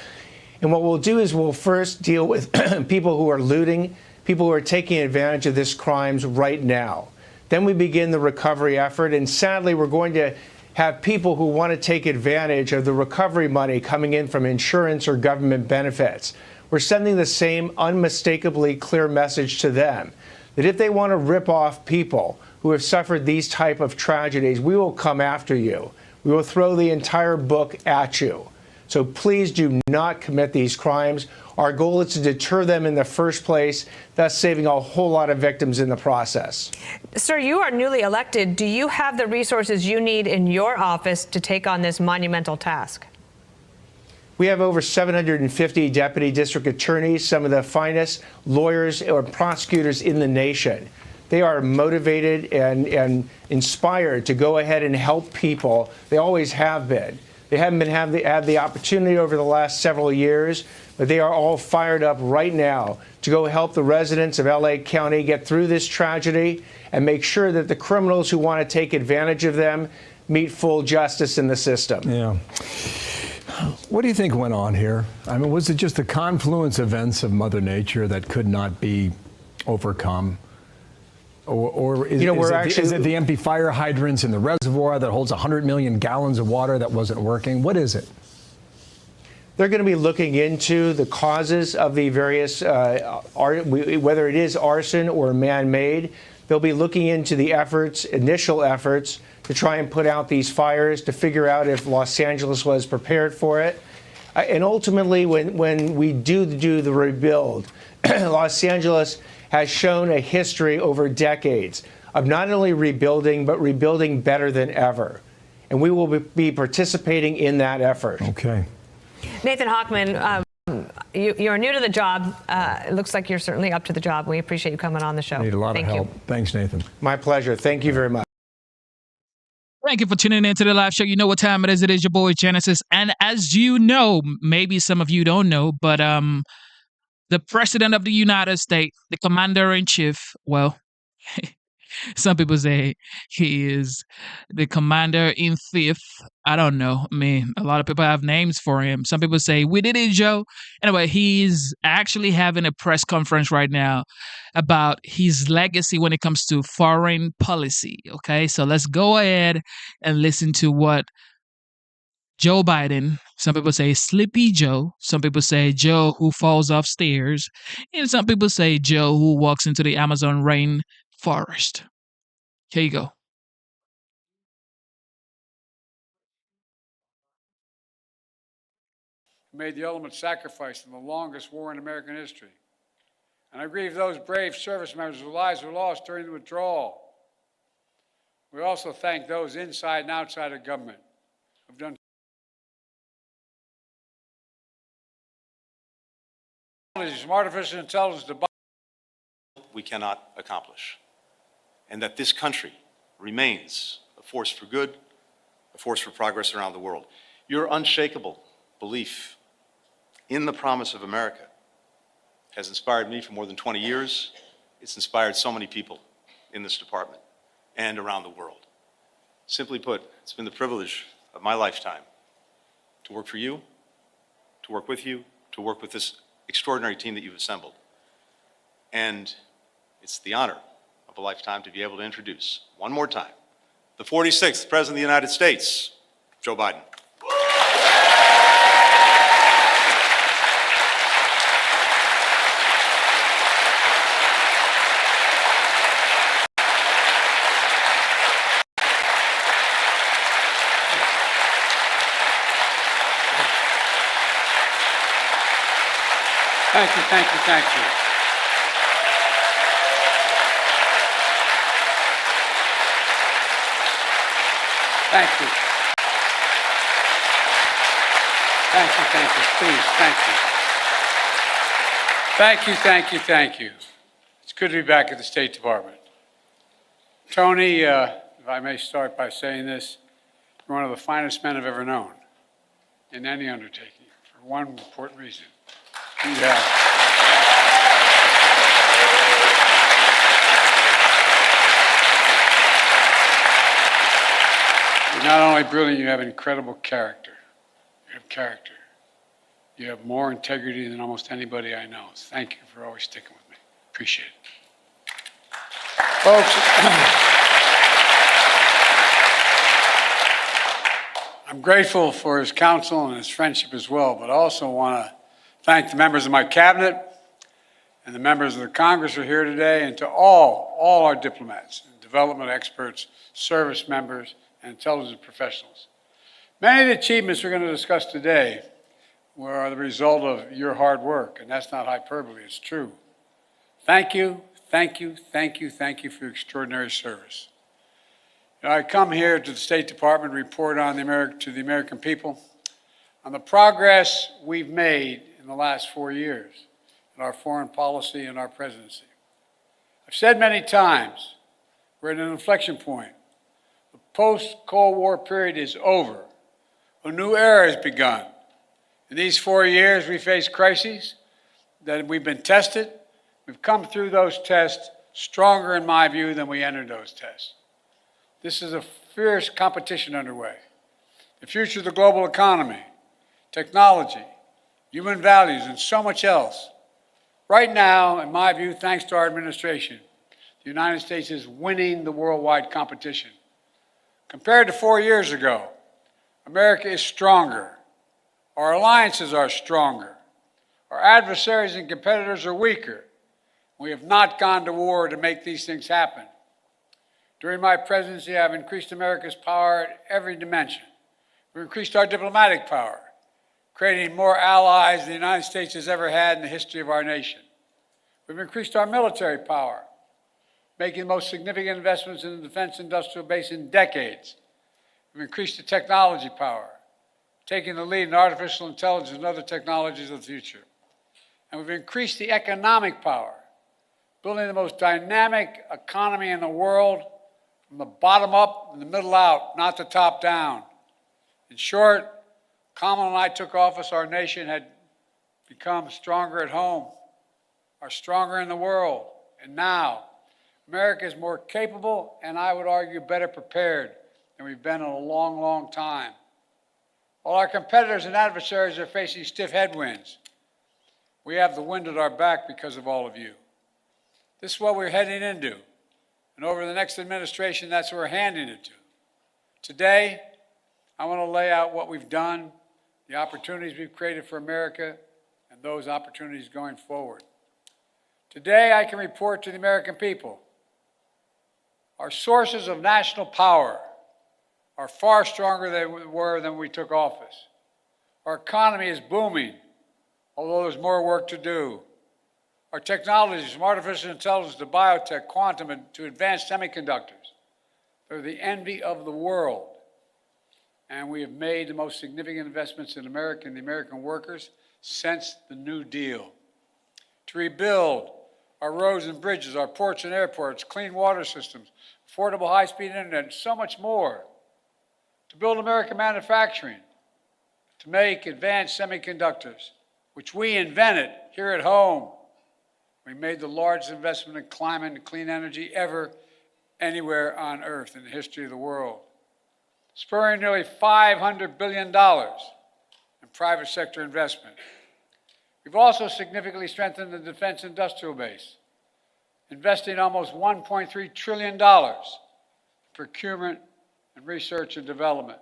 And what we'll do is we'll first deal with people who are looting, people who are taking advantage of these crimes right now. Then we begin the recovery effort. And sadly, we're going to have people who want to take advantage of the recovery money coming in from insurance or government benefits. We're sending the same unmistakably clear message to them that if they want to rip off people who have suffered these type of tragedies, we will come after you. We will throw the entire book at you. So please do not commit these crimes. Our goal is to deter them in the first place, thus saving a whole lot of victims in the process. Sir, you are newly elected. Do you have the resources you need in your office to take on this monumental task? We have over 750 deputy district attorneys, some of the finest lawyers or prosecutors in the nation. They are motivated and inspired to go ahead and help people. They always have been. They haven't had the opportunity over the last several years, but they are all fired up right now to go help the residents of LA County get through this tragedy and make sure that the criminals who want to take advantage of them meet full justice in the system. Yeah. What do you think went on here? I mean, was it just the confluence events of Mother Nature that could not be overcome? Or is it the empty fire hydrants in the reservoir that holds 100 million gallons of water that wasn't working? What is it? They're going to be looking into the causes of the various, whether it is arson or man-made. They'll be looking into the initial efforts to try and put out these fires, to figure out if Los Angeles was prepared for it. And ultimately, when we do the rebuild, Los Angeles has shown a history over decades of not only rebuilding, but rebuilding better than ever. And we will be participating in that effort. Okay. Nathan Hochman, you're new to the job. It looks like you're certainly up to the job. We appreciate you coming on the show. Need a lot of help. Thanks, Nathan. My pleasure. Thank you very much. Thank you for tuning in to the live show. You know what time it is. It is your boy Genesis. And as you know, maybe some of you don't know, but the President of the United States, the Commander-in-Chief, well, some people say he is the Commander-in-Chief. I don't know. I mean, a lot of people have names for him. Some people say, we did it, Joe. Anyway, he's actually having a press conference right now about his legacy when it comes to foreign policy. Okay, so let's go ahead and listen to what Joe Biden, some people say Sleepy Joe, some people say Joe who falls off stairs, and some people say Joe who walks into the Amazon rainforest. Here you go. Made the ultimate sacrifice in the longest war in American history. And I grieve those brave service members whose lives were lost during the withdrawal. We also thank those inside and outside of government who've done from artificial intelligence to we cannot accomplish, and that this country remains a force for good, a force for progress around the world. Your unshakable belief in the promise of America has inspired me for more than 20 years. It's inspired so many people in this department and around the world. Simply put, it's been the privilege of my lifetime to work for you, to work with you, to work with this extraordinary team that you've assembled. And it's the honor of a lifetime to be able to introduce, one more time, the 46th President of the United States, Joe Biden. Thank you, thank you, thank you. Thank you. Thank you, thank you, please, thank you. Thank you, thank you, thank you. It's good to be back at the State Department. Tony, if I may start by saying this, you're one of the finest men I've ever known in any undertaking, for one important reason. You You're not only brilliant, you have incredible character. You have character. You have more integrity than almost anybody I know. Thank you for always sticking with me. Appreciate it. Folks, I'm grateful for his counsel and his friendship as well, but I also want to thank the members of my cabinet and the members of the Congress who are here today, and to all our diplomats, development experts, service members, and intelligence professionals. Many of the achievements we're going to discuss today were the result of your hard work, and that's not hyperbole, it's true. Thank you, thank you, thank you, thank you for your extraordinary service. I come here to the State Department to report on to the American people on the progress we've made in the last 4 years in our foreign policy and our presidency. I've said many times, we're at an inflection point. The post-Cold War period is over. A new era has begun. In these 4 years, we faced crises that we've been tested. We've come through those tests stronger, in my view, than we entered those tests. This is a fierce competition underway. The future of the global economy, technology, human values, and so much else. Right now, in my view, thanks to our administration, the United States is winning the worldwide competition. Compared to 4 years ago, America is stronger. Our alliances are stronger. Our adversaries and competitors are weaker. We have not gone to war to make these things happen. During my presidency, I've increased America's power at every dimension. We've increased our diplomatic power, creating more allies than the United States has ever had in the history of our nation. We've increased our military power, making the most significant investments in the defense industrial base in decades. We've increased the technology power, taking the lead in artificial intelligence and other technologies of the future. And we've increased the economic power, building the most dynamic economy in the world from the bottom up and the middle out, not the top down. In short, Kamala and I took office, our nation had become stronger at home, are stronger in the world. And now, America is more capable and I would argue better prepared than we've been in a long, long time. While our competitors and adversaries are facing stiff headwinds, we have the wind at our back because of all of you. This is what we're heading into. And over the next administration, that's what we're handing it to. Today, I want to lay out what we've done, the opportunities we've created for America, and those opportunities going forward. Today, I can report to the American people our sources of national power are far stronger than they were when we took office. Our economy is booming, although there's more work to do. Our technologies, from artificial intelligence to biotech, quantum, and to advanced semiconductors, they're the envy of the world. And we have made the most significant investments in America and the American workers since the New Deal. To rebuild our roads and bridges, our ports and airports, clean water systems, affordable high-speed internet, and so much more. To build American manufacturing, to make advanced semiconductors, which we invented here at home. We made the largest investment in climate and clean energy ever anywhere on Earth in the history of the world, spurring nearly $500 billion in private sector investment. We've also significantly strengthened the defense industrial base, investing almost $1.3 trillion in procurement and research and development.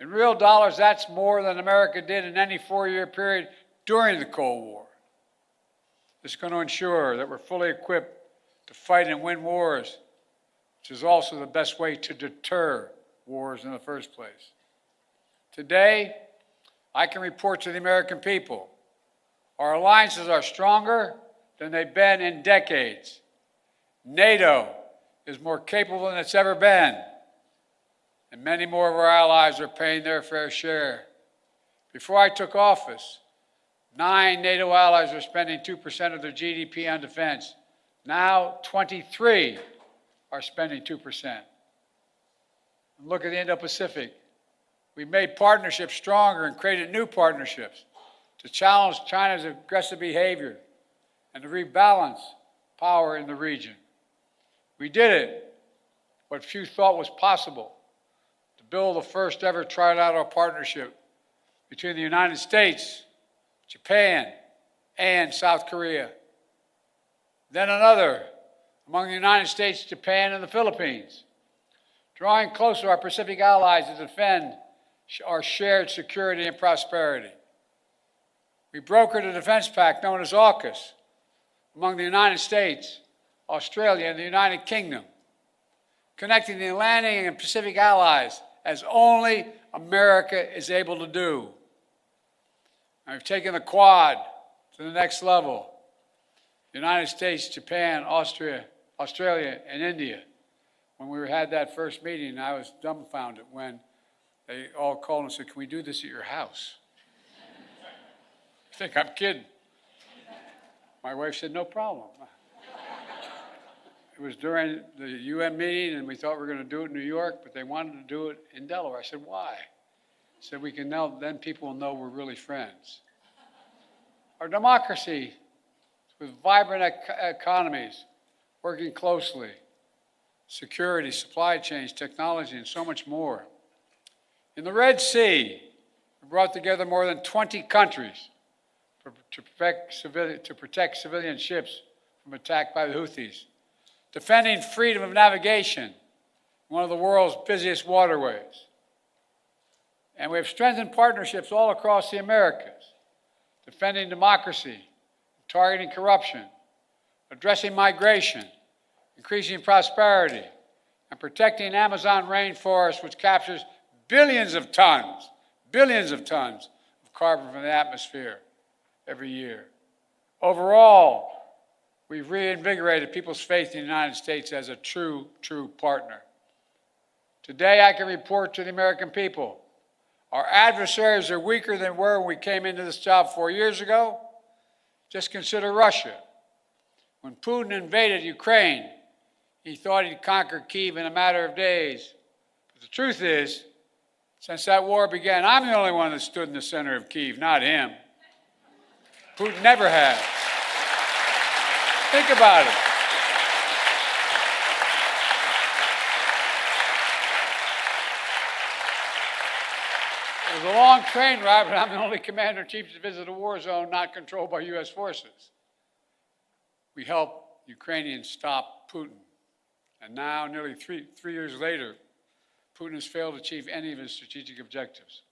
In real dollars, that's more than America did in any four-year period during the Cold War. This is going to ensure that we're fully equipped to fight and win wars, which is also the best way to deter wars in the first place. Today, I can report to the American people our alliances are stronger than they've been in decades. NATO is more capable than it's ever been, and many more of our allies are paying their fair share. Before I took office, 9 NATO allies were spending 2% of their GDP on defense. Now, 23 are spending 2%. And look at the Indo-Pacific. We've made partnerships stronger and created new partnerships to challenge China's aggressive behavior and to rebalance power in the region. We did it, what few thought was possible, to build the first ever trilateral partnership between the United States, Japan, and South Korea. Then another among the United States, Japan, and the Philippines, drawing closer our Pacific allies to defend our shared security and prosperity. We brokered a defense pact known as AUKUS among the United States, Australia, and the United Kingdom, connecting the Atlantic and Pacific allies as only America is able to do. And we've taken the Quad to the next level. The United States, Japan, Australia, and India. When we had that first meeting, I was dumbfounded when they all called and said, "Can we do this at your house?" I think I'm kidding. My wife said, "No problem." It was during the UN meeting, and we thought we were going to do it in New York, but they wanted to do it in Delaware. I said, "Why?" I said, "We can now, then people will know we're really friends." Our democracy, with vibrant economies, working closely, security, supply chains, technology, and so much more. In the Red Sea, we brought together more than 20 countries to protect civilian ships from attack by the Houthis, defending freedom of navigation in one of the world's busiest waterways. And we have strengthened partnerships all across the Americas, defending democracy, targeting corruption, addressing migration, increasing prosperity, and protecting Amazon rainforest, which captures billions of tons of carbon from the atmosphere every year. Overall, we've reinvigorated people's faith in the United States as a true partner. Today, I can report to the American people, our adversaries are weaker than were when we came into this job 4 years ago. Just consider Russia. When Putin invaded Ukraine, he thought he'd conquer Kyiv in a matter of days. But the truth is, since that war began, I'm the only one that stood in the center of Kyiv, not him. Putin never has. Think about it. It was a long train ride, but I'm the only commander-in-chief to visit a war zone not controlled by U.S. forces. We helped Ukrainians stop Putin. And now, nearly three years later, Putin has failed to achieve any of his strategic objectives.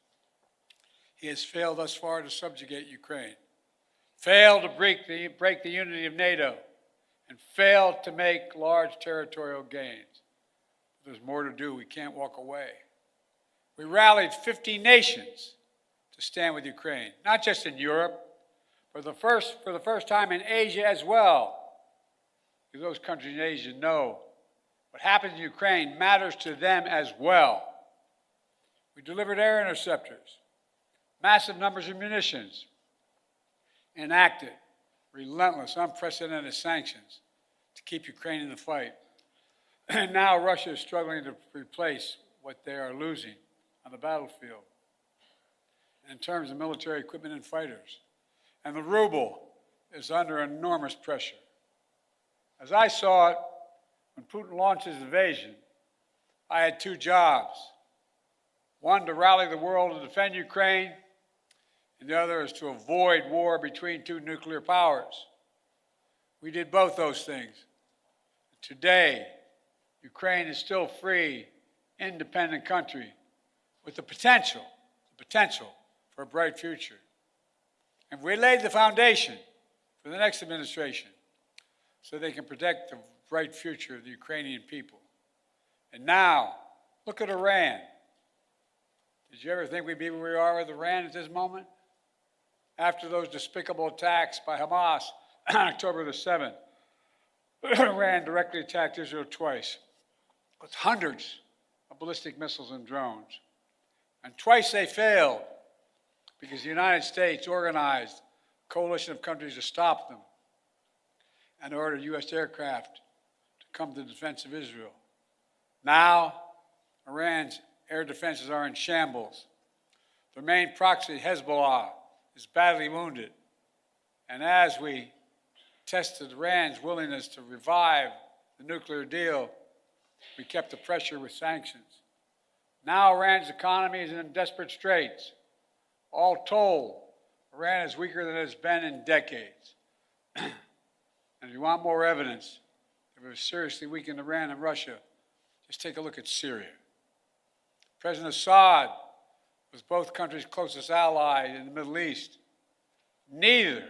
He has failed thus far to subjugate Ukraine, failed to break the unity of NATO, and failed to make large territorial gains. There's more to do. We can't walk away. We rallied 50 nations to stand with Ukraine, not just in Europe, but for the first time in Asia as well. Because those countries in Asia know what happens in Ukraine matters to them as well. We delivered air interceptors, massive numbers of munitions, enacted relentless, unprecedented sanctions to keep Ukraine in the fight. And now Russia is struggling to replace what they are losing on the battlefield in terms of military equipment and fighters. And the ruble is under enormous pressure. As I saw it, when Putin launched his invasion, I had two jobs. One, to rally the world to defend Ukraine, and the other is to avoid war between two nuclear powers. We did both those things. Today, Ukraine is still free, independent country with the potential for a bright future. And we laid the foundation for the next administration so they can protect the bright future of the Ukrainian people. And now, look at Iran. Did you ever think we'd be where we are with Iran at this moment? After those despicable attacks by Hamas on October the 7th, Iran directly attacked Israel twice with hundreds of ballistic missiles and drones. And twice they failed because the United States organized a coalition of countries to stop them and ordered U.S. aircraft to come to the defense of Israel. Now, Iran's air defenses are in shambles. Their main proxy, Hezbollah, is badly wounded. And as we tested Iran's willingness to revive the nuclear deal, we kept the pressure with sanctions. Now Iran's economy is in desperate straits. All told, Iran is weaker than it's been in decades. And if you want more evidence that we've seriously weakened Iran and Russia, just take a look at Syria. President Assad was both countries' closest ally in the Middle East. Neither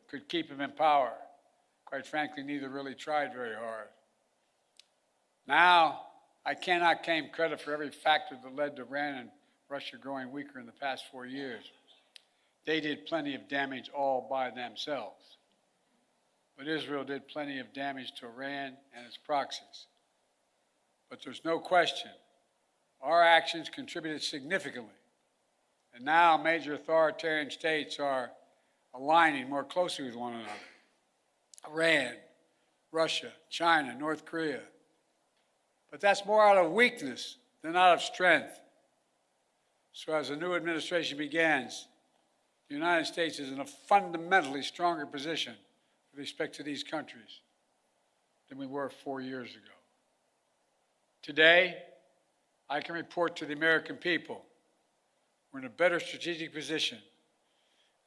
could keep him in power. Quite frankly, neither really tried very hard. Now, I cannot claim credit for every factor that led to Iran and Russia growing weaker in the past 4 years. They did plenty of damage all by themselves. But Israel did plenty of damage to Iran and its proxies. But there's no question, our actions contributed significantly. And now major authoritarian states are aligning more closely with one another. Iran, Russia, China, North Korea. But that's more out of weakness than out of strength. So as the new administration begins, the United States is in a fundamentally stronger position with respect to these countries than we were 4 years ago. Today, I can report to the American people we're in a better strategic position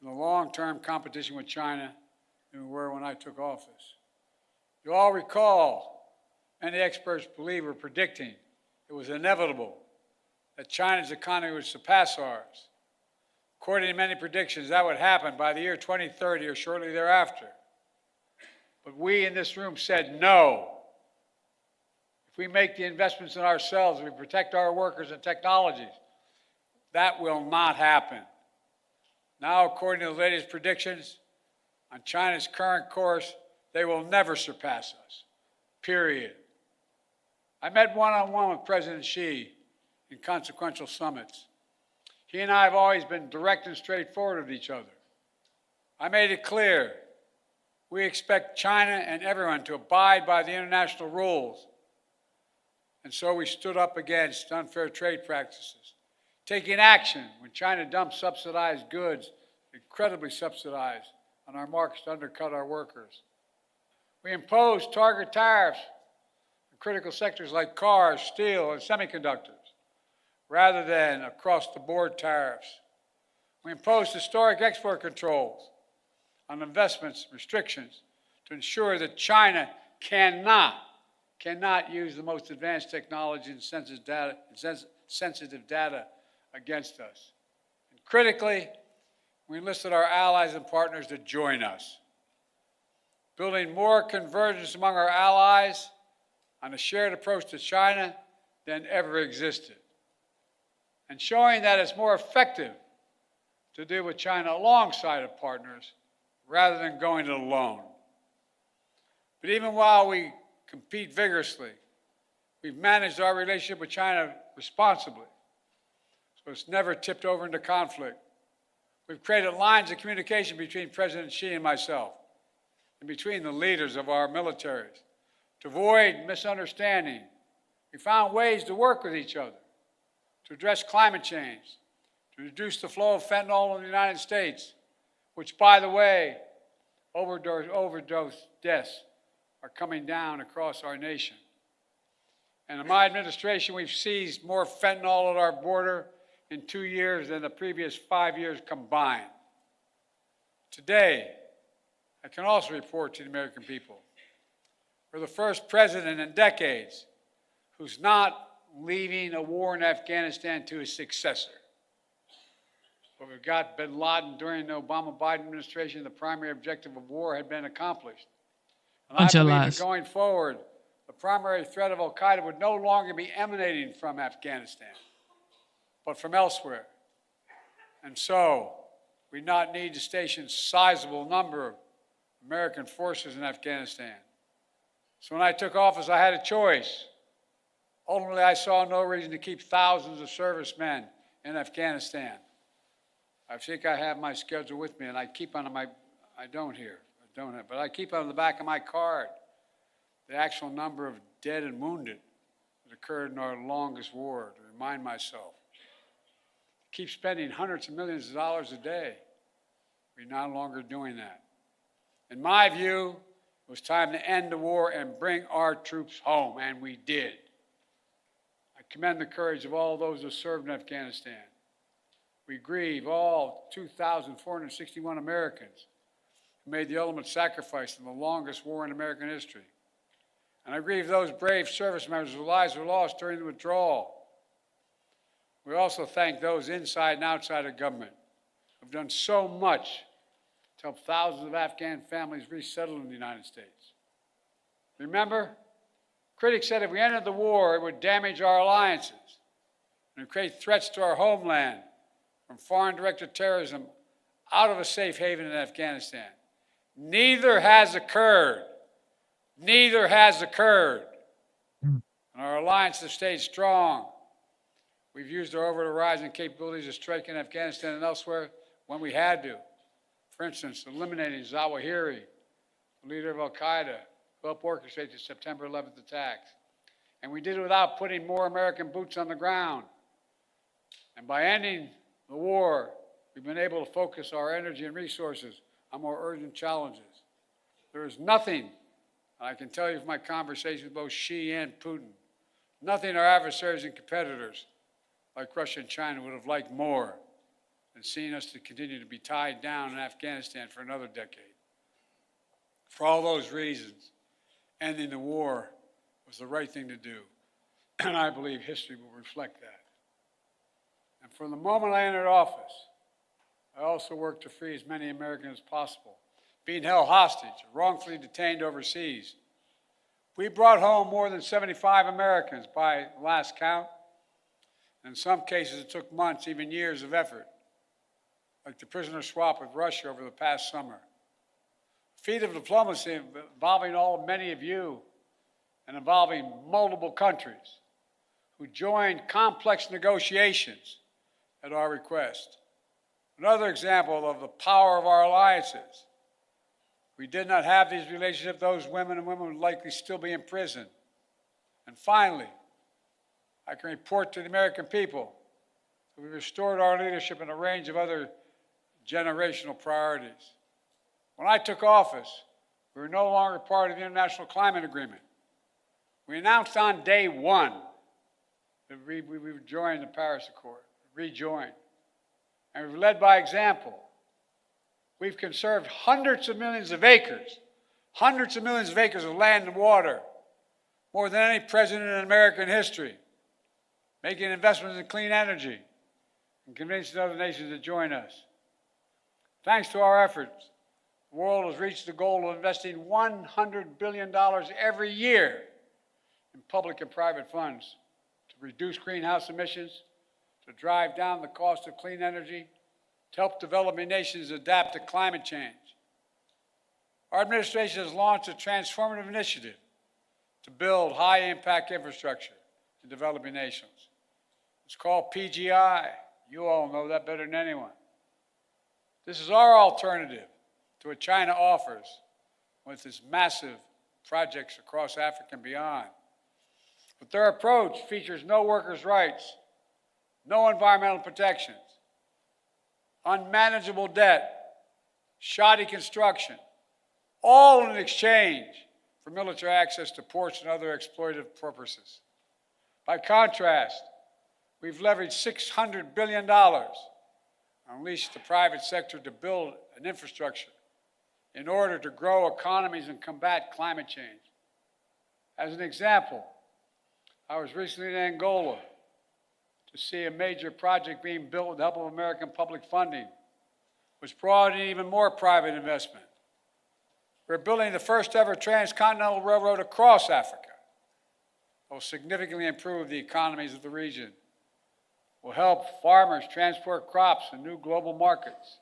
in the long-term competition with China than we were when I took office. You all recall many experts believe or predicting it was inevitable that China's economy would surpass ours. According to many predictions, that would happen by the year 2030 or shortly thereafter. But we in this room said no. If we make the investments in ourselves, if we protect our workers and technologies. That will not happen. Now, according to the latest predictions, on China's current course, they will never surpass us, period. I met one-on-one with President Xi in consequential summits. He and I have always been direct and straightforward with each other. I made it clear we expect China and everyone to abide by the international rules. And so we stood up against unfair trade practices, taking action when China dumps subsidized goods, incredibly subsidized, on our markets to undercut our workers. We imposed target tariffs in critical sectors like cars, steel, and semiconductors, rather than across-the-board tariffs. We imposed historic export controls on investments restrictions to ensure that China cannot use the most advanced technology and sensitive data against us. And critically, we enlisted our allies and partners to join us, building more convergence among our allies on a shared approach to China than ever existed, and showing that it's more effective to deal with China alongside of partners rather than going it alone. But even while we compete vigorously, we've managed our relationship with China responsibly, so it's never tipped over into conflict. We've created lines of communication between President Xi and myself, and between the leaders of our militaries, to avoid misunderstanding. We found ways to work with each other, to address climate change, to reduce the flow of fentanyl in the United States, which, by the way, overdose deaths are coming down across our nation. And in my administration, we've seized more fentanyl at our border in 2 years than the previous 5 years combined. Today, I can also report to the American people, we're the first president in decades who's not leaving a war in Afghanistan to his successor. But we've got bin Laden during the Obama-Biden administration, the primary objective of war had been accomplished. And I believe that going forward, the primary threat of al-Qaeda would no longer be emanating from Afghanistan, but from elsewhere. And so, we not need to station a sizable number of American forces in Afghanistan. So when I took office, I had a choice. Ultimately, I saw no reason to keep thousands of servicemen in Afghanistan. I think I have my schedule with me, and I keep on my, I don't have, but I keep on the back of my card the actual number of dead and wounded that occurred in our longest war to remind myself. Keep spending hundreds of millions of dollars a day. We're no longer doing that. In my view, it was time to end the war and bring our troops home, and we did. I commend the courage of all those who served in Afghanistan. We grieve all 2,461 Americans who made the ultimate sacrifice in the longest war in American history. And I grieve those brave service members whose lives were lost during the withdrawal. We also thank those inside and outside of government who have done so much to help thousands of Afghan families resettle in the United States. Remember, critics said if we ended the war, it would damage our alliances and create threats to our homeland from foreign-directed terrorism out of a safe haven in Afghanistan. Neither has occurred. Neither has occurred. And our alliance has stayed strong. We've used our over-the-horizon capabilities to strike in Afghanistan and elsewhere when we had to. For instance, eliminating Zawahiri, the leader of al-Qaeda, who helped orchestrate the September 11th attacks. And we did it without putting more American boots on the ground. And by ending the war, we've been able to focus our energy and resources on more urgent challenges. There is nothing, I can tell you from my conversations with both Xi and Putin, nothing our adversaries and competitors like Russia and China would have liked more than seeing us to continue to be tied down in Afghanistan for another decade. For all those reasons, ending the war was the right thing to do, and I believe history will reflect that. And from the moment I entered office, I also worked to free as many Americans as possible being held hostage or wrongfully detained overseas. We brought home more than 75 Americans by last count. In some cases, it took months, even years of effort, like the prisoner swap with Russia over the past summer. A feat of diplomacy involving many of you and involving multiple countries who joined complex negotiations at our request. Another example of the power of our alliances. We did not have these relationships, those women and women would likely still be in prison. And finally, I can report to the American people that we restored our leadership in a range of other generational priorities. When I took office, we were no longer part of the International Climate Agreement. We announced on day one that we would join the Paris Accord, rejoin. And we've led by example. We've conserved hundreds of millions of acres of land and water, more than any president in American history, making investments in clean energy and convincing other nations to join us. Thanks to our efforts, the world has reached the goal of investing $100 billion every year in public and private funds to reduce greenhouse emissions, to drive down the cost of clean energy, to help developing nations adapt to climate change. Our administration has launched a transformative initiative to build high-impact infrastructure in developing nations. It's called PGI. You all know that better than anyone. This is our alternative to what China offers with its massive projects across Africa and beyond. But their approach features no workers' rights, no environmental protections, unmanageable debt, shoddy construction, all in exchange for military access to ports and other exploitative purposes. By contrast, we've leveraged $600 billion and unleashed the private sector to build an infrastructure in order to grow economies and combat climate change. As an example, I was recently in Angola to see a major project being built with the help of American public funding, which brought in even more private investment. We're building the first ever transcontinental railroad across Africa. It will significantly improve the economies of the region. Will help farmers transport crops in new global markets.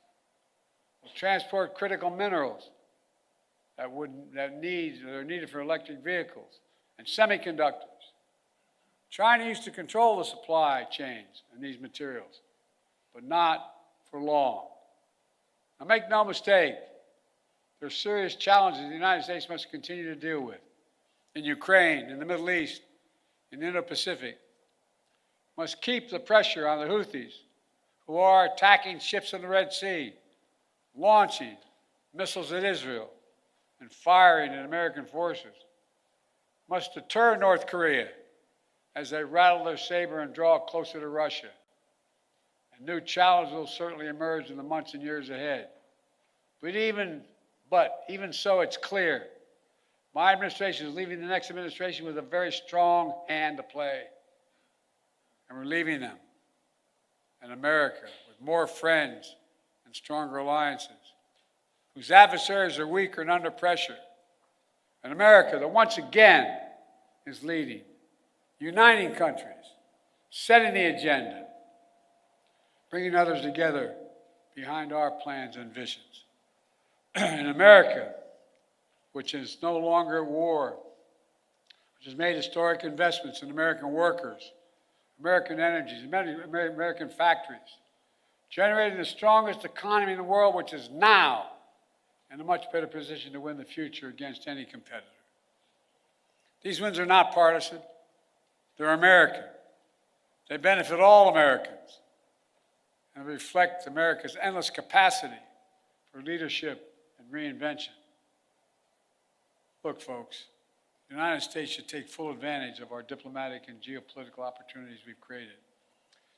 Will transport critical minerals that are needed for electric vehicles and semiconductors. China used to control the supply chains in these materials, but not for long. Now, make no mistake, there are serious challenges the United States must continue to deal with in Ukraine, in the Middle East, in the Indo-Pacific. Must keep the pressure on the Houthis, who are attacking ships in the Red Sea, launching missiles at Israel, and firing at American forces. Must deter North Korea as they rattle their saber and draw closer to Russia. And new challenges will certainly emerge in the months and years ahead. But even so, it's clear my administration is leaving the next administration with a very strong hand to play. And we're leaving them in America with more friends and stronger alliances, whose adversaries are weaker and under pressure. An America that once again is leading, uniting countries, setting the agenda, bringing others together behind our plans and visions. An America which is no longer at war, which has made historic investments in American workers, American energies, American factories, generating the strongest economy in the world, which is now in a much better position to win the future against any competitor. These wins are not partisan. They're American. They benefit all Americans and reflect America's endless capacity for leadership and reinvention. Look, folks, the United States should take full advantage of our diplomatic and geopolitical opportunities we've created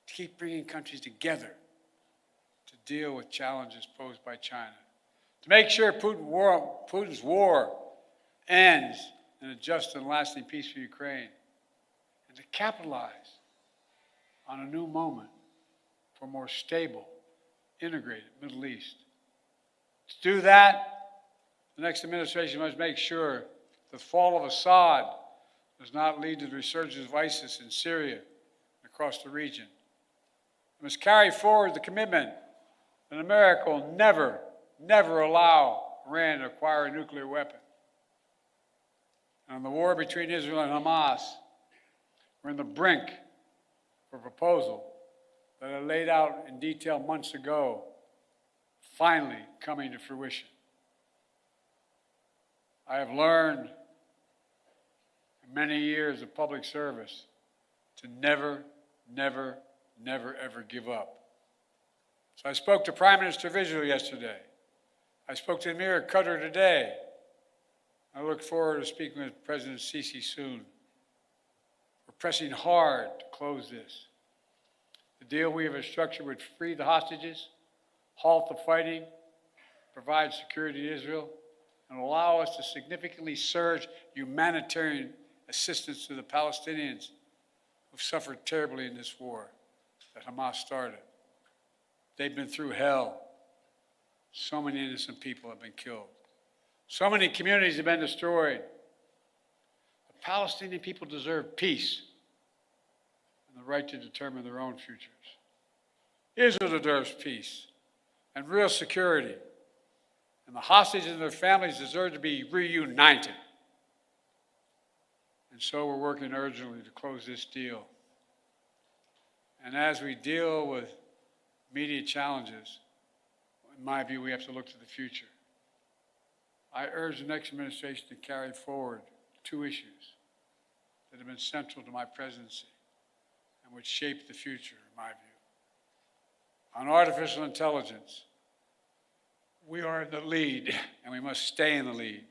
to keep bringing countries together to deal with challenges posed by China, to make sure Putin's war ends in a just and lasting peace for Ukraine, and to capitalize on a new moment for a more stable, integrated Middle East. To do that, the next administration must make sure The fall of Assad does not lead to the resurgence of ISIS in Syria and across the region. We must carry forward the commitment that America will never, never allow Iran to acquire a nuclear weapon. And on the war between Israel and Hamas, we're on the brink of a proposal that I laid out in detail months ago, finally coming to fruition. I have learned in many years of public service to never, never, never, ever give up. So I spoke to Prime Minister of Israel yesterday. I spoke to Emir of Qatar today. I look forward to speaking with President Sisi soon. We're pressing hard to close this. The deal we have structured would free the hostages, halt the fighting, provide security to Israel, and allow us to significantly surge humanitarian assistance to the Palestinians who've suffered terribly in this war that Hamas started. They've been through hell. So many innocent people have been killed. So many communities have been destroyed. The Palestinian people deserve peace and the right to determine their own futures. Israel deserves peace and real security. And the hostages and their families deserve to be reunited. And so we're working urgently to close this deal. And as we deal with immediate challenges, in my view, we have to look to the future. I urge the next administration to carry forward two issues that have been central to my presidency and which shape the future, in my view. On artificial intelligence, we are in the lead, and we must stay in the lead.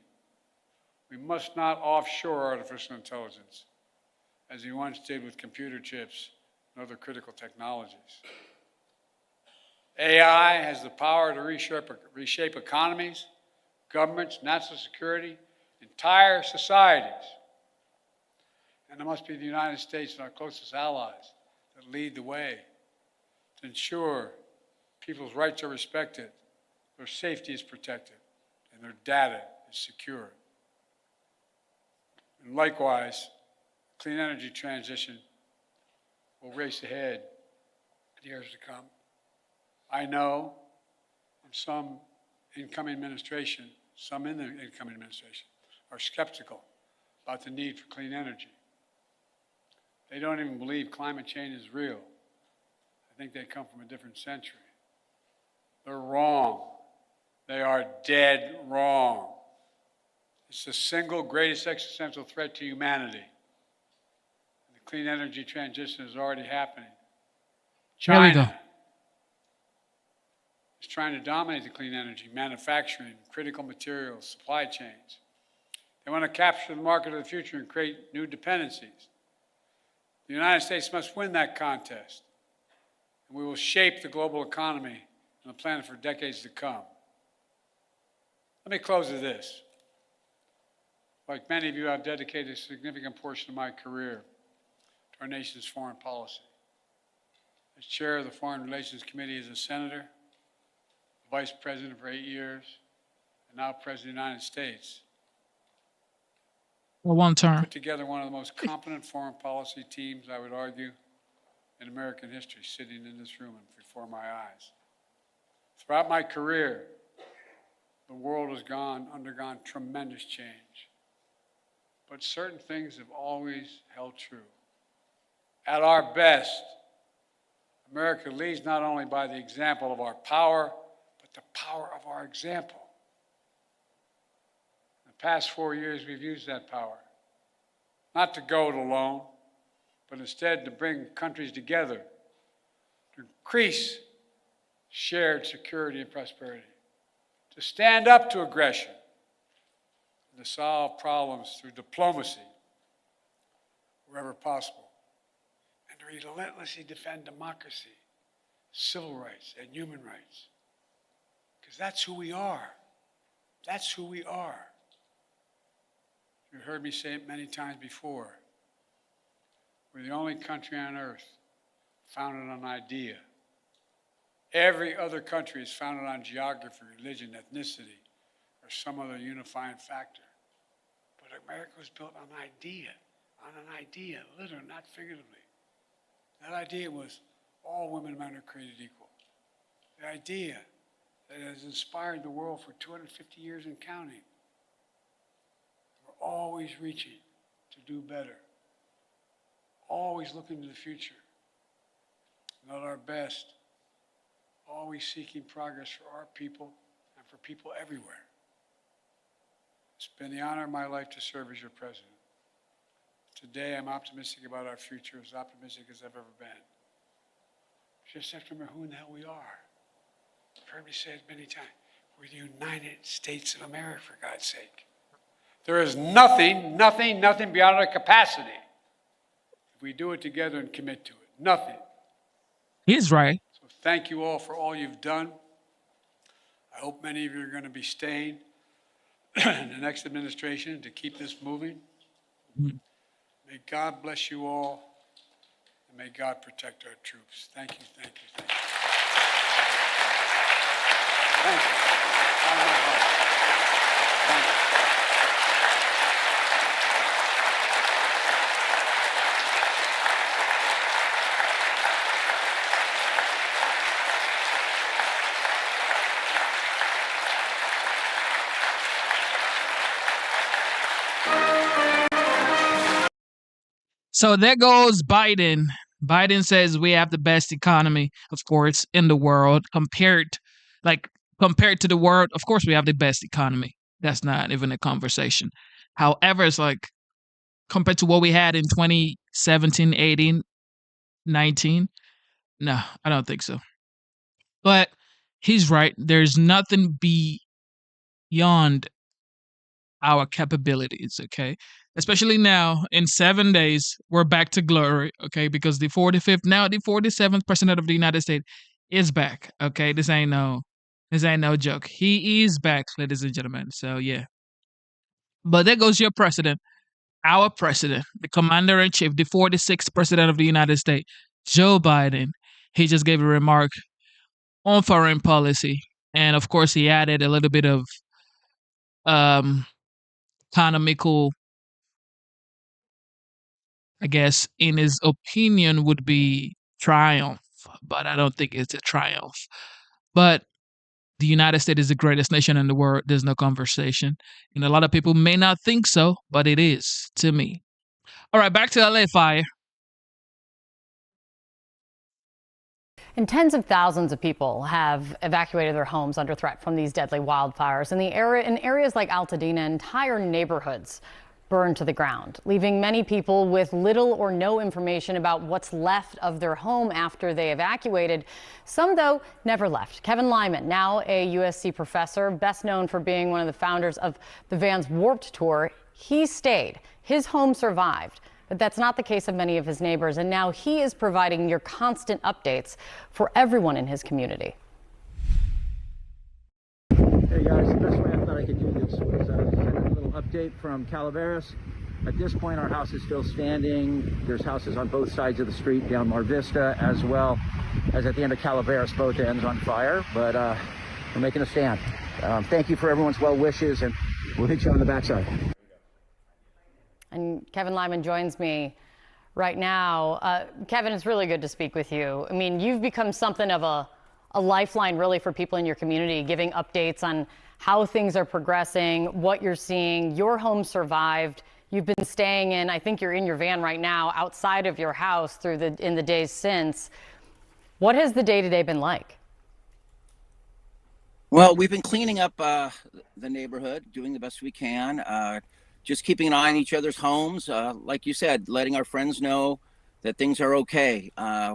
We must not offshore artificial intelligence, as we once did with computer chips and other critical technologies. AI has the power to reshape economies, governments, national security, entire societies. And it must be the United States and our closest allies that lead the way to ensure people's rights are respected, their safety is protected, and their data is secure. And likewise, clean energy transition will race ahead in years to come. I know some incoming administration, some in the incoming administration, are skeptical about the need for clean energy. They don't even believe climate change is real. I think they come from a different century. They're wrong. They are dead wrong. It's the single greatest existential threat to humanity. And the clean energy transition is already happening. There we go. China is trying to dominate the clean energy, manufacturing, critical materials, supply chains. They want to capture the market of the future and create new dependencies. The United States must win that contest, and we will shape the global economy and the planet for decades to come. Let me close with this. Like many of you, I've dedicated a significant portion of my career to our nation's foreign policy. As chair of the Foreign Relations Committee as a senator, vice president for 8 years, and now president of the United States. For one term. Put together one of the most competent foreign policy teams, I would argue, in American history, sitting in this room and before my eyes. Throughout my career, the world has undergone tremendous change. But certain things have always held true. At our best, America leads not only by the example of our power, but the power of our example. In the past 4 years, we've used that power, not to go it alone, but instead to bring countries together, to increase shared security and prosperity, to stand up to aggression, and to solve problems through diplomacy wherever possible, and to relentlessly defend democracy, civil rights, and human rights. Because that's who we are. That's who we are. You've heard me say it many times before. We're the only country on earth founded on idea. Every other country is founded on geography, religion, ethnicity, or some other unifying factor. But America was built on an idea, literally, not figuratively. That idea was all women and men are created equal. The idea that has inspired the world for 250 years and counting. We're always reaching to do better, always looking to the future, not our best, always seeking progress for our people and for people everywhere. It's been the honor of my life to serve as your president. Today, I'm optimistic about our future, as optimistic as I've ever been. Just have to remember who in the hell we are. You've heard me say it many times. We're the United States of America, for God's sake. There is nothing beyond our capacity if we do it together and commit to it. Nothing. He's right. So thank you all for all you've done. I hope many of you are going to be staying in the next administration to keep this moving. May God bless you all, and may God protect our troops. Thank you, thank you, thank you. Thank you. Thank you. So there goes Biden. Biden says we have the best economy, of course, in the world compared to the world. Of course, we have the best economy. That's not even a conversation. However, it's like compared to what we had in 2017, 18, 19. No, I don't think so. But he's right. There's nothing beyond our capabilities, okay? Especially now, in 7 days, we're back to glory, okay? Because the 47th president of the United States is back, okay? This ain't no joke. He is back, ladies and gentlemen. So yeah. But there goes your president, our president, the commander-in-chief, the 46th president of the United States, Joe Biden. He just gave a remark on foreign policy. And of course, he added a little bit of economical, I guess, in his opinion, would be triumph, but I don't think it's a triumph. But the United States is the greatest nation in the world. There's no conversation. And a lot of people may not think so, but it is to me. All right, back to LA fire. And tens of thousands of people have evacuated their homes under threat from these deadly wildfires. In areas like Altadena, entire neighborhoods burned to the ground, leaving many people with little or no information about what's left of their home after they evacuated. Some, though, never left. Kevin Lyman, now a USC professor, best known for being one of the founders of the Vans Warped Tour, he stayed. His home survived. But that's not the case of many of his neighbors, and now he is providing near constant updates for everyone in his community. Hey guys, the best way I thought I could do this was send a little update from Calaveras. At this point, our house is still standing. There's houses on both sides of the street down Mar Vista, as well as at the end of Calaveras, both ends on fire, but we're making a stand. Thank you for everyone's well wishes, and we'll hit you on the backside. And Kevin Lyman joins me right now. Kevin, it's really good to speak with you. I mean, you've become something of a lifeline really for people in your community, giving updates on how things are progressing, what you're seeing. Your home survived. You've been staying in, I think you're in your van right now, outside of your house in the days since. What has the day-to-day been like? Well, we've been cleaning up the neighborhood, doing the best we can. Just keeping an eye on each other's homes. Like you said, letting our friends know that things are okay.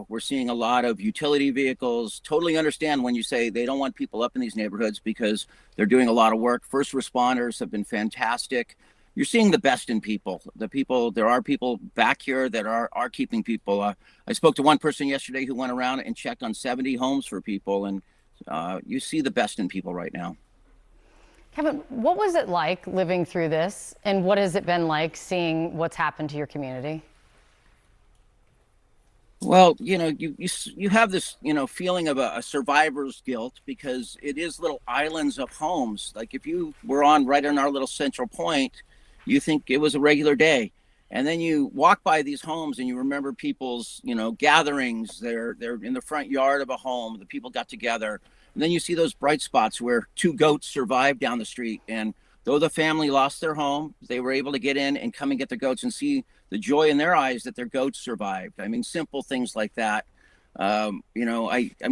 We're seeing a lot of utility vehicles. Totally understand when you say they don't want people up in these neighborhoods because they're doing a lot of work. First responders have been fantastic. You're seeing the best in people. There are people back here that are keeping people. I spoke to one person yesterday who went around and checked on 70 homes for people, and you see the best in people right now. Kevin, what was it like living through this, and what has it been like seeing what's happened to your community? Well, you have this, feeling of a survivor's guilt because it is little islands of homes. Like if you were right on our little central point, you think it was a regular day. And then you walk by these homes and you remember people's, gatherings. They're in the front yard of a home. The people got together. And then you see those bright spots where 2 goats survived down the street. And though the family lost their home, they were able to get in and come and get their goats and see the joy in their eyes that their goats survived. I mean, simple things like that. I'm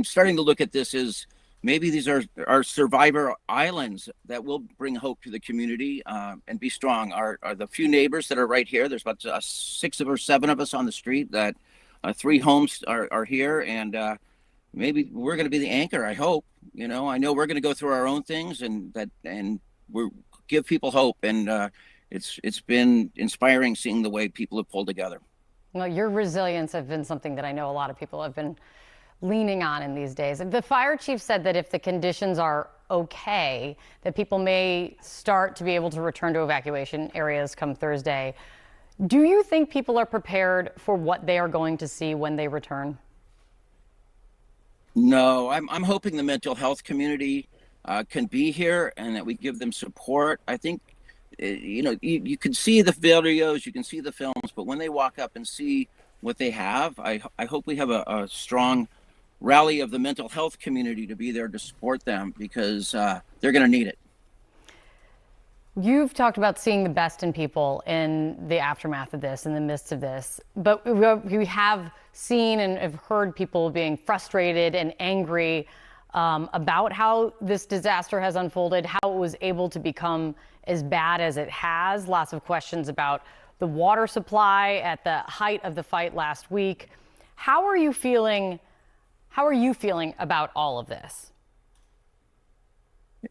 starting to look at this as maybe these are survivor islands that will bring hope to the community and be strong. Are the few neighbors that are right here? There's about 6 or 7 of us on the street. That 3 homes are here, and maybe we're going to be the anchor. I hope. I know we're going to go through our own things, and we're give people hope. And it's been inspiring seeing the way people have pulled together. Well, your resilience has been something that I know a lot of people have been leaning on in these days. The fire chief said that if the conditions are okay, that people may start to be able to return to evacuation areas come Thursday. Do you think people are prepared for what they are going to see when they return? No, I'm hoping the mental health community can be here and that we give them support. I think, you can see the videos, you can see the films, but when they walk up and see what they have, I hope we have a strong rally of the mental health community to be there to support them, because they're going to need it. You've talked about seeing the best in people in the aftermath of this, in the midst of this, but we have seen and have heard people being frustrated and angry about how this disaster has unfolded, how it was able to become as bad as it has. Lots of questions about the water supply at the height of the fight last week. How are you feeling about all of this?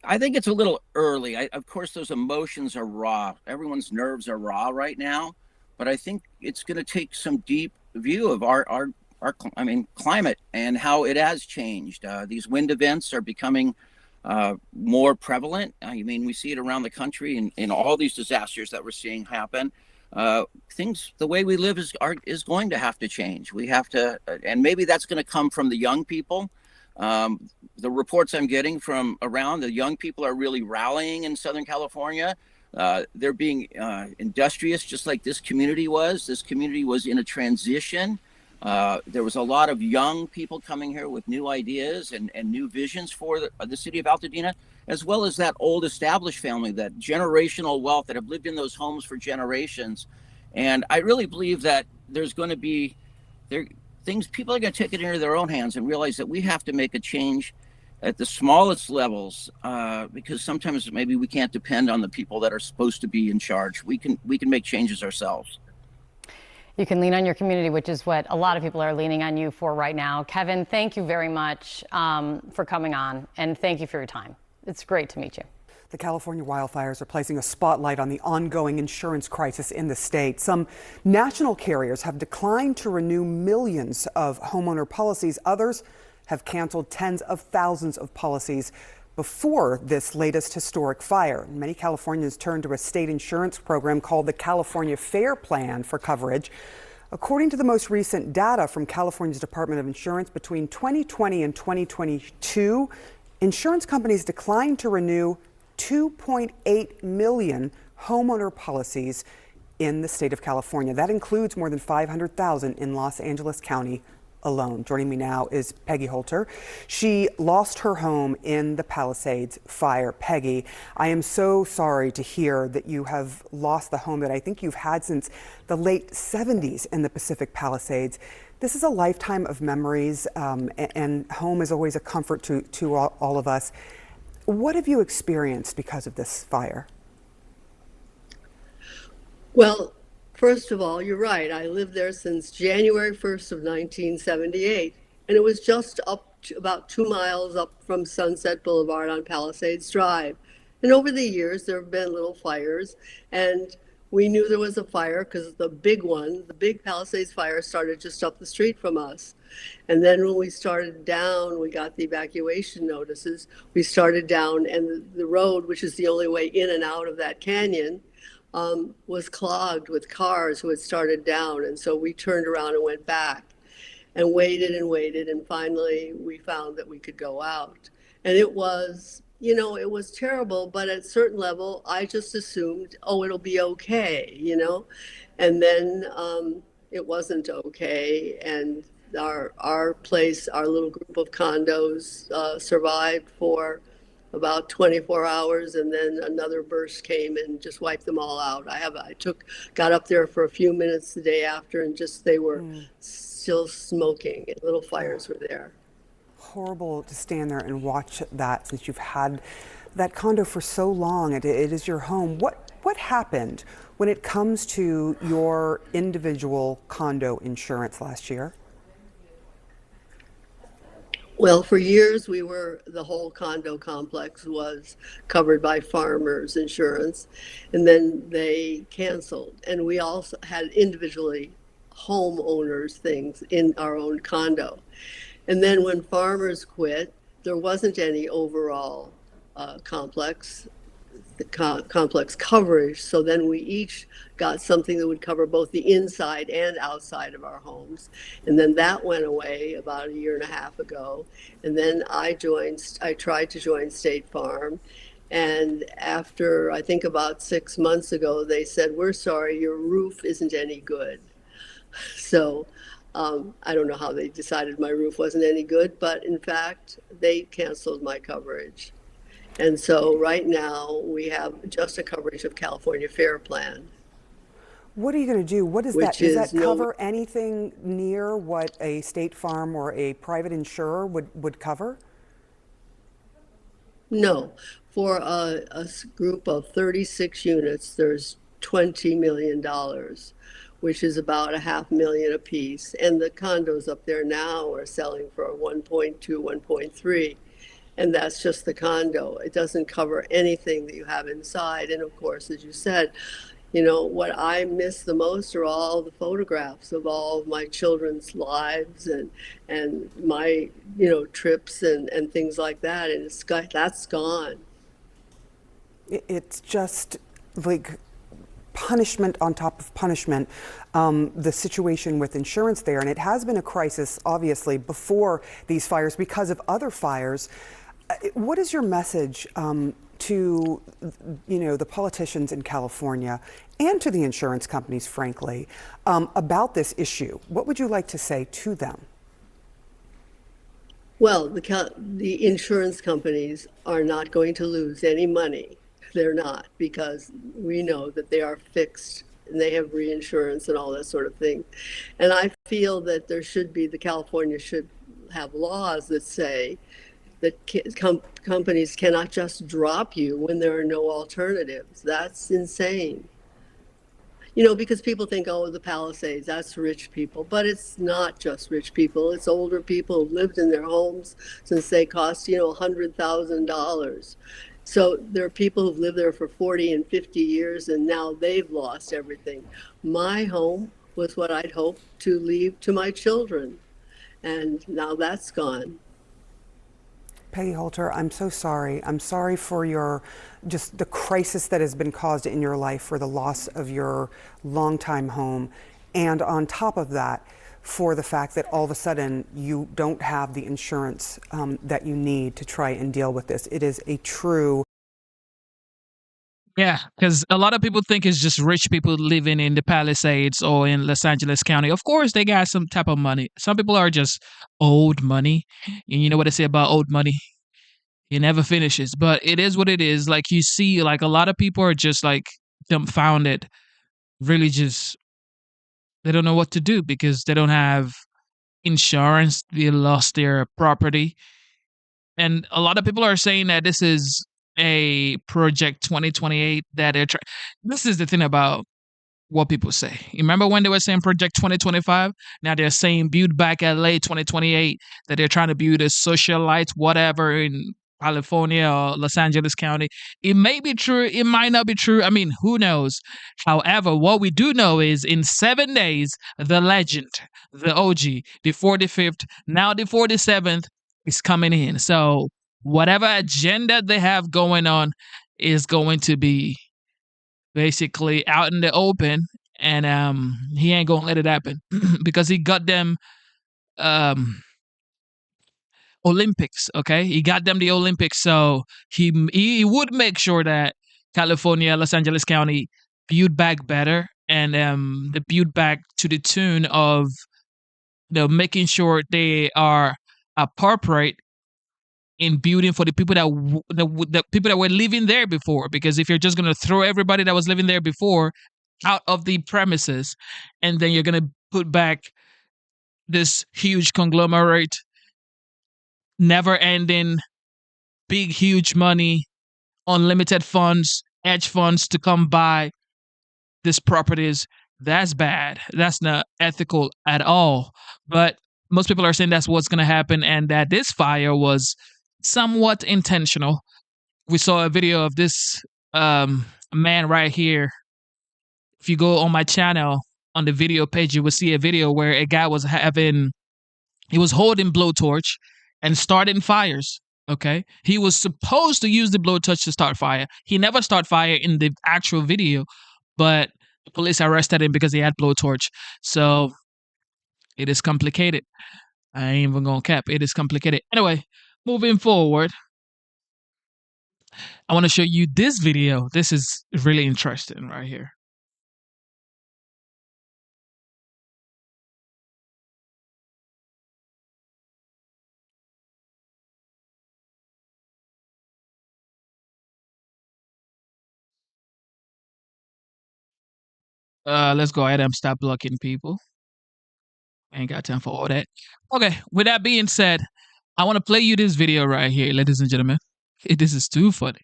I think it's a little early. Of course, those emotions are raw. Everyone's nerves are raw right now, but I think it's going to take some deep view of our climate and how it has changed. These wind events are becoming more prevalent. I mean, we see it around the country in all these disasters that we're seeing happen. The way we live is going to have to change. We have to, and maybe that's going to come from the young people. The reports I'm getting from around, the young people are really rallying in Southern California. They're being industrious, just like this community was. This community was in a transition. There was a lot of young people coming here with new ideas and new visions for the city of Altadena, as well as that old established family, that generational wealth that have lived in those homes for generations. And I really believe that there's going to be people are going to take it into their own hands and realize that we have to make a change at the smallest levels, because sometimes maybe we can't depend on the people that are supposed to be in charge. We can make changes ourselves. You can lean on your community, which is what a lot of people are leaning on you for right now. Kevin, thank you very much for coming on, and thank you for your time. It's great to meet you. The California wildfires are placing a spotlight on the ongoing insurance crisis in the state. Some national carriers have declined to renew millions of homeowner policies. Others have canceled tens of thousands of policies before this latest historic fire. Many Californians turned to a state insurance program called the California Fair Plan for coverage. According to the most recent data from California's Department of Insurance, between 2020 and 2022, insurance companies declined to renew 2.8 million homeowner policies in the state of California. That includes more than 500,000 in Los Angeles County alone. Joining me now is Peggy Holter. She lost her home in the Palisades fire. Peggy, I am so sorry to hear that you have lost the home that I think you've had since the late 70s in the Pacific Palisades. This is a lifetime of memories, and home is always a comfort to all of us. What have you experienced because of this fire? Well, first of all, you're right. I lived there since January 1st of 1978, and it was just up to about 2 miles up from Sunset Boulevard on Palisades Drive. And over the years, there have been little fires, and we knew there was a fire because the big one, the big Palisades fire, started just up the street from us. And then when we started down, we got the evacuation notices. We started down, and the road, which is the only way in and out of that canyon, was clogged with cars who had started down. And so we turned around and went back and waited, and finally we found that we could go out. And it was it was terrible, but at a certain level, I just assumed, oh, it'll be okay, and then it wasn't okay. And our place, our little group of condos survived for about 24 hours, and then another burst came and just wiped them all out. Got up there for a few minutes the day after, and just they were still smoking, and little fires were there. Horrible to stand there and watch that, since you've had that condo for so long. It is your home. What happened when it comes to your individual condo insurance last year? Well, for years, the whole condo complex was covered by farmers insurance, and then they canceled. And we also had individually homeowners things in our own condo. And then when farmers quit, there wasn't any overall complex coverage. So then we each got something that would cover both the inside and outside of our homes. And then that went away about a year and a half ago. And then I tried to join State Farm. And after, I think about 6 months ago, they said, we're sorry, your roof isn't any good. So I don't know how they decided my roof wasn't any good, but in fact, they canceled my coverage. And so right now we have just a coverage of California Fair Plan. What are you going to do? What is that? Does that cover anything near what a State Farm or a private insurer would cover? No. For a group of 36 units, there's $20 million, which is about $500,000 apiece. And the condos up there now are selling for 1.2, 1.3. And that's just the condo. It doesn't cover anything that you have inside. And of course, as you said, what I miss the most are all the photographs of all of my children's lives and my, trips and things like that. And that's gone. It's just like punishment on top of punishment, the situation with insurance there. And it has been a crisis, obviously, before these fires because of other fires. What is your message to, the politicians in California and to the insurance companies, frankly, about this issue? What would you like to say to them? Well, the insurance companies are not going to lose any money. They're not, because we know that they are fixed and they have reinsurance and all that sort of thing. And I feel that California should have laws that say that companies cannot just drop you when there are no alternatives. That's insane. Because people think, oh, the Palisades, that's rich people. But it's not just rich people. It's older people who've lived in their homes since they cost, $100,000. So there are people who've lived there for 40 and 50 years, and now they've lost everything. My home was what I'd hoped to leave to my children, and now that's gone. Peggy Holter, I'm so sorry. I'm sorry for just the crisis that has been caused in your life, for the loss of your longtime home. And on top of that, for the fact that all of a sudden you don't have the insurance that you need to try and deal with this. It is a true. Yeah, because a lot of people think it's just rich people living in the Palisades or in Los Angeles County. Of course, they got some type of money. Some people are just old money. And you know what they say about old money? It never finishes. But it is what it is. Like, you see, like, a lot of people are just like dumbfounded. Really just, they don't know what to do because they don't have insurance. They lost their property. And a lot of people are saying that this is a project 2028 that they're trying. This is the thing about what people say. You remember when they were saying project 2025? Now they're saying build back LA 2028, that they're trying to build a socialite whatever in California or Los Angeles County. It may be true, it might not be true. I mean, who knows? However, what we do know is in 7 days, the legend, the OG, the 45th, now the 47th is coming in. So whatever agenda they have going on is going to be basically out in the open, and he ain't gonna let it happen because he got them Olympics. Okay, he got them the Olympics, so he would make sure that California, Los Angeles County, build back better, and they build back to the tune of making sure they are appropriate in building for the people the people that were living there before. Because if you're just going to throw everybody that was living there before out of the premises, and then you're going to put back this huge conglomerate, never ending, big, huge money, unlimited funds, hedge funds to come buy these properties, that's bad. That's not ethical at all. But most people are saying that's what's going to happen, and that this fire was somewhat intentional. We saw a video of this man right here. If you go on my channel on the video page, you will see a video where a guy was holding blowtorch and starting fires. Okay, he was supposed to use the blowtorch to start fire. He never started fire in the actual video, but the police arrested him because he had blowtorch. So it is complicated. I ain't even gonna cap. It is complicated. Anyway, moving forward, I want to show you this video. This is really interesting right here. Let's go ahead and stop blocking people. Ain't got time for all that. Okay, with that being said, I want to play you this video right here, ladies and gentlemen. This is too funny.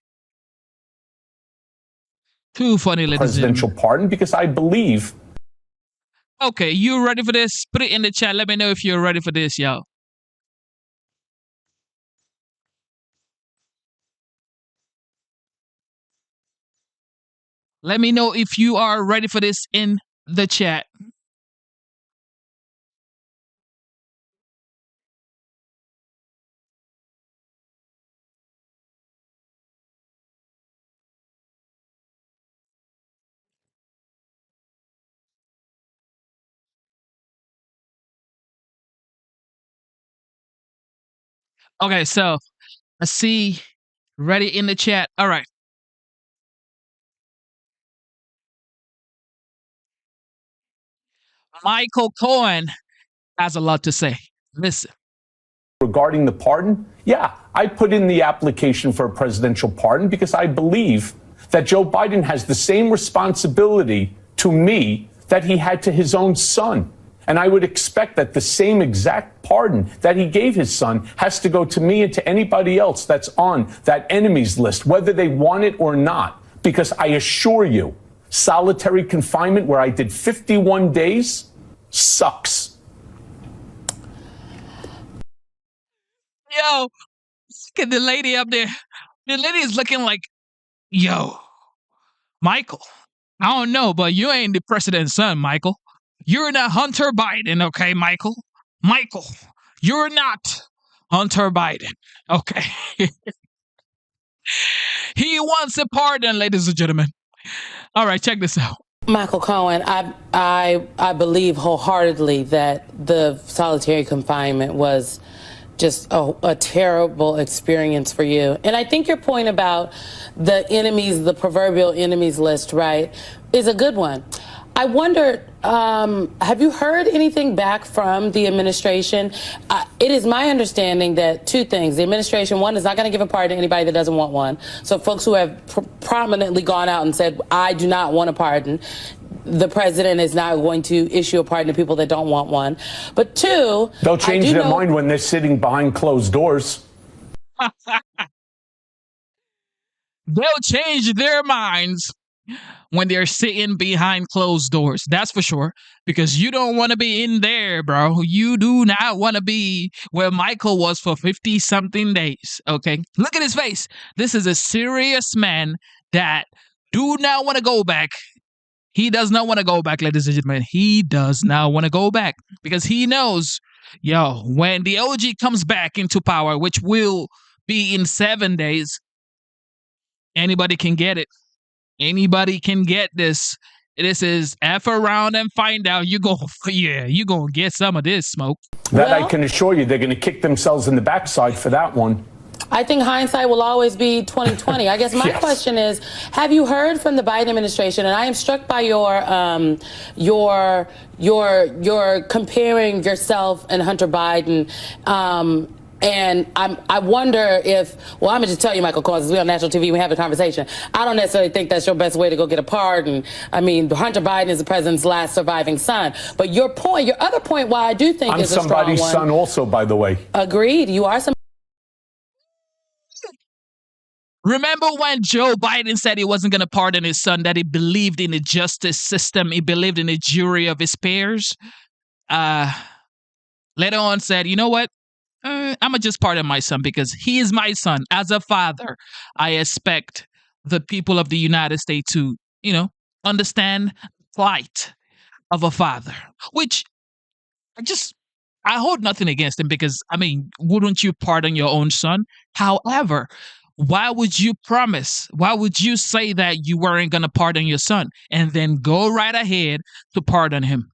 Too funny, ladies and presidential gentlemen. pardon because I believe. Okay, you ready for this? Put it in the chat. Let me know if you're ready for this, y'all. Let me know if you are ready for this in the chat. Okay, so I see ready in the chat. All right. Michael Cohen has a lot to say. Listen. Regarding the pardon, yeah, I put in the application for a presidential pardon because I believe that Joe Biden has the same responsibility to me that he had to his own son. And I would expect that the same exact pardon that he gave his son has to go to me and to anybody else that's on that enemies list, whether they want it or not. Because I assure you, solitary confinement where I did 51 days sucks. Yo, look at the lady up there. The lady is looking like, yo, Michael, I don't know, but you ain't the president's son, Michael. You're not Hunter Biden, okay, Michael? Michael, you're not Hunter Biden, okay? He wants a pardon, ladies and gentlemen. All right, check this out. Michael Cohen, I believe wholeheartedly that the solitary confinement was just a terrible experience for you. And I think your point about the enemies, the proverbial enemies list, right, is a good one. I wonder, have you heard anything back from the administration? It is my understanding that two things. The administration, one, is not going to give a pardon to anybody that doesn't want one. So folks who have prominently gone out and said, I do not want a pardon, the president is not going to issue a pardon to people that don't want one. But two, they'll change their mind when they're sitting behind closed doors. They'll change their minds when they're sitting behind closed doors. That's for sure. Because you don't want to be in there, bro. You do not want to be where Michael was for 50-something days. Okay? Look at his face. This is a serious man that do not want to go back. He does not want to go back, ladies and gentlemen. He does not want to go back. Because he knows, yo, when the OG comes back into power, which will be in 7 days, anybody can get it. Anybody can get this This is F around and find out. You gonna get some of this smoke. That I can assure you, they're going to kick themselves in the backside for that one. I think hindsight will always be 2020. I guess my Yes. question is: have you heard from the Biden administration? And I am struck by your comparing yourself and Hunter Biden. And I wonder if, well, I'm going to just tell you, Michael, because we're on national TV, we have a conversation. I don't necessarily think that's your best way to go get a pardon. I mean, Hunter Biden is the president's last surviving son. But your other point, why I do think I'm is a strong one. somebody's son also, by the way. Agreed. You are some. Remember when Joe Biden said he wasn't going to pardon his son, that he believed in the justice system, he believed in the jury of his peers? Later on said, you know what? I'm going to just pardon my son because he is my son. As a father, I expect the people of the United States to, understand the plight of a father, which I hold nothing against him because, wouldn't you pardon your own son? However, why would you say that you weren't going to pardon your son and then go right ahead to pardon him?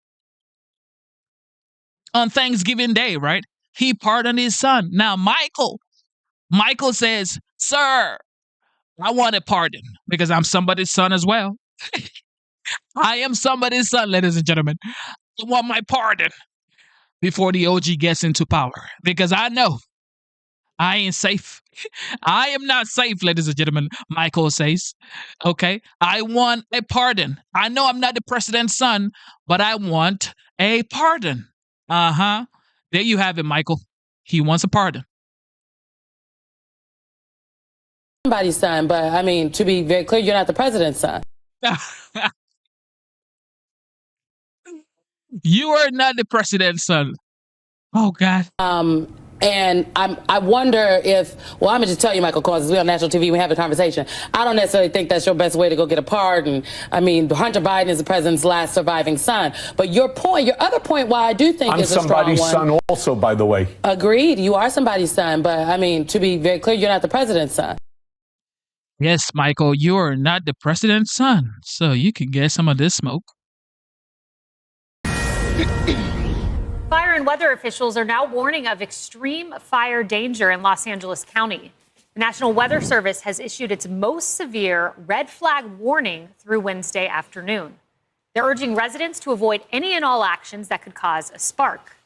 On Thanksgiving Day, right? He pardoned his son. Now, Michael says, sir, I want a pardon because I'm somebody's son as well. I am somebody's son, ladies and gentlemen. I want my pardon before the OG gets into power because I know I ain't safe. I am not safe, ladies and gentlemen, Michael says. Okay? I want a pardon. I know I'm not the president's son, but I want a pardon. Uh-huh. There you have it, Michael. He wants a pardon. Somebody's son, but to be very clear, you're not the president's son. You are not the president's son. Oh, God. And I wonder if, well, I'm going to just tell you, Michael, because we're on national TV, we have a conversation. I don't necessarily think that's your best way to go get a pardon. Hunter Biden is the president's last surviving son. But your other point, why I do think is a strong one. I'm somebody's son also, by the way. Agreed. You are somebody's son. But to be very clear, you're not the president's son. Yes, Michael, you are not the president's son. So you can get some of this smoke. Fire and weather officials are now warning of extreme fire danger in Los Angeles County. The National Weather Service has issued its most severe red flag warning through Wednesday afternoon. They're urging residents to avoid any and all actions that could cause a spark.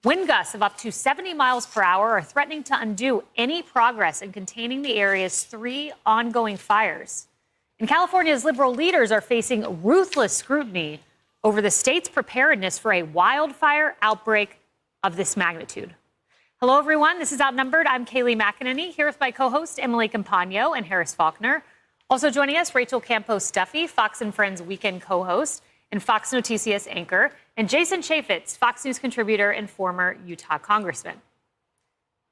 Wind gusts of up to 70 miles per hour are threatening to undo any progress in containing the area's 3 ongoing fires. And California's liberal leaders are facing ruthless scrutiny over the state's preparedness for a wildfire outbreak of this magnitude. Hello, everyone. This is Outnumbered. I'm Kaylee McEnany, here with my co-host Emily Campagno and Harris Faulkner. Also joining us, Rachel Campos-Duffy, Fox & Friends weekend co-host and Fox Noticias anchor, and Jason Chaffetz, Fox News contributor and former Utah congressman.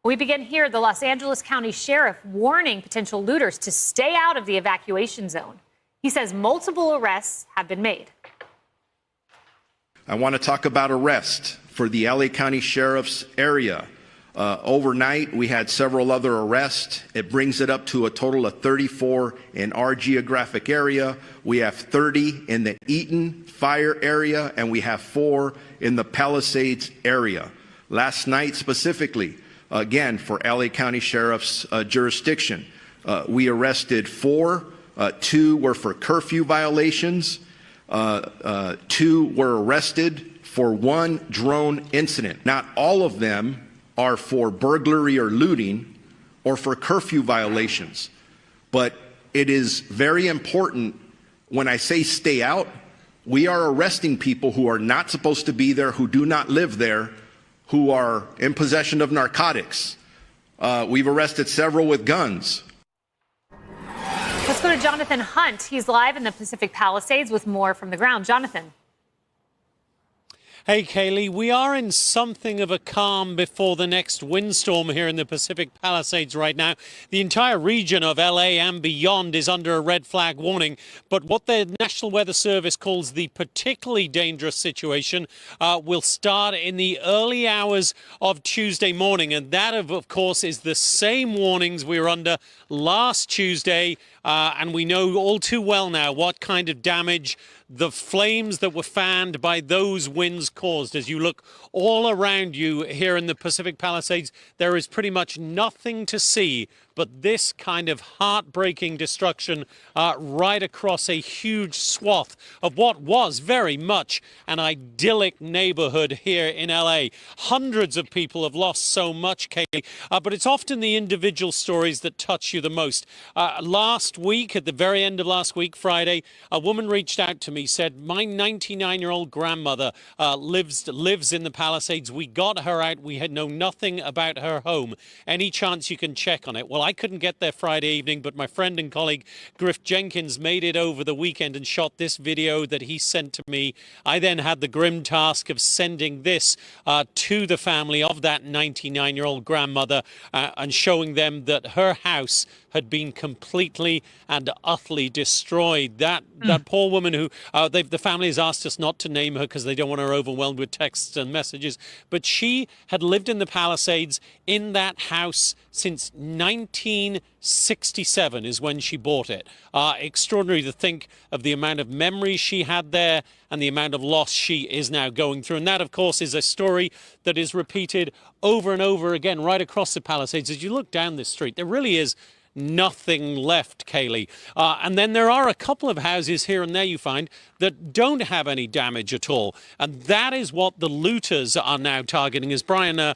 We begin here, the Los Angeles County Sheriff warning potential looters to stay out of the evacuation zone. He says multiple arrests have been made. I want to talk about arrest for the LA County Sheriff's area. Overnight, we had several other arrests. It brings it up to a total of 34 in our geographic area. We have 30 in the Eaton fire area, and we have 4 in the Palisades area. Last night, specifically, again, for LA County Sheriff's jurisdiction, we arrested 4. 2 were for curfew violations. 2 were arrested for 1 drone incident. Not all of them are for burglary or looting or for curfew violations. But it is very important when I say stay out, we are arresting people who are not supposed to be there, who do not live there, who are in possession of narcotics. We've arrested several with guns. Let's go to Jonathan Hunt. He's live in the Pacific Palisades with more from the ground. Jonathan. Hey, Kaylee, we are in something of a calm before the next windstorm here in the Pacific Palisades right now. The entire region of LA and beyond is under a red flag warning. But what the National Weather Service calls the particularly dangerous situation will start in the early hours of Tuesday morning. And that, of course, is the same warnings we were under last Tuesday. And we know all too well now what kind of damage the flames that were fanned by those winds caused. As you look all around you here in the Pacific Palisades, there is pretty much nothing to see but this kind of heartbreaking destruction right across a huge swath of what was very much an idyllic neighborhood here in LA. Hundreds of people have lost so much, Kaylee, but it's often the individual stories that touch you the most. Last week, at the very end of last week, Friday, a woman reached out to me, said, my 99-year-old grandmother lives in the Palisades. We got her out. We had known nothing about her home. Any chance you can check on it? Well, I couldn't get there Friday evening, but my friend and colleague Griff Jenkins made it over the weekend and shot this video that he sent to me. I then had the grim task of sending this to the family of that 99-year-old grandmother and showing them that her house had been completely and utterly destroyed. That poor woman who the family has asked us not to name her because they don't want her overwhelmed with texts and messages, but she had lived in the Palisades in that house since 1967 is when she bought it. Extraordinary to think of the amount of memories she had there and the amount of loss she is now going through. And that, of course, is a story that is repeated over and over again right across the Palisades. As you look down this street, there really is nothing left, Kaylee. And then there are a couple of houses here and there you find that don't have any damage at all. And that is what the looters are now targeting. As Brian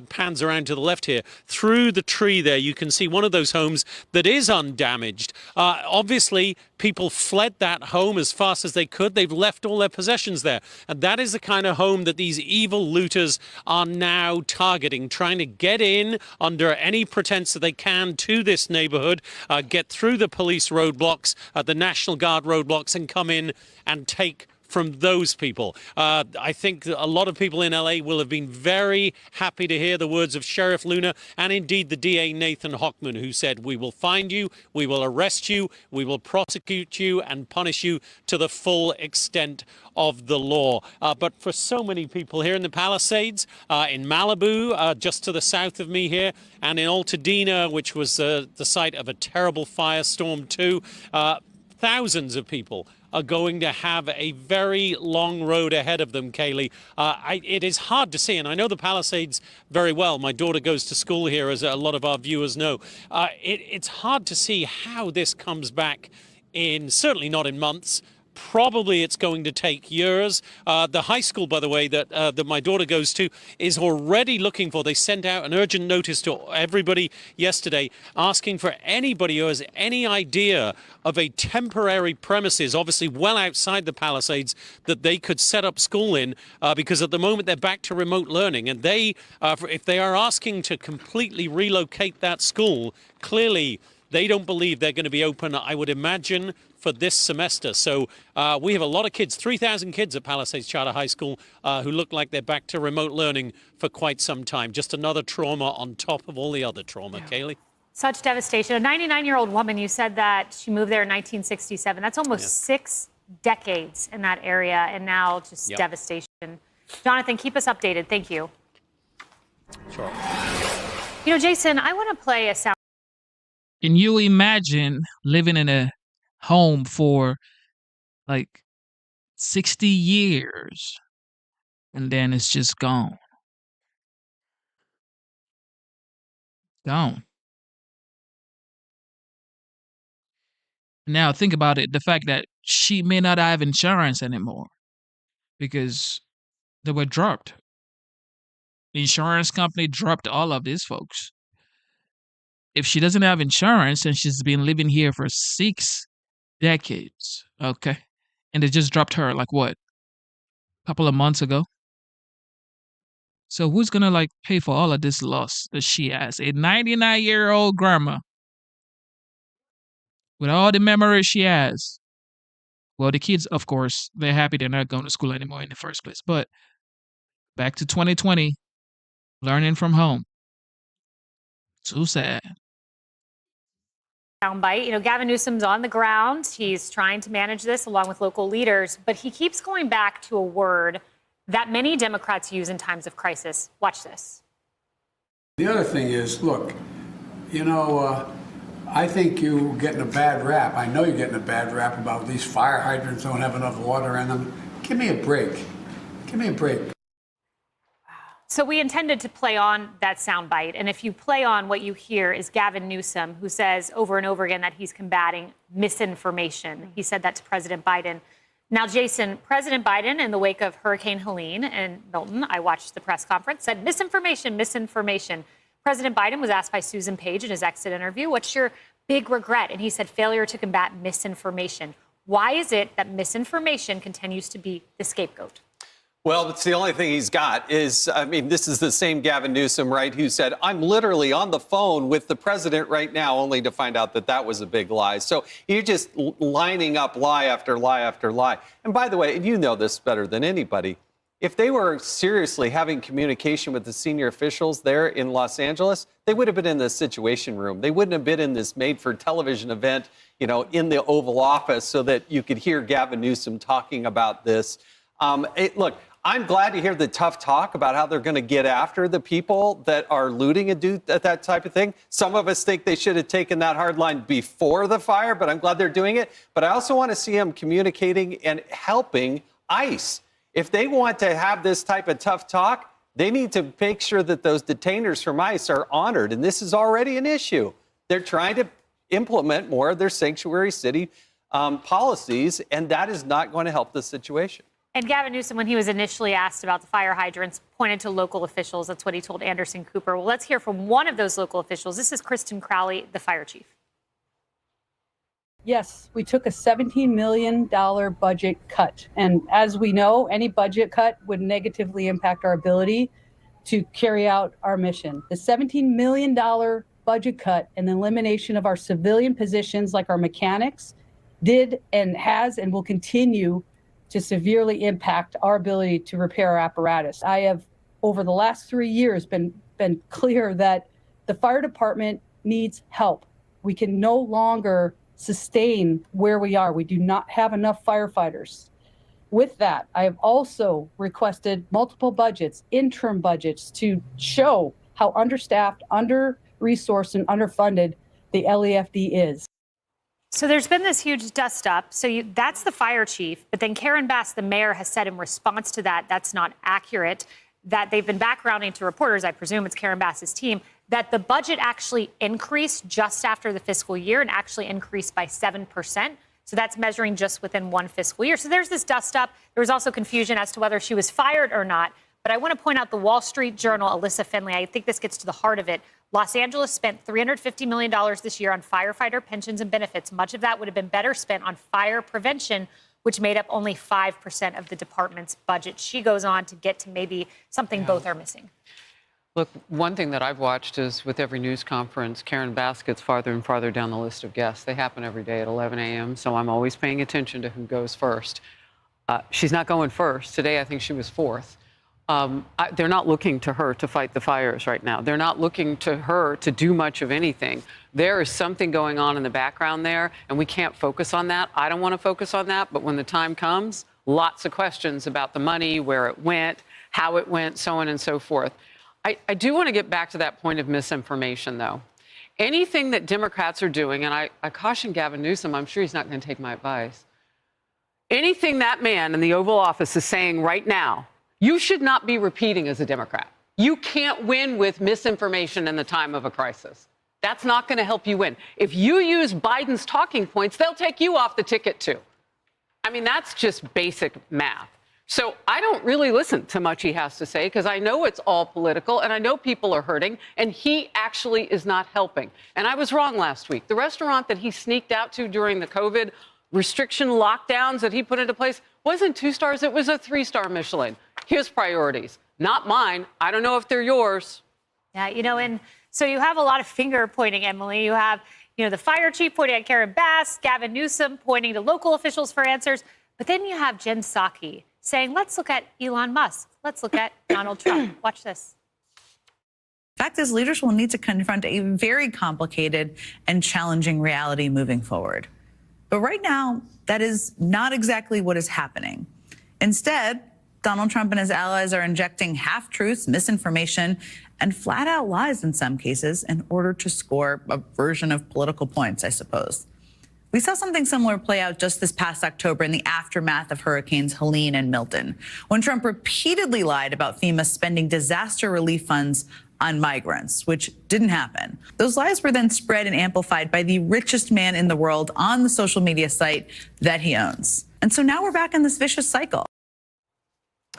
pans around to the left here, through the tree there, you can see one of those homes that is undamaged. Obviously, people fled that home as fast as they could. They've left all their possessions there. And that is the kind of home that these evil looters are now targeting, trying to get in under any pretense that they can to this neighborhood, get through the police roadblocks, the National Guard roadblocks, and come in and take from those people. I think a lot of people in LA will have been very happy to hear the words of Sheriff Luna and indeed the DA Nathan Hochman, who said, we will find you, we will arrest you, we will prosecute you and punish you to the full extent of the law. But for so many people here in the Palisades, in Malibu, just to the south of me here, and in Altadena, which was the site of a terrible firestorm too, thousands of people are going to have a very long road ahead of them, Kaylee. It is hard to see, and I know the Palisades very well. My daughter goes to school here, as a lot of our viewers know. It's hard to see how this comes back certainly not in months. Probably it's going to take years. The high school, by the way, that my daughter goes to is already looking for. They sent out an urgent notice to everybody yesterday asking for anybody who has any idea of a temporary premises, obviously well outside the Palisades, that they could set up school in, because at the moment they're back to remote learning. And if they are asking to completely relocate that school, clearly they don't believe they're going to be open, I would imagine, for this semester. So we have a lot of kids, 3,000 kids at Palisades Charter High School who look like they're back to remote learning for quite some time. Just another trauma on top of all the other trauma, Kaylee. Such devastation. A 99-year-old woman, you said that she moved there in 1967. That's almost 6 decades in that area, and now just devastation. Jonathan, keep us updated. Thank you. Sure. You know, Jason, I want to play a sound. Can you imagine living in a home for like 60 years and then it's just gone? Gone. Now think about it, the fact that she may not have insurance anymore because they were dropped. The insurance company dropped all of these folks. If she doesn't have insurance and she's been living here for 6 decades, okay, and they just dropped her like what, a couple of months ago? So who's gonna like pay for all of this loss that she has? A 99-year-old grandma with all the memories she has. Well, the kids, of course, they're happy they're not going to school anymore in the first place. But back to 2020, learning from home. Too sad. Soundbite. You know, Gavin Newsom's on the ground. He's trying to manage this along with local leaders, but he keeps going back to a word that many Democrats use in times of crisis. Watch this. The other thing is, look, you know, I think you're getting a bad rap. I know you're getting a bad rap about these fire hydrants don't have enough water in them. Give me a break. Give me a break. So we intended to play on that soundbite. And if you play on, what you hear is Gavin Newsom, who says over and over again that he's combating misinformation. He said that to President Biden. Now, Jason, President Biden, in the wake of Hurricane Helene and Milton, I watched the press conference, said misinformation, misinformation. President Biden was asked by Susan Page in his exit interview, what's your big regret? And he said failure to combat misinformation. Why is it that misinformation continues to be the scapegoat? Well, it's the only thing he's got is, I mean, this is the same Gavin Newsom, right, who said, I'm literally on the phone with the president right now, only to find out that that was a big lie. So you're just lining up lie after lie after lie. And by the way, and you know this better than anybody, if they were seriously having communication with the senior officials there in Los Angeles, they would have been in the Situation Room. They wouldn't have been in this made-for-television event, you know, in the Oval Office so that you could hear Gavin Newsom talking about this. Look, I'm glad to hear the tough talk about how they're going to get after the people that are looting and do that type of thing. Some of us think they should have taken that hard line before the fire, but I'm glad they're doing it. But I also want to see them communicating and helping ICE. If they want to have this type of tough talk, they need to make sure that those detainers from ICE are honored. And this is already an issue. They're trying to implement more of their sanctuary city policies, and that is not going to help the situation. And Gavin Newsom, when he was initially asked about the fire hydrants, pointed to local officials. That's what he told Anderson Cooper. Well, let's hear from one of those local officials. This is Kristen Crowley, the fire chief. Yes, we took a $17 million budget cut. And as we know, any budget cut would negatively impact our ability to carry out our mission. The $17 million budget cut and the elimination of our civilian positions like our mechanics did and has and will continue to severely impact our ability to repair our apparatus. I have, over the last 3 years, been clear that the fire department needs help. We can no longer sustain where we are. We do not have enough firefighters. With that, I have also requested multiple budgets, interim budgets, to show how understaffed, under-resourced, and underfunded the LEFD is. So there's been this huge dust up. So that's the fire chief. But then Karen Bass, the mayor, has said in response to that, that's not accurate, that they've been backgrounding to reporters, I presume it's Karen Bass's team, that the budget actually increased just after the fiscal year and actually increased by 7%. So that's measuring just within one fiscal year. So there's this dust up. There was also confusion as to whether she was fired or not. But I want to point out the Wall Street Journal, Alyssa Finley, I think this gets to the heart of it. Los Angeles spent $350 million this year on firefighter pensions and benefits. Much of that would have been better spent on fire prevention, which made up only 5% of the department's budget. She goes on to get to maybe something both are missing. Look, one thing that I've watched is with every news conference, Karen Bass gets farther and farther down the list of guests. They happen every day at 11 a.m., so I'm always paying attention to who goes first. She's not going first. Today, I think she was fourth. They're not looking to her to fight the fires right now. They're not looking to her to do much of anything. There is something going on in the background there, and we can't focus on that. I don't want to focus on that, but when the time comes, lots of questions about the money, where it went, how it went, so on and so forth. I do want to get back to that point of misinformation, though. Anything that Democrats are doing, and I caution Gavin Newsom, I'm sure he's not going to take my advice. Anything that man in the Oval Office is saying right now, you should not be repeating as a Democrat. You can't win with misinformation in the time of a crisis. That's not going to help you win. If you use Biden's talking points, they'll take you off the ticket, too. I mean, that's just basic math. So I don't really listen to much he has to say because I know it's all political and I know people are hurting and he actually is not helping. And I was wrong last week. The restaurant that he sneaked out to during the COVID restriction lockdowns that he put into place wasn't 2 stars. It was a 3-star Michelin. His priorities, not mine. I don't know if they're yours. Yeah, you know, and so you have a lot of finger pointing, Emily. You have, you know, the fire chief pointing at Karen Bass, Gavin Newsom pointing to local officials for answers. But then you have Jen Psaki saying, let's look at Elon Musk. Let's look at Donald Trump. Watch this. Fact is, leaders will need to confront a very complicated and challenging reality moving forward. But right now, that is not exactly what is happening. Instead, Donald Trump and his allies are injecting half-truths, misinformation, and flat-out lies in some cases in order to score a version of political points, I suppose. We saw something similar play out just this past October in the aftermath of Hurricanes Helene and Milton, when Trump repeatedly lied about FEMA spending disaster relief funds on migrants, which didn't happen. Those lies were then spread and amplified by the richest man in the world on the social media site that he owns. And so now we're back in this vicious cycle.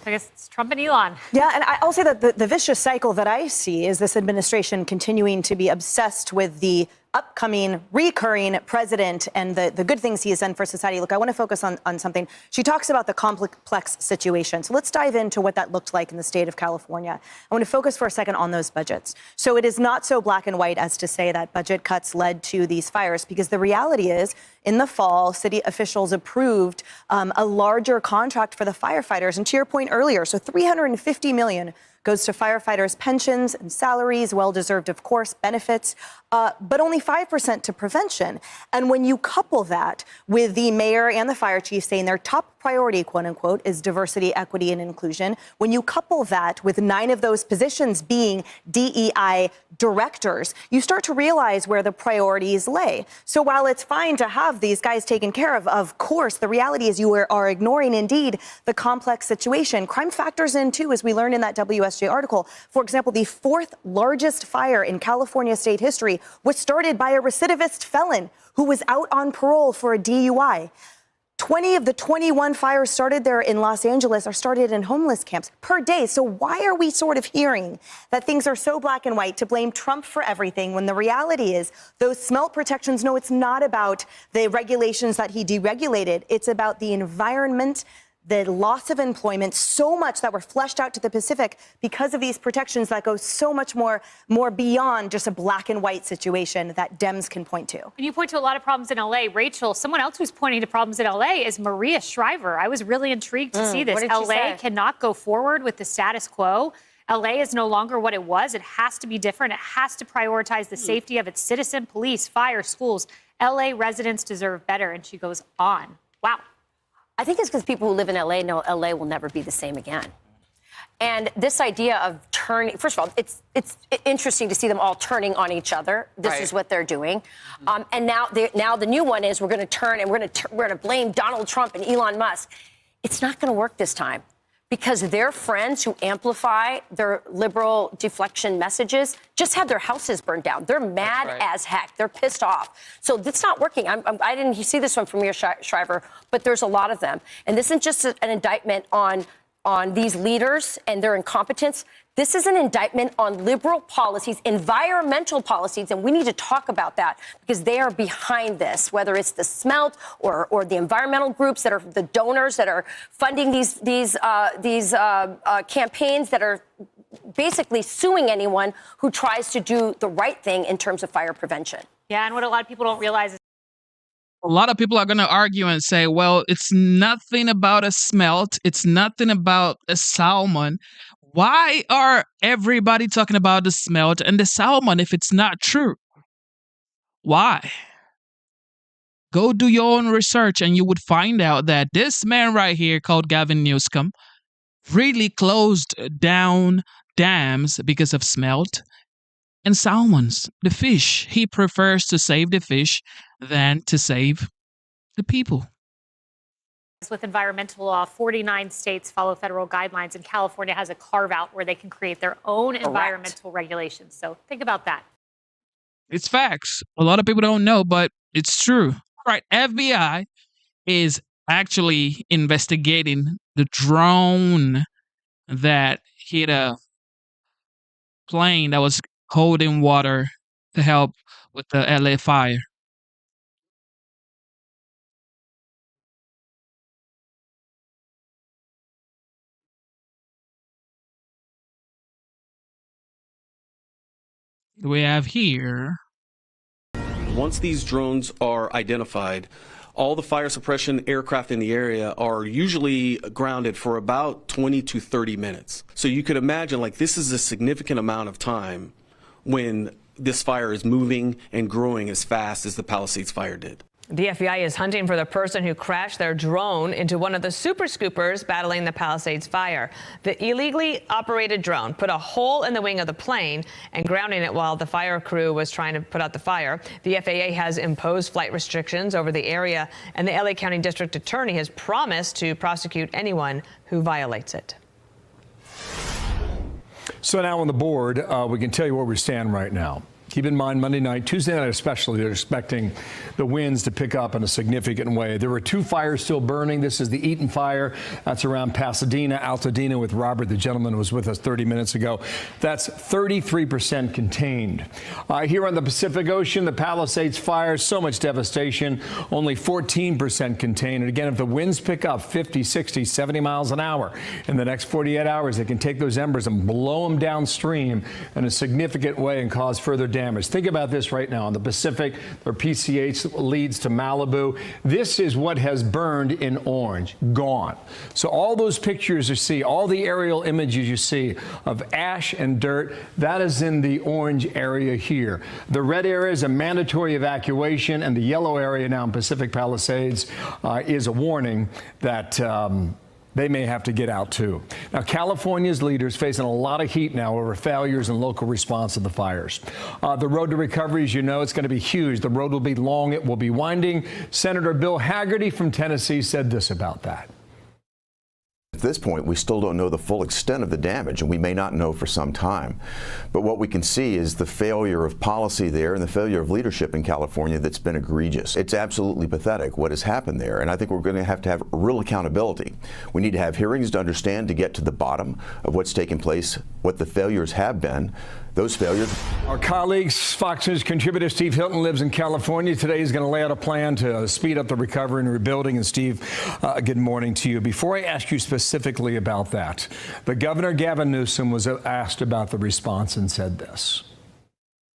I guess it's Trump and Elon. Yeah, and I'll say that the vicious cycle that I see is this administration continuing to be obsessed with the upcoming, recurring president and the good things he has done for society. Look, I want to focus on something. She talks about the complex situation. So let's dive into what that looked like in the state of California. I want to focus for a second on those budgets. So it is not so black and white as to say that budget cuts led to these fires, because the reality is, in the fall, city officials approved a larger contract for the firefighters. And to your point earlier, so $350 million goes to firefighters' pensions and salaries, well-deserved, of course, benefits, but only 5% to prevention. And when you couple that with the mayor and the fire chief saying their top priority, quote unquote, is diversity, equity, and inclusion, when you couple that with 9 of those positions being DEI directors, you start to realize where the priorities lay. So while it's fine to have these guys taken care of course, the reality is you are ignoring, indeed, the complex situation. Crime factors in, too, as we learned in that WSJ article. For example, the 4th largest fire in California state history was started by a recidivist felon who was out on parole for a DUI. 20 of the 21 fires started there in Los Angeles are started in homeless camps per day. So why are we sort of hearing that things are so black and white to blame Trump for everything when the reality is those smelt protections, no, it's not about the regulations that he deregulated. It's about the environment, the loss of employment, so much that were fleshed out to the Pacific because of these protections that go so much more beyond just a black and white situation that Dems can point to. And you point to a lot of problems in L.A. Rachel, someone else who's pointing to problems in L.A. is Maria Shriver. I was really intrigued to see this. L.A. cannot go forward with the status quo. L.A. is no longer what it was. It has to be different. It has to prioritize the safety of its citizen, police, fire, schools. L.A. residents deserve better. And she goes on. Wow. I think it's because people who live in L.A. know L.A. will never be the same again. And this idea of turning, first of all, it's interesting to see them all turning on each other. This is what they're doing. And now the new one is we're going to turn and we're going to blame Donald Trump and Elon Musk. It's not going to work this time, because their friends who amplify their liberal deflection messages just had their houses burned down. They're mad as heck. They're pissed off. So it's not working. I didn't see this one from Maria Shriver, but there's a lot of them. And this isn't just an indictment on these leaders and their incompetence. This is an indictment on liberal policies, environmental policies, and we need to talk about that because they are behind this, whether it's the smelt or the environmental groups that are the donors that are funding these campaigns that are basically suing anyone who tries to do the right thing in terms of fire prevention. Yeah, and what a lot of people don't realize is a lot of people are going to argue and say, well, it's nothing about a smelt. It's nothing about a salmon. Why are everybody talking about the smelt and the salmon if it's not true? Why? Go do your own research and you would find out that this man right here called Gavin Newsom really closed down dams because of smelt and salmons, the fish. He prefers to save the fish than to save the people. with environmental law, 49 states follow federal guidelines, and California has a carve-out where they can create their own environmental regulations. So think about that. It's facts. A lot of people don't know, but it's true. All right, FBI is actually investigating the drone that hit a plane that was holding water to help with the LA fire. We have here. Once these drones are identified, all the fire suppression aircraft in the area are usually grounded for about 20 to 30 minutes. So you could imagine, like, this is a significant amount of time when this fire is moving and growing as fast as the Palisades fire did. The FBI is hunting for the person who crashed their drone into one of the super scoopers battling the Palisades fire. The illegally operated drone put a hole in the wing of the plane and grounding it while the fire crew was trying to put out the fire. The FAA has imposed flight restrictions over the area, and the LA County District Attorney has promised to prosecute anyone who violates it. So now on the board, we can tell you where we stand right now. Keep in mind, Monday night, Tuesday night especially, they're expecting the winds to pick up in a significant way. There were 2 fires still burning. This is the Eaton fire. That's around Pasadena, Altadena with Robert, the gentleman who was with us 30 minutes ago. That's 33% contained. Here on the Pacific Ocean, the Palisades fire, so much devastation, only 14% contained. And again, if the winds pick up 50, 60, 70 miles an hour in the next 48 hours, they can take those embers and blow them downstream in a significant way and cause further damage. Think about this right now. On the Pacific, their PCH leads to Malibu. This is what has burned in orange, gone. So all those pictures you see, all the aerial images you see of ash and dirt, that is in the orange area here. The red area is a mandatory evacuation, and the yellow area now in Pacific Palisades is a warning that they may have to get out too. Now, California's leaders facing a lot of heat now over failures in local response to the fires. The road to recovery, as you know, it's going to be huge. The road will be long. It will be winding. Senator Bill Haggerty from Tennessee said this about that. At this point, we still don't know the full extent of the damage, and we may not know for some time. But what we can see is the failure of policy there and the failure of leadership in California that's been egregious. It's absolutely pathetic what has happened there, and I think we're going to have real accountability. We need to have hearings to understand, to get to the bottom of what's taken place, what the failures have been. Those failures. Our colleagues, Fox News contributor Steve Hilton lives in California. Today he's going to lay out a plan to speed up the recovery and rebuilding. And Steve, good morning to you. Before I ask you specifically about that, the governor, Gavin Newsom, was asked about the response and said this.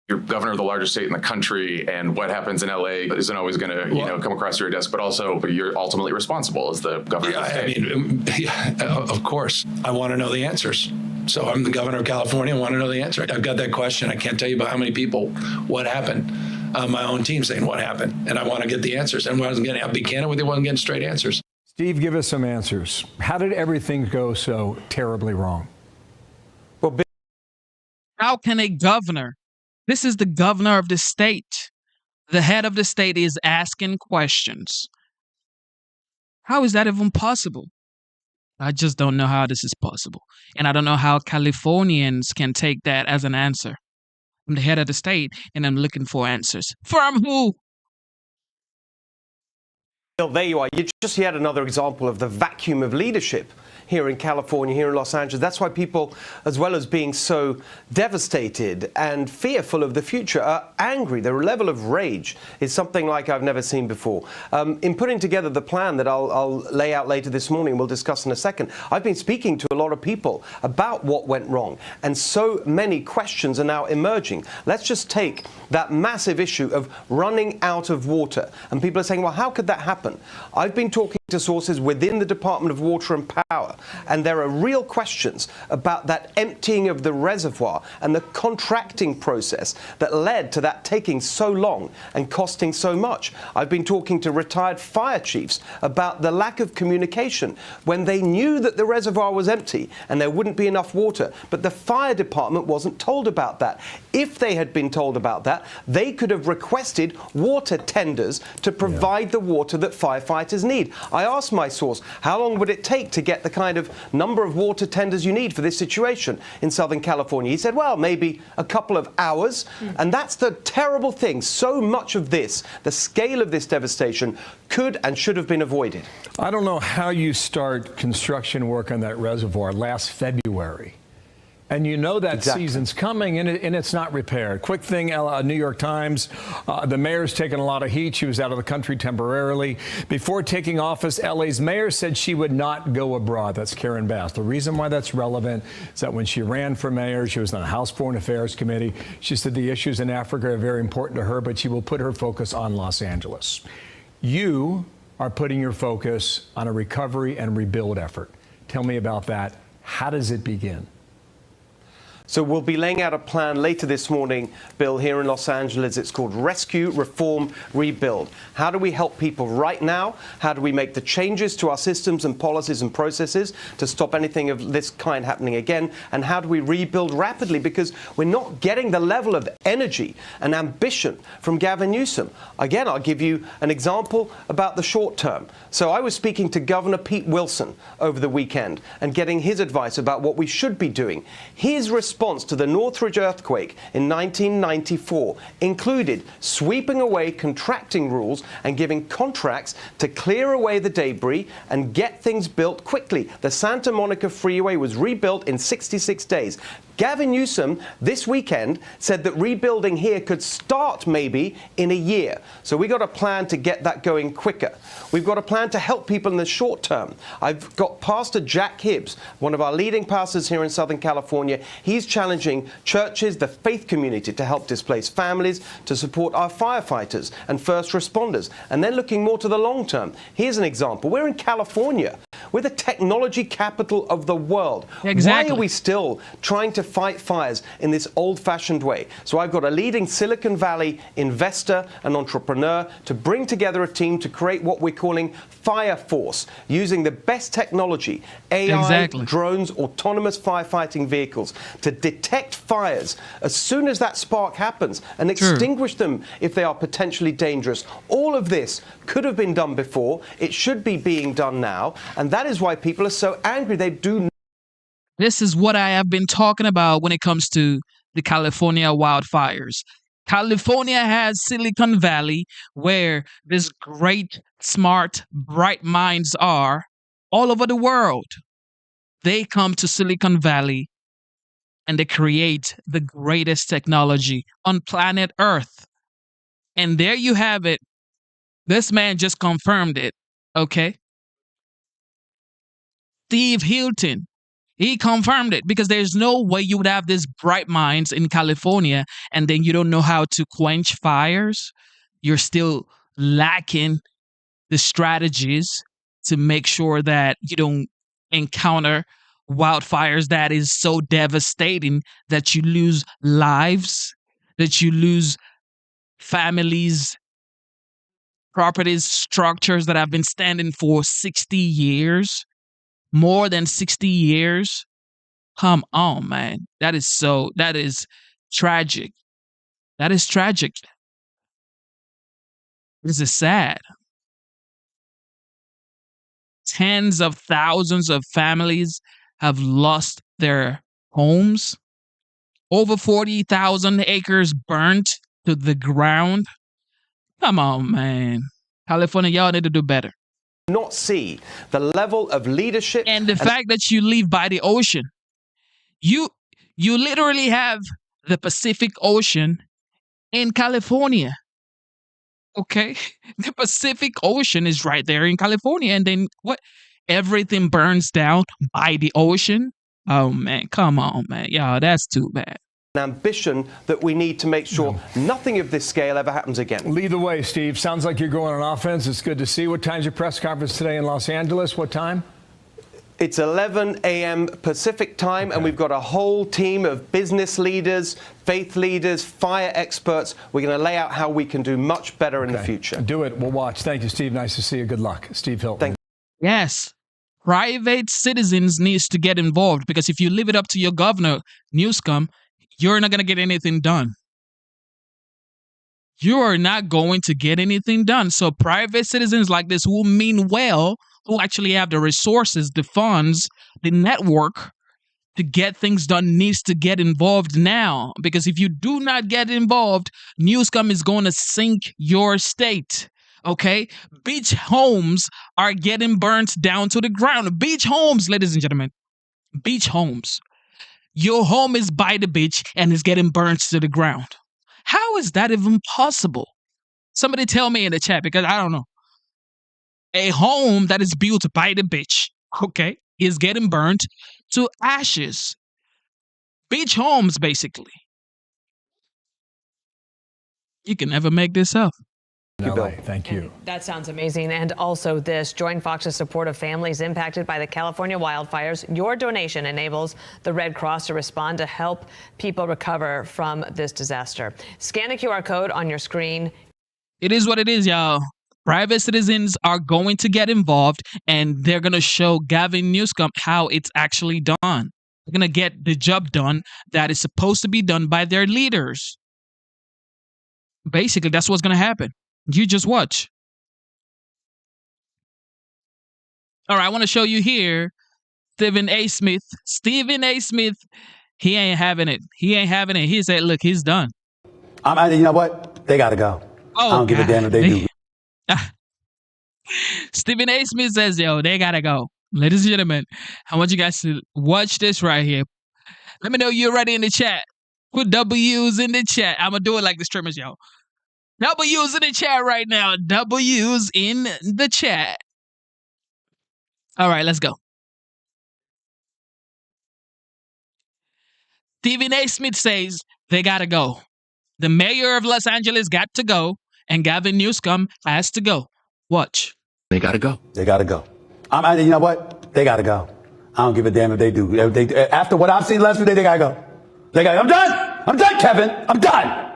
You're governor of the largest state in the country, and what happens in LA isn't always going to, come across your desk, but also you're ultimately responsible as the governor of the state. Of course. I want to know the answers. So I'm the governor of California. I want to know the answer. I've got that question. I can't tell you about how many people, what happened. My own team saying what happened, and I want to get the answers. And I'll be candid with you, I wasn't getting straight answers. Steve, give us some answers. How did everything go so terribly wrong? Well, how can a governor? This is the governor of the state. The head of the state is asking questions. How is that even possible? I just don't know how this is possible. And I don't know how Californians can take that as an answer. I'm the head of the state, and I'm looking for answers. From who? Well, there you are. You just yet another example of the vacuum of leadership here in California, here in Los Angeles. That's why people, as well as being so devastated and fearful of the future, are angry. The level of rage is something like I've never seen before. In putting together the plan that I'll lay out later this morning, we'll discuss in a second, I've been speaking to a lot of people about what went wrong, and so many questions are now emerging. Let's just take that massive issue of running out of water. And people are saying, well, how could that happen? I've been talking to sources within the Department of Water and Power, and there are real questions about that emptying of the reservoir and the contracting process that led to that taking so long and costing so much. I've been talking to retired fire chiefs about the lack of communication when they knew that the reservoir was empty and there wouldn't be enough water, but the fire department wasn't told about that. If they had been told about that, they could have requested water tenders to provide the water that firefighters need. I asked my source, how long would it take to get the kind of number of water tenders you need for this situation in Southern California? He said, well, maybe a couple of hours. And that's the terrible thing. So much of this, the scale of this devastation, could and should have been avoided. I don't know how you start construction work on that reservoir last February. And you know that season's coming, and it's not repaired. Quick thing, New York Times, the mayor's taken a lot of heat. She was out of the country temporarily. Before taking office, LA's mayor said she would not go abroad. That's Karen Bass. The reason why that's relevant is that when she ran for mayor, she was on the House Foreign Affairs Committee. She said the issues in Africa are very important to her, but she will put her focus on Los Angeles. You are putting your focus on a recovery and rebuild effort. Tell me about that. How does it begin? So we'll be laying out a plan later this morning, Bill, here in Los Angeles. It's called Rescue, Reform, Rebuild. How do we help people right now? How do we make the changes to our systems and policies and processes to stop anything of this kind happening again? And how do we rebuild rapidly? Because we're not getting the level of energy and ambition from Gavin Newsom. Again, I'll give you an example about the short term. So I was speaking to Governor Pete Wilson over the weekend and getting his advice about what we should be doing. His response to the Northridge earthquake in 1994 included sweeping away contracting rules and giving contracts to clear away the debris and get things built quickly. The Santa Monica Freeway was rebuilt in 66 days. Gavin Newsom this weekend said that rebuilding here could start maybe in a year. So we got a plan to get that going quicker. We've got a plan to help people in the short term. I've got Pastor Jack Hibbs, one of our leading pastors here in Southern California. He's challenging churches, the faith community, to help displaced families, to support our firefighters and first responders, and then looking more to the long term. Here's an example. We're in California. We're the technology capital of the world. Exactly. Why are we still trying to fight fires in this old-fashioned way? So I've got a leading Silicon Valley investor and entrepreneur to bring together a team to create what we're calling Fire Force, using the best technology, AI, drones, autonomous firefighting vehicles, to detect fires as soon as that spark happens and extinguish them if they are potentially dangerous. All of this could have been done before. It should be being done now. And that is why people are so angry. They do. This is what I have been talking about when it comes to the California wildfires. California has Silicon Valley, where these great, smart, bright minds are all over the world. They come to Silicon Valley and they create the greatest technology on planet Earth. And there you have it. This man just confirmed it, okay? Steve Hilton. He confirmed it, because there's no way you would have these bright minds in California and then you don't know how to quench fires. You're still lacking the strategies to make sure that you don't encounter wildfires that is so devastating that you lose lives, that you lose families, properties, structures that have been standing for 60 years. More than 60 years. Come on, man. That is tragic. That is tragic. This is sad. Tens of thousands of families have lost their homes. Over 40,000 acres burnt to the ground. Come on, man. California, y'all need to do better. Not see the level of leadership and the fact that you live by the ocean. You literally have the Pacific Ocean in California. Okay? The Pacific Ocean is right there in California, and then what? Everything burns down by the ocean? Oh man, come on, man. Yeah, that's too bad. Ambition that we need to make sure nothing of this scale ever happens again. Lead the way, Steve. Sounds like you're going on offense. It's good to see. What time's your press conference today in Los Angeles? What time? It's 11 a.m. Pacific time, and we've got a whole team of business leaders, faith leaders, fire experts. We're going to lay out how we can do much better in the future. Do it. We'll watch. Thank you, Steve. Nice to see you. Good luck. Steve Hilton. Yes. Private citizens needs to get involved, because if you leave it up to your governor, Newsom, you're not going to get anything done. You are not going to get anything done. So private citizens like this who mean well, who actually have the resources, the funds, the network to get things done, needs to get involved now. Because if you do not get involved, Newsom is going to sink your state. Okay? Beach homes are getting burnt down to the ground. Beach homes, ladies and gentlemen. Beach homes. Your home is by the beach and is getting burnt to the ground. How is that even possible? Somebody tell me in the chat, because I don't know. A home that is built by the beach, okay, is getting burnt to ashes. Beach homes, basically. You can never make this up. in Bill. LA. Thank you. That sounds amazing. And also this, join Fox's support of families impacted by the California wildfires. Your donation enables the Red Cross to respond to help people recover from this disaster. Scan the QR code on your screen. It is what it is, y'all. Private citizens are going to get involved, and they're going to show Gavin Newsom how it's actually done. They're going to get the job done that is supposed to be done by their leaders. Basically, that's what's going to happen. You just watch. All right, I want to show you here Stephen A. Smith. Stephen A. Smith, he ain't having it. He ain't having it. He said, look, he's done. You know what? They got to go. Oh, I don't give a damn if they do. Stephen A. Smith says, yo, they got to go. Ladies and gentlemen, I want you guys to watch this right here. Let me know you're ready in the chat. Put W's in the chat. I'm going to do it like the streamers, yo. W's in the chat right now. W's in the chat. All right, let's go. Stephen A. Smith says they got to go. The mayor of Los Angeles got to go, and Gavin Newsom has to go. Watch. They got to go. They got to go. You know what? They got to go. I don't give a damn if they do. After what I've seen last week, they got to go. They got. I'm done. I'm done, Kevin. I'm done.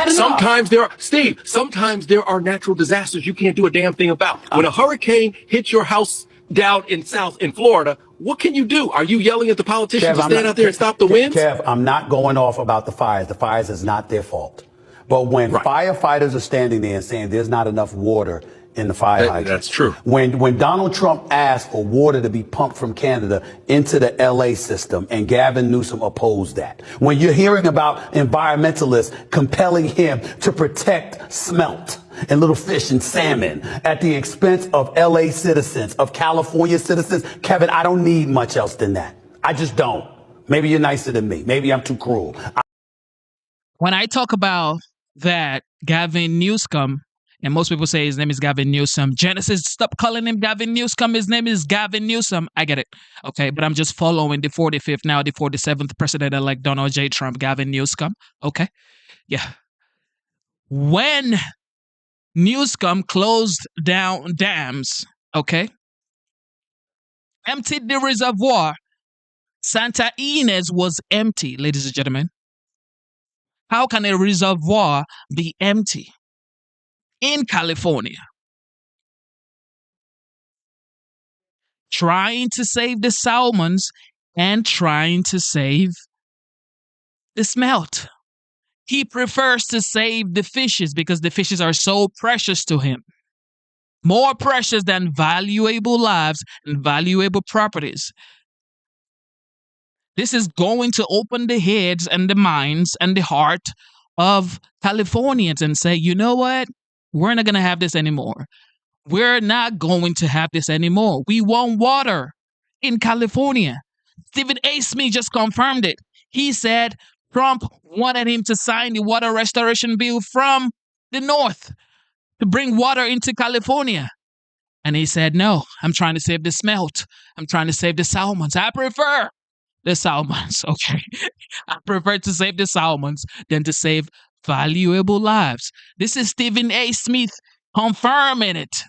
Sometimes there are natural disasters you can't do a damn thing about. When a hurricane hits your house down in Florida, what can you do? Are you yelling at the politicians to stand out there and stop the winds? Kev, I'm not going off about the fires. The fires is not their fault. But when firefighters are standing there and saying there's not enough water in the fire hydrant. That's true. When Donald Trump asked for water to be pumped from Canada into the LA system and Gavin Newsom opposed that. When you're hearing about environmentalists compelling him to protect smelt and little fish and salmon at the expense of LA citizens, of California citizens, Kevin, I don't need much else than that. I just don't. Maybe you're nicer than me. Maybe I'm too cruel. When I talk about that Gavin Newsom, and most people say his name is Gavin Newsom. Genesis, stop calling him Gavin Newsom. His name is Gavin Newsom. I get it. Okay, but I'm just following the 45th, now the 47th president-elect Donald J. Trump, Gavin Newsom. Okay? Yeah. When Newsom closed down dams, okay, emptied the reservoir, Santa Ynez was empty, ladies and gentlemen. How can a reservoir be empty in California? Trying to save the salmons and trying to save the smelt. He prefers to save the fishes because the fishes are so precious to him. More precious than valuable lives and valuable properties. This is going to open the heads and the minds and the heart of Californians and say, you know what? We're not going to have this anymore. We're not going to have this anymore. We want water in California. Stephen A. Smith just confirmed it. He said Trump wanted him to sign the water restoration bill from the north to bring water into California. And he said, no, I'm trying to save the smelt. I'm trying to save the salmons. I prefer the salmons, okay? I prefer to save the salmons than to save valuable lives. This is Stephen A. Smith confirming it.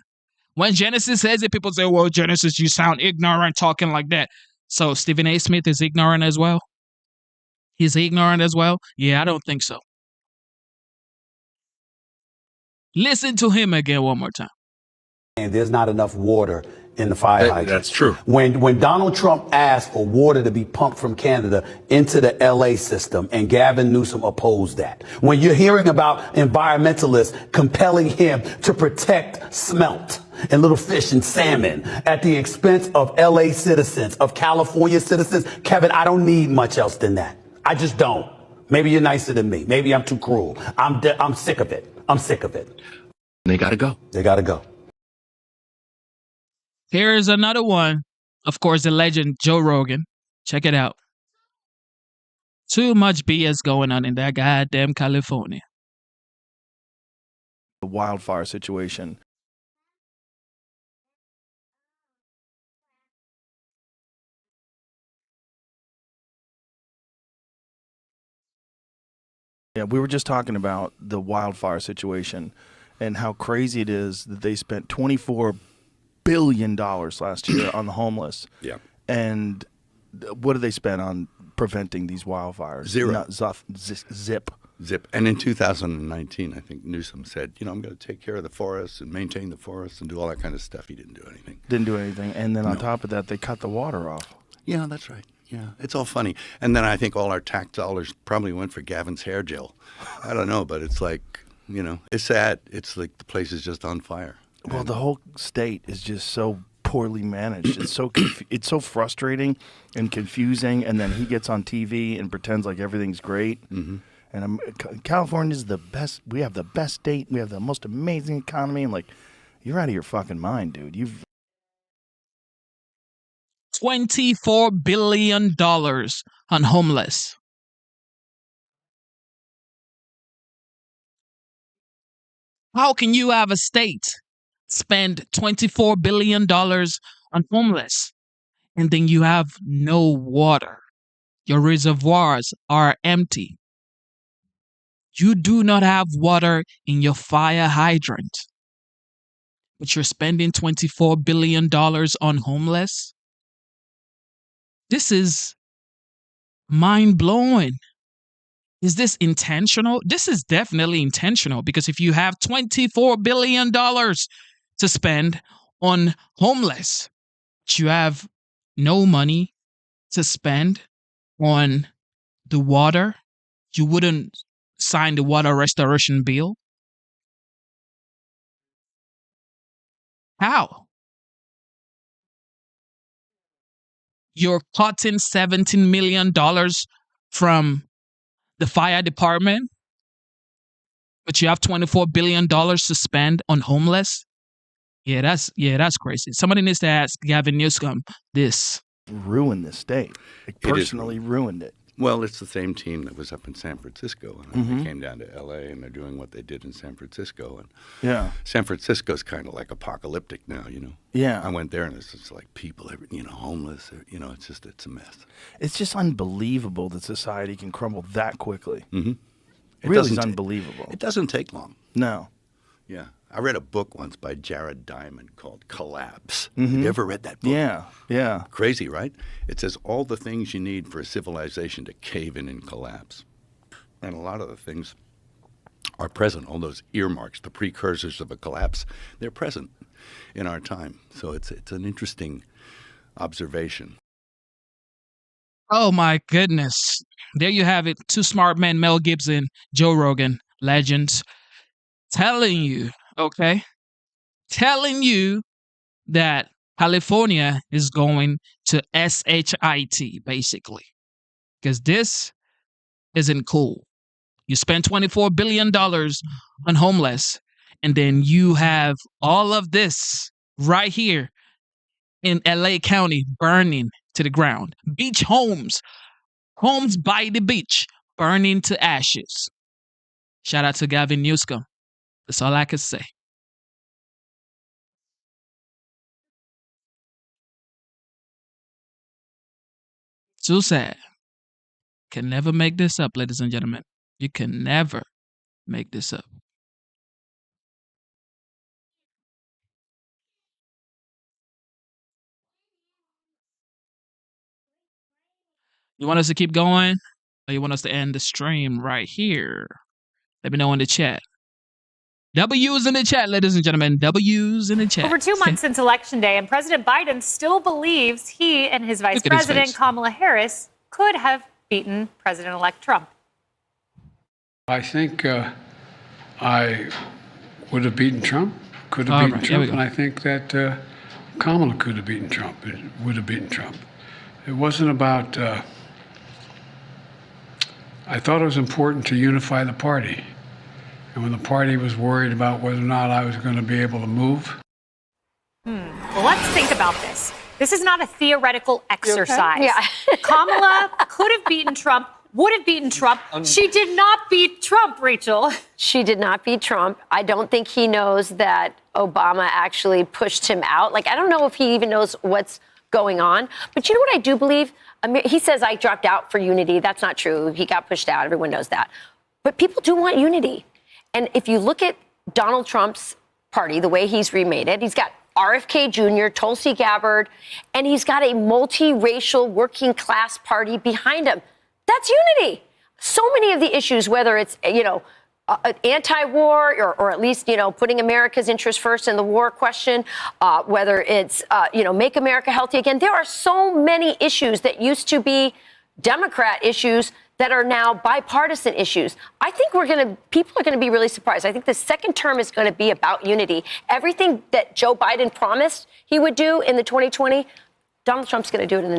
When Genesis says it, people say, well, Genesis, you sound ignorant talking like that. So Stephen A. Smith is ignorant as well? He's ignorant as well? Yeah, I don't think so. Listen to him again one more time. And there's not enough water in the fire hydrant. That's true. When Donald Trump asked for water to be pumped from Canada into the LA system and Gavin Newsom opposed that. When you're hearing about environmentalists compelling him to protect smelt and little fish and salmon at the expense of LA citizens, of California citizens, Kevin, I don't need much else than that. I just don't. Maybe you're nicer than me. Maybe I'm too cruel. I'm sick of it. I'm sick of it. They got to go. They got to go. Here's another one. Of course, the legend Joe Rogan. Check it out. Too much BS going on in that goddamn California. The wildfire situation. Yeah, we were just talking about the wildfire situation and how crazy it is that they spent $24 billion last year on the homeless. Yeah. And what did they spend on preventing these wildfires? Zero. Not zip. Zip. And in 2019, I think Newsom said, I'm going to take care of the forests and maintain the forests and do all that kind of stuff. He didn't do anything. Didn't do anything. And then on top of that, they cut the water off. Yeah, that's right. Yeah, it's all funny. And then I think all our tax dollars probably went for Gavin's hair gel. I don't know, but it's like, it's sad. It's like the place is just on fire. Well, the whole state is just so poorly managed. It's so it's so frustrating and confusing. And then he gets on TV and pretends like everything's great. Mm-hmm. And California's the best. We have the best state. We have the most amazing economy. And like, you're out of your fucking mind, dude. You've $24 billion on homeless. How can you have a state spend $24 billion on homeless and then you have no water? Your reservoirs are empty. You do not have water in your fire hydrant, but you're spending $24 billion on homeless? This is mind-blowing. Is this intentional? This is definitely intentional, because if you have $24 billion to spend on homeless, but you have no money to spend on the water, you wouldn't sign the water restoration bill? How? You're cutting $17 million from the fire department, but you have $24 billion to spend on homeless? Yeah, that's crazy. Somebody needs to ask Gavin Newsom this. ruined this state. Like, personally ruined it. Well, it's the same team that was up in San Francisco, and Mhm. they came down to L.A., and they're doing what they did in San Francisco. And Yeah. San Francisco's kind of like apocalyptic now, Yeah. I went there, and it's just like people, homeless. It's a mess. It's just unbelievable that society can crumble that quickly. Mm-hmm. It really is unbelievable. It doesn't take long. No. Yeah. I read a book once by Jared Diamond called Collapse. Mhm. Have you ever read that book? Yeah, yeah. Crazy, right? It says all the things you need for a civilization to cave in and collapse. And a lot of the things are present, all those earmarks, the precursors of a collapse, they're present in our time. So it's an interesting observation. Oh my goodness. There you have it. Two smart men, Mel Gibson, Joe Rogan, legends, telling you, telling you that California is going to SHIT, basically. Because this isn't cool. You spend $24 billion on homeless, and then you have all of this right here in LA County burning to the ground. Beach homes by the beach, burning to ashes. Shout out to Gavin Newsom. That's all I can say. Too sad. Can never make this up, ladies and gentlemen. You can never make this up. You want us to keep going? Or you want us to end the stream right here? Let me know in the chat. W's in the chat, ladies and gentlemen. W's in the chat. Over 2 months since Election Day, and President Biden still believes he and his Vice Look at his President, face. Kamala Harris, could have beaten President-elect Trump. I think I would have beaten Trump, could have All beaten right, here we Trump, go. and I think that Kamala could have beaten Trump, would have beaten Trump. It wasn't about, I thought it was important to unify the party. And when the party was worried about whether or not I was going to be able to move, Well, let's think about this. This is not a theoretical exercise. Yeah. Kamala could have beaten Trump, would have beaten Trump. She did not beat Trump, Rachel. She did not beat Trump. I don't think he knows that Obama actually pushed him out. Like, I don't know if he even knows what's going on. But you know what I do believe? I mean, he says, I dropped out for unity. That's not true. He got pushed out. Everyone knows that. But people do want unity. And if you look at Donald Trump's party, the way he's remade it. He's got RFK Jr., Tulsi Gabbard, and he's got a multiracial working class party behind him. That's unity. So many of the issues, whether it's, anti-war or at least, putting America's interests first in the war question, whether it's, make America healthy again. There are so many issues that used to be Democrat issues that are now bipartisan issues. I think people are going to be really surprised. I think the second term is going to be about unity. Everything that Joe Biden promised he would do in the 2020, Donald Trump's going to do it in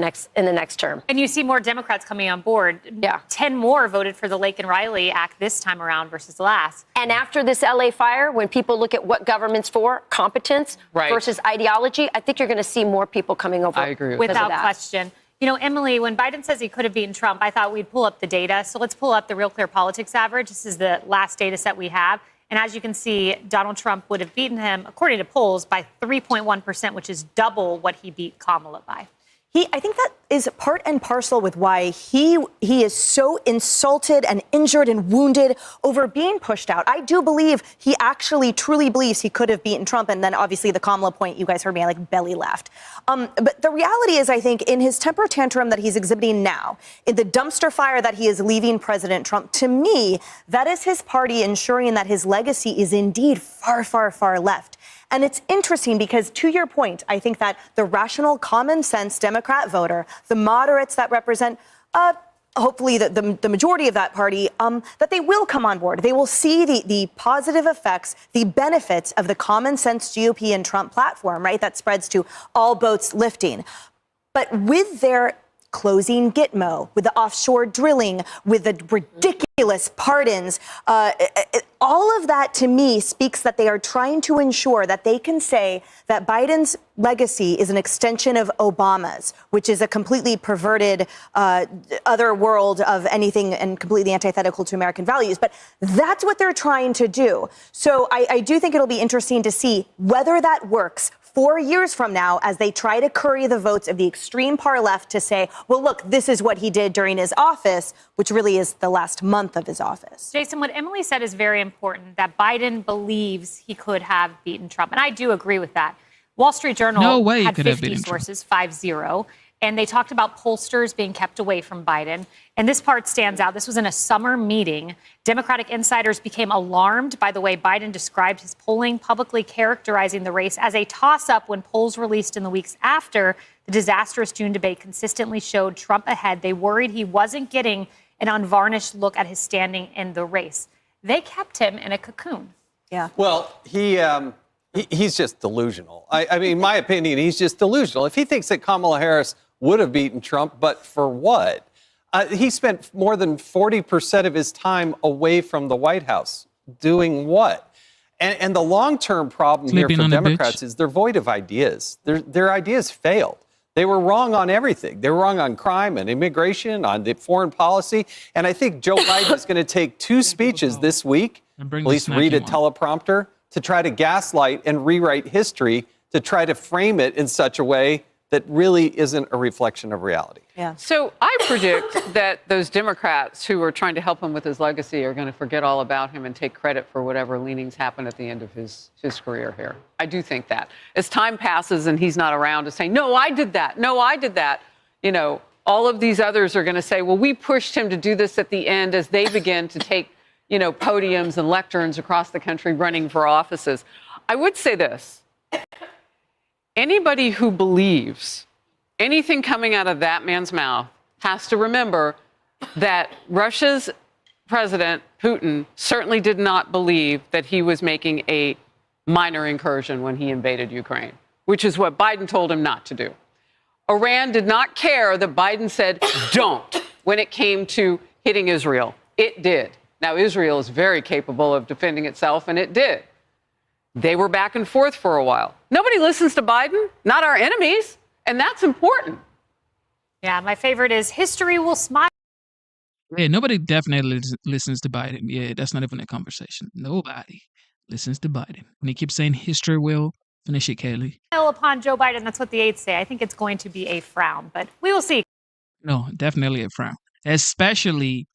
the next term. And you see more Democrats coming on board. Yeah. 10 more voted for the Lake and Riley Act this time around versus last. And after this LA fire, when people look at what government's for, competence versus ideology, I think you're going to see more people coming over. I agree without question. Emily, when Biden says he could have beaten Trump, I thought we'd pull up the data. So let's pull up the Real Clear Politics average. This is the last data set we have. And as you can see, Donald Trump would have beaten him, according to polls, by 3.1%, which is double what he beat Kamala by. I think that is part and parcel with why he is so insulted and injured and wounded over being pushed out. I do believe he actually truly believes he could have beaten Trump. And then obviously the Kamala point, you guys heard me, I belly laughed. But the reality is, I think in his temper tantrum that he's exhibiting now, in the dumpster fire that he is leaving President Trump, to me, that is his party ensuring that his legacy is indeed far, far, far left. And it's interesting because, to your point, I think that the rational, common sense Democrat voter, the moderates that represent, hopefully the majority of that party, that they will come on board. They will see the positive effects, the benefits of the common sense GOP and Trump platform, right? That spreads to all boats lifting. But with their closing Gitmo, with the offshore drilling, with the ridiculous pardons, all of that to me speaks that they are trying to ensure that they can say that Biden's legacy is an extension of Obama's, which is a completely perverted other world of anything and completely antithetical to American values. But that's what they're trying to do. So I do think it'll be interesting to see whether that works 4 years from now as they try to curry the votes of the extreme far left to say, well, look, this is what he did during his office, which really is the last month of his office. Jason, what Emily said is very important, that Biden believes he could have beaten Trump. And I do agree with that. Wall Street Journal had 50 sources, 50. And they talked about pollsters being kept away from Biden. And this part stands out. This was in a summer meeting. Democratic insiders became alarmed by the way Biden described his polling, publicly characterizing the race as a toss-up when polls released in the weeks after the disastrous June debate consistently showed Trump ahead. They worried he wasn't getting an unvarnished look at his standing in the race. They kept him in a cocoon. Yeah. Well, he's just delusional. I mean, in my opinion, he's just delusional. If he thinks that Kamala Harris would have beaten Trump, but for what? He spent more than 40% of his time away from the White House. Doing what? And the long-term problem here for Democrats is they're void of ideas. Their ideas failed. They were wrong on everything. They were wrong on crime and immigration, on the foreign policy. And I think Joe Biden is going to take 2 speeches this week, at least read a teleprompter, to try to gaslight and rewrite history, to try to frame it in such a way that really isn't a reflection of reality. Yeah. So I predict that those Democrats who are trying to help him with his legacy are going to forget all about him and take credit for whatever leanings happen at the end of his career here. I do think that. As time passes and he's not around to say, no, I did that. No, I did that. All of these others are going to say, well, we pushed him to do this at the end as they begin to take, podiums and lecterns across the country running for offices. I would say this. Anybody who believes anything coming out of that man's mouth has to remember that Russia's president, Putin, certainly did not believe that he was making a minor incursion when he invaded Ukraine, which is what Biden told him not to do. Iran did not care that Biden said don't when it came to hitting Israel. It did. Now, Israel is very capable of defending itself, and it did. They were back and forth for a while. Nobody listens to Biden, not our enemies, and that's important. Yeah, my favorite is history will smile. Yeah, nobody definitely listens to Biden. Yeah, that's not even a conversation. Nobody listens to Biden. And he keeps saying history will finish it, Kaylee. Upon Joe Biden, that's what the aides say. I think it's going to be a frown, but we will see. No, definitely a frown. Especially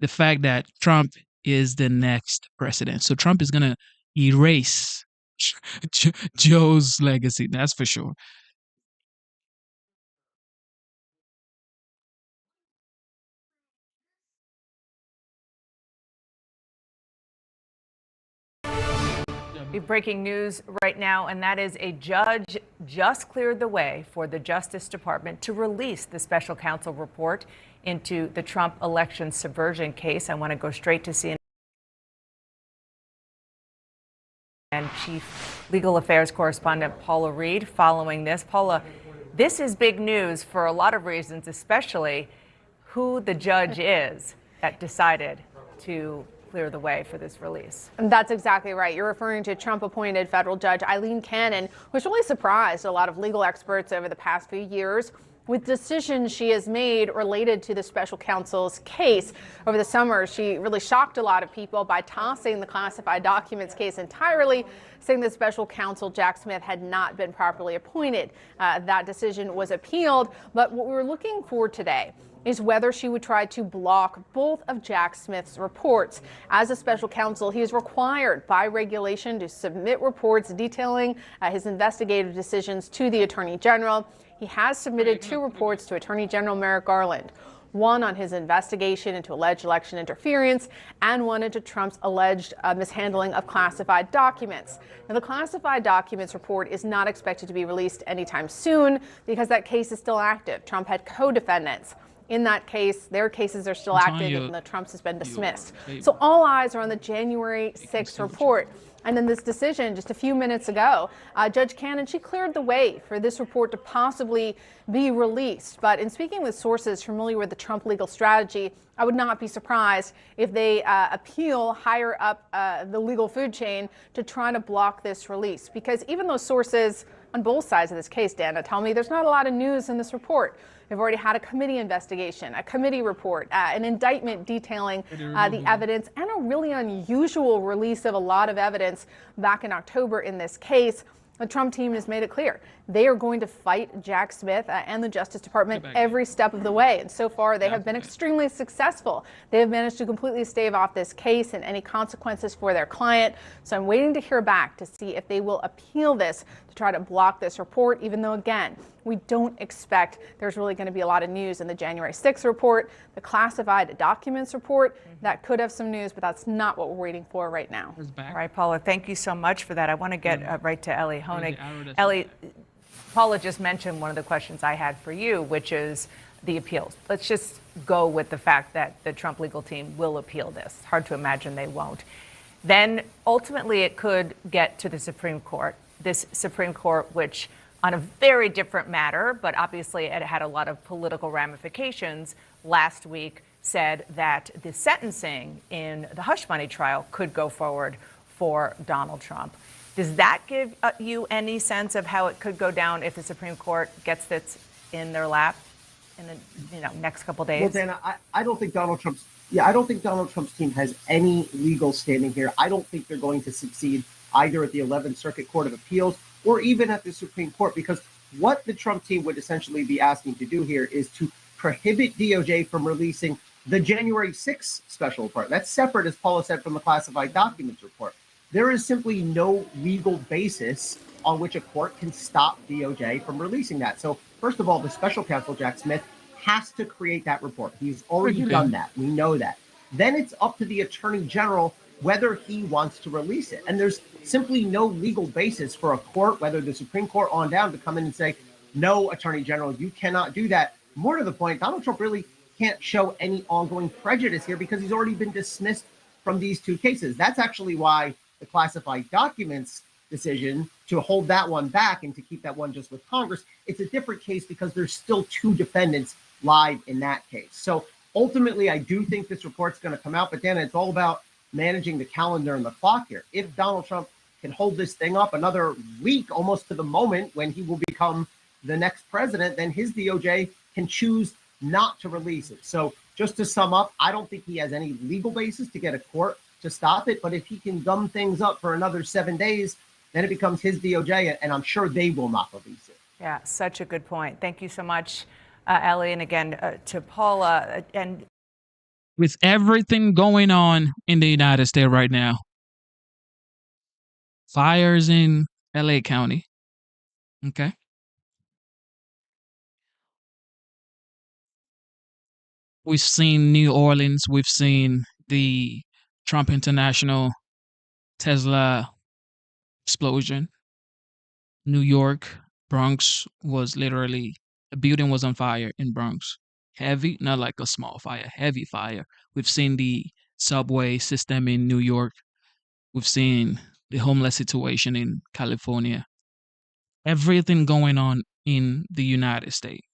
the fact that Trump is the next president. So Trump is going to erase Joe's legacy. That's for sure. Breaking news right now, and that is a judge just cleared the way for the Justice Department to release the special counsel report into the Trump election subversion case. I want to go straight to CNN and Chief Legal Affairs Correspondent Paula Reed following this. Paula, this is big news for a lot of reasons, especially who the judge is that decided to clear the way for this release. That's exactly right. You're referring to Trump-appointed federal judge Eileen Cannon, who's really surprised a lot of legal experts over the past few years with decisions she has made related to the special counsel's case. Over the summer, she really shocked a lot of people by tossing the classified documents case entirely, saying that special counsel Jack Smith had not been properly appointed. That decision was appealed, but what we were looking for today is whether she would try to block both of Jack Smith's reports. As a special counsel, he is required by regulation to submit reports detailing his investigative decisions to the Attorney General. He has submitted 2 reports to Attorney General Merrick Garland, one on his investigation into alleged election interference and one into Trump's alleged mishandling of classified documents. Now, the classified documents report is not expected to be released anytime soon because that case is still active. Trump had co-defendants. In that case, their cases are still active even though Trump's has been dismissed. So all eyes are on the January 6th report. And in this decision just a few minutes ago, Judge Cannon, she cleared the way for this report to possibly be released. But in speaking with sources familiar with the Trump legal strategy, I would not be surprised if they appeal higher up the legal food chain to try to block this release. Because even those sources on both sides of this case, Dana, tell me there's not a lot of news in this report. We've already had a committee investigation, a committee report, an indictment detailing the evidence, and a really unusual release of a lot of evidence back in October in this case. The Trump team has made it clear they are going to fight Jack Smith and the Justice Department every step of the way. And so far, they have been extremely successful. They have managed to completely stave off this case and any consequences for their client. So I'm waiting to hear back to see if they will appeal this to try to block this report, even though, again, we don't expect there's really going to be a lot of news in the January 6th report, the classified documents report. That could have some news, but that's not what we're waiting for right now. All right, Paula, thank you so much for that. I want to get right to Ellie Honig. Ellie, Paula just mentioned one of the questions I had for you, which is the appeals. Let's just go with the fact that the Trump legal team will appeal this. Hard to imagine they won't. Then ultimately it could get to the Supreme Court. This Supreme Court, which on a very different matter, but obviously it had a lot of political ramifications, last week said that the sentencing in the hush money trial could go forward for Donald Trump. Does that give you any sense of how it could go down if the Supreme Court gets this in their lap in the next couple days? Well, Dana, I don't think Donald Trump's team has any legal standing here. I don't think they're going to succeed either at the 11th Circuit Court of Appeals or even at the Supreme Court, because what the Trump team would essentially be asking to do here is to prohibit DOJ from releasing the January 6th special report. That's separate, as Paula said, from the classified documents report. There is simply no legal basis on which a court can stop DOJ from releasing that. So first of all, the special counsel, Jack Smith, has to create that report. He's already done that. We know that. Then it's up to the Attorney General whether he wants to release it. And there's simply no legal basis for a court, whether the Supreme Court on down, to come in and say, no, Attorney General, you cannot do that. More to the point, Donald Trump really can't show any ongoing prejudice here because he's already been dismissed from these 2 cases. That's actually why the classified documents decision to hold that one back and to keep that one just with Congress, it's a different case because there's still 2 defendants live in that case. So ultimately, I do think this report's going to come out, but Dana, it's all about managing the calendar and the clock here. If Donald Trump can hold this thing up another week, almost to the moment when he will become the next president, then his DOJ can choose not to release it. So just to sum up, I don't think he has any legal basis to get a court to stop it. But if he can gum things up for another 7 days, then it becomes his DOJ, and I'm sure they will not release it. Yeah, such a good point. Thank you so much, Ellie. And again, to Paula. And with everything going on in the United States right now, fires in LA County. Okay. We've seen New Orleans. We've seen the Trump International Tesla explosion. New York, Bronx was literally a building was on fire in Bronx. Heavy, not like a small fire, heavy fire. We've seen the subway system in New York. We've seen the homeless situation in California. Everything going on in the United States.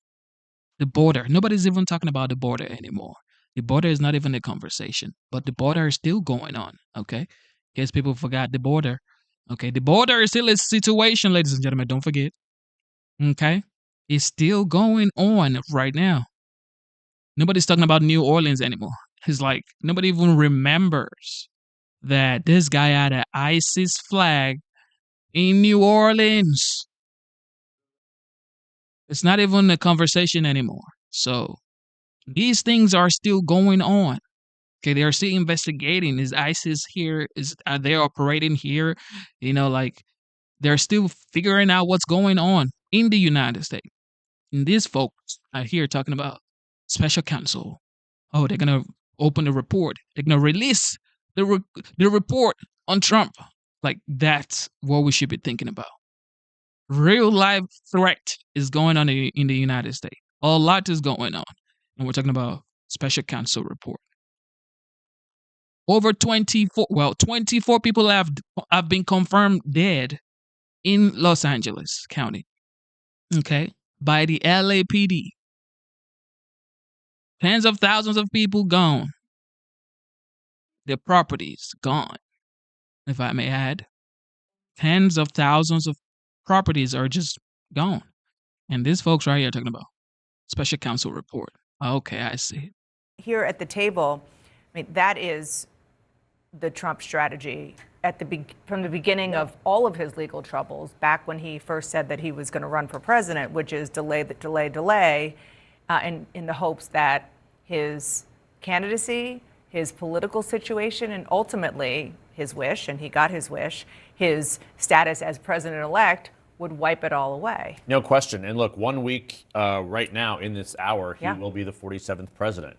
The border. Nobody's even talking about the border anymore. The border is not even a conversation, but the border is still going on. Okay. In case people forgot the border. Okay. The border is still a situation, ladies and gentlemen. Don't forget. Okay. It's still going on right now. Nobody's talking about New Orleans anymore. It's like nobody even remembers that this guy had an ISIS flag in New Orleans. It's not even a conversation anymore. So these things are still going on. Okay, they are still investigating. Is ISIS here? Are they operating here? Like they're still figuring out what's going on in the United States. And these folks are here talking about special counsel. Oh, they're gonna open the report. They're gonna release the report on Trump. Like that's what we should be thinking about. Real life threat is going on in the United States. A lot is going on, and we're talking about special counsel report. Over 24 people have been confirmed dead in Los Angeles County. Okay, by the LAPD. Tens of thousands of people gone. Their properties gone, if I may add. Tens of thousands of properties are just gone. And these folks right here are talking about special counsel report. Okay, I see. Here at the table, I mean, that is the Trump strategy from the beginning of all of his legal troubles, back when he first said that he was going to run for president, which is delay, in the hopes that his candidacy, his political situation, and ultimately his wish, and he got his wish, his status as president-elect would wipe it all away. No question. And look, 1 week right now in this hour, he will be the 47th president.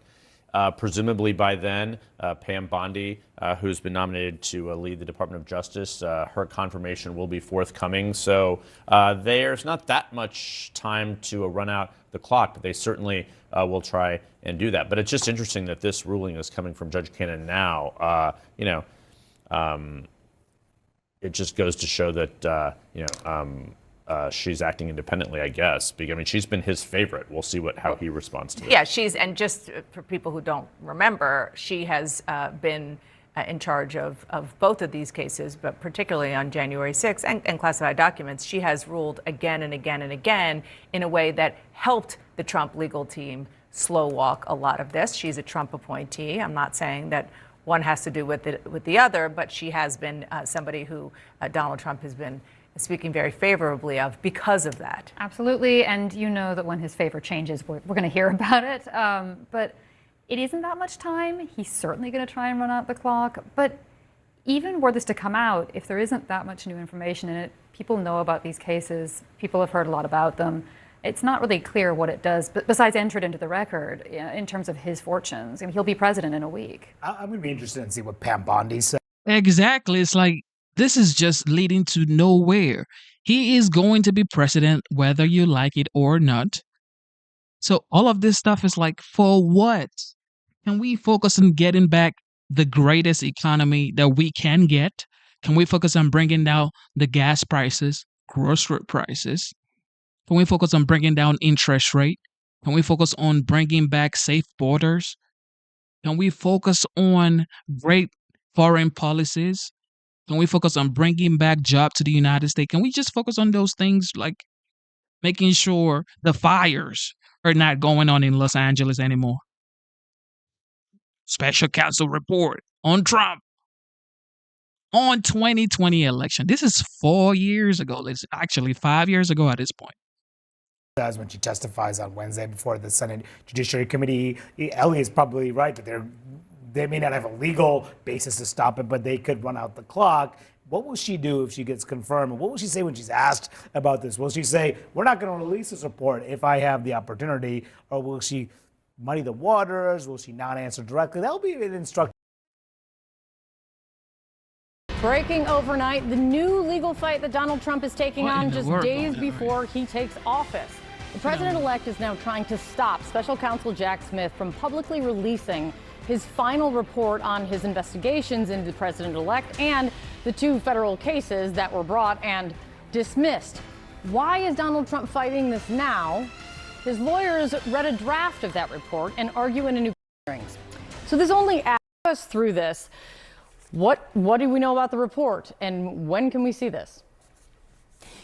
Presumably by then, Pam Bondi, who's been nominated to lead the Department of Justice, her confirmation will be forthcoming. So there's not that much time to run out the clock, but they certainly will try and do that. But it's just interesting that this ruling is coming from Judge Cannon now. It just goes to show that she's acting independently, I guess. I mean, she's been his favorite. We'll see how he responds to it. Yeah, and just for people who don't remember, she has been in charge of both of these cases, but particularly on January 6th and classified documents. She has ruled again and again and again in a way that helped the Trump legal team slow walk a lot of this. She's a Trump appointee. I'm not saying that one has to do with the other, but she has been somebody who Donald Trump has been speaking very favorably of because of that. Absolutely, and you know that when his favor changes, we're going to hear about it. But it isn't that much time. He's certainly going to try and run out the clock. But even were this to come out, if there isn't that much new information in it, people know about these cases, people have heard a lot about them. It's not really clear what it does, but besides enter it into the record in terms of his fortunes. I mean, he'll be president in a week. I'm going to be interested in see what Pam Bondi says. Exactly. It's like this is just leading to nowhere. He is going to be president whether you like it or not. So all of this stuff is like, for what? Can we focus on getting back the greatest economy that we can get? Can we focus on bringing down the gas prices, grocery prices? Can we focus on bringing down interest rate? Can we focus on bringing back safe borders? Can we focus on great foreign policies? Can we focus on bringing back jobs to the United States? Can we just focus on those things, like making sure the fires are not going on in Los Angeles anymore? Special counsel report on Trump on 2020 election. This is 4 years ago. It's actually 5 years ago at this point. As when she testifies on Wednesday before the Senate Judiciary Committee, Ellie is probably right that they may not have a legal basis to stop it, but they could run out the clock. What will she do if she gets confirmed? And what will she say when she's asked about this? Will she say, we're not going to release this report if I have the opportunity? Or will she muddy the waters? Will she not answer directly? That'll be an instructive. Breaking overnight, the new legal fight that Donald Trump is taking What in on the just world? days before he takes office. The president-elect is now trying to stop special counsel Jack Smith from publicly releasing his final report on his investigations into the president-elect and the 2 federal cases that were brought and dismissed. Why is Donald Trump fighting this now? His lawyers read a draft of that report and argue in a new hearings. So this only adds us through this. What do we know about the report, and when can we see this?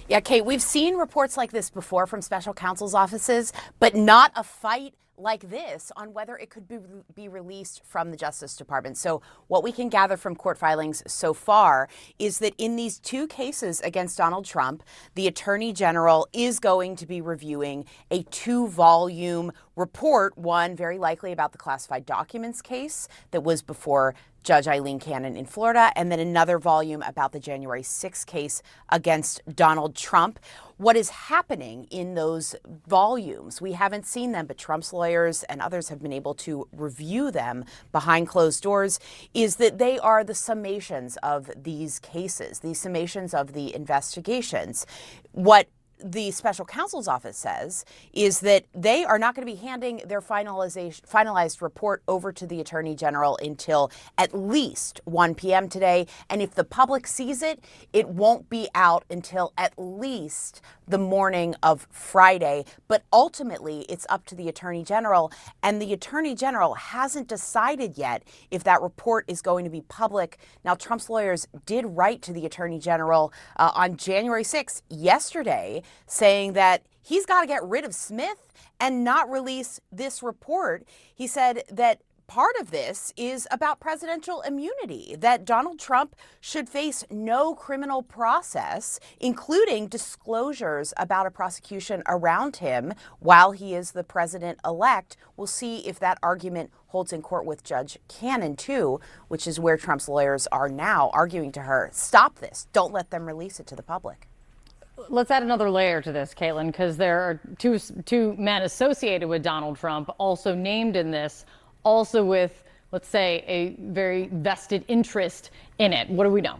Yeah, Kate, we've seen reports like this before from special counsel's offices, but not a fight like this on whether it could be released from the Justice Department. So what we can gather from court filings so far is that in these 2 cases against Donald Trump, the Attorney General is going to be reviewing a 2-volume report, one very likely about the classified documents case that was before Judge Eileen Cannon in Florida, and then another volume about the January 6th case against Donald Trump. What is happening in those volumes, we haven't seen them, but Trump's lawyers and others have been able to review them behind closed doors, is that they are the summations of these cases, these summations of the investigations. What the special counsel's office says is that they are not going to be handing their finalized report over to the Attorney General until at least 1 p.m. today. And if the public sees it, it won't be out until at least the morning of Friday. But ultimately, it's up to the Attorney General. And the Attorney General hasn't decided yet if that report is going to be public. Now, Trump's lawyers did write to the Attorney General on January 6th, yesterday, saying that he's got to get rid of Smith and not release this report. He said that part of this is about presidential immunity, that Donald Trump should face no criminal process, including disclosures about a prosecution around him while he is the president-elect. We'll see if that argument holds in court with Judge Cannon, too, which is where Trump's lawyers are now arguing to her, stop this, don't let them release it to the public. Let's add another layer to this, Caitlin, because there are two men associated with Donald Trump also named in this, also with, let's say, a very vested interest in it. What do we know?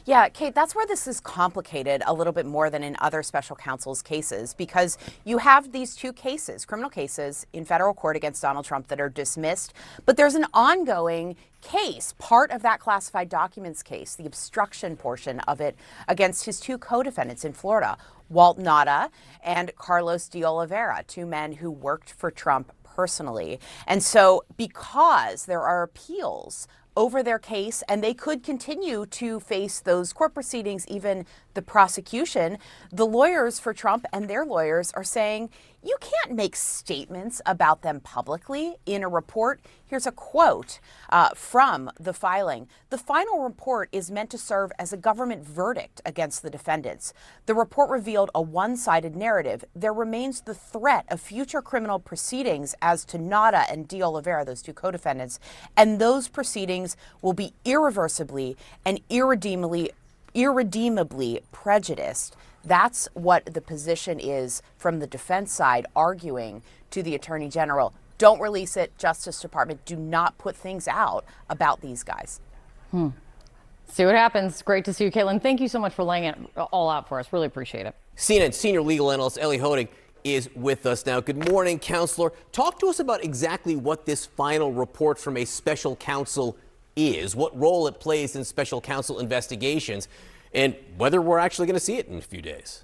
Yeah, Kate, that's where this is complicated a little bit more than in other special counsel's cases, because you have these 2 cases, criminal cases in federal court against Donald Trump that are dismissed, but there's an ongoing case, part of that classified documents case, the obstruction portion of it, against his 2 co-defendants in Florida, Walt Nauta and Carlos de Oliveira, 2 men who worked for Trump personally. And so because there are appeals over their case, and they could continue to face those court proceedings, even the prosecution, the lawyers for Trump and their lawyers are saying, you can't make statements about them publicly in a report. Here's a quote from the filing. The final report is meant to serve as a government verdict against the defendants. The report revealed a one-sided narrative. There remains the threat of future criminal proceedings as to Nauta and de Oliveira, those 2 co-defendants, and those proceedings will be irreversibly and irredeemably prejudiced. That's what the position is from the defense side, arguing to the Attorney General. Don't release it. Justice Department, do not put things out about these guys. See what happens. Great to see you, Caitlin. Thank you so much for laying it all out for us. Really appreciate it. CNN senior legal analyst Ellie Honig is with us now. Good morning, Counselor. Talk to us about exactly what this final report from a special counsel is, what role it plays in special counsel investigations, and whether we're actually going to see it in a few days.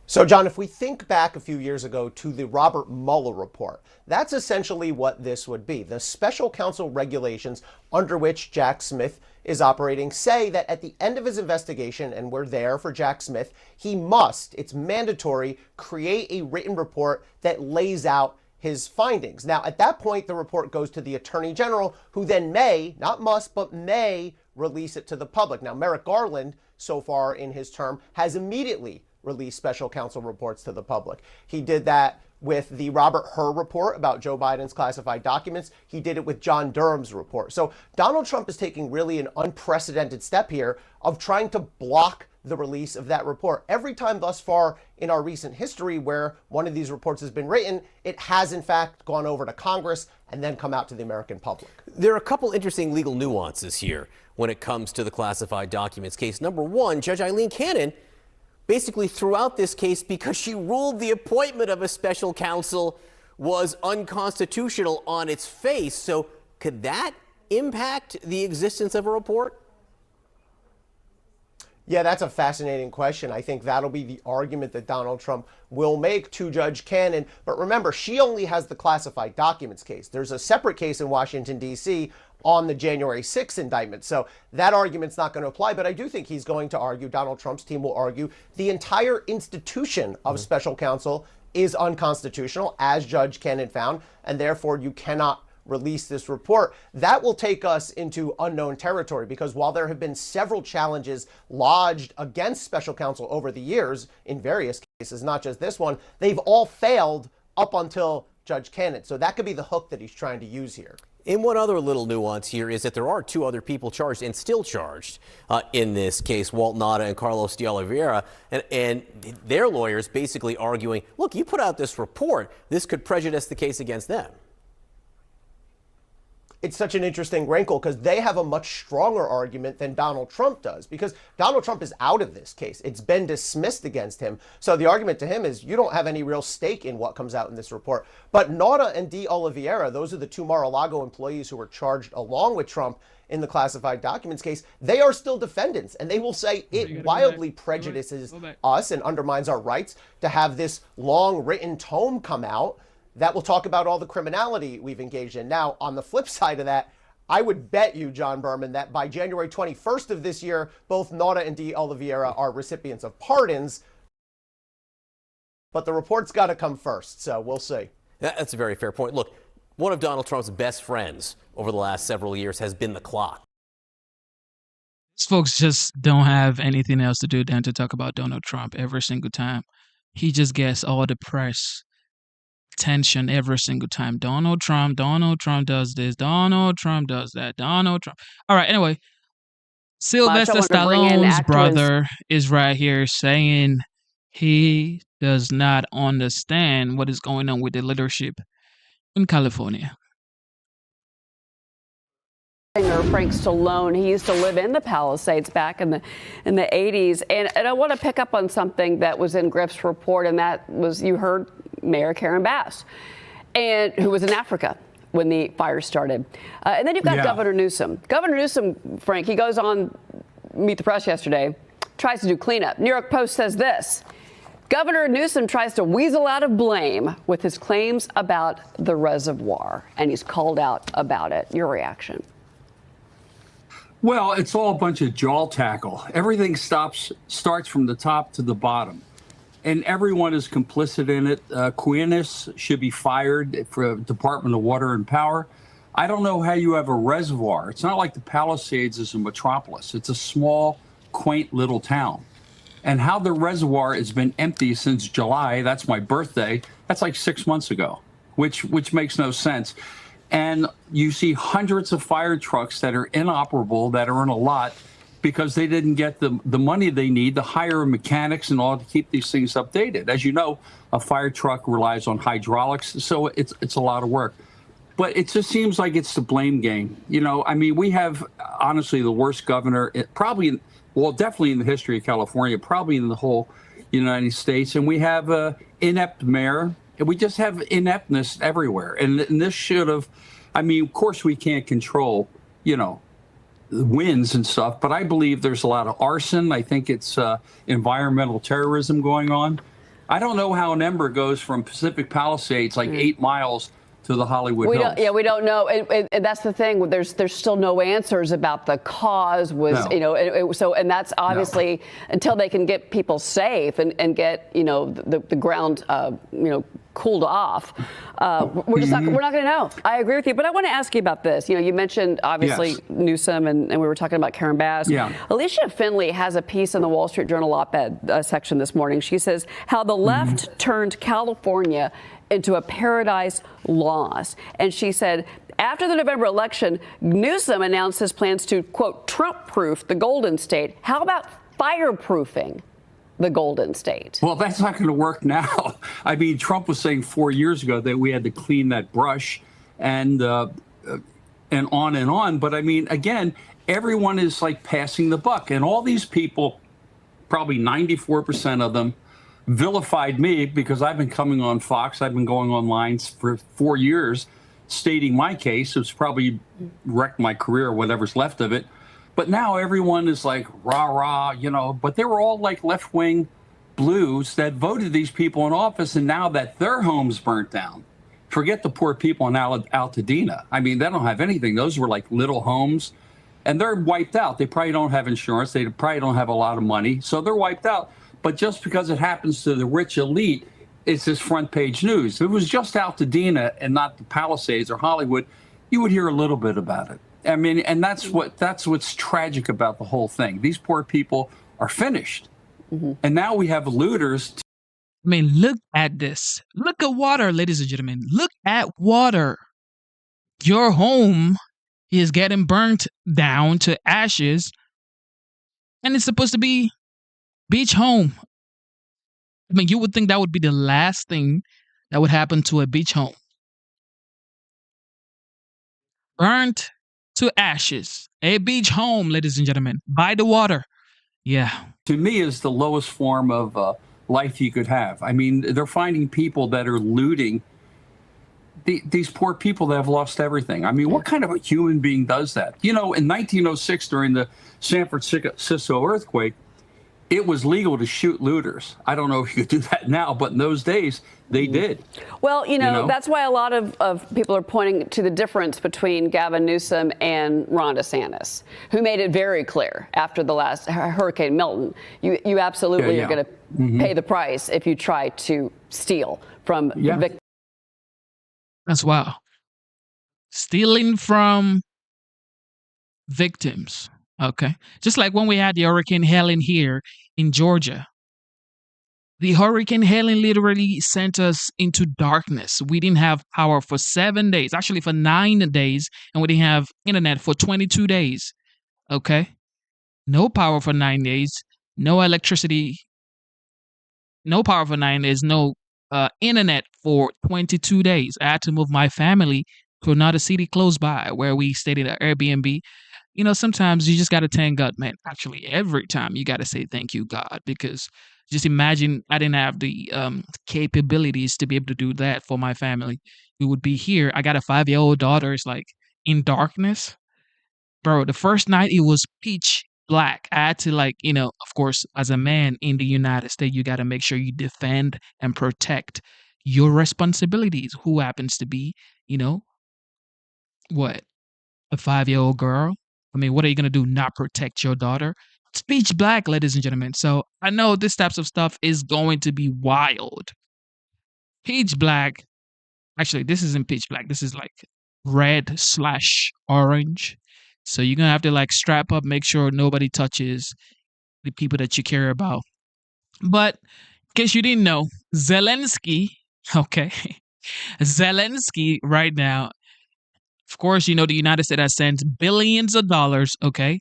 So, John, if we think back a few years ago to the Robert Mueller report, that's essentially what this would be. The special counsel regulations under which Jack Smith is operating say that at the end of his investigation, and we're there for Jack Smith, he must, it's mandatory, create a written report that lays out his findings. Now, at that point, the report goes to the Attorney General, who then may, not must, but may release it to the public. Now, Merrick Garland, so far in his term, has immediately released special counsel reports to the public. He did that with the Robert Hur report about Joe Biden's classified documents. He did it with John Durham's report. So Donald Trump is taking really an unprecedented step here of trying to block the release of that report. Every time thus far in our recent history where one of these reports has been written, it has in fact gone over to Congress and then come out to the American public. There are a couple interesting legal nuances here when it comes to the classified documents case. Number one, Judge Eileen Cannon basically threw out this case because she ruled the appointment of a special counsel was unconstitutional on its face. So could that impact the existence of a report? Yeah, that's a fascinating question. I think that'll be the argument that Donald Trump will make to Judge Cannon. But remember, she only has the classified documents case. There's a separate case in Washington, D.C. on the January 6th indictment. So that argument's not going to apply. But I do think he's going to argue, Donald Trump's team will argue, the entire institution of special counsel is unconstitutional, as Judge Cannon found, and therefore you cannot release this report. That will take us into unknown territory, because while there have been several challenges lodged against special counsel over the years in various cases, not just this one, they've all failed up until Judge Cannon. So that could be the hook that he's trying to use here. And one other little nuance here is that there are two other people charged and still charged in this case, Walt Nauta and Carlos de Oliveira, and their lawyers basically arguing, look, you put out this report, this could prejudice the case against them. It's such an interesting wrinkle because they have a much stronger argument than Donald Trump does, because Donald Trump is out of this case. It's been dismissed against him. So the argument to him is you don't have any real stake in what comes out in this report. But Nauta and de Oliveira, those are the two Mar-a-Lago employees who were charged along with Trump in the classified documents case. They are still defendants, and they will say it wildly prejudices us and undermines our rights to have this long written tome come out that will talk about all the criminality we've engaged in. Now, on the flip side of that, I would bet you, John Berman, that by January 21st of this year, both Nauta and de Oliveira are recipients of pardons. But the report's got to come first, so we'll see. That's a very fair point. Look, one of Donald Trump's best friends over the last several years has been the clock. These folks just don't have anything else to do than to talk about Donald Trump every single time. He just gets all the press attention every single time. Donald Trump does this, Donald Trump does that, Donald Trump. All right, anyway, Sylvester Stallone's brother is right here saying he does not understand what is going on with the leadership in California. Frank Stallone, he used to live in the Palisades back in the 80s. And I want to pick up on something that was in Griff's report, and that was, you heard Mayor Karen Bass, and who was in Africa when the fire started. And then you've got Governor Newsom. Governor Newsom, Frank, he goes on Meet the Press yesterday, tries to do cleanup. New York Post says this: Governor Newsom tries to weasel out of blame with his claims about the reservoir, and he's called out about it. Your reaction? Well, it's all a bunch of jaw tackle. Everything starts from the top to the bottom, and everyone is complicit in it. Quinis should be fired for Department of Water and Power. I don't know how you have a reservoir. It's not like the Palisades is a metropolis. It's a small, quaint little town. And how the reservoir has been empty since July, that's my birthday, that's like 6 months ago, which makes no sense. And you see hundreds of fire trucks that are inoperable, that are in a lot, because they didn't get the money they need to hire mechanics and all to keep these things updated. As you know, a fire truck relies on hydraulics, so it's a lot of work. But it just seems like it's the blame game. You know, I mean, we have, honestly, the worst governor, definitely in the history of California, probably in the whole United States. And we have an inept mayor. And we just have ineptness everywhere. And this should have, I mean, of course we can't control, the winds and stuff, but I believe there's a lot of arson. I think it's environmental terrorism going on. I don't know how an ember goes from Pacific Palisades, like 8 miles, to the Hollywood Hills. We don't know. And that's the thing. There's still no answers about the cause and that's obviously until they can get people safe and get, the ground, cooled off. We're just not going to know. I agree with you. But I want to ask you about this. You mentioned obviously Newsom and we were talking about Karen Bass. Yeah. Alicia Finley has a piece in the Wall Street Journal op-ed section this morning. She says how the left turned California into a paradise lost. And she said, after the November election, Newsom announced his plans to, quote, Trump-proof the Golden State. How about fireproofing the Golden State? Well, that's not going to work now. I mean, Trump was saying 4 years ago that we had to clean that brush and on and on. But I mean, again, everyone is like passing the buck. And all these people, probably 94% of them, vilified me because I've been coming on Fox. I've been going online for 4 years stating my case. It's probably wrecked my career or whatever's left of it. But now everyone is like, rah, rah, you know, but they were all like left-wing blues that voted these people in office. And now that their homes burnt down, forget the poor people in Altadena. I mean, they don't have anything. Those were like little homes and they're wiped out. They probably don't have insurance. They probably don't have a lot of money. So they're wiped out. But just because it happens to the rich elite, it's this front page news. If it was just Altadena and not the Palisades or Hollywood, you would hear a little bit about it. I mean, and that's what's tragic about the whole thing. These poor people are finished. And now we have looters. I mean, look at this. Look at water, ladies and gentlemen. Look at water. Your home is getting burnt down to ashes, and it's supposed to be beach home. I mean, you would think that would be the last thing that would happen to a beach home. Burnt to ashes. A beach home, ladies and gentlemen, by the water. Yeah. To me, is the lowest form of life you could have. I mean, they're finding people that are looting these poor people that have lost everything. I mean, what kind of a human being does that? You know, in 1906, during the San Francisco earthquake, it was legal to shoot looters. I don't know if you could do that now, but in those days, they did. Well, you know, that's why a lot of people are pointing to the difference between Gavin Newsom and Ron DeSantis, who made it very clear after the last Hurricane Milton, you absolutely are going to pay the price if you try to steal from victims. That's wow. Stealing from victims. Okay. Just like when we had the Hurricane Helen here in Georgia. The Hurricane Helen literally sent us into darkness. We didn't have power for 7 days, actually for 9 days, and we didn't have internet for 22 days. Okay. No power for 9 days, no electricity, no power for 9 days, no internet for 22 days. I had to move my family to another city close by where we stayed at Airbnb. You know, sometimes you just got to thank God, man. Actually, every time you got to say thank you, God, because just imagine I didn't have the capabilities to be able to do that for my family. We would be here. I got a 5-year-old daughter. It's like in darkness. Bro, the first night it was pitch black. I had to, like, you know, of course, as a man in the United States, you got to make sure you defend and protect your responsibilities. Who happens to be, you know, what? A 5-year-old girl? I mean, what are you going to do? Not protect your daughter? It's pitch black, ladies and gentlemen. So I know this types of stuff is going to be wild. Pitch black. Actually, this isn't pitch black. This is like red/orange. So you're going to have to like strap up, make sure nobody touches the people that you care about. But in case you didn't know, Zelensky, okay, Zelensky right now, of course, you know, the United States has sent billions of dollars, okay?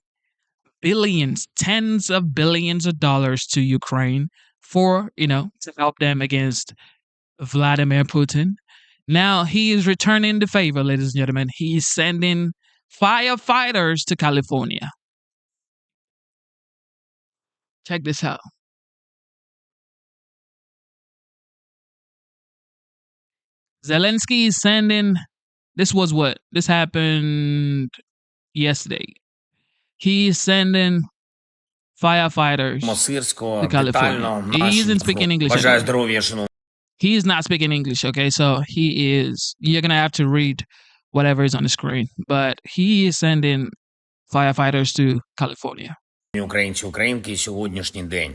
Billions, tens of billions of dollars to Ukraine for, you know, to help them against Vladimir Putin. Now he is returning the favor, ladies and gentlemen. He is sending firefighters to California. Check this out. Zelensky is sending, this was what? This happened yesterday. He's sending firefighters to California. He isn't speaking English anymore. He is not speaking English, okay? So he is, you're going to have to read whatever is on the screen. But he is sending firefighters to California. Українці, українки, сьогоднішній день.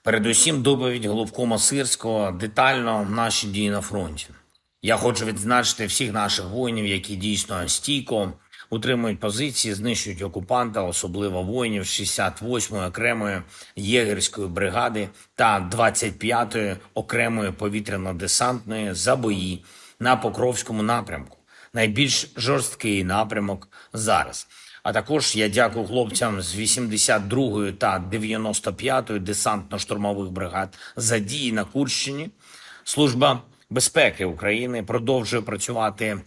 Передусім, доповідь головкома Сирського детально наші дії на фронті. Я хочу відзначити всіх наших воїнів, які дійсно стійко утримують позиції, знищують окупанта, особливо воїнів 68-ї окремої єгерської бригади та 25-ї окремої повітряно-десантної за бої на Покровському напрямку. Найбільш жорсткий напрямок зараз. А також я дякую хлопцям з 82-ї та 95-ї десантно-штурмових бригад за дії на Курщині. Служба безпеки України продовжує працювати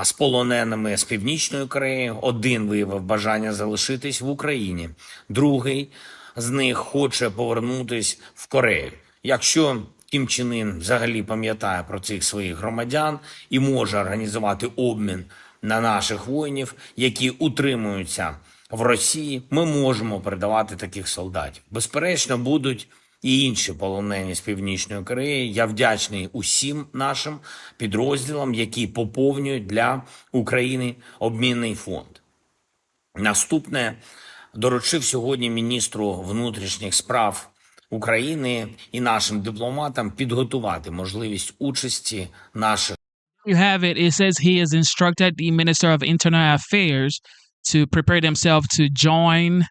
з полоненими з Північної Кореї. Один виявив бажання залишитись в Україні. Другий з них хоче повернутись в Корею. Якщо Кім Чен Ін взагалі пам'ятає про цих своїх громадян і може організувати обмін на наших воїнів, які утримуються в Росії, ми можемо передавати таких солдатів. Безперечно, будуть і інші полонені з Північної Кореї. Я вдячний усім нашим підрозділам, які поповнюють для України обмінний фонд. Наступне доручив сьогодні міністру внутрішніх справ України і нашим дипломатам підготувати можливість участі наших. You have it. It says he has instructed the Minister of Internal Affairs to prepare themselves to join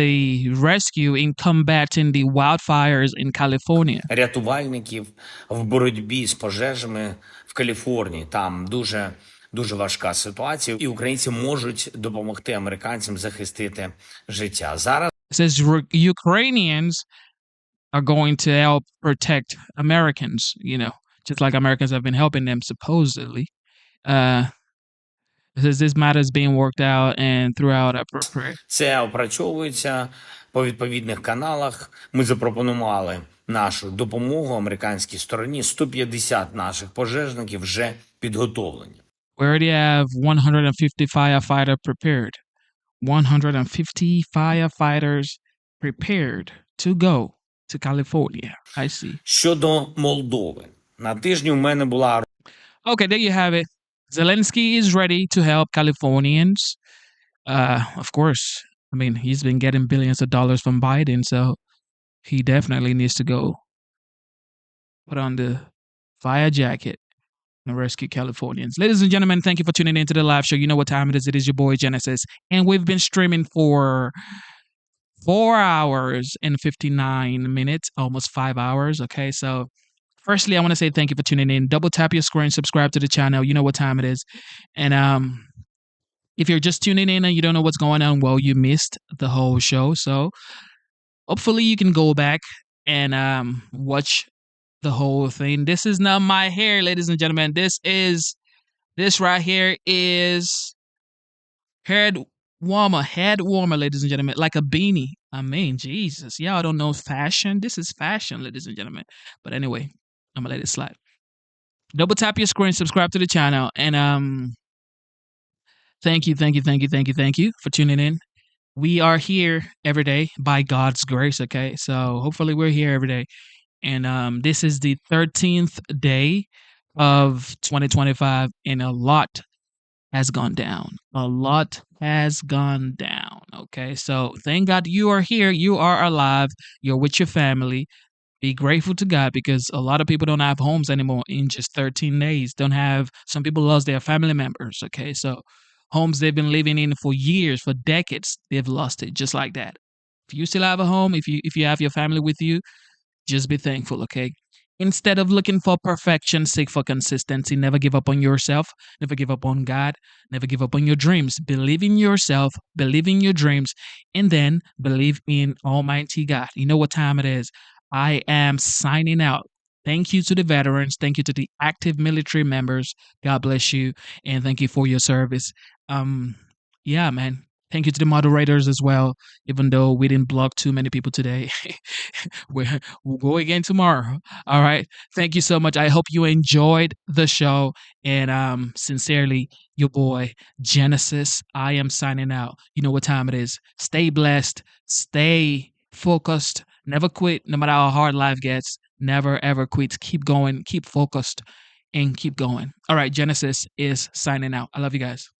the rescue in combating the wildfires in California. Рятувальників в боротьбі з пожежами в Каліфорнії. Там дуже важка ситуація, і українці можуть допомогти американцям захистити життя. Зараз It says Ukrainians are going to help protect Americans, just like Americans have been helping them supposedly. It says this matter is being worked out and throughout appropriate. Це опрацьовується по відповідних каналах. Ми запропонували нашу допомогу американській стороні. 150 наших пожежників вже підготовлені. We already have 150 firefighter prepared. 150 firefighters prepared to go to California. I see. Щодо Молдови. На тижні у мене була... Okay, there you have it. Zelensky is ready to help Californians. Of course, I mean, he's been getting billions of dollars from Biden, so he definitely needs to go put on the fire jacket and rescue Californians. Ladies and gentlemen, thank you for tuning in to the live show. You know what time it is. It is your boy Genesis, and we've been streaming for 4 hours and 59 minutes, almost 5 hours. Okay, so firstly, I want to say thank you for tuning in. Double tap your screen, subscribe to the channel. You know what time it is. And if you're just tuning in and you don't know what's going on, well, you missed the whole show. So hopefully you can go back and watch the whole thing. This is not my hair, ladies and gentlemen. This right here is head warmer, ladies and gentlemen, like a beanie. I mean, Jesus, y'all don't know fashion. This is fashion, ladies and gentlemen. But anyway, I'm gonna let it slide. Double tap your screen, subscribe to the channel, and thank you for tuning in. We are here every day by God's grace. Okay, so hopefully we're here every day, and this is the 13th day of 2025, and a lot has gone down. A lot has gone down. Okay, so thank God you are here. You are alive. You're with your family. Be grateful to God, because a lot of people don't have homes anymore in just 13 days. Some people lost their family members. Okay, so homes they've been living in for years, for decades, they've lost it just like that. If you still have a home, if you have your family with you, just be thankful, okay? Instead of looking for perfection, seek for consistency. Never give up on yourself. Never give up on God. Never give up on your dreams. Believe in yourself. Believe in your dreams. And then believe in Almighty God. You know what time it is. I am signing out. Thank you to the veterans. Thank you to the active military members. God bless you. And thank you for your service. Yeah, man. Thank you to the moderators as well, even though we didn't block too many people today. We'll go again tomorrow. All right. Thank you so much. I hope you enjoyed the show. And sincerely, your boy, Genesis, I am signing out. You know what time it is. Stay blessed. Stay focused. Never quit, no matter how hard life gets. Never, ever quit. Keep going. Keep focused. And keep going. All right. Genesis is signing out. I love you guys.